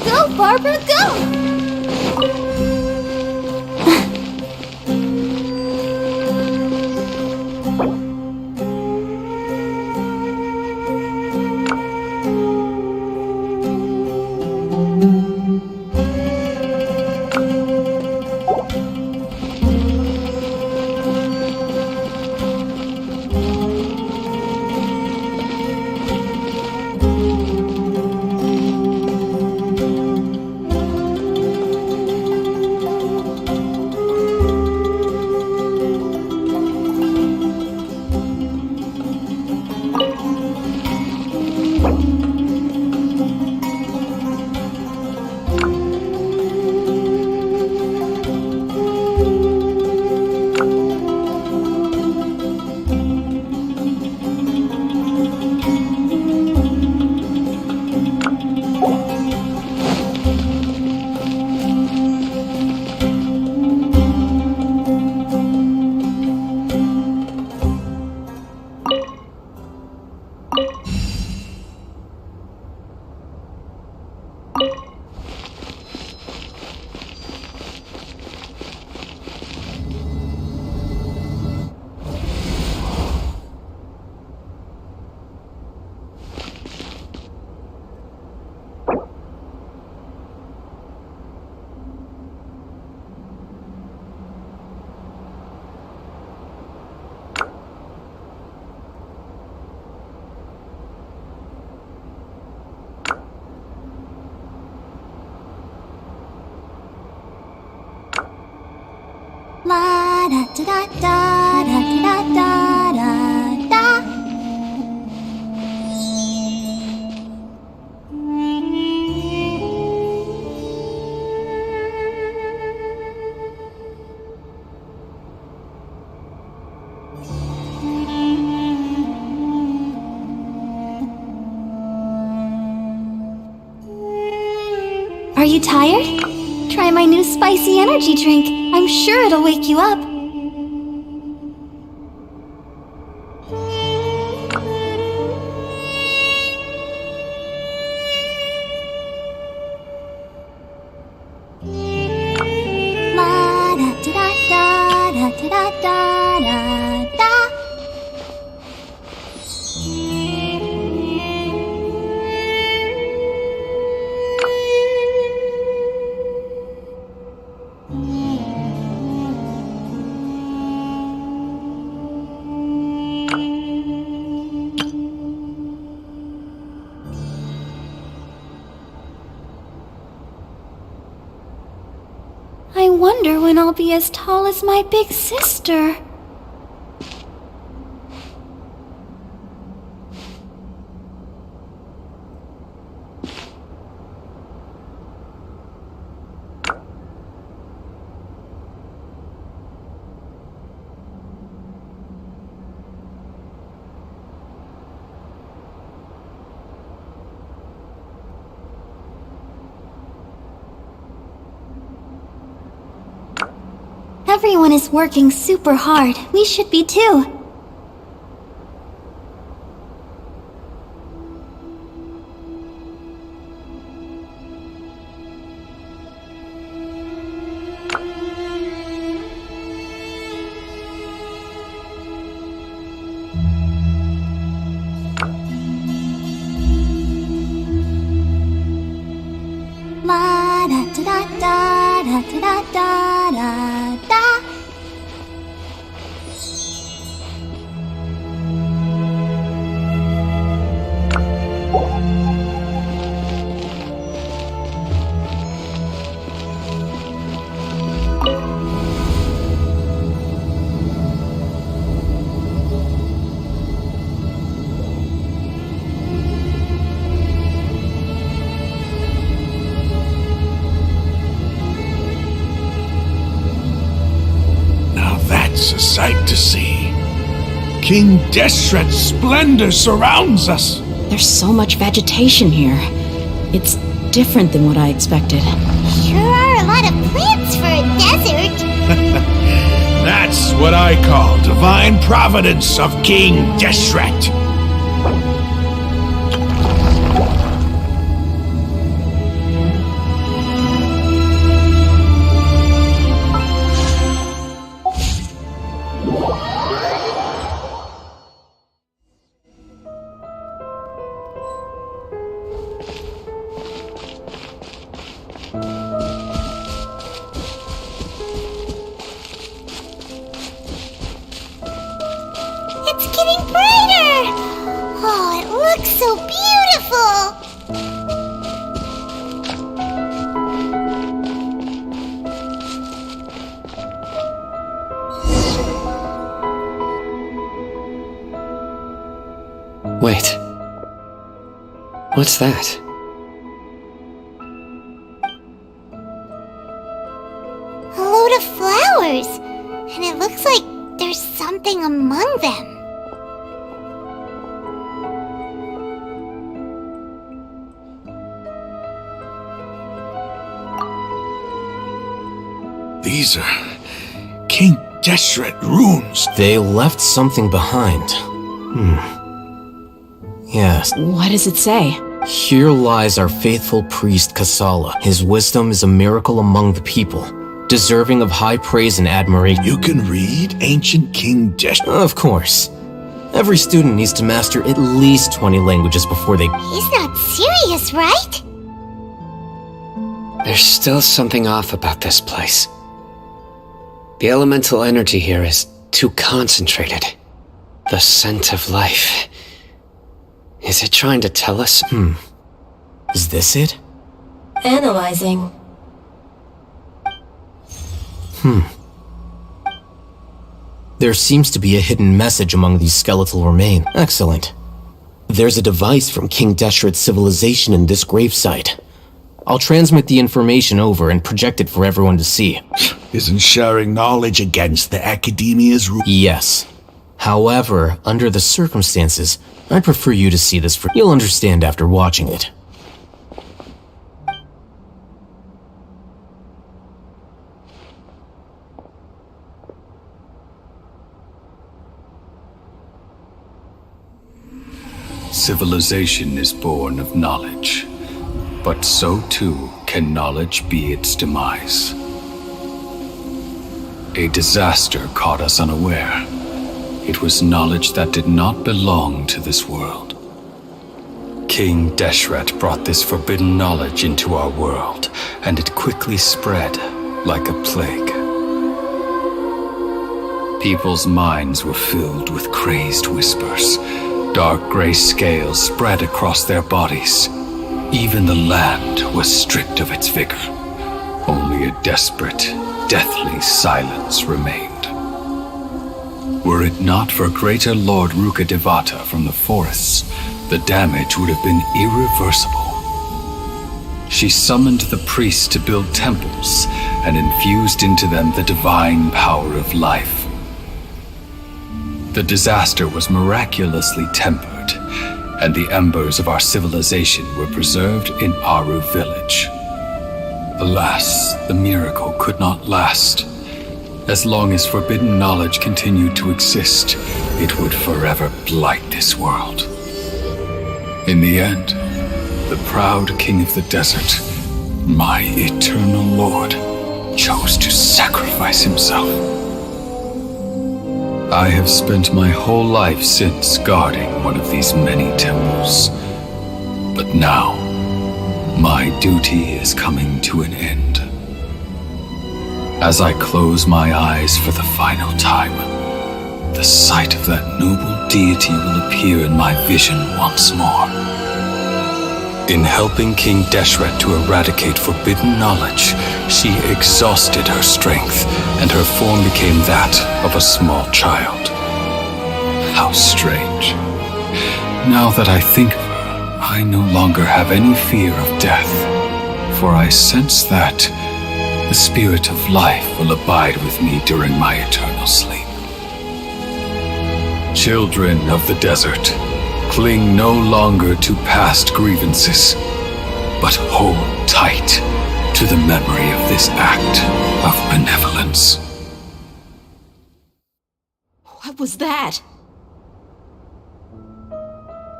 Go, Barbara, go! da da da da da da da. Are you tired? Try my new spicy energy drink. I'm sure it'll wake you up. La da da da da da da da da. I wonder when I'll be as tall as my big sister. Everyone is working super hard. We should be too. La da da da da da da da da. It's a sight to see. King Deshret's splendor surrounds us. There's so much vegetation here. It's different than what I expected. Sure are a lot of plants for a desert. That's what I call divine providence of King Deshret. It's getting brighter! Oh, it looks so beautiful! Wait. What's that? A load of flowers! And it looks like there's something among them. These are King Deshret runes. They left something behind. Yes. What does it say? Here lies our faithful priest Kasala. His wisdom is a miracle among the people, deserving of high praise and admiration. You can read ancient King Deshret? Of course. Every student needs to master at least 20 languages before they... He's not serious, right? There's still something off about this place. The elemental energy here is too concentrated. The scent of life. Is it trying to tell us? Is this it? Analyzing. There seems to be a hidden message among these skeletal remains. Excellent. There's a device from King Deshret's civilization in this gravesite. I'll transmit the information over and project it for everyone to see. Isn't sharing knowledge against the Academia's rules? Yes. However, under the circumstances, I'd prefer you to see this for— You'll understand after watching it. Civilization is born of knowledge, but so too can knowledge be its demise. A disaster caught us unaware. It was knowledge that did not belong to this world. King Deshret brought this forbidden knowledge into our world, and it quickly spread like a plague. People's minds were filled with crazed whispers. Dark gray scales spread across their bodies. Even the land was stripped of its vigor. Only a desperate, deathly silence remained. Were it not for greater Lord Rukkhadevata from the forests, the damage would have been irreversible. She summoned the priests to build temples and infused into them the divine power of life. The disaster was miraculously tempered, and the embers of our civilization were preserved in Aru village. Alas, the miracle could not last. As long as forbidden knowledge continued to exist, it would forever blight this world. In the end, the proud king of the desert, my eternal lord, chose to sacrifice himself. I have spent my whole life since guarding one of these many temples. But now, my duty is coming to an end. As I close my eyes for the final time, the sight of that noble deity will appear in my vision once more. In helping King Deshret to eradicate forbidden knowledge, she exhausted her strength, and her form became that of a small child. How strange. Now that I think of her, I no longer have any fear of death, for I sense that the spirit of life will abide with me during my eternal sleep. Children of the desert, cling no longer to past grievances, but hold tight to the memory of this act of benevolence. What was that?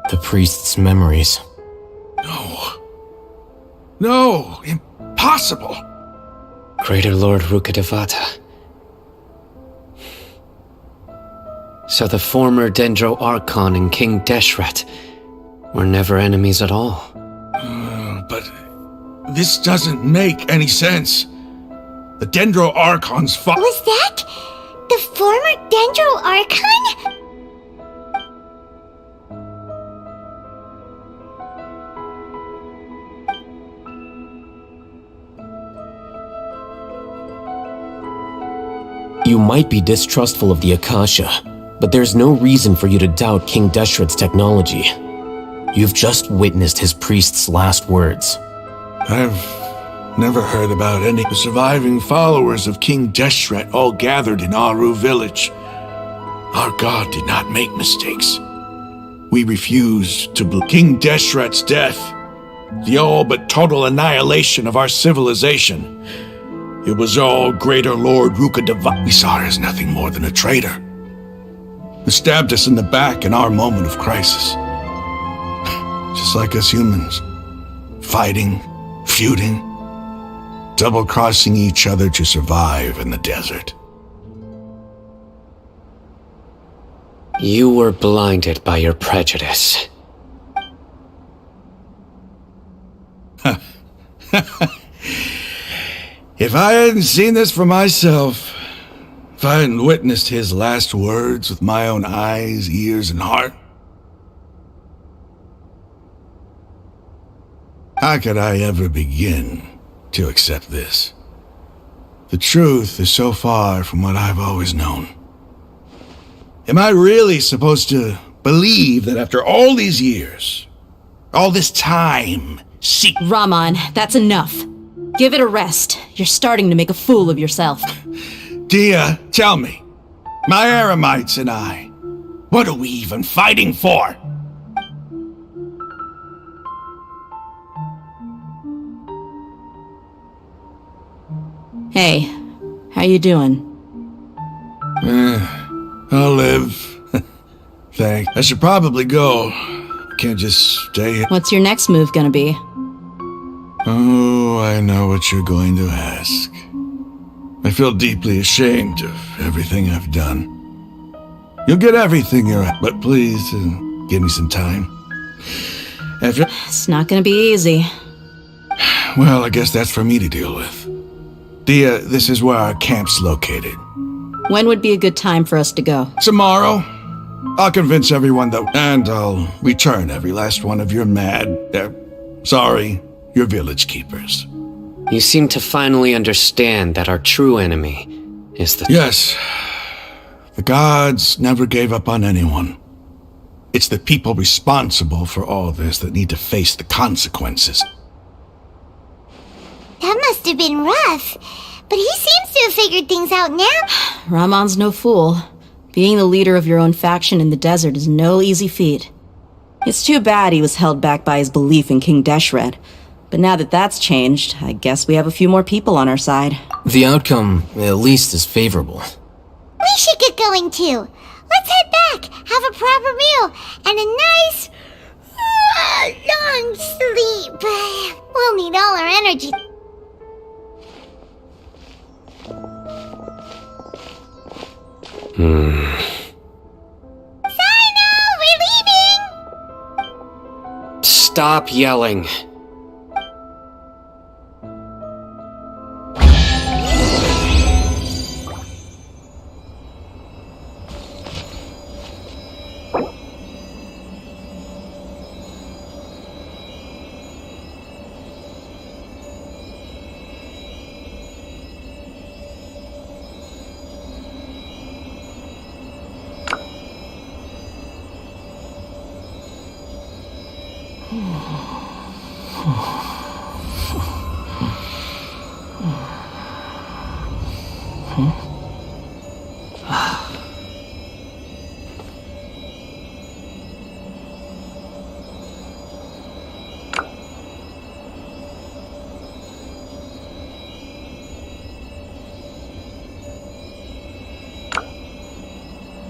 The priest's memories. No, impossible. Greater Lord Rukkhadevata. So the former Dendro Archon and King Deshret were never enemies at all. But this doesn't make any sense. The Dendro Archon's Was that the former Dendro Archon? You might be distrustful of the Akasha, but there's no reason for you to doubt King Deshret's technology. You've just witnessed his priest's last words. I've never heard about any. The surviving followers of King Deshret all gathered in Aru village. Our god did not make mistakes. We refused to believe King Deshret's death, the all but total annihilation of our civilization. It was all Greater Lord Rukkhadevata. We saw her as nothing more than a traitor, who stabbed us in the back in our moment of crisis. Just like us humans, fighting, feuding, double-crossing each other to survive in the desert. You were blinded by your prejudice. If I hadn't seen this for myself, if I hadn't witnessed his last words with my own eyes, ears, and heart, how could I ever begin to accept this? The truth is so far from what I've always known. Am I really supposed to believe that after all these years, all this time, Rahman, that's enough. Give it a rest. You're starting to make a fool of yourself. Dia, tell me, my Eremites and I, what are we even fighting for? Hey, how you doing? I'll live. Thanks. I should probably go. Can't just stay here. What's your next move gonna be? Oh, I know what you're going to ask. I feel deeply ashamed of everything I've done. You'll get everything you're at, but please, give me some time. It's not gonna be easy. Well, I guess that's for me to deal with. Dia, this is where our camp's located. When would be a good time for us to go? Tomorrow. I'll convince everyone that... And I'll return every last one of your your village keepers. You seem to finally understand that our true enemy is the... Yes. The gods never gave up on anyone. It's the people responsible for all this that need to face the consequences. That must have been rough, but he seems to have figured things out now. Rahman's no fool. Being the leader of your own faction in the desert is no easy feat. It's too bad he was held back by his belief in King Deshret. But now that that's changed, I guess we have a few more people on our side. The outcome, at least, is favorable. We should get going too. Let's head back, have a proper meal, and a nice, long sleep. We'll need all our energy. Sino, we're leaving! Stop yelling.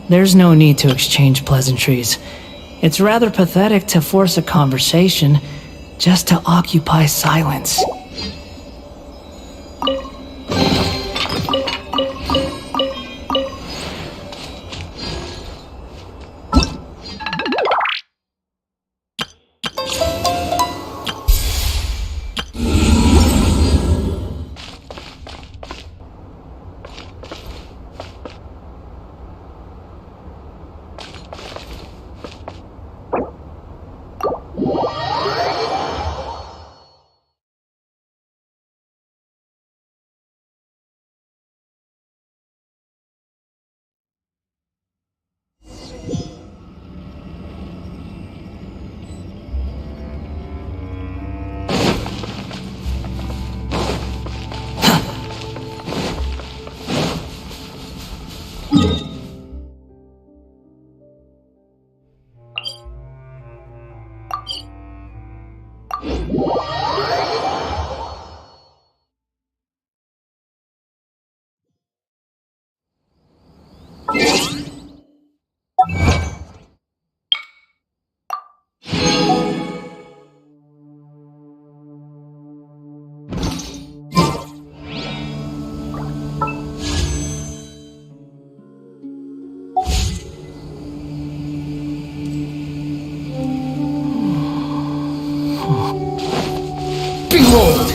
There's no need to exchange pleasantries. It's rather pathetic to force a conversation just to occupy silence. Behold!